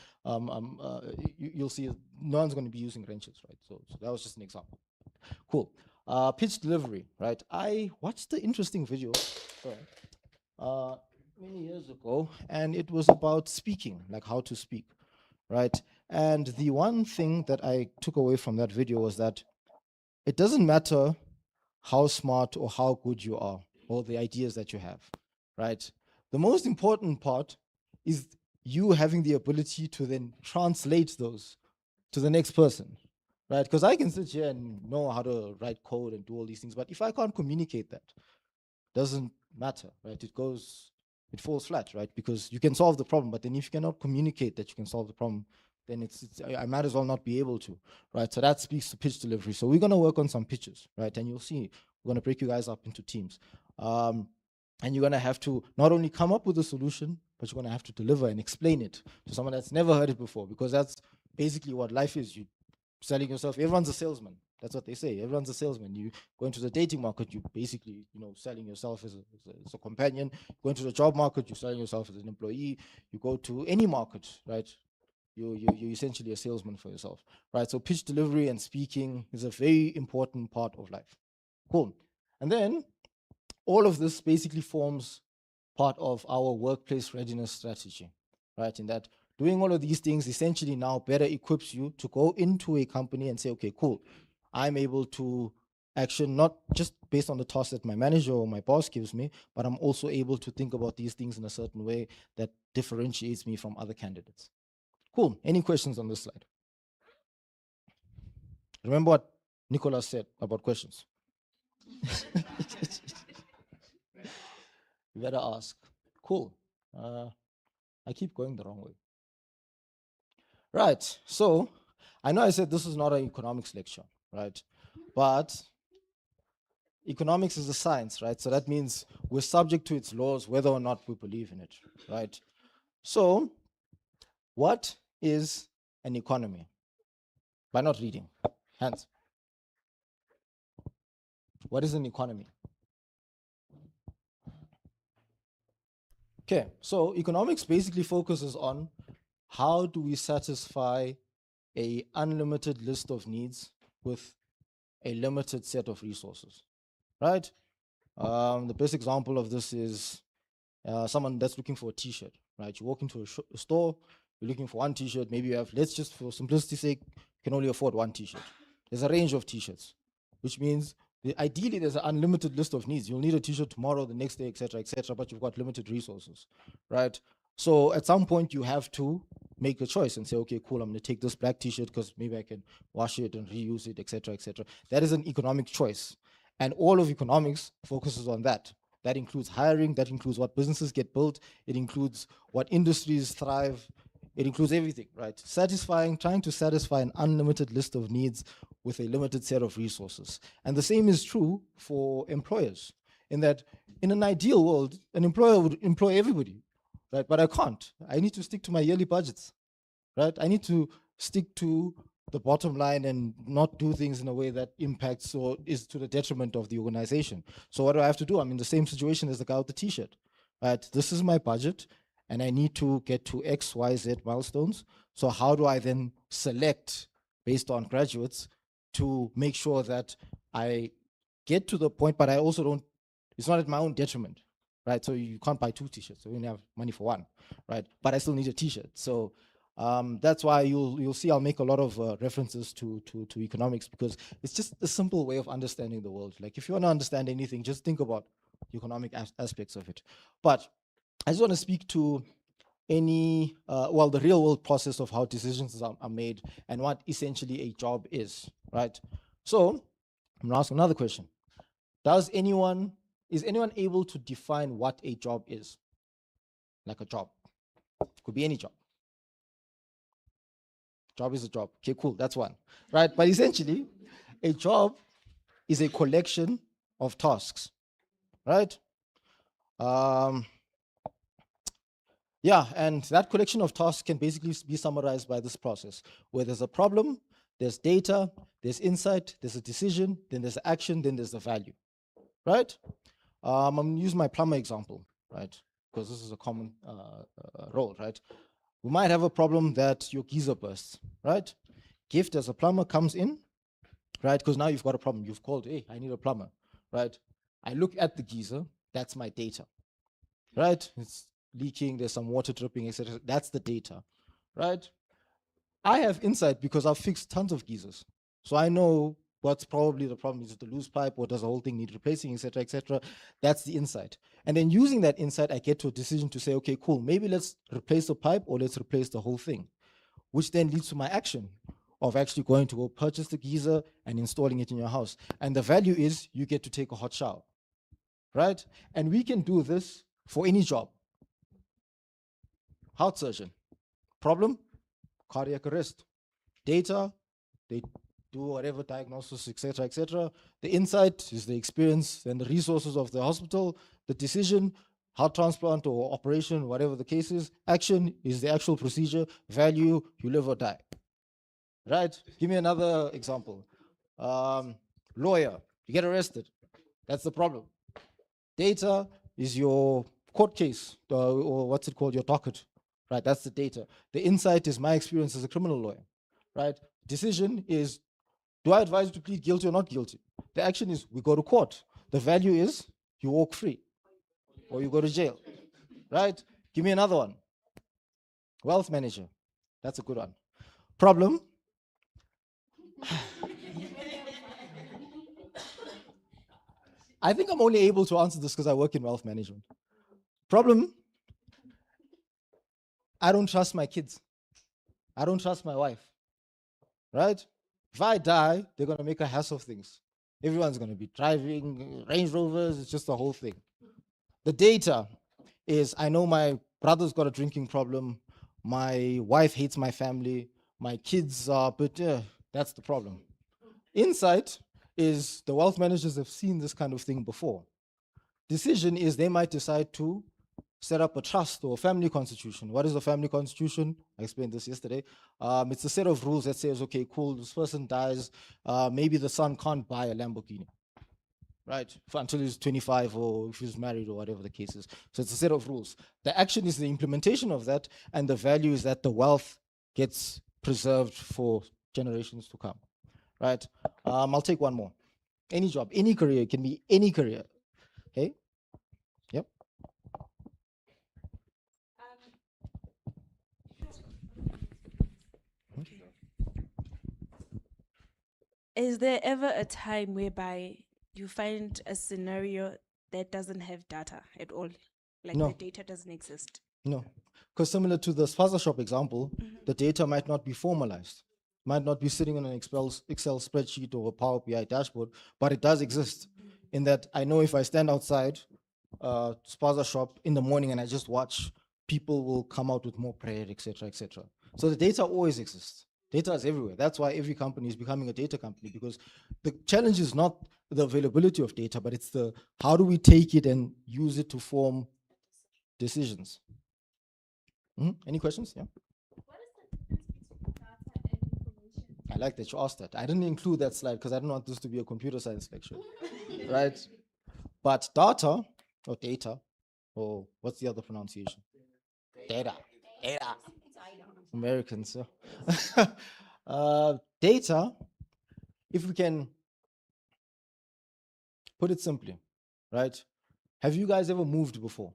you'll see no one's going to be using wrenches, right? So that was just an example. Cool. Pitch delivery, right? I watched the interesting video many years ago, and it was about speaking, like how to speak, right? And the one thing that I took away from that video was that it doesn't matter how smart or how good you are, or the ideas that you have, right? The most important part is you having the ability to then translate those to the next person, right? Because I can sit here and know how to write code and do all these things, but if I can't communicate that, doesn't matter, right? It falls flat, right? Because you can solve the problem, but then if you cannot communicate that you can solve the problem, then I might as well not be able to, right? So that speaks to pitch delivery. So we're going to work on some pitches, right? And you'll see, we're going to break you guys up into teams. And you're going to have to not only come up with a solution, but you're going to have to deliver and explain it to someone that's never heard it before, because that's basically what life is. You selling yourself. Everyone's a salesman. That's what they say. Everyone's a salesman. You go into the dating market, you basically, selling yourself as a companion. Go into the job market, you're selling yourself as an employee. You go to any market, right? You're essentially a salesman for yourself, right? So pitch delivery and speaking is a very important part of life. Cool. And then all of this basically forms part of our workplace readiness strategy, right? In that doing all of these things essentially now better equips you to go into a company and say, okay, cool, I'm able to action not just based on the task that my manager or my boss gives me, but I'm also able to think about these things in a certain way that differentiates me from other candidates. Cool. Any questions on this slide? Remember what Nicholas said about questions. You better ask. Cool. I keep going the wrong way. Right. So I know I said this is not an economics lecture, right? But economics is a science, right? So that means we're subject to its laws whether or not we believe in it, right? So what is an economy? By not reading. Hands. What is an economy? Okay, so economics basically focuses on how do we satisfy a unlimited list of needs with a limited set of resources, right? The best example of this is someone that's looking for a t-shirt, right? You walk into a store, you're looking for one t-shirt, maybe you have, let's just for simplicity's sake, you can only afford one t-shirt. There's a range of t-shirts, which means ideally there's an unlimited list of needs. You'll need a t-shirt tomorrow, the next day, etc., but you've got limited resources, right? So at some point you have to make a choice and say, okay, cool, I'm going to take this black t-shirt because maybe I can wash it and reuse it, etc., etc. That is an economic choice. And all of economics focuses on that. That includes hiring, that includes what businesses get built, it includes what industries thrive, it includes everything, right? Trying to satisfy an unlimited list of needs with a limited set of resources. And the same is true for employers, in that in an ideal world, an employer would employ everybody, right? But I can't. I need to stick to my yearly budgets, right? I need to stick to the bottom line and not do things in a way that impacts or is to the detriment of the organization. So what do I have to do? I'm in the same situation as the guy with the t-shirt, right? This is my budget and I need to get to X, Y, Z milestones. So how do I then select based on graduates to make sure that I get to the point, but I also don't, it's not at my own detriment, right? So you can't buy two t-shirts, so you only have money for one, right? But I still need a t-shirt. So that's why you'll see I'll make a lot of references to economics, because it's just a simple way of understanding the world. Like if you want to understand anything, just think about economic aspects of it. But I just want to speak to the real world process of how decisions are made and what essentially a job is, right? So I'm gonna ask another question. Is anyone able to define what a job is? Like a job. Could be any job. Job is a job. Okay, cool. That's one. Right? But essentially, a job is a collection of tasks. Right? Yeah, and that collection of tasks can basically be summarized by this process, where there's a problem, there's data, there's insight, there's a decision, then there's action, then there's the value. Right? I'm going to use my plumber example, right? Because this is a common role, right? We might have a problem that your geyser bursts, right? Gift as a plumber comes in, right? Because now you've got a problem. You've called, hey, I need a plumber, right? I look at the geyser, that's my data, right? It's leaking, there's some water dripping, etc. That's the data, right? I have insight because I've fixed tons of geysers. So I know what's probably the problem? Is it the loose pipe, or does the whole thing need replacing, etc., etc.? That's the insight. And then using that insight, I get to a decision to say, okay, cool, maybe let's replace the pipe or let's replace the whole thing, which then leads to my action of actually going to go purchase the geyser and installing it in your house. And the value is you get to take a hot shower, right? And we can do this for any job. Heart surgeon. Problem? Cardiac arrest. Data, they do whatever diagnosis, etc., etc. The insight is the experience and the resources of the hospital. The decision, heart transplant or operation, whatever the case is. Action is the actual procedure. Value, you live or die. Right? Give me another example. Lawyer, you get arrested. That's the problem. Data is your court case, or what's it called, your docket. Right? That's the data. The insight is my experience as a criminal lawyer. Right? Decision is, do I advise you to plead guilty or not guilty? The action is, we go to court. The value is, you walk free or you go to jail. Right? Give me another one. Wealth manager. That's a good one. Problem. I think I'm only able to answer this because I work in wealth management. Problem. I don't trust my kids. I don't trust my wife. Right? If I die, they're going to make a hassle of things. Everyone's going to be driving Range Rovers. It's just the whole thing. The data is, I know my brother's got a drinking problem. My wife hates my family. My kids are, but that's the problem. Insight is the wealth managers have seen this kind of thing before. Decision is they might decide to set up a trust or a family constitution. What is a family constitution? I explained this yesterday. It's a set of rules that says, okay, cool, this person dies. Maybe the son can't buy a Lamborghini, right? Until he's 25 or if he's married or whatever the case is. So it's a set of rules. The action is the implementation of that, and the value is that the wealth gets preserved for generations to come, right? I'll take one more. Any job, any career, it can be any career, okay? Yep. Is there ever a time whereby you find a scenario that doesn't have data at all? Like No. the data doesn't exist? No, because similar to the spaza shop example, the data might not be formalized, might not be sitting on an Excel spreadsheet or a Power BI dashboard, but it does exist in that I know if I stand outside spaza shop in the morning and I just watch, people will come out with more prayer, etc., etc. So the data always exists. Data is everywhere. That's why every company is becoming a data company, because the challenge is not the availability of data, but it's the how do we take it and use it to form decisions. Any questions? Yeah. I like that you asked that. I didn't include that slide because I don't want this to be a computer science lecture, right? But data, or data, or what's the other pronunciation? Data. Data. Americans. Data, if we can put it simply, right? Have you guys ever moved before?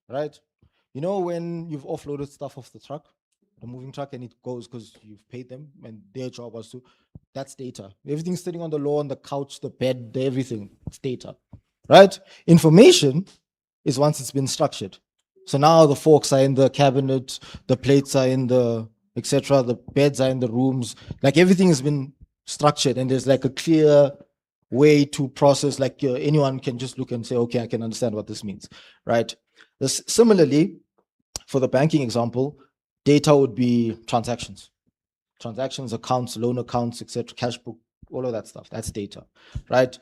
Right? You know when you've offloaded stuff off the truck, the moving truck, and it goes because you've paid them and their job was to, that's data. Everything's sitting on the lawn, the couch, the bed, everything, it's data, right? Information is once it's been structured. So now the forks are in the cabinet, the plates are in the, etc., the beds are in the rooms, like everything has been structured and there's like a clear way to process, like anyone can just look and say, okay, I can understand what this means, right? Similarly, for the banking example, data would be transactions, accounts, loan accounts, etc., cash book, all of that stuff. That's data, right?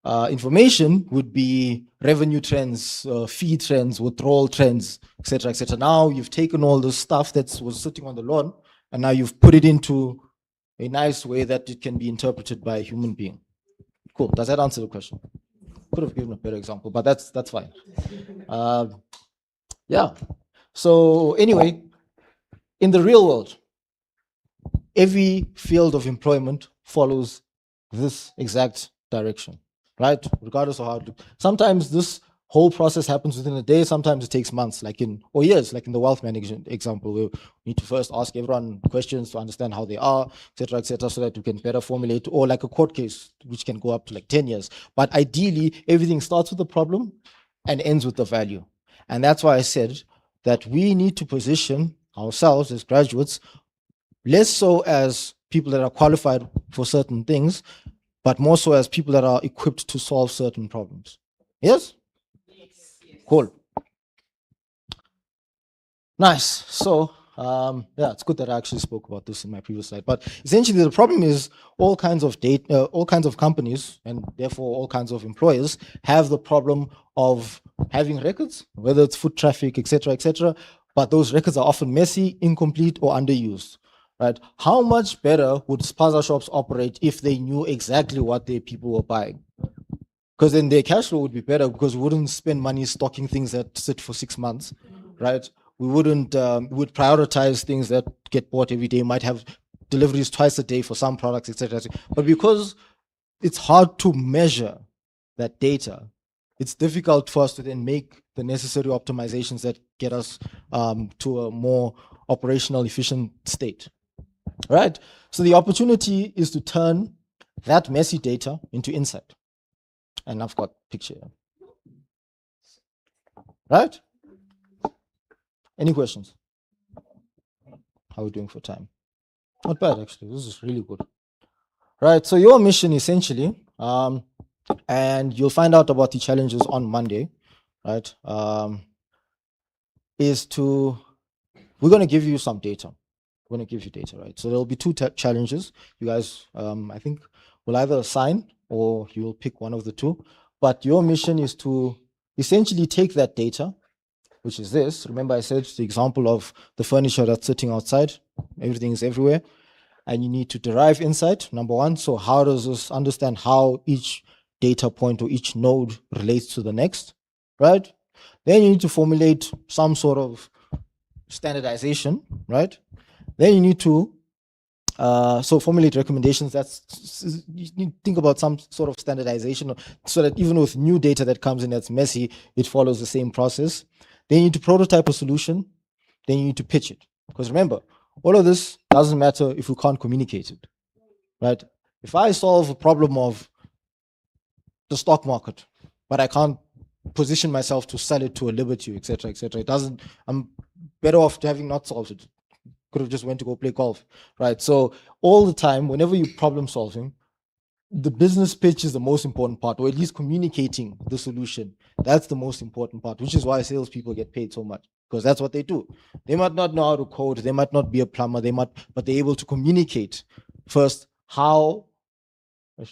Information would be revenue trends, fee trends, withdrawal trends, etc., etc. Now you've taken all the stuff that was sitting on the lawn, and now you've put it into a nice way that it can be interpreted by a human being. Cool. Does that answer the question? Could have given a better example, but that's fine. Yeah. So anyway, in the real world, every field of employment follows this exact direction, right? Regardless of how it looks. Sometimes this whole process happens within a day. Sometimes it takes months, or years, like in the wealth management example, we need to first ask everyone questions to understand how they are, et cetera, so that we can better formulate, or like a court case, which can go up to like 10 years. But ideally, everything starts with the problem and ends with the value. And that's why I said that we need to position ourselves as graduates, less so as people that are qualified for certain things, but more so as people that are equipped to solve certain problems. Yes? Cool. Nice. So, yeah, it's good that I actually spoke about this in my previous slide. But essentially, the problem is all kinds of data, all kinds of companies, and therefore all kinds of employers have the problem of having records, whether it's foot traffic, etc. But those records are often messy, incomplete, or underused. Right? How much better would spaza shops operate if they knew exactly what their people were buying? Because then their cash flow would be better, because we wouldn't spend money stocking things that sit for 6 months, right? We wouldn't, we would prioritize things that get bought every day, might have deliveries twice a day for some products, etc. But because it's hard to measure that data, it's difficult for us to then make the necessary optimizations that get us to a more operational, efficient state, right? So the opportunity is to turn that messy data into insight. And I've got picture here. Right? Any questions? How are we doing for time? Not bad, actually. This is really good. Right, so your mission essentially, and you'll find out about the challenges on Monday, right, is to, we're going to give you some data. We're going to give you data, right? So there'll be two challenges. You guys, I think, will either assign or you'll pick one of the two. But your mission is to essentially take that data, which is this. Remember I said the example of the furniture that's sitting outside. Everything is everywhere. And you need to derive insight, number one. So how does this understand how each data point or each node relates to the next, right? Then you need to formulate some sort of standardization, right? Then you need to so formulate recommendations. That's, you need to think about some sort of standardization so that even with new data that comes in that's messy, it follows the same process. Then you need to prototype a solution. Then you need to pitch it. Because remember, all of this doesn't matter if we can't communicate it, right? If I solve a problem of the stock market, but I can't position myself to sell it to a Liberty, etc., it doesn't, I'm better off having not solved it. Could have just went to go play golf, right? So all the time, whenever you're problem solving, the business pitch is the most important part, or at least communicating the solution. That's the most important part, which is why salespeople get paid so much, because that's what they do. They might not know how to code, they might not be a plumber, but they're able to communicate first how the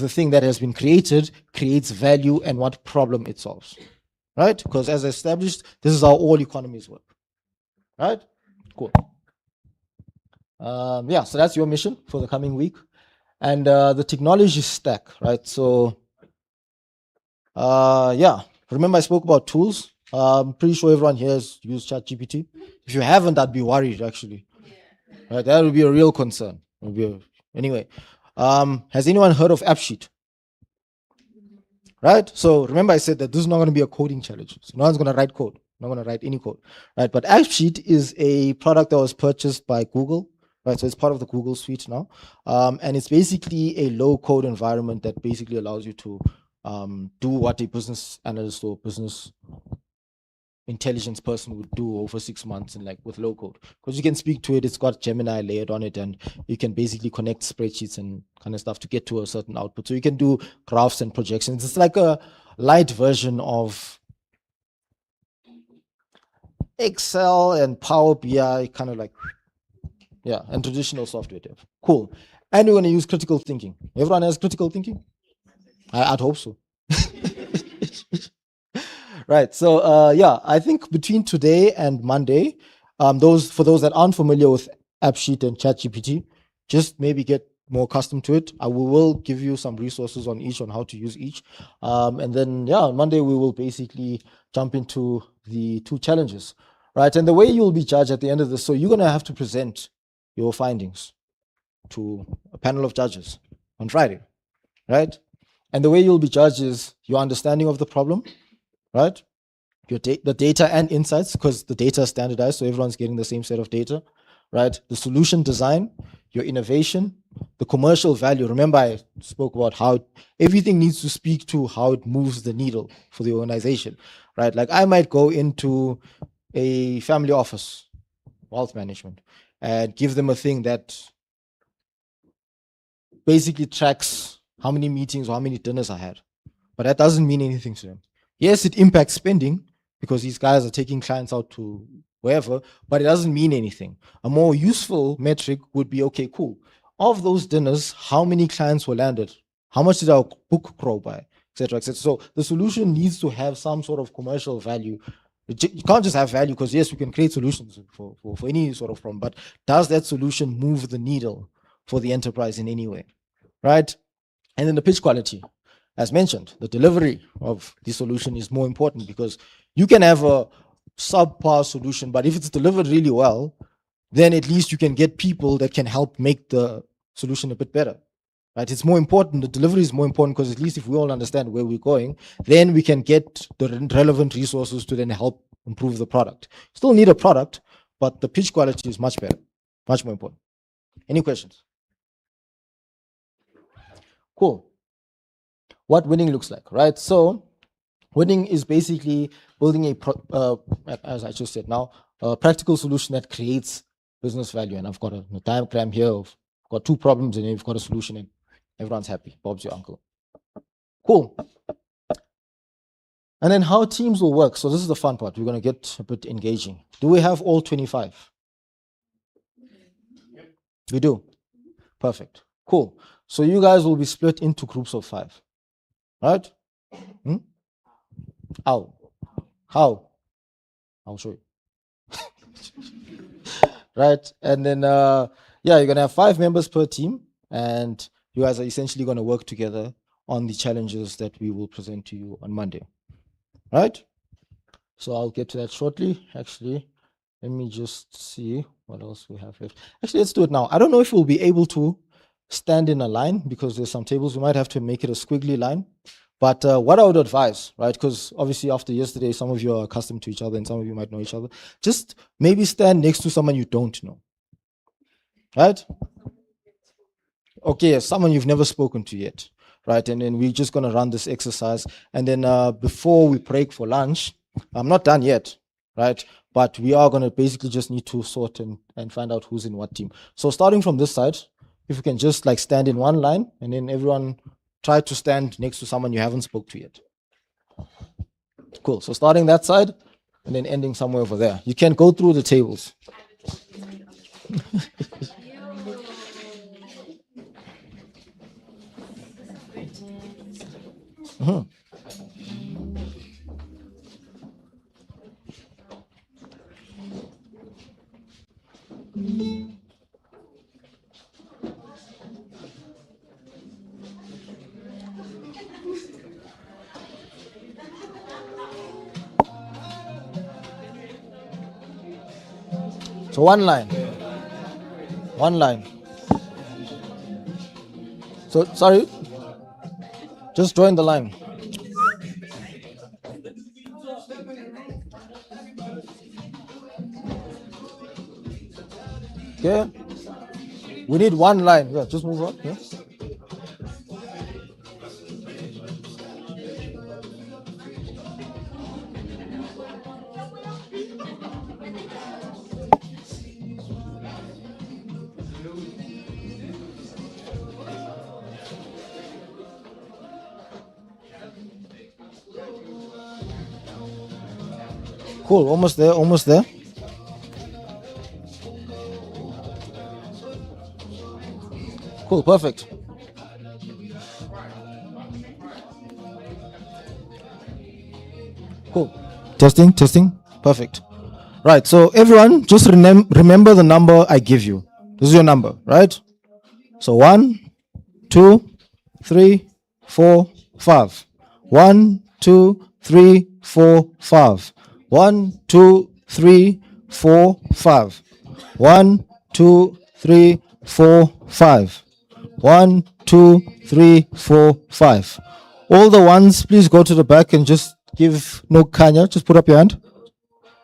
thing that has been created creates value and what problem it solves, right? Because as established, this is how all economies work. Right? Cool. Yeah, so that's your mission for the coming week. And the technology stack, right? So, yeah, remember I spoke about tools. I'm pretty sure everyone here has used ChatGPT. If you haven't, I'd be worried, actually. Right? That would be a real concern. Anyway, has anyone heard of AppSheet? Right? So remember I said that this is not going to be a coding challenge. So no one's going to write code. Not going to write any code, right? But AppSheet is a product that was purchased by Google, right? So it's part of the Google suite now. And it's basically a low code environment that basically allows you to do what a business analyst or business intelligence person would do over 6 months and like with low code, because you can speak to it. It's got Gemini layered on it, and you can basically connect spreadsheets and kind of stuff to get to a certain output. So you can do graphs and projections. It's like a light version of Excel and Power BI, kind of like, yeah, and traditional software dev. Cool. And we're going to use critical thinking. Everyone has critical thinking? I'd hope so. Right. So, yeah, I think between today and Monday, for those that aren't familiar with AppSheet and ChatGPT, just maybe get more accustomed to it. I will give you some resources on each, on how to use each. And then, yeah, on Monday, we will basically jump into the two challenges, right? And the way you'll be judged at the end of this, so you're going to have to present your findings to a panel of judges on Friday, right? And the way you'll be judged is your understanding of the problem, right? The data and insights, because the data is standardized, so everyone's getting the same set of data, right? The solution design, your innovation, the commercial value. Remember, I spoke about how everything needs to speak to how it moves the needle for the organization, right? Like I might go into a family office, wealth management, and give them a thing that basically tracks how many meetings or how many dinners I had. But that doesn't mean anything to them. Yes, it impacts spending because these guys are taking clients out to wherever, but it doesn't mean anything. A more useful metric would be, okay, cool. Of those dinners, how many clients were landed? How much did our book grow by, et cetera, et cetera. So the solution needs to have some sort of commercial value. You can't just have value because yes, we can create solutions for any sort of problem, but does that solution move the needle for the enterprise in any way, right? And then the pitch quality. As mentioned, the delivery of the solution is more important because you can have a subpar solution, but if it's delivered really well, then at least you can get people that can help make the solution a bit better, right? It's more important. The delivery is more important because at least if we all understand where we're going, then we can get the relevant resources to then help improve the product. Still need a product, but the pitch quality is much better, much more important. Any questions? Cool. What winning looks like, right? So winning is basically building as I just said now, a practical solution that creates business value. And I've got a diagram here of got two problems and you've got a solution and everyone's happy. Bob's your uncle. Cool. And then how teams will work. So this is the fun part. We're going to get a bit engaging. Do we have all 25? We do. Perfect. Cool. So you guys will be split into groups of 5. Right? How? I'll show you. Right? And then, yeah, you're going to have 5 members per team. And you guys are essentially going to work together on the challenges that we will present to you on Monday. Right? So I'll get to that shortly. Actually, let me just see what else we have left. Actually, let's do it now. I don't know if we'll be able to stand in a line because there's some tables. We might have to make it a squiggly line. But what I would advise, right, because obviously after yesterday, some of you are accustomed to each other and some of you might know each other. Just maybe stand next to someone you don't know. Right? Okay, someone you've never spoken to yet. Right? And then we're just going to run this exercise. And then before we break for lunch, I'm not done yet. Right? But we are going to basically just need to sort and find out who's in what team. So starting from this side, if you can just like stand in one line and then everyone try to stand next to someone you haven't spoke to yet. Cool. So starting that side and then ending somewhere over there. You can go through the tables. So one line. So sorry, just join the line. Okay, we need one line. Yeah, just move on. Yeah. Cool, almost there. Cool, perfect. Cool. Testing, perfect. Right, so everyone just remember the number I give you. This is your number, right? So 1, 2, 3, 4, 5. 1, 2, 3, 4, 5. 1, 2, 3, 4, 5. 1, 2, 3, 4, 5. 1, 2, 3, 4, 5. All the ones, please go to the back and just give no Kanya. Just put up your hand.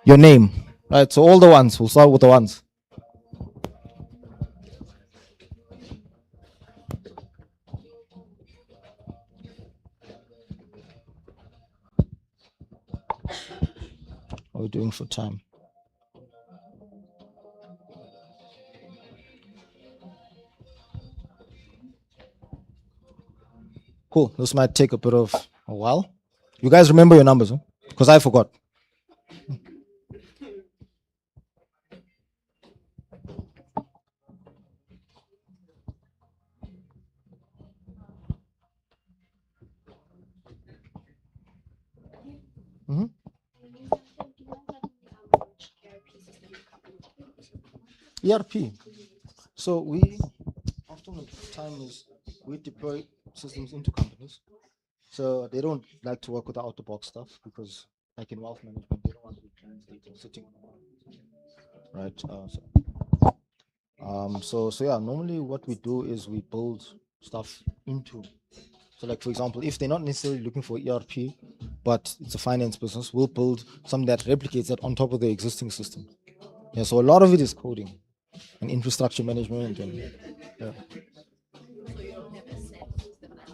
Your name. Right. So all the ones. We'll start with the ones. What are we doing for time? Cool. This might take a bit of a while. You guys remember your numbers, huh? Because I forgot. Mm-hmm. ERP. So we often the time is we deploy systems into companies. So they don't like to work with the out the box stuff because, like in wealth management, they don't want to be translating sitting. Right. So yeah. Normally, what we do is we build stuff into. So, like for example, if they're not necessarily looking for ERP, but it's a finance business, we'll build something that replicates that on top of the existing system. Yeah. So a lot of it is coding and infrastructure management and yeah.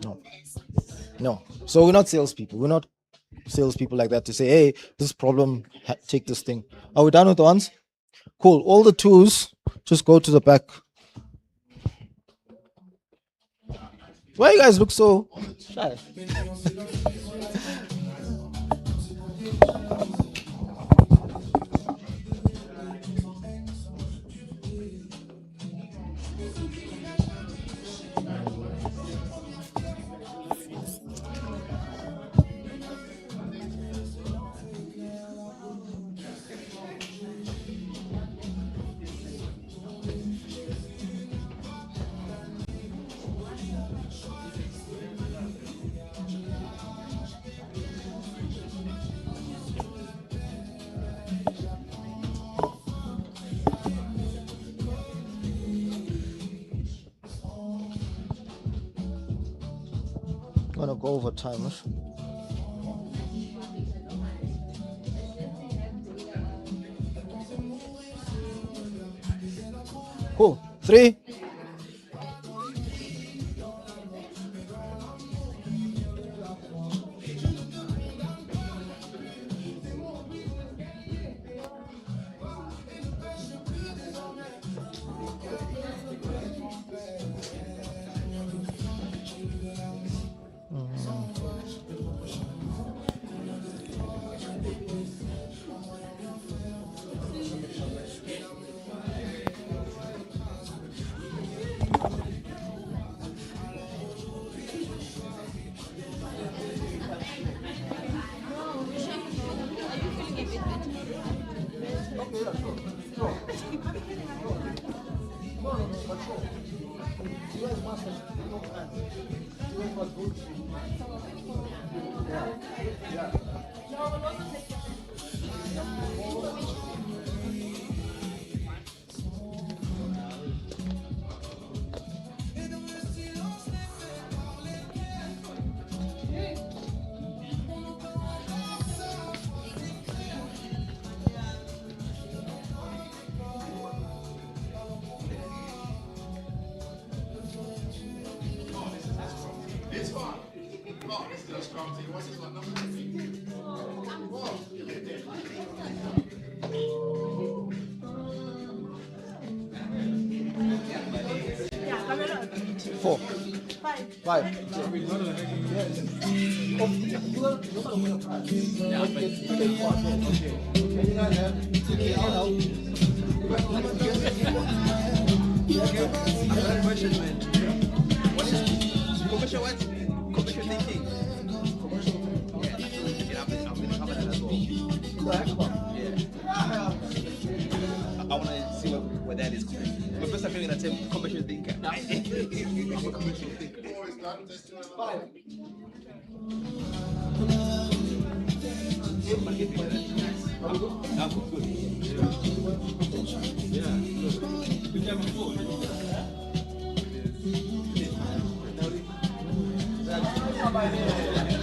No. No. So we're not salespeople. We're not salespeople like that to say, hey, this problem, take this thing. Are we done with the ones? Cool. All the twos, just go to the back. Why you guys look so shy? I'm gonna go over time. Cool. 3. This one. Oh, this is a strong team. What's this one? Number 4. 5. Commercial what? Commercial thinking. I want to see what that is. My first time hearing that term, commercial thinker. I'm a commercial thinker. 4 is done. Let's do another 5. Yeah, good.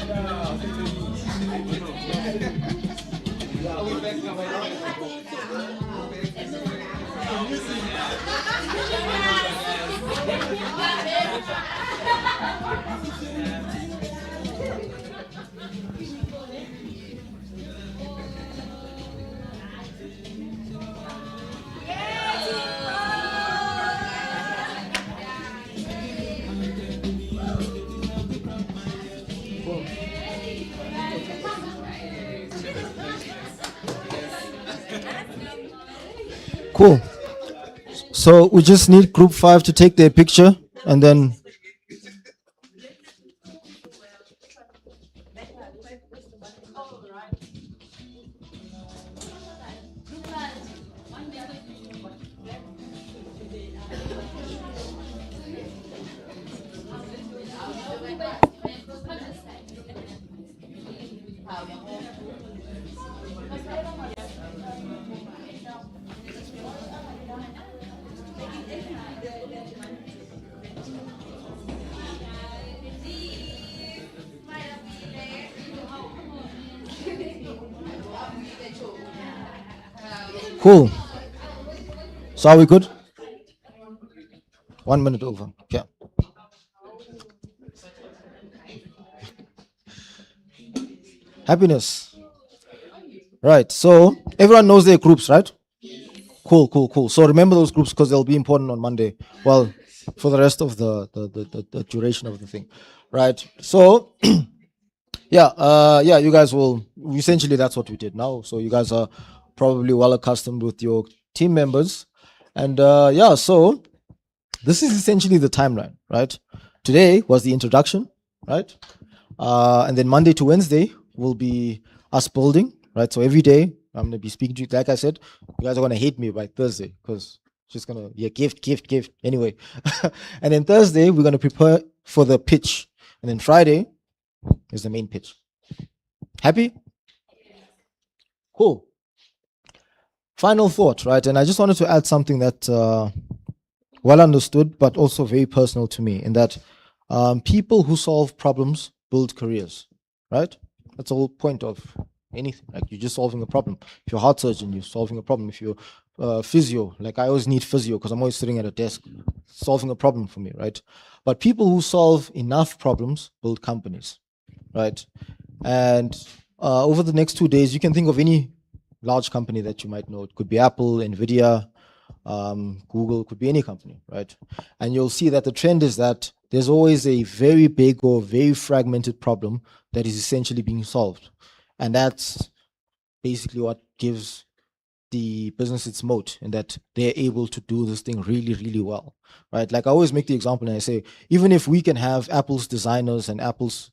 Cool. So we just need group 5 to take their picture and then. Cool. So are we good? 1 minute over. Okay. Happiness. Right. So everyone knows their groups, right? Cool. So remember those groups because they'll be important on Monday. Well, for the rest of the duration of the thing. Right. So yeah, you guys will essentially that's what we did now. So you guys are probably well accustomed with your team members. And so this is essentially the timeline, right? Today was the introduction, right? And then Monday to Wednesday will be us building, right? So every day I'm gonna be speaking to you. Like I said, you guys are gonna hate me by Thursday because it's just gonna be a gift. Anyway. And then Thursday we're gonna prepare for the pitch. And then Friday is the main pitch. Happy? Cool. Final thought, right? And I just wanted to add something that well understood, but also very personal to me, in that people who solve problems build careers, right? That's the whole point of anything. Like you're just solving a problem. If you're a heart surgeon, you're solving a problem. If you're physio, like I always need physio because I'm always sitting at a desk, solving a problem for me, right? But people who solve enough problems build companies, right? And over the next 2 days, you can think of any large company that you might know. It could be Apple, Nvidia, Google, could be any company, right? And you'll see that the trend is that there's always a very big or very fragmented problem that is essentially being solved. And that's basically what gives the business its moat, and that they're able to do this thing really, really well, right? Like I always make the example and I say, even if we can have Apple's designers and Apple's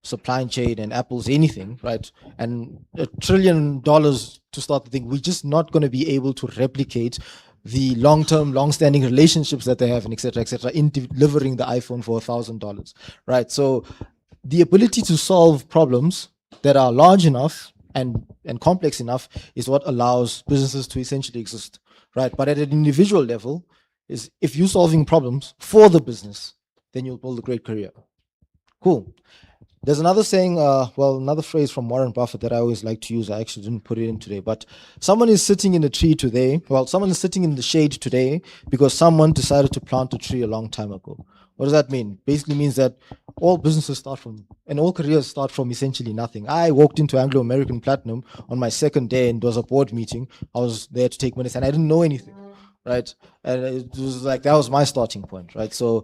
supply chain and Apple's anything, right? And $1 trillion to start the thing, we're just not going to be able to replicate the long-term, long-standing relationships that they have, and et cetera, in delivering the iPhone for $1,000, right? So the ability to solve problems that are large enough and complex enough is what allows businesses to essentially exist, right? But at an individual level, is if you're solving problems for the business, then you'll build a great career. Cool. There's another saying, another phrase from Warren Buffett that I always like to use. I actually didn't put it in today, but someone is sitting in a tree today. Well, someone is sitting in the shade today because someone decided to plant a tree a long time ago. What does that mean? Basically means that all businesses start from, and all careers start from essentially nothing. I walked into Anglo American Platinum on my second day and there was a board meeting. I was there to take minutes and I didn't know anything. Right, and it was like that was my starting point, right? So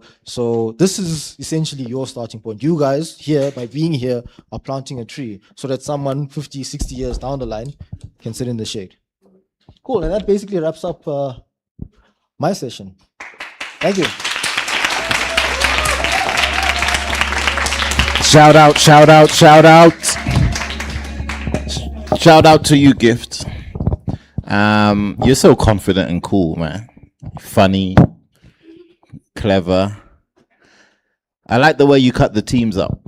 this is essentially your starting point. You guys here, by being here, are planting a tree so that someone 50, 60 years down the line can sit in the shade. Cool, and that basically wraps up my session. Thank you. Shout out to you, Gift. You're so confident and cool, man. Funny, clever. I like the way you cut the teams up.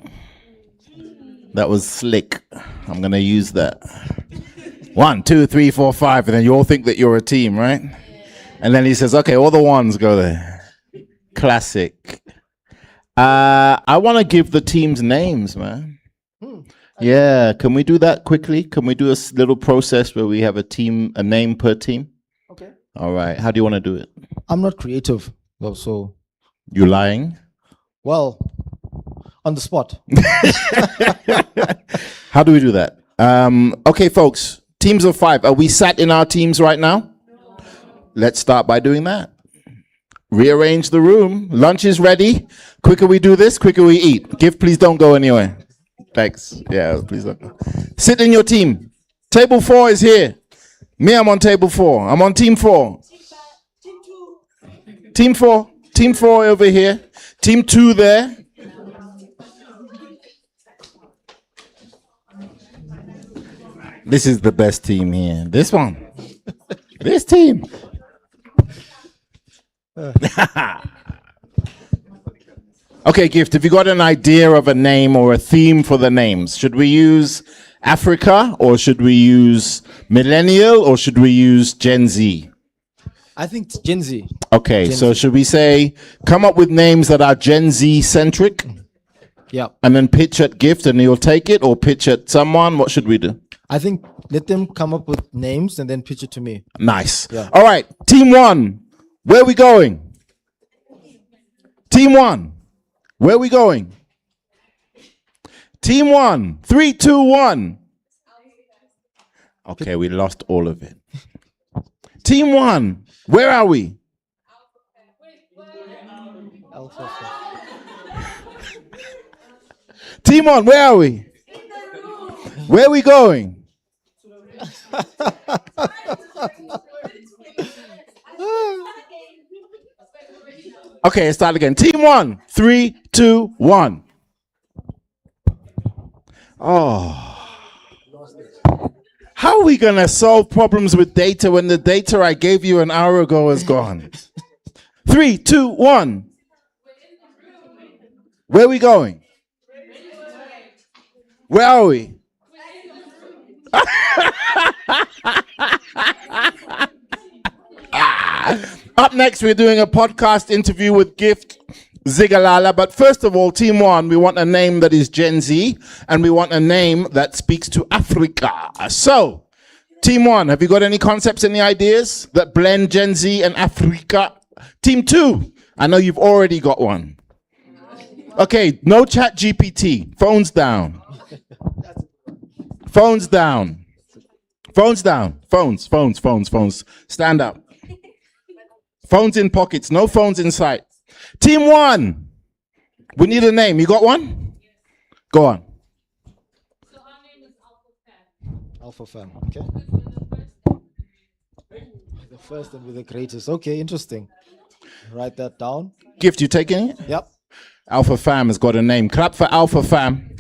That was slick. I'm gonna use that. 1, 2, 3, 4, 5, and then you all think that you're a team, right? And then he says, "Okay, all the ones go there." Classic. I want to give the teams names, man. Yeah, can we do that quickly? Can we do a little process where we have a name per team? Okay. All right. How do you want to do it? I'm not creative, though, so. You lying? Well, on the spot. How do we do that? Okay, folks. Teams of 5. Are we sat in our teams right now? No. Let's start by doing that. Rearrange the room. Lunch is ready. Quicker we do this, quicker we eat. Gift, please don't go anywhere. Thanks. Yeah, please don't go. Sit in your team. Table 4 is here. Me, I'm on table 4. I'm on team 4. Team 4. Team 4 over here. Team 2 there. This is the best team here. This one. This team. Okay, Gift, have you got an idea of a name or a theme for the names? Should we use Africa, or should we use millennial, or should we use Gen Z? I think it's Gen Z. Okay, Gen so Z. should we say, come up with names that are Gen Z centric? Yeah. And then pitch at Gift and he'll take it, or pitch at someone? What should we do? I think let them come up with names and then pitch it to me. Nice. Yeah. All right, team 1, where are we going? Team 1, where are we going? Team 1, 3, 2, 1. Okay, we lost all of it. Team 1, where are we? Team 1, where are we? Where are we going? Okay, let's start again. Team 1, 3, 2, 1. Oh. How are we going to solve problems with data when the data I gave you an hour ago is gone? 3, 2, 1. Where are we going? Where are we? Up next, we're doing a podcast interview with Gift Zigalala. But first of all, Team 1, we want a name that is Gen Z, and we want a name that speaks to Africa. So, Team 1, have you got any concepts, any ideas that blend Gen Z and Africa? Team 2, I know you've already got one. Okay, no chat GPT. Phones down. Phones down. Phones down. Phones. Stand up. Phones in pockets. No phones in sight. Team 1. We need a name. You got one? Go on. Alpha Fam. Okay. The first and with the greatest. Okay, interesting. Write that down. Gift, you taking it? Yep. Alpha Fam has got a name. Clap for Alpha Fam.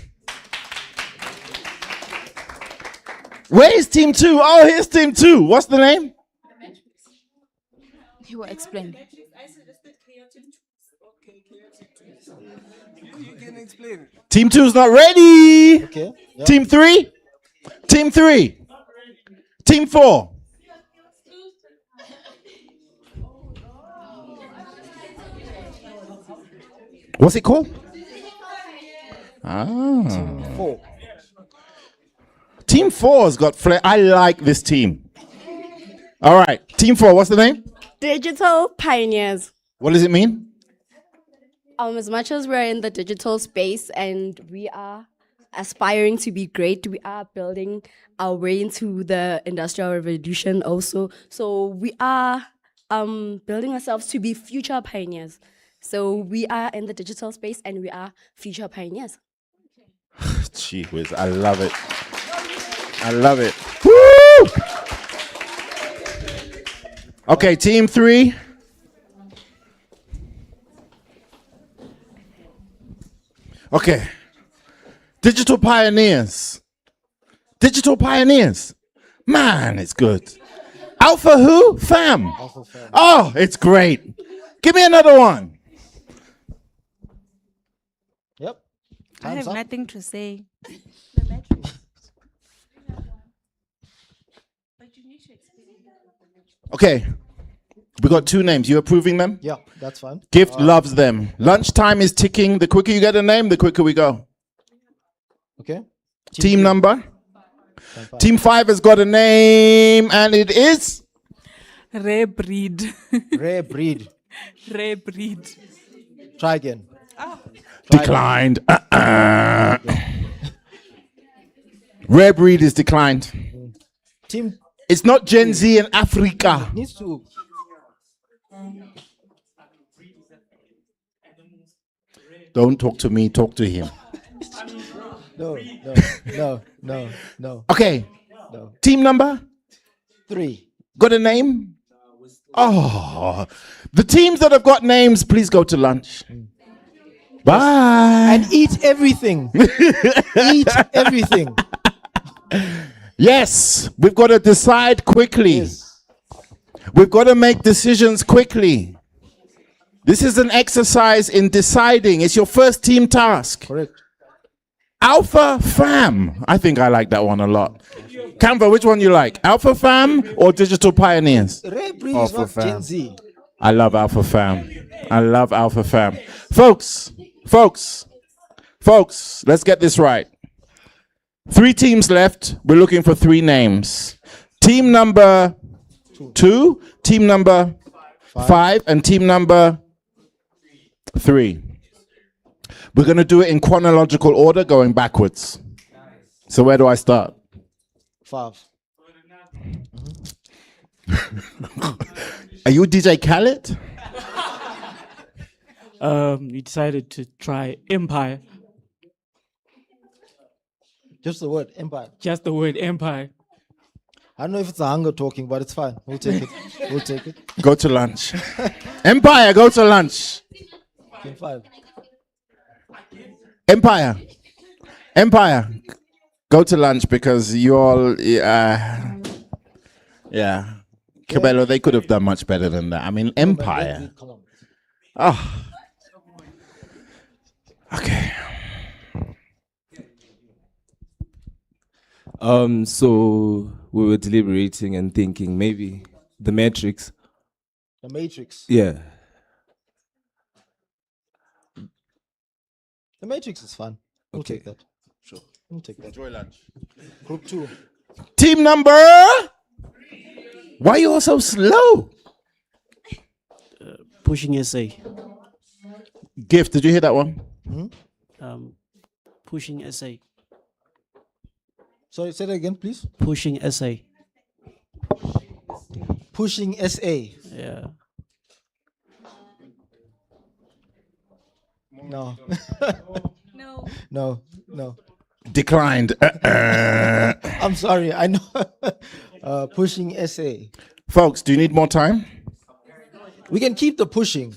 Where is Team 2? Oh, here's Team 2. What's the name? He will explain. You can explain. Team 2's not ready. Okay. Yep. Team 3? Team 3? Team 4? What's it called? Team 4. Team 4's got flair. I like this team. All right. Team 4, what's the name? Digital pioneers. What does it mean? As much as we're in the digital space and we are aspiring to be great, we are building our way into the industrial revolution also. So we are building ourselves to be future pioneers. So we are in the digital space and we are future pioneers. Gee whiz, I love it. I love it. Woo! Okay, Team 3. Okay. Digital pioneers. Digital pioneers. Man, it's good. Alpha who? Fam. Alpha Fam. Oh, it's great. Give me another one. Yep. I have Time's up. nothing to say. Okay. We got 2 names. You approving them? Yeah, that's fine. Gift loves them. Lunchtime is ticking. The quicker you get a name, the quicker we go. Okay. Team number? Team 5 has got a name, and it is Rare breed. Rare breed. Rare breed. Try again. declined. Rare breed is declined. Team. It's not Gen Z in Africa. Needs to. Don't talk to me, talk to him. No. Okay. No. Team number? 3. Got a name? Oh. The teams that have got names, please go to lunch. Bye. And eat everything. Eat everything. Yes, we've got to decide quickly. Yes. We've got to make decisions quickly. This is an exercise in deciding. It's your first team task. Correct. Alpha Fam. I think I like that one a lot. Canva, which one you like? Alpha Fam or Digital Pioneers? Rare breed is not Gen Z. I love Alpha Fam. I love Alpha Fam. Folks, let's get this right. 3 teams left. We're looking for 3 names. Team number 2, team number 5, and team number 3. We're going to do it in chronological order, going backwards. So where do I start? 5. Are you DJ Khaled? We decided to try Empire. Just the word empire. Just the word Empire. I don't know if it's a hunger talking, but it's fine. We'll take it. We'll take it. Go to lunch. Empire, go to lunch. Team 5. Empire, go to lunch because you all, yeah. Cabello, they could have done much better than that. I mean, Empire. Oh. Okay. So we were deliberating and thinking maybe the Matrix. The Matrix. Yeah. The Matrix is fun. We'll Okay. take that. Sure. We'll take that. Enjoy lunch. Group 2. Team number. Why are you all so slow? Pushing SA. Gift, did you hear that one? Pushing SA. Sorry, say that again, please. Pushing SA. Pushing SA. Yeah. No. No. No. Declined. I'm sorry. I know. Pushing SA. Folks, do you need more time? We can keep the pushing.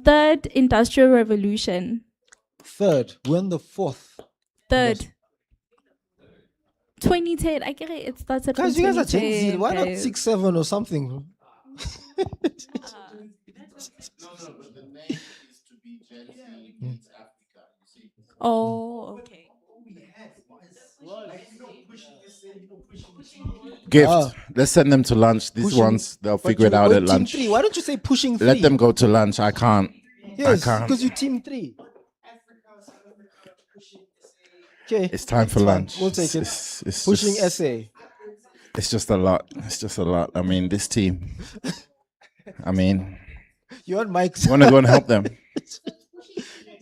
Third industrial revolution. 3rd. We're on the 4th. 3rd. 2010. I get it. It started. Guys, from you guys are Gen Z. 2010, Why not guys. 6, 7 or something? No, the name is to be Gen Z meets Africa. You see? Oh, okay. Gift. Let's send them to lunch. These Pushing- ones, they'll but figure it you- out oh, at team lunch. 3. Why don't you say pushing 3? Let them go to lunch. I can't. Yes, I can't. because you team 3. Okay. It's time for fine. lunch. We'll take it. It's Pushing just, SA. It's just a lot. It's just a lot. I mean, this team. I mean, You want Mike's? you want to go and help them?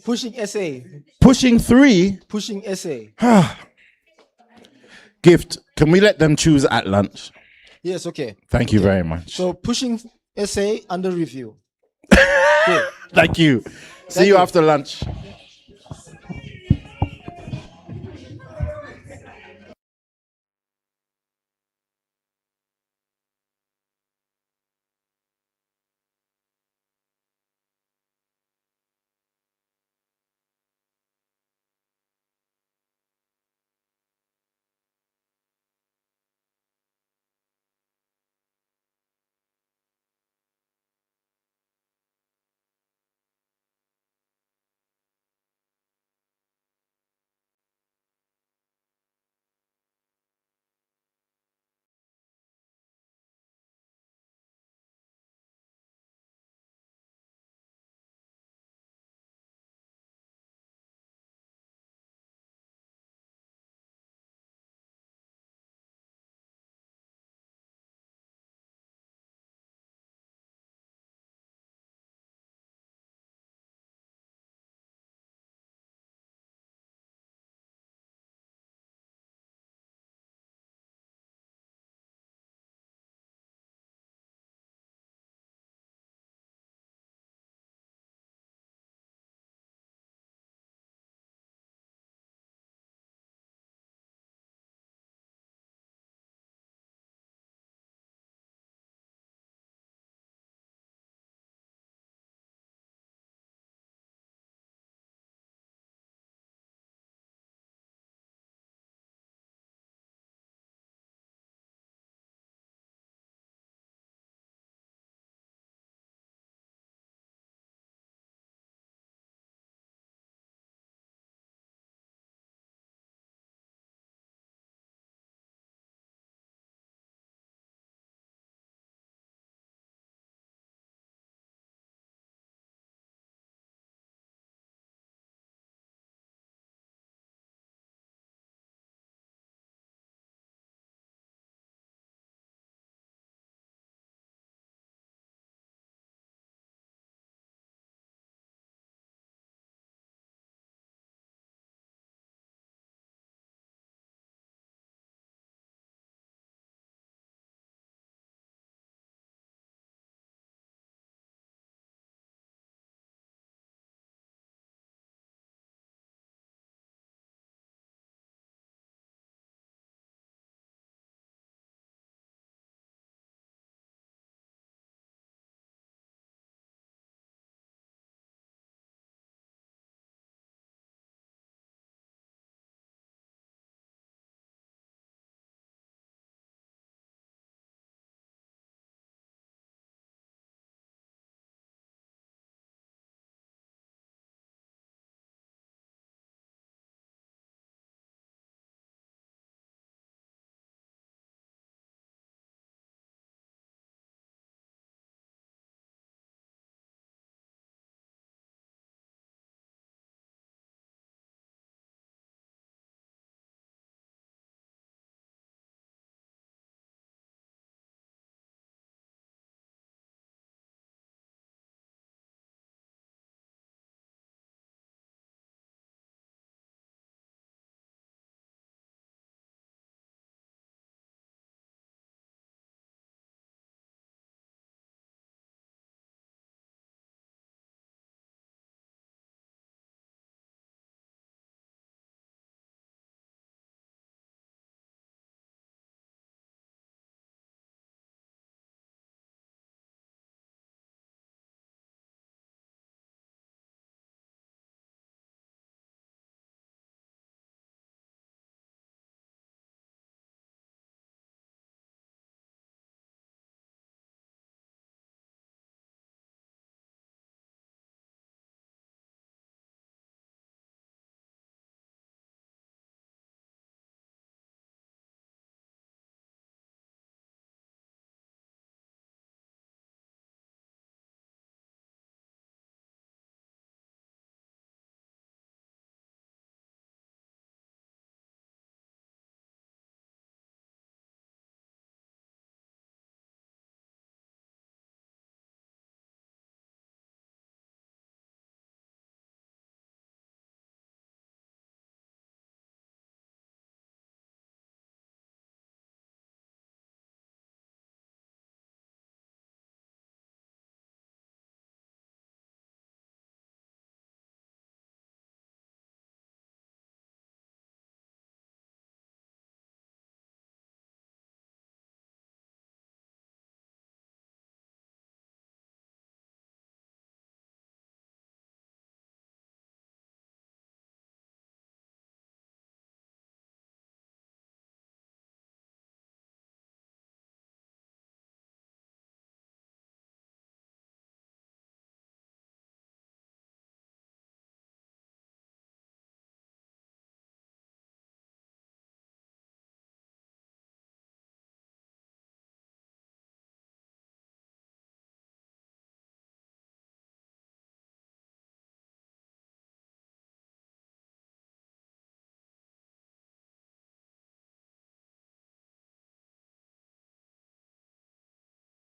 Pushing SA. Pushing 3. Pushing SA. Gift. Can we let them choose at lunch? Yes, okay. Thank you very much. So pushing SA under review. Cool. Thank you. See Thank you you. after lunch.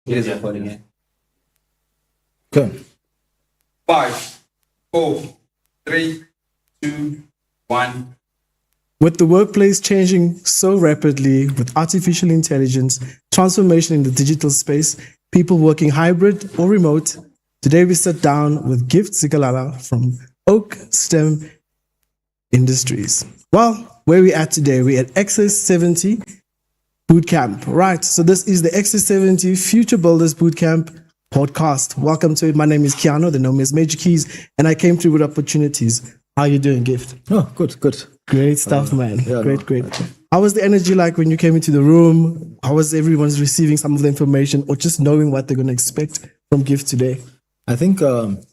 It is recording, yeah. Okay. 5, 4, 3, 2, 1. With the workplace changing so rapidly with artificial intelligence, transformation in the digital space, people working hybrid or remote, today we sat down with Gift Zikalala from Oak STEM Industries. Well, where we at today? We're at Access 70 Bootcamp. Right, so this is the Access 70 Future Builders Bootcamp podcast. Welcome to it. My name is Keanu, the name is Major Keys, and I came through with opportunities. How you doing, Gift? Oh, good. Great stuff, man. Yeah, Great. How was the energy like when you came into the room? How was everyone receiving some of the information or just knowing what they're going to expect from Gift today? I think the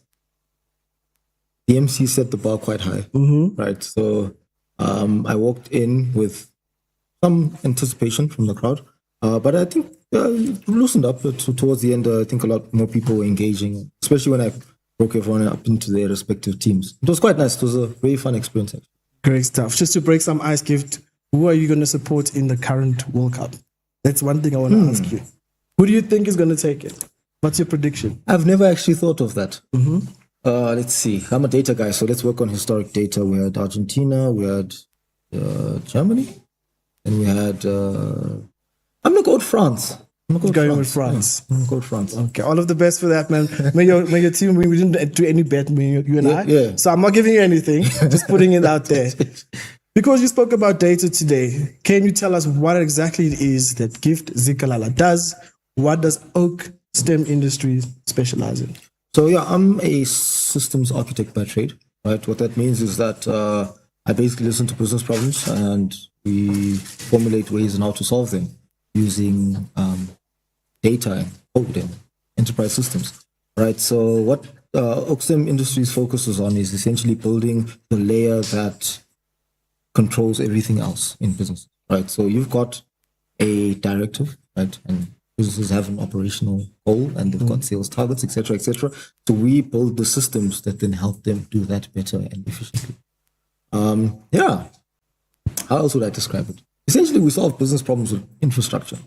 MC set the bar quite high, right? So I walked in with some anticipation from the crowd, but I think it loosened up towards the end. I think a lot more people were engaging, especially when I broke everyone up into their respective teams. It was quite nice. It was a very fun experience. Great stuff. Just to break some ice, Gift, who are you going to support in the current World Cup? That's one thing I want to ask you. Who do you think is going to take it? What's your prediction? I've never actually thought of that. Let's see. I'm a data guy, so let's work on historic data. We had Argentina, we had Germany, and we had. I'm gonna go with France. I'm going with France. Yeah, I'm gonna go with France. Okay, all of the best for that, man. May your team. We didn't do any bet, you and I. Yeah. So I'm not giving you anything. Just putting it out there. Because you spoke about data today, can you tell us what exactly it is that Gift Zikalala does? What does Oak STEM Industries specialize in? So yeah, I'm a systems architect by trade. Right. What that means is that I basically listen to business problems and we formulate ways on how to solve them using data and code and enterprise systems. Right. So what Oak STEM Industries focuses on is essentially building the layer that controls everything else in business. Right. So you've got a directive, right, and businesses have an operational goal and they've got sales targets, etc., etc. So we build the systems that then help them do that better and efficiently. Yeah. How else would I describe it? Essentially, we solve business problems with infrastructure.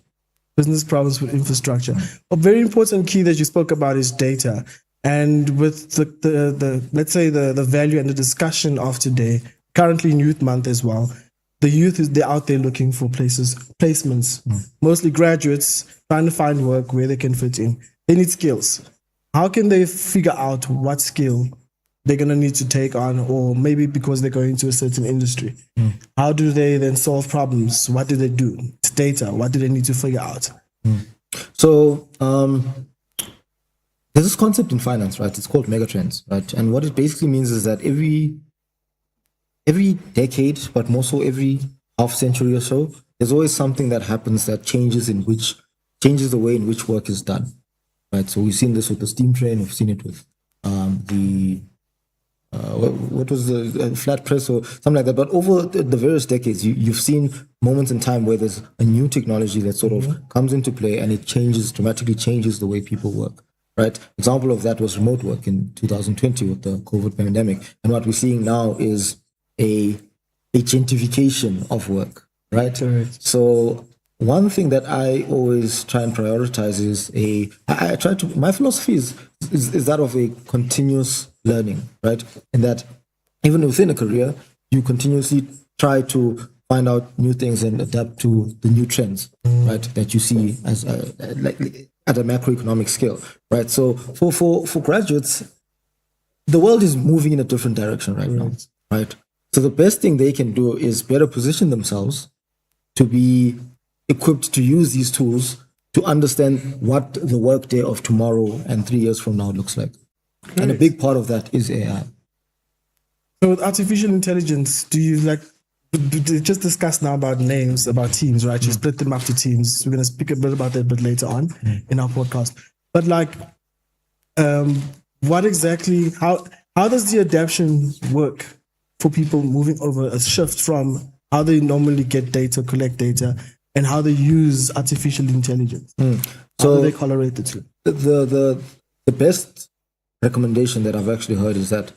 Business problems with infrastructure. A very important key that you spoke about is data. And with the let's say the value and the discussion of today, currently in Youth Month as well, the youth they're out there looking for placements, mostly graduates trying to find work where they can fit in. They need skills. How can they figure out what skill they're going to need to take on, or maybe because they're going to a certain industry? How do they then solve problems? What do they do? It's data. What do they need to figure out? So there's this concept in finance, right? It's called megatrends, right? And what it basically means is that every decade, but more so every half century or so, there's always something that happens that changes the way in which work is done, right? So we've seen this with the steam train, we've seen it with what was the flat press or something like that. But over the various decades, you've seen moments in time where there's a new technology that sort of comes into play and it dramatically changes the way people work, right? Example of that was remote work in 2020 with the COVID pandemic. And what we're seeing now is a gentrification of work, right? So one thing that I always try and prioritize is my philosophy is that of a continuous learning, right? And that even within a career, you continuously try to find out new things and adapt to the new trends, right? That you see as like at a macroeconomic scale, right? So for graduates, the world is moving in a different direction right now, right? So the best thing they can do is better position themselves to be equipped to use these tools to understand what the workday of tomorrow and 3 years from now looks like. And a big part of that is AI. So with artificial intelligence, do you just discuss now about names, about teams, right? You split them up to teams. We're going to speak a bit about that a bit later on in our podcast. But what exactly, how does the adaptation work for people moving over, a shift from how they normally get data, collect data, and how they use artificial intelligence? How do they correlate the two? The best recommendation that I've actually heard is that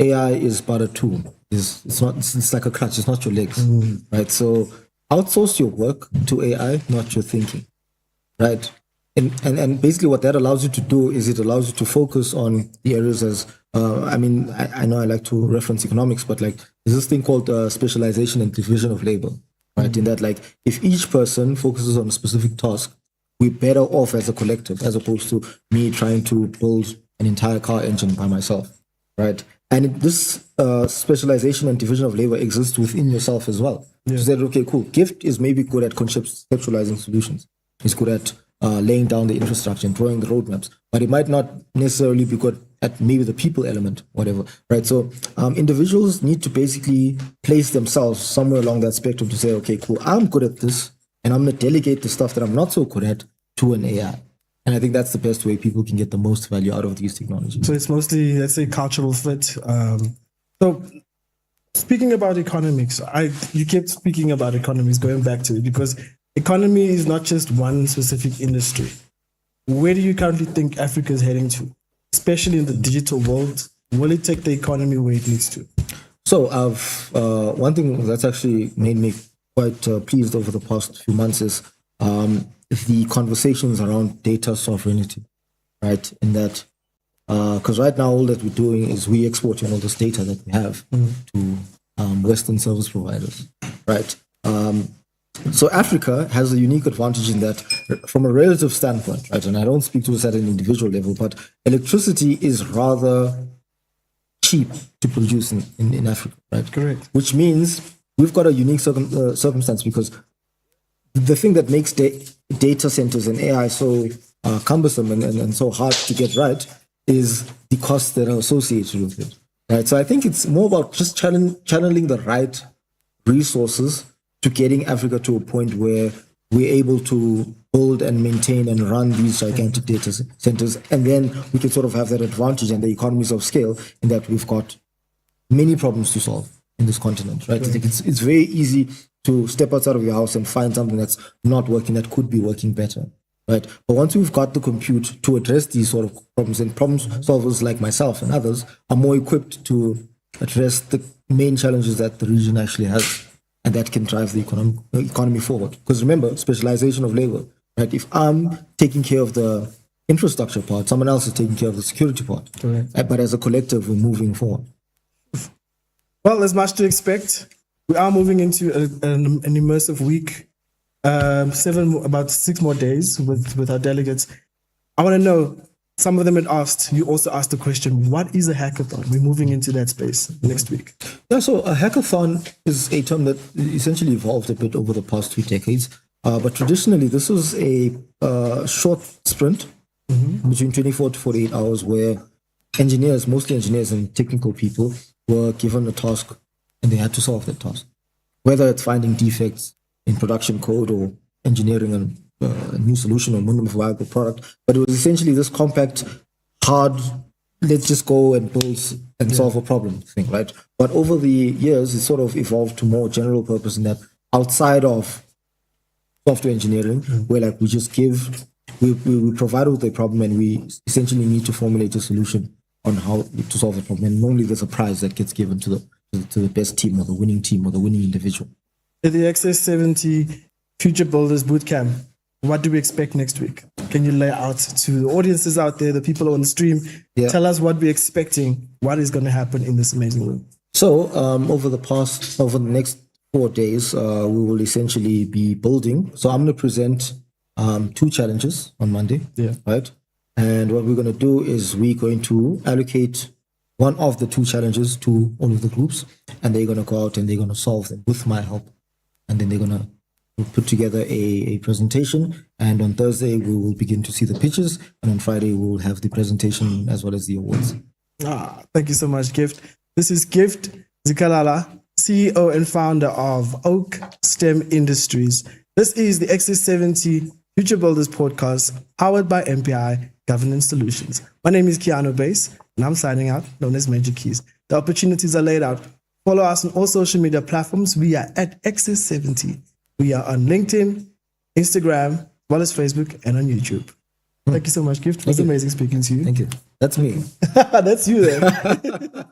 AI is but a tool. It's like a crutch. It's not your legs, right? So outsource your work to AI, not your thinking, right? and basically what that allows you to do is it allows you to focus on the areas as I know I like to reference economics, but like there's this thing called specialization and division of labor, right? In that, like, if each person focuses on a specific task, we're better off as a collective as opposed to me trying to build an entire car engine by myself, right? And this specialization and division of labor exists within yourself as well. Yeah. So that, okay, cool. Gift is maybe good at conceptualizing solutions. He's good at laying down the infrastructure and drawing the roadmaps, but it might not necessarily be good at maybe the people element, whatever, right? So individuals need to basically place themselves somewhere along that spectrum to say, okay, cool, I'm good at this, and I'm going to delegate the stuff that I'm not so good at to an AI. And I think that's the best way people can get the most value out of these technologies. So it's mostly, let's say, cultural fit. So speaking about economics, you kept speaking about economics, going back to it, because economy is not just one specific industry. Where do you currently think Africa is heading to, especially in the digital world? Will it take the economy where it needs to? So one thing that's actually made me quite pleased over the past few months is the conversations around data sovereignty, right? In that, because right now all that we're doing is we exporting all this data that we have to Western service providers, right? So Africa has a unique advantage in that, from a relative standpoint, right? And I don't speak to this at an individual level, but electricity is rather cheap to produce in Africa, right? Correct. Which means we've got a unique circumstance, because the thing that makes data centers and AI so cumbersome and so hard to get right is the costs that are associated with it, right? So I think it's more about just channeling the right resources to getting Africa to a point where we're able to build and maintain and run these gigantic data centers, and then we can sort of have that advantage and the economies of scale in that we've got many problems to solve in this continent, right? I think it's very easy to step outside of your house and find something that's not working that could be working better, right? But once we've got the compute to address these sort of problems, and problem solvers like myself and others are more equipped to address the main challenges that the region actually has, and that can drive the economy forward. Because remember, specialization of labor, right? If I'm taking care of the infrastructure part, someone else is taking care of the security part. Correct. But as a collective, we're moving forward. Well, there's much to expect. We are moving into an immersive week, about 6 more days with our delegates. I want to know, some of them had asked, you also asked the question, what is a hackathon? We're moving into that space next week. Yeah, so a hackathon is a term that essentially evolved a bit over the past 2 decades. But traditionally, this was a short sprint between 24 to 48 hours where engineers, mostly engineers and technical people, were given a task and they had to solve that task. Whether it's finding defects in production code or engineering a new solution or minimum viable product, but it was essentially this compact, hard, let's just go and build and solve a problem thing, right? But over the years, it sort of evolved to more general purpose in that outside of software engineering, where like we just we provide with a problem and we essentially need to formulate a solution on how to solve the problem. And normally there's a prize that gets given to the best team or the winning team or the winning individual. At the XS70 Future Builders Bootcamp, what do we expect next week? Can you lay out to the audiences out there, the people on the stream, tell us what we're expecting, what is going to happen in this amazing room? So over the next 4 days, we will essentially be building. So I'm going to present 2 challenges on Monday, right? And what we're going to do is we're going to allocate one of the 2 challenges to all of the groups, and they're going to go out and they're going to solve them with my help. And then they're going to put together a presentation. And on Thursday, we will begin to see the pitches. And on Friday, we will have the presentation as well as the awards. Thank you so much, Gift. This is Gift Zikalala, CEO and founder of Oak STEM Industries. This is the XS70 Future Builders podcast, powered by MPI Governance Solutions. My name is Keanu Bass, and I'm signing out, known as Magic Keys. The opportunities are laid out. Follow us on all social media platforms. We are at XS70. We are on LinkedIn, Instagram, as well as Facebook, and on YouTube. Thank you so much, Gift. It was amazing speaking to you. Thank you. That's me. That's you then.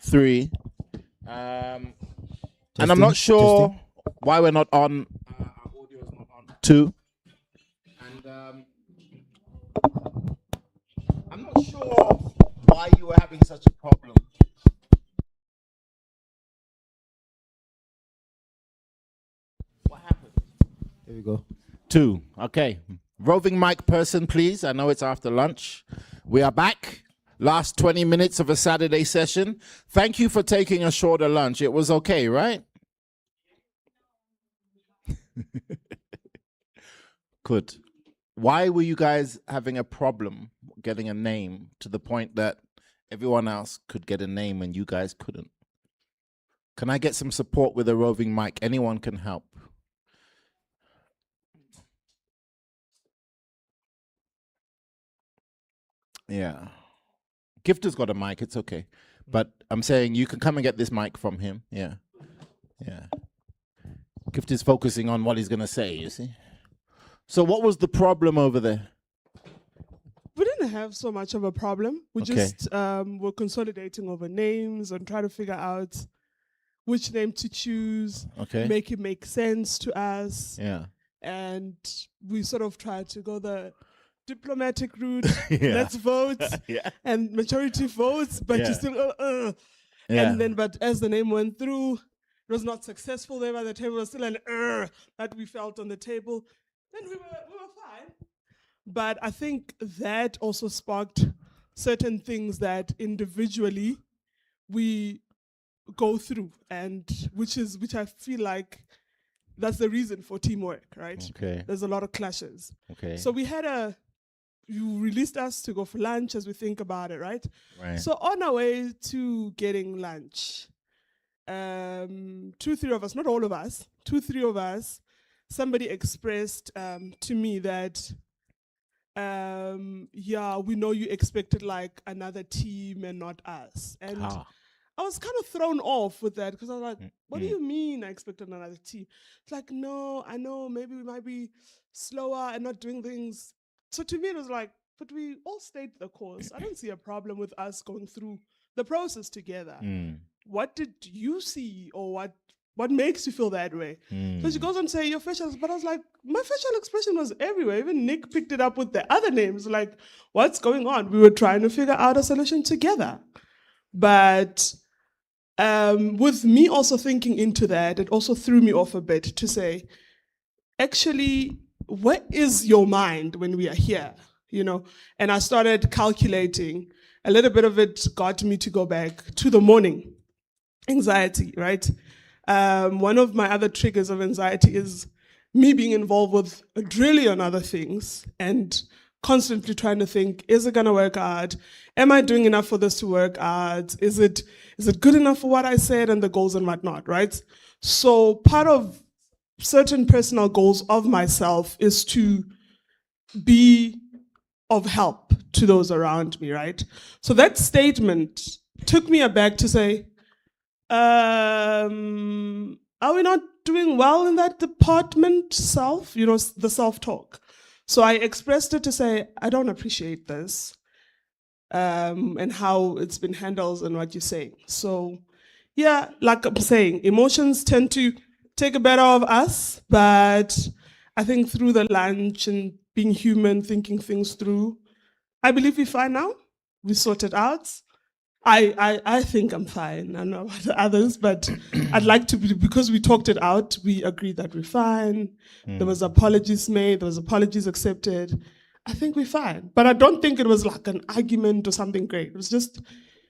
3. And I'm not sure why we're not on. Our audio is not on. 2. And I'm not sure why you were having such a problem. What happened? There we go. 2. Okay. Roving mic person, please. I know it's after lunch. We are back. Last 20 minutes of a Saturday session. Thank you for taking a shorter lunch. It was okay, right? Good. Why were you guys having a problem getting a name to the point that everyone else could get a name and you guys couldn't? Can I get some support with a roving mic? Anyone can help. Yeah. Gift has got a mic, it's okay. But I'm saying you can come and get this mic from him. Yeah. Yeah. Gift is focusing on what he's going to say, you see. So what was the problem over there? We didn't have so much of a problem. We Okay. just were consolidating over names and trying to figure out which name to choose, Okay. make it make sense to us. Yeah. And we sort of tried to go the diplomatic route. Yeah. Let's vote. Yeah. And majority votes, but Yeah. you still Yeah. And then, but as the name went through, it was not successful there by the table. It was still an that we felt on the table. Then we were fine. But I think that also sparked certain things that individually we go through, and which I feel like that's the reason for teamwork, right? Okay. There's a lot of clashes. Okay. So we had you released us to go for lunch as we think about it, right? Right. So on our way to getting lunch, 2, 3 of us, not all of us, 2, 3 of us, somebody expressed to me that, yeah, we know you expected like another team and not us. And I was kind of thrown off with that because I was like, what do you mean I expected another team? It's like, no, I know maybe we might be slower and not doing things. So to me, it was like, but we all stayed the course. I don't see a problem with us going through the process together. What did you see, or what makes you feel that way? So she goes on to say your facial, but I was like, my facial expression was everywhere. Even Nick picked it up with the other names. Like, what's going on? We were trying to figure out a solution together. But with me also thinking into that, it also threw me off a bit to say, actually, what is your mind when we are here? You know, and I started calculating. A little bit of it got me to go back to the morning anxiety, right? One of my other triggers of anxiety is me being involved with a trillion other things and constantly trying to think, is it gonna work out? Am I doing enough for this to work out? Is it good enough for what I said and the goals and whatnot, right? So part of certain personal goals of myself is to be of help to those around me, right? So that statement took me aback to say, are we not doing well in that department self, you know, the self-talk? So I expressed it to say, I don't appreciate this and how it's been handled and what you're saying. So yeah, like I'm saying, emotions tend to take a better of us, but I think through the lunch and being human, thinking things through, I believe we're fine now. We sorted out. I think I'm fine. I don't know about the others, but I'd like to be, because we talked it out, we agreed that we're fine. There was apologies made, there was apologies accepted. I think we're fine. But I don't think it was like an argument or something great. It was just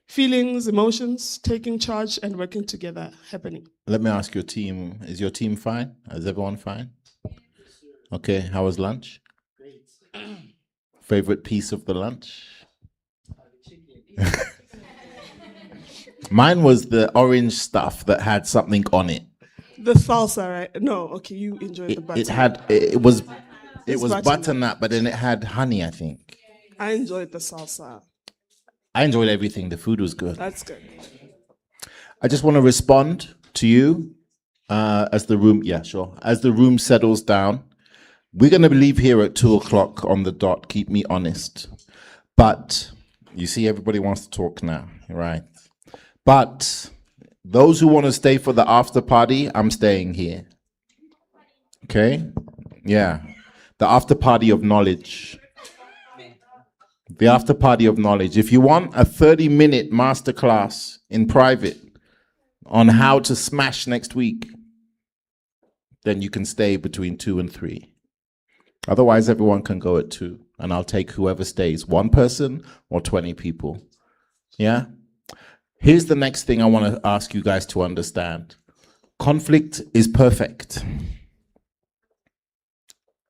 feelings, emotions, taking charge and working together happening. Let me ask your team, is your team fine? Is everyone fine? Okay, how was lunch? Great. Favorite piece of the lunch? Mine was the orange stuff that had something on it. The salsa, right? No, okay, you enjoyed the butter. It was butternut. butternut, but then it had honey, I think. I enjoyed the salsa. I enjoyed everything. The food was good. That's good. I just want to respond to you as the room settles down. We're going to leave here at 2:00 on the dot. Keep me honest. But you see, everybody wants to talk now, right? But those who want to stay for the after party, I'm staying here. Okay? Yeah. The after party of knowledge. The after party of knowledge. If you want a 30-minute masterclass in private on how to smash next week, then you can stay between 2 and 3. Otherwise, everyone can go at 2, and I'll take whoever stays, 1 person or 20 people. Yeah? Here's the next thing I want to ask you guys to understand. Conflict is perfect.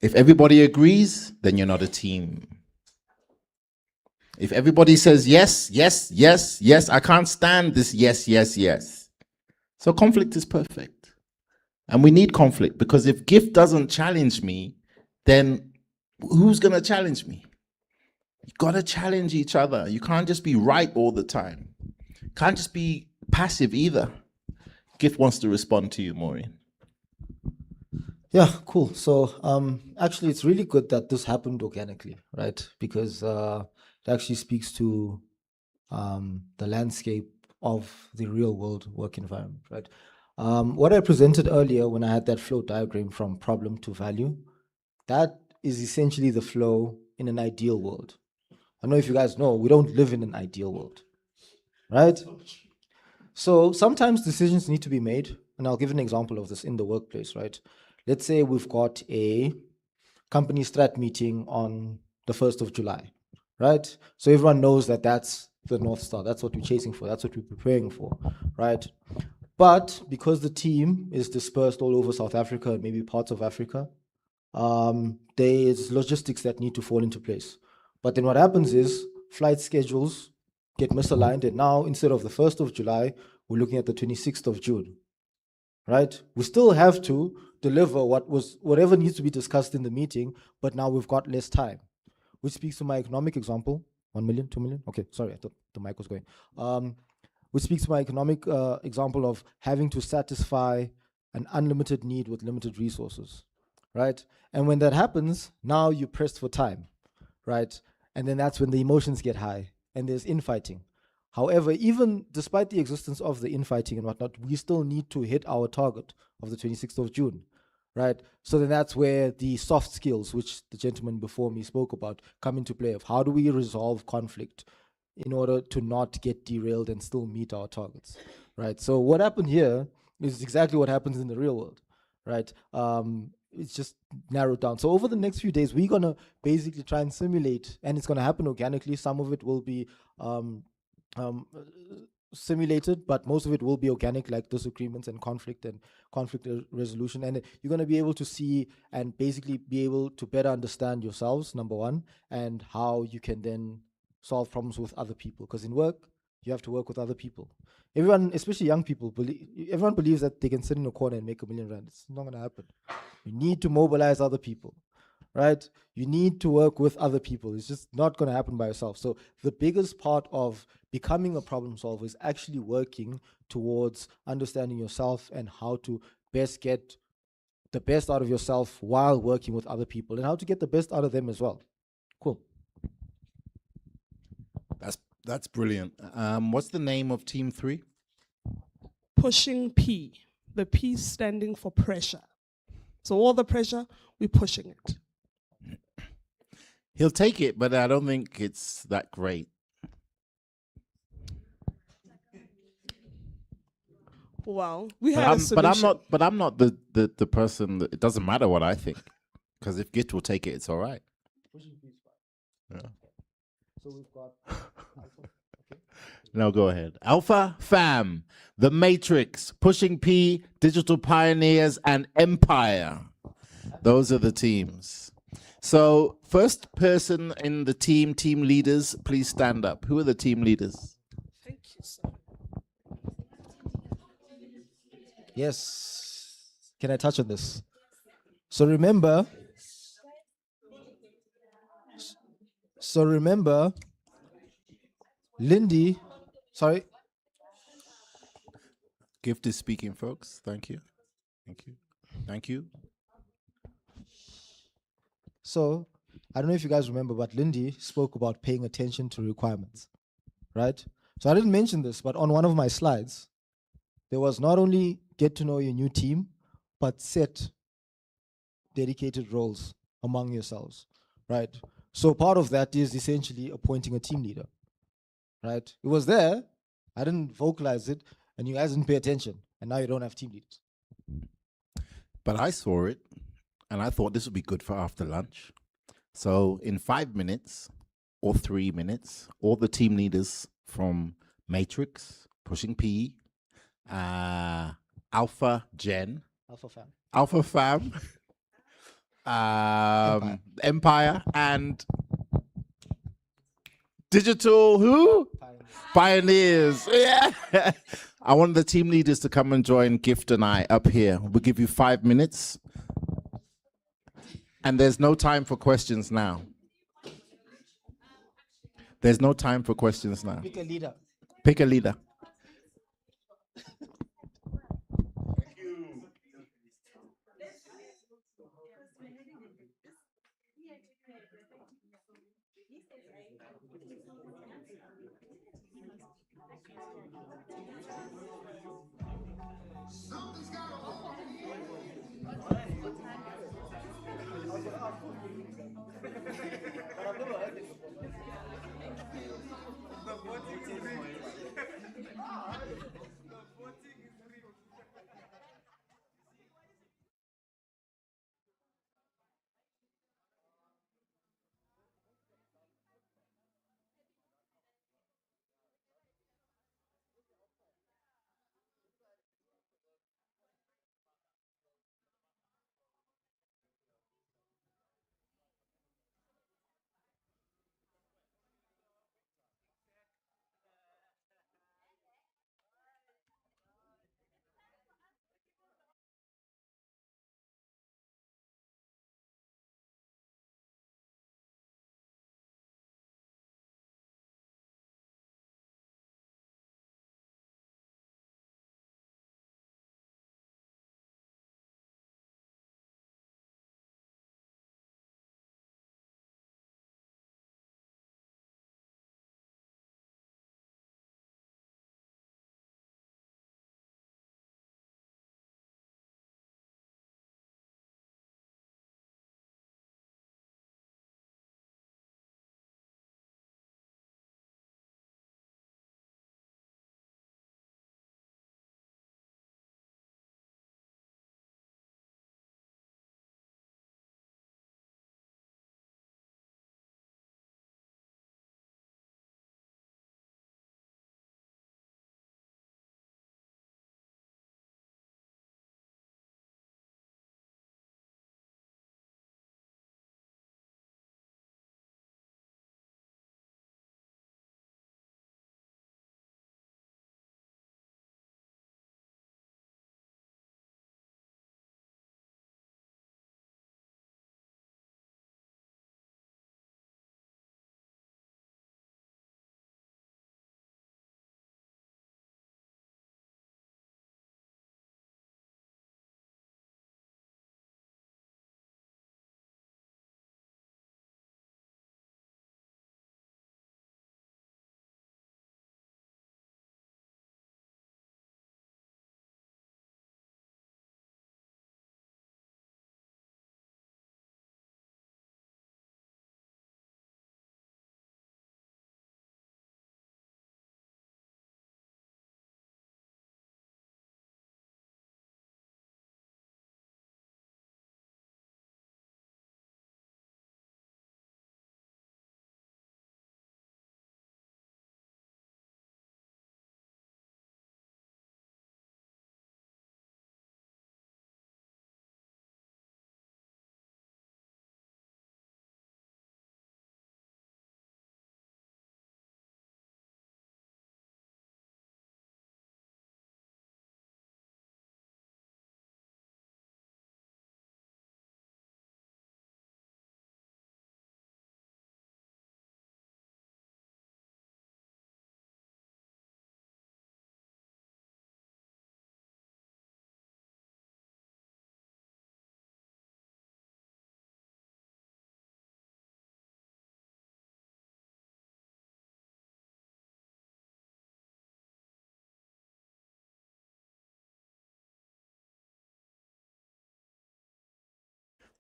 If everybody agrees, then you're not a team. If everybody says yes, yes, yes, yes, I can't stand this yes, yes, yes. So conflict is perfect. And we need conflict, because if Gift doesn't challenge me, then who's going to challenge me? You got to challenge each other. You can't just be right all the time. Can't just be passive either. Gift wants to respond to you, Maureen. Yeah, cool. So actually, it's really good that this happened organically, right? Because it actually speaks to the landscape of the real world work environment, right? What I presented earlier when I had that flow diagram from problem to value, that is essentially the flow in an ideal world. I don't know if you guys know, we don't live in an ideal world, right? So sometimes decisions need to be made, and I'll give an example of this in the workplace, right? Let's say we've got a company strat meeting on the 1st of July, right? So everyone knows that that's the North Star. That's what we're chasing for. That's what we're preparing for, right? But because the team is dispersed all over South Africa and maybe parts of Africa, there's logistics that need to fall into place. But then what happens is flight schedules get misaligned, and now instead of the 1st of July, we're looking at the 26th of June, right? We still have to deliver whatever needs to be discussed in the meeting, but now we've got less time, which speaks to my economic example. 1 million, 2 million? Okay, sorry, I thought the mic was going. Which speaks to my economic example of having to satisfy an unlimited need with limited resources, right? And when that happens, now you're pressed for time, right? And then that's when the emotions get high and there's infighting. However, even despite the existence of the infighting and whatnot, we still need to hit our target of the 26th of June, right? So then that's where the soft skills, which the gentleman before me spoke about, come into play of how do we resolve conflict in order to not get derailed and still meet our targets, right? So what happened here is exactly what happens in the real world, right? It's just narrowed down. So over the next few days, we're gonna basically try and simulate, and it's gonna happen organically. Some of it will be simulated, but most of it will be organic, like disagreements and conflict resolution. And you're going to be able to see and basically be able to better understand yourselves, number one, and how you can then solve problems with other people. Because in work, you have to work with other people. Everyone, especially young people, everyone believes that they can sit in a corner and make R1 million. It's not going to happen. You need to mobilize other people, right? You need to work with other people. It's just not going to happen by yourself. So the biggest part of becoming a problem solver is actually working towards understanding yourself and how to best get the best out of yourself while working with other people, and how to get the best out of them as well. Cool. That's brilliant. What's the name of Team 3? Pushing P. The P standing for pressure. So all the pressure, we're pushing it. He'll take it, but I don't think it's that great. Well, we have a solution. But I'm not the person that, it doesn't matter what I think, because if Git will take it, it's all right. Yeah. So we've got No, go ahead. Alpha Fam, The Matrix, Pushing P, Digital Pioneers, and Empire. Those are the teams. So first person in the team leaders, please stand up. Who are the team leaders? Thank you, sir. Yes. Can I touch on this? So remember, Lindy, sorry. Gift is speaking, folks. Thank you. Thank you. Thank you. So I don't know if you guys remember, but Lindy spoke about paying attention to requirements, right? So I didn't mention this, but on one of my slides, there was not only get to know your new team, but set dedicated roles among yourselves, right? So part of that is essentially appointing a team leader, right? It was there, I didn't vocalize it, and you guys didn't pay attention, and now you don't have team leaders. But I saw it, and I thought this would be good for after lunch. So in 5 minutes or 3 minutes, all the team leaders from Matrix, Pushing P, Alpha Gen, Alpha Fam. Empire, and Digital who? Pioneers. Yeah. I want the team leaders to come and join Gift and I up here. We'll give you 5 minutes. And there's no time for questions now. There's no time for questions now. Pick a leader. Pick a leader.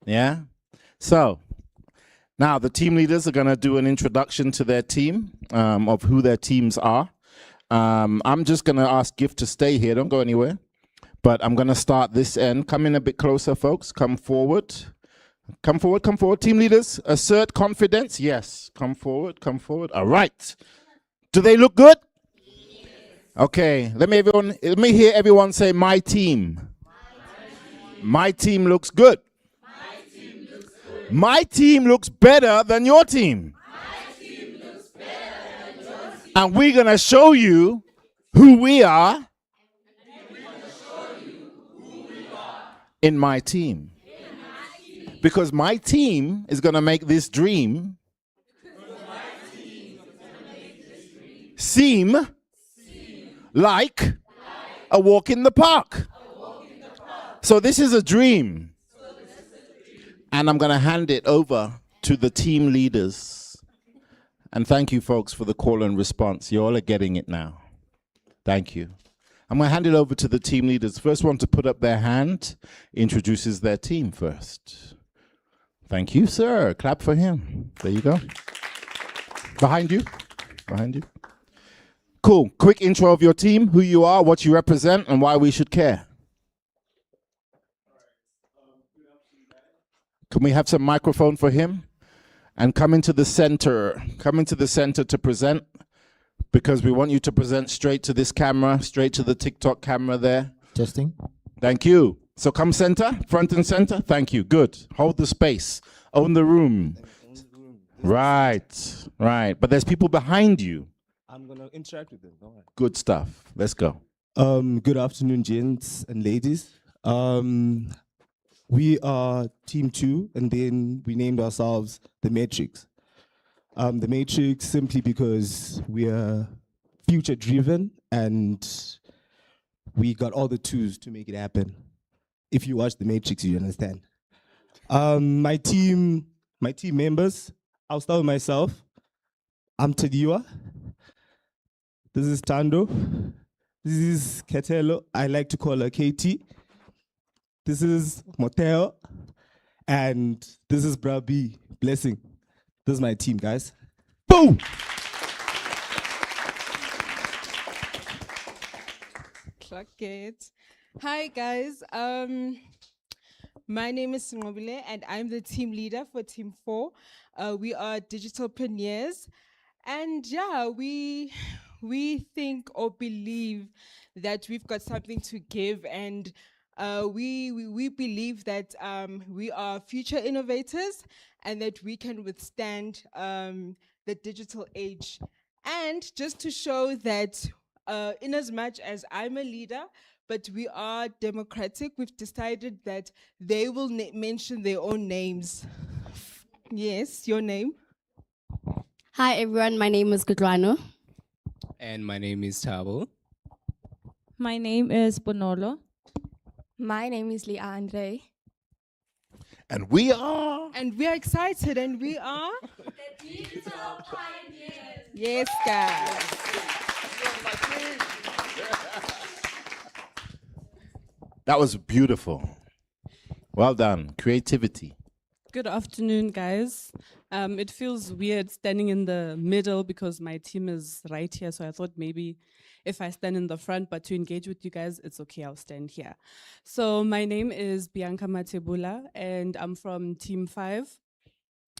Yeah? So, now the team leaders are going to do an introduction to their team, of who their teams are. I'm just going to ask Gift to stay here. Don't go anywhere. But I'm going to start this end. Come in a bit closer, folks. Come forward. Come forward, come forward. Team leaders, assert confidence. Yes, come forward, come forward. All right. Do they look good? Okay, let me hear everyone say my team. My team looks good. My team looks better than your team. And we're going to show you who we are in my team. Because my team is going to make this dream seem like a walk in the park. So this is a dream. And I'm going to hand it over to the team leaders. And thank you, folks, for the call and response. You all are getting it now. Thank you. I'm going to hand it over to the team leaders. First one to put up their hand introduces their team first. Thank you, sir. Clap for him. There you go. Behind you. Behind you. Cool. Quick intro of your team, who you are, what you represent, and why we should care. Can we have some microphone for him? And come into the center. Come into the center to present, because we want you to present straight to this camera, straight to the TikTok camera there. Testing. Thank you. So come center, front and center. Thank you. Good. Hold the space. Own the room. Right. Right. But there's people behind you. I'm going to interact with them. Don't worry. Good stuff. Let's go. Good afternoon, gents and ladies. We are Team 2, and then we named ourselves The Matrix. The Matrix simply because we are future-driven, and we got all the tools to make it happen. If you watch The Matrix, you understand. My team members, I'll start with myself. I'm Tadiwa. This is Tando. This is Ketelo. I like to call her Katie. This is Moteo. And this is Brabi. Blessing. This is my team, guys. Boom! Clock it. Hi, guys. My name is Ngobile, and I'm the team leader for Team 4. We are digitalpreneurs. And yeah, we think or believe that we've got something to give, and we believe that we are future innovators and that we can withstand the digital age. And just to show that in as much as I'm a leader, but we are democratic, we've decided that they will mention their own names. Yes, your name? Hi everyone, my name is Gudwano. And my name is Tabo. My name is Bonolo. My name is Leah Andre. And we are? And we are excited, and we are? The Digital Pioneers. Yes, guys. That was beautiful. Well done. Creativity. Good afternoon, guys. It feels weird standing in the middle because my team is right here. So I thought maybe if I stand in the front, but to engage with you guys, it's okay, I'll stand here. So my name is Bianca Matebula, and I'm from Team 5.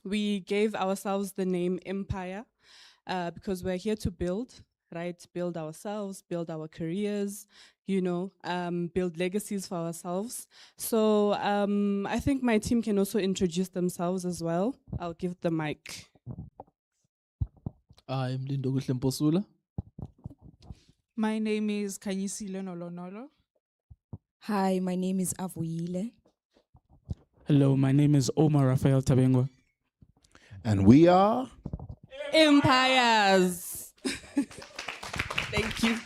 We gave ourselves the name Empire because we're here to build, right? Build ourselves, build our careers, build legacies for ourselves. So I think my team can also introduce themselves as well. I'll give the mic. I'm Lindo Mposula. My name is Kanyisile Nolonolo. Hi, my name is Avuyile. Hello, my name is Omar Rafael Tabengwa. And we are? Empires. Thank you.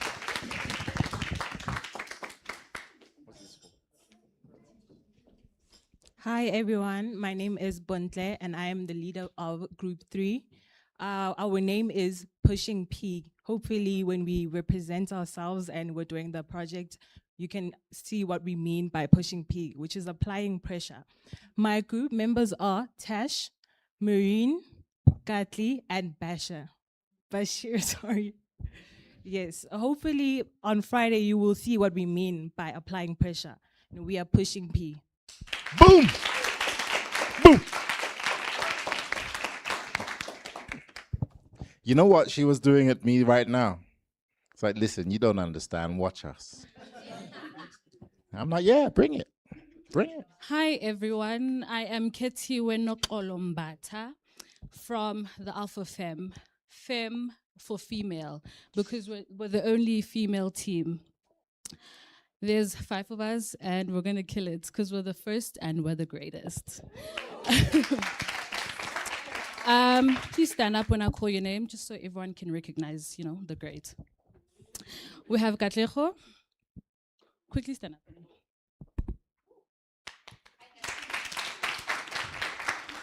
Hi everyone, my name is Bontle and I am the leader of Group 3. Our name is Pushing P. Hopefully when we represent ourselves and we're doing the project, you can see what we mean by pushing P, which is applying pressure. My group members are Tash, Marine, Katli, and Bashir. Bashir, sorry. Yes, hopefully on Friday you will see what we mean by applying pressure. We are pushing P. Boom! Boom! You know what she was doing at me right now? It's like, listen, you don't understand, watch us. I'm like, yeah, bring it. Bring it. Hi everyone, I am Ketiwe Nokolombata from the Alpha Fem. Fem for female, because we're the only female team. There's 5 of us and we're gonna kill it because we're the first and we're the greatest. Please stand up when I call your name, just so everyone can recognize, the great. We have Katlejo. Quickly stand up.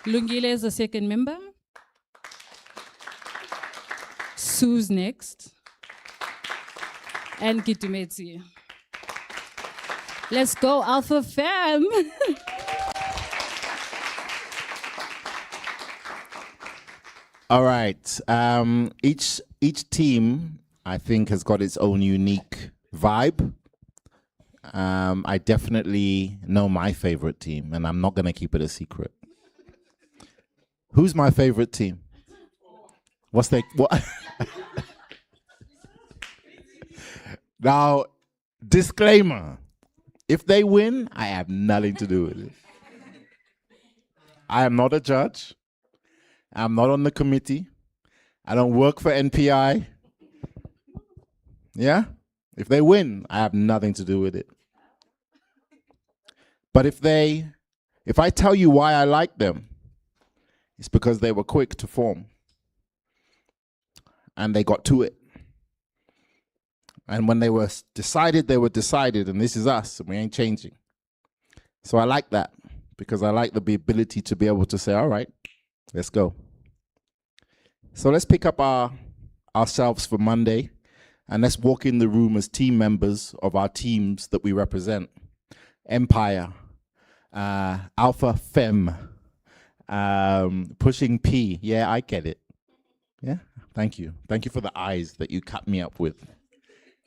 Lungile is the second member. Sue's next. And Kitumeti. Let's go, Alpha Fam. All right. Each team, I think, has got its own unique vibe. I definitely know my favorite team, and I'm not going to keep it a secret. Who's my favorite team? What? Now, disclaimer. If they win, I have nothing to do with it. I am not a judge. I'm not on the committee. I don't work for NPI. Yeah? If they win, I have nothing to do with it. But if I tell you why I like them, it's because they were quick to form. And they got to it. And when they were decided, and this is us, and we ain't changing. So I like that, because I like the ability to be able to say, all right, let's go. So let's pick up ourselves for Monday, and let's walk in the room as team members of our teams that we represent. Empire, Alpha Fem, Pushing P. Yeah, I get it. Yeah, thank you. Thank you for the eyes that you cut me up with.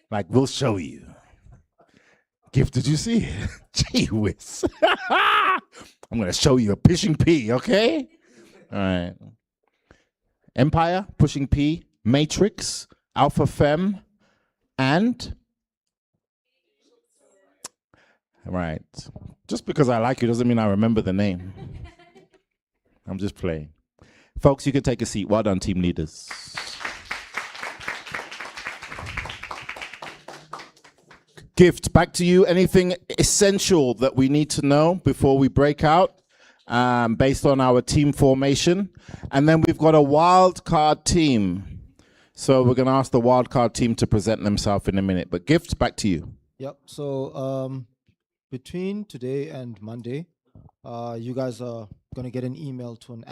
Like, we'll show you. Gift, did you see it? Gee whiz. I'm going to show you a Pushing P, okay? All right. Empire, Pushing P, Matrix, Alpha Fem, and... Right. Just because I like you doesn't mean I remember the name. I'm just playing. Folks, you can take a seat. Well done, team leaders. Gift, back to you. Anything essential that we need to know before we break out based on our team formation? And then we've got a wild card team. So we're going to ask the wild card team to present themselves in a minute. But Gift, back to you. Yep. So between today and Monday, you guys are going to get an email to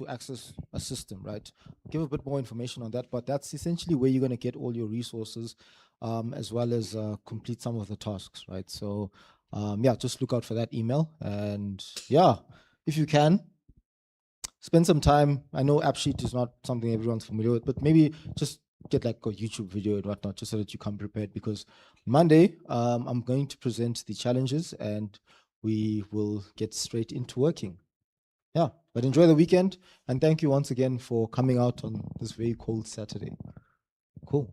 access a system, right? Give a bit more information on that, but that's essentially where you're going to get all your resources, as well as complete some of the tasks, right? So yeah, just look out for that email, and yeah, if you can, spend some time. I know AppSheet is not something everyone's familiar with, but maybe just get like a YouTube video and whatnot, just so that you come prepared, because Monday, I'm going to present the challenges and we will get straight into working. Yeah, but enjoy the weekend, and thank you once again for coming out on this very cold Saturday. Cool.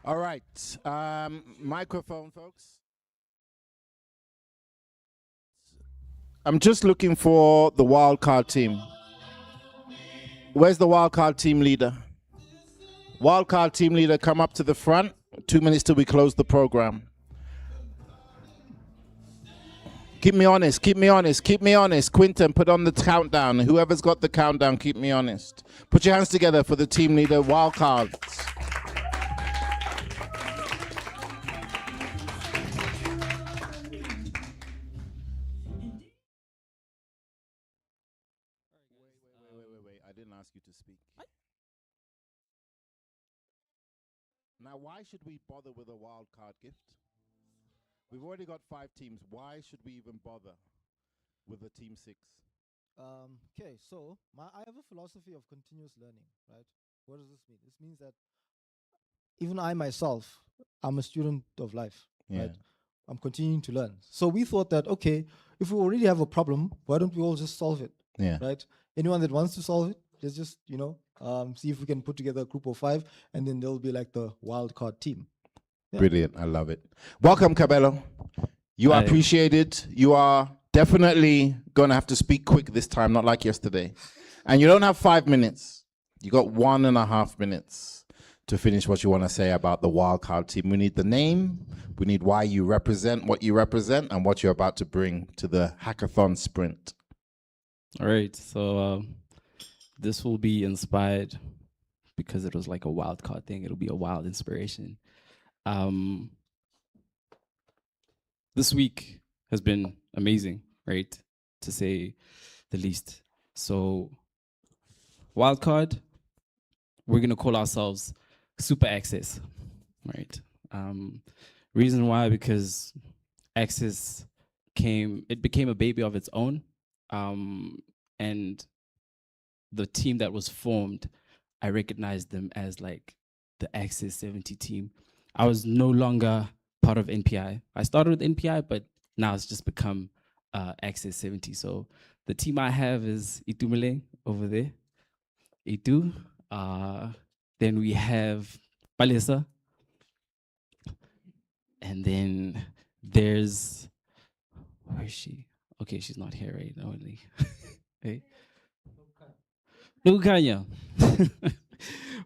All right, microphone, folks. I'm just looking for the wildcard team. Where's the wildcard team leader? Wildcard team leader, come up to the front. 2 minutes till we close the program. Keep me honest, keep me honest, keep me honest. Quinton, put on the countdown. Whoever's got the countdown, keep me honest. Put your hands together for the team leader, wildcards. Wait. I didn't ask you to speak. Now, why should we bother with a wild card gift? We've already got 5 teams. Why should we even bother with a team 6? Okay, so I have a philosophy of continuous learning, right? What does this mean? This means that even I myself, I'm a student of life, right? I'm continuing to learn. So we thought that, okay, if we already have a problem, why don't we all just solve it? Yeah. Right? Anyone that wants to solve it, let's just, see if we can put together a group of 5, and then there'll be like the wild card team. Yeah. Brilliant. I love it. Welcome, Cabello. You are appreciated. You are definitely going to have to speak quick this time, not like yesterday. And you don't have 5 minutes. You got 1.5 minutes to finish what you want to say about the wildcard team. We need the name. We need why you represent what you represent and what you're about to bring to the hackathon sprint. All right. So this will be inspired because it was like a wild card thing. It'll be a wild inspiration. This week has been amazing, right? To say the least. So wildcard, we're gonna call ourselves Super Access, right? Reason why, because Access became a baby of its own, and the team that was formed, I recognized them as like the Access 70 team. I was no longer part of NPI. I started with NPI, but now it's just become Access 70. So the team I have is Itumele over there, Itu. Then we have Palesa. And then there's, where is she? Okay, she's not here right now. Hey. Nukanya,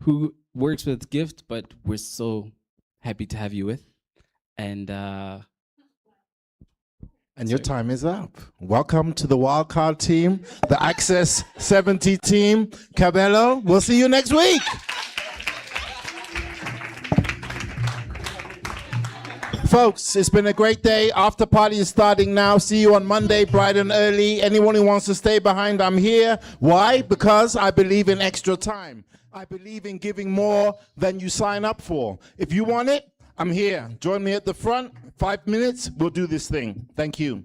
who works with Gift, but we're so happy to have you with. And your time is up. Welcome to the wildcard team, the Access 70 team. Cabello, we'll see you next week. Folks, it's been a great day. After party is starting now. See you on Monday, bright and early. Anyone who wants to stay behind, I'm here. Why? Because I believe in extra time. I believe in giving more than you sign up for. If you want it, I'm here. Join me at the front. 5 minutes, we'll do this thing. Thank you.